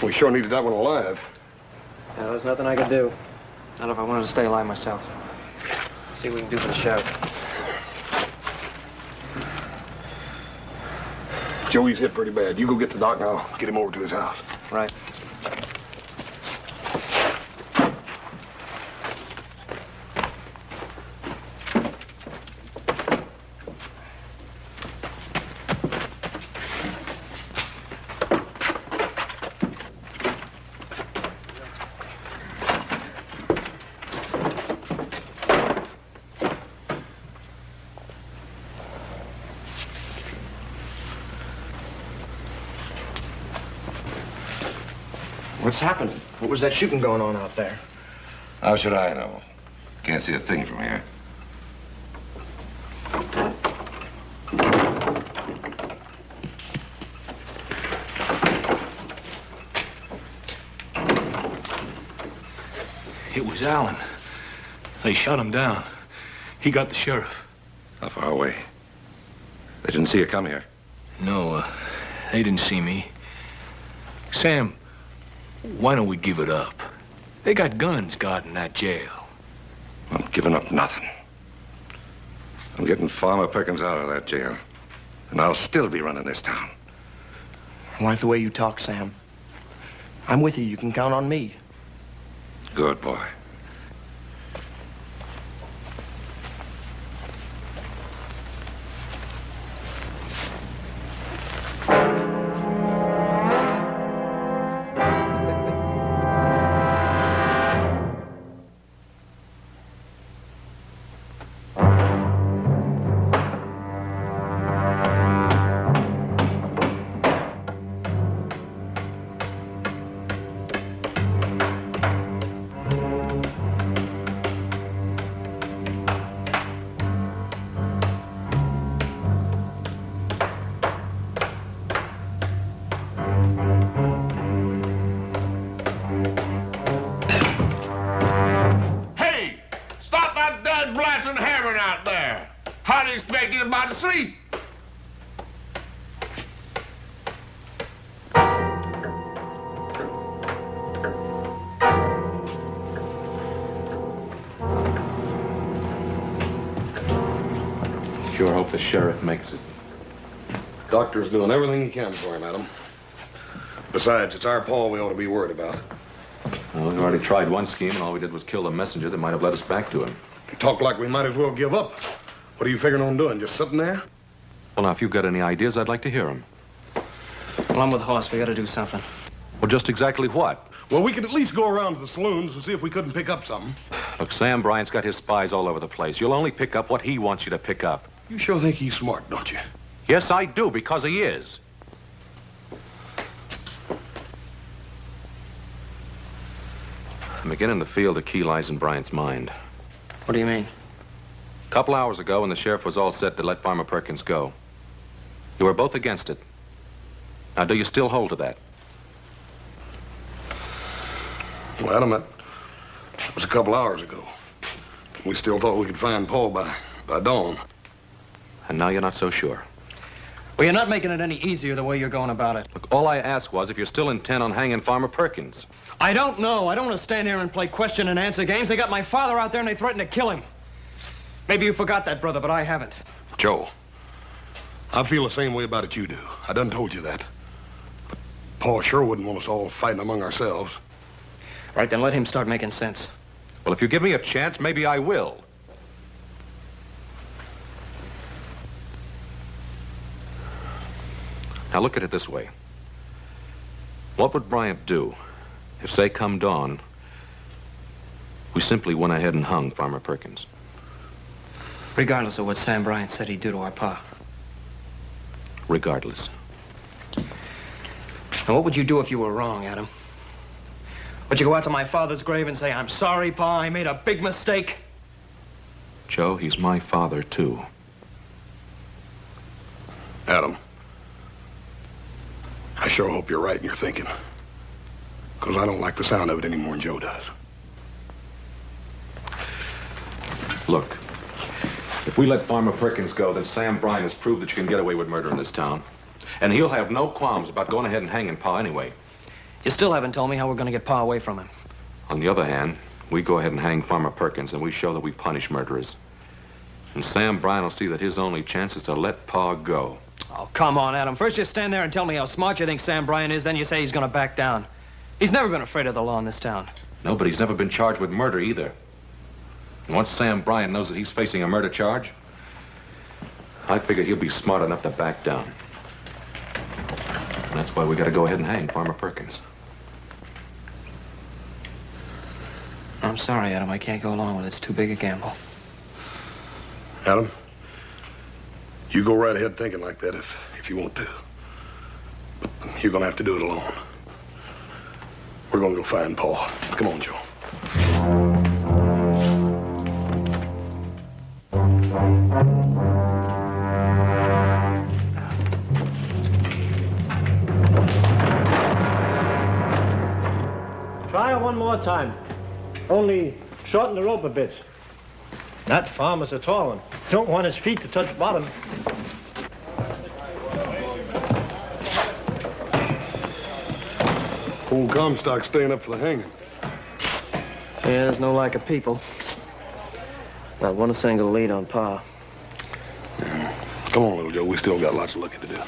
We sure needed that one alive. Yeah, there's nothing I could do. Not if I wanted to stay alive myself. See what we can do for the sheriff. Joey's hit pretty bad. You go get the doc and I'll get him over to his house. Right. What's happened? What was that shooting going on out there? How should I know? Can't see a thing from here. It was Allen. They shot him down. He got the sheriff. How far away? They didn't see you come here? No, they didn't see me. Sam, why don't we give it up? They got guns guarding that jail. I'm giving up nothing. I'm getting Farmer Perkins out of that jail. And I'll still be running this town. I like the way you talk, Sam. I'm with you. You can count on me. Good boy. About to sleep. Sure hope the sheriff makes it. Doctor's doing everything he can for him, Adam. Besides, it's our Paul we ought to be worried about. Well, we already tried one scheme, and all we did was kill the messenger that might have led us back to him. You talk like we might as well give up. What are you figuring on doing? Just sitting there? Well, now, if you've got any ideas, I'd like to hear them. Well, I'm with Hoss. We got to do something. Well, just exactly what? Well, we could at least go around to the saloons and see if we couldn't pick up something. Look, Sam Bryant's got his spies all over the place. You'll only pick up what he wants you to pick up. You sure think he's smart, don't you? Yes, I do, because he is. I'm beginning to feel the key lies in Bryant's mind. What do you mean? A couple hours ago, when the sheriff was all set to let Farmer Perkins go, you were both against it. Now, do you still hold to that? Well, Adam, that was a couple hours ago. We still thought we could find Paul by dawn. And now you're not so sure. Well, you're not making it any easier the way you're going about it. Look, all I asked was if you're still intent on hanging Farmer Perkins. I don't know. I don't want to stand here and play question and answer games. They got my father out there and they threatened to kill him. Maybe you forgot that, brother, but I haven't. Joe, I feel the same way about it you do. I done told you that. But Paul sure wouldn't want us all fighting among ourselves. Right, then let him start making sense. Well, if you give me a chance, maybe I will. Now look at it this way. What would Bryant do if, say, come dawn, we simply went ahead and hung Farmer Perkins? Regardless of what Sam Bryant said he'd do to our pa. Regardless. And what would you do if you were wrong, Adam? Would you go out to my father's grave and say, I'm sorry, Pa, I made a big mistake? Joe, he's my father, too. Adam, I sure hope you're right in your thinking. Because I don't like the sound of it any more than Joe does. Look, if we let Farmer Perkins go, then Sam Bryant has proved that you can get away with murder in this town. And he'll have no qualms about going ahead and hanging Pa anyway. You still haven't told me how we're going to get Pa away from him. On the other hand, we go ahead and hang Farmer Perkins, and we show that we punish murderers. And Sam Bryant will see that his only chance is to let Pa go. Oh, come on, Adam. First you stand there and tell me how smart you think Sam Bryant is, then you say he's going to back down. He's never been afraid of the law in this town. No, but he's never been charged with murder either. And once Sam Bryant knows that he's facing a murder charge, I figure he'll be smart enough to back down. And that's why we got to go ahead and hang Farmer Perkins. I'm sorry, Adam. I can't go along with it. It's too big a gamble. Adam, you go right ahead thinking like that if you want to. But you're going to have to do it alone. We're going to go find Paul. Come on, Joe. Try it one more time. Only shorten the rope a bit. That farmer's a tall one. Don't want his feet to touch bottom. Old Comstock's staying up for the hanging. Yeah, there's no lack of people. Not one single lead on Pa. Come on, little Joe. We still got lots of looking to do.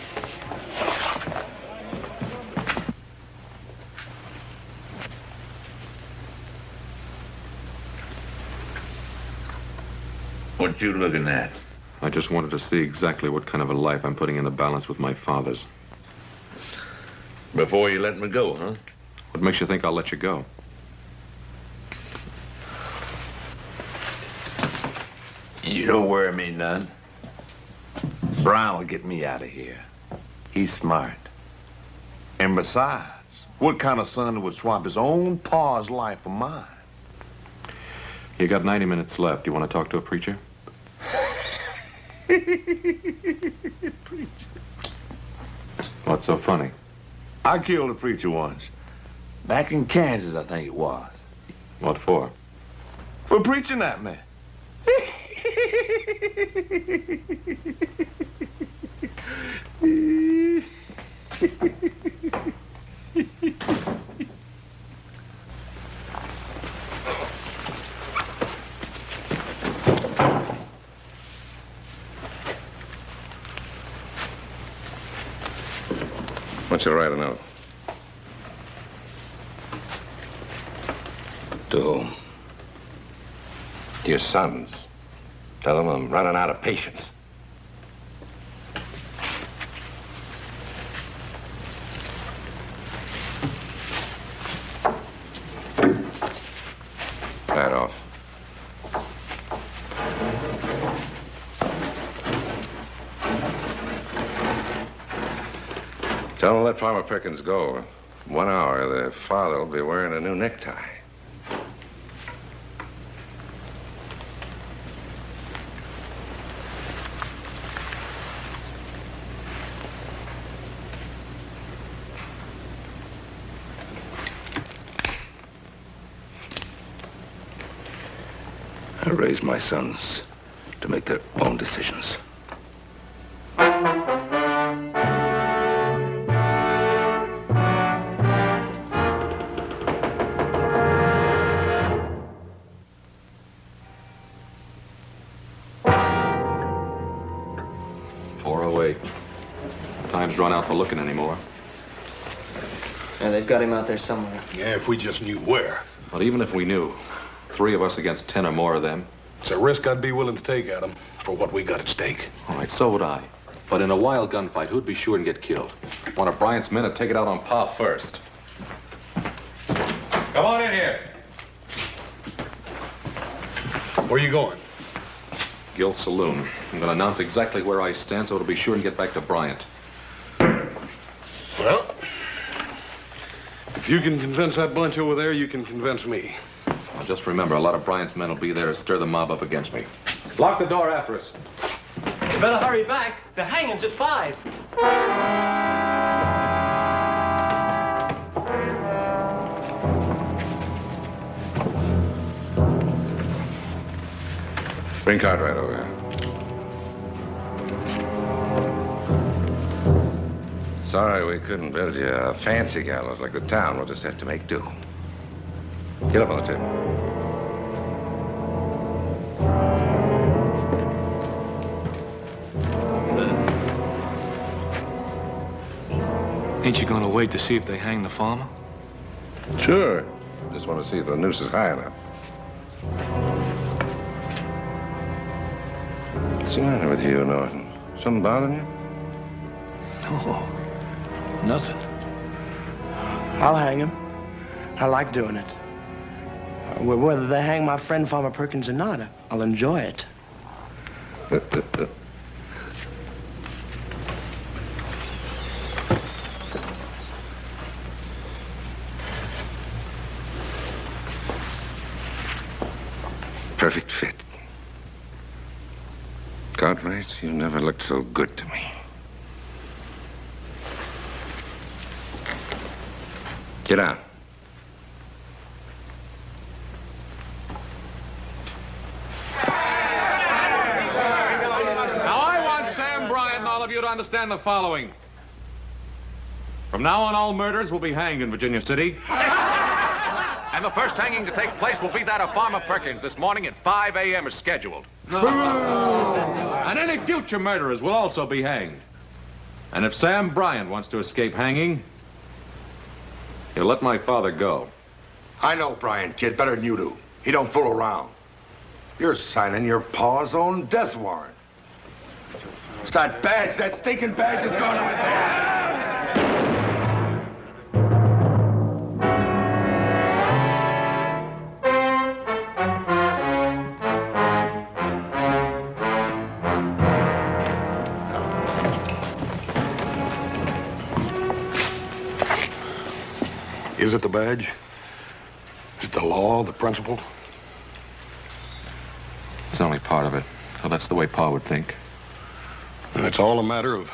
What you looking at? I just wanted to see exactly what kind of a life I'm putting in the balance with my father's. Before you let me go, huh? What makes you think I'll let you go? You don't worry me none. Brown will get me out of here. He's smart. And besides, what kind of son would swap his own pa's life for mine? You got 90 minutes left. You want to talk to a preacher? What's so funny? I killed a preacher once. Back in Kansas, I think it was. What for? For preaching at me. Why don't you write a note? To whom? To your sons. Tell them I'm running out of patience. Tie it off. Tell them to let Farmer Perkins go. In 1 hour, the father will be wearing a new necktie. I raised my sons to make their own decisions. time's run out for looking anymore. Yeah, they've got him out there somewhere. Yeah, if we just knew where. But even if we knew, 3 of us against 10 or more of them. It's a risk I'd be willing to take, Adam, for what we got at stake. All right, so would I. But in a wild gunfight, who'd be sure and get killed? One of Bryant's men would take it out on Pa first. Come on in here. Where you going? Guild Saloon. I'm going to announce exactly where I stand so it'll be sure and get back to Bryant. Well, if you can convince that bunch over there, you can convince me. Well, just remember, a lot of Bryant's men will be there to stir the mob up against me. Lock the door after us. You better hurry back. The hanging's at 5. Bring Cartwright over here. Sorry we couldn't build you a fancy gallows like the town. We'll just have to make do. Get up on the table. Ain't you gonna wait to see if they hang the farmer? Sure. Just want to see if the noose is high enough. What's the matter with you, Norton? Something bothering you? No, nothing. I'll hang him. I like doing it. Whether they hang my friend Farmer Perkins or not, I'll enjoy it. Perfect fit. Cartwright, you never looked so good to me. Get down. Now, I want Sam Bryant and all of you to understand the following. From now on, all murders will be hanged in Virginia City. And the first hanging to take place will be that of Farmer Perkins this morning at 5 a.m. as scheduled. And any future murderers will also be hanged. And if Sam Bryant wants to escape hanging, he'll let my father go. I know Bryant, kid, better than you do. He don't fool around. You're signing your pa's own death warrant. It's that badge, that stinking badge is going on with there. Is it the badge? Is it the law, the principle? It's only part of it. Well, that's the way Pa would think. And it's all a matter of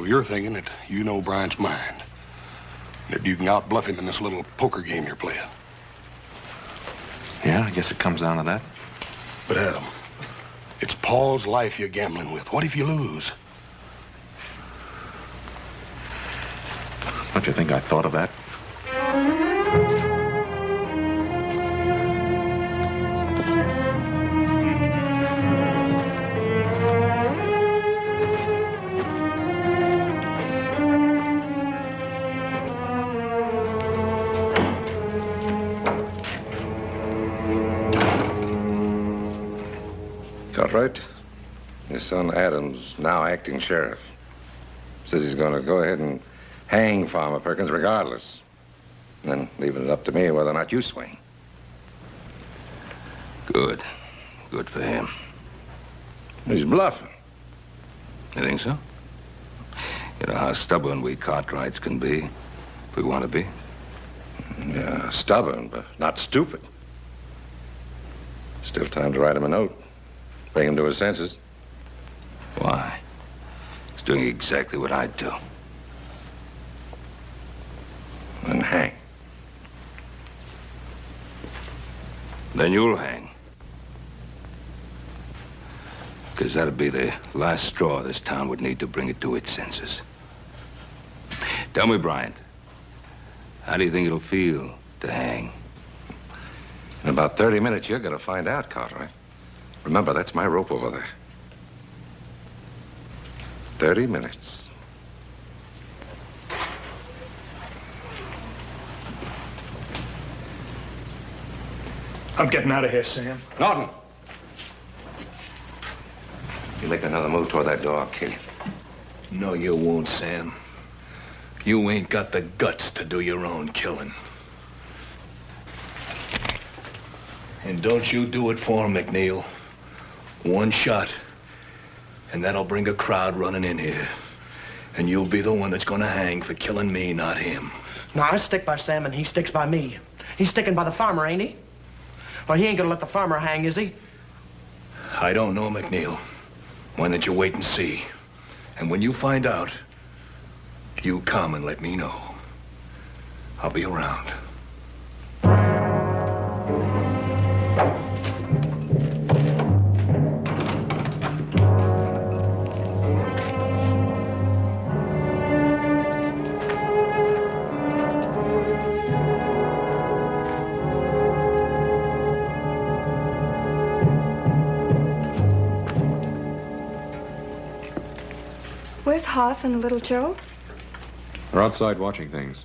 your thinking that you know Bryant's mind. That you can outbluff him in this little poker game you're playing. Yeah, I guess it comes down to that. But Adam, it's Paul's life you're gambling with. What if you lose? Don't you think I thought of that? Cartwright, his son Adam's now acting sheriff. Says he's going to go ahead and hang Farmer Perkins regardless. And then leaving it up to me whether or not you swing. Good. Good for him. He's bluffing. You think so? You know how stubborn we Cartwrights can be, if we want to be. Yeah, stubborn, but not stupid. Still time to write him a note. Bring him to his senses. Why? He's doing exactly what I'd do. And hang. Then you'll hang. Because that'd be the last straw this town would need to bring it to its senses. Tell me, Bryant, how do you think it'll feel to hang? In about 30 minutes, you're going to find out, Cartwright. Remember, that's my rope over there. 30 minutes. I'm getting out of here, Sam. Norton! You make another move toward that door, I'll kill you. No, you won't, Sam. You ain't got the guts to do your own killing. And don't you do it for him, McNeil. One shot, and that'll bring a crowd running in here. And you'll be the one that's gonna hang for killing me, not him. No, I stick by Sam and he sticks by me. He's sticking by the farmer, ain't he? Well, he ain't gonna let the farmer hang, is he? I don't know, McNeil. Why don't you wait and see? And when you find out, you come and let me know. I'll be around. Where's Hoss and Little Joe? They're outside watching things.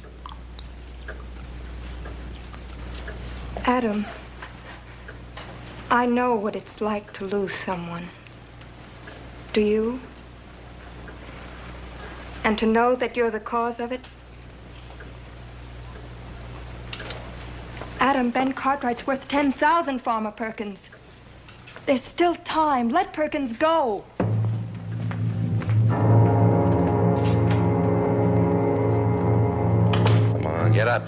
Adam, I know what it's like to lose someone. Do you? And to know that you're the cause of it? Adam, Ben Cartwright's worth 10,000, Farmer Perkins. There's still time. Let Perkins go. Come on, get up.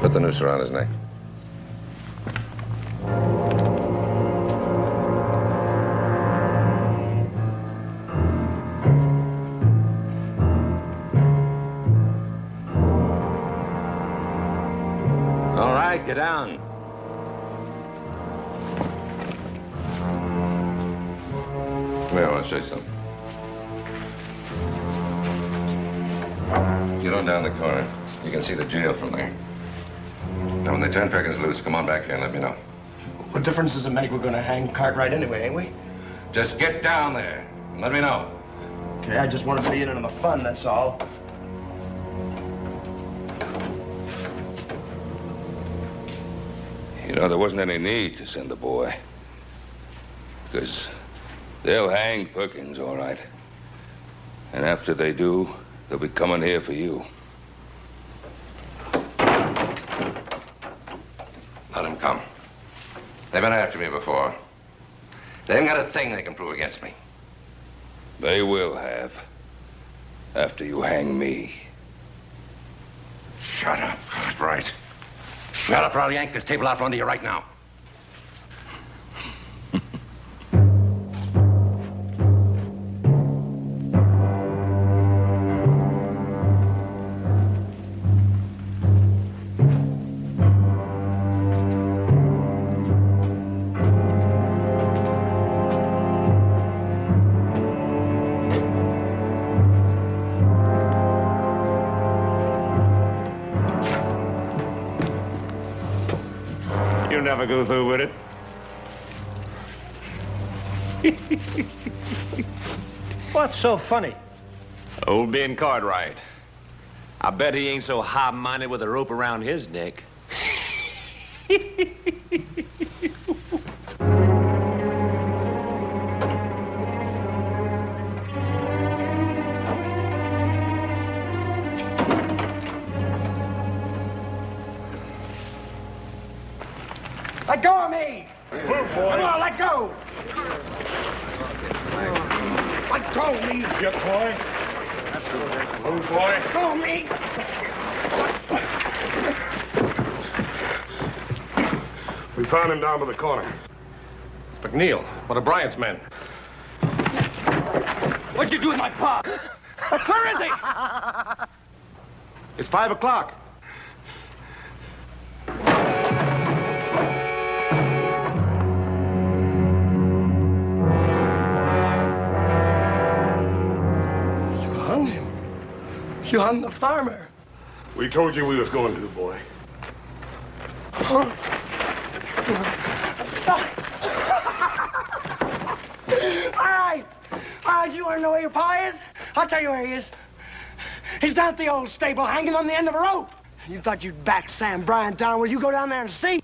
Put the noose around his neck. All right, get down. Come here, I want to show you something. Get on down the corner. You can see the jail from there. Now, when they turn Perkins loose, come on back here and let me know. What difference does it make? We're gonna hang Cartwright anyway, ain't we? Just get down there and let me know. Okay, I just want to be in on the fun, that's all. You know, there wasn't any need to send the boy. Because they'll hang Perkins, all right. And after they do, they'll be coming here for you. Let them come. They've been after me before. They haven't got a thing they can prove against me. They will have. After you hang me. Shut up, Cartwright. I'll probably yank this table out from under you right now. Never go through with it. What's so funny? Old Ben Cartwright. I bet he ain't so high-minded with a rope around his neck. Let go of me! Move, boy. Come on, let go! Let go of me! Get, boy. That's good. Move, boy. Let go of me! We found him down by the corner. McNeil, one of Bryant's men. What'd you do with my pa? Where is he? It's 5 o'clock. You hung the farmer. We told you we was going to, boy. All right, you want to know where your pa is? I'll tell you where he is. He's down at the old stable, hanging on the end of a rope. You thought you'd back Sam Bryant down. Well, you go down there and see.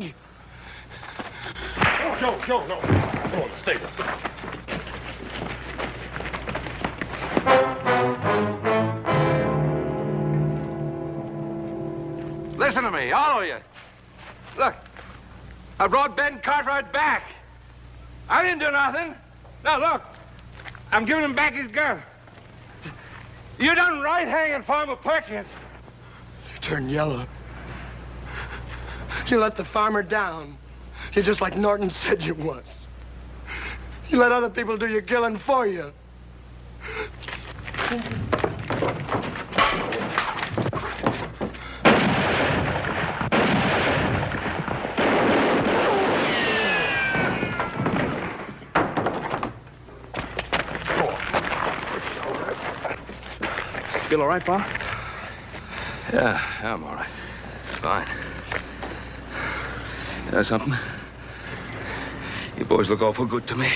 Oh, Joe, no. Go in the stable. Listen to me, all of you. Look, I brought Ben Cartwright back. I didn't do nothing. Now, look, I'm giving him back his gun. You done right hanging Farmer Perkins. You turned yellow. You let the farmer down. You're just like Norton said you was. You let other people do your killing for you. Feel all right, Pa? Yeah, I'm all right. Fine. You know something? You boys look awful good to me.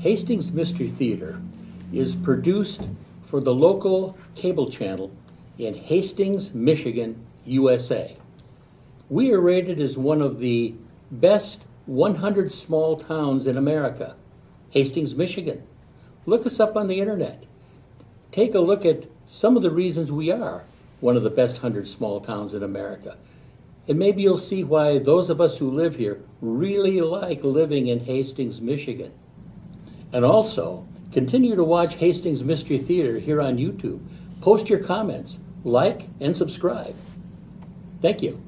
Hastings Mystery Theater is produced for the local cable channel in Hastings, Michigan, USA. We are rated as one of the best 100 small towns in America. Hastings, Michigan. Look us up on the internet. Take a look at some of the reasons we are one of the best 100 small towns in America. And maybe you'll see why those of us who live here really like living in Hastings, Michigan. And also, continue to watch Hastings Mystery Theater here on YouTube. Post your comments, like, and subscribe. Thank you.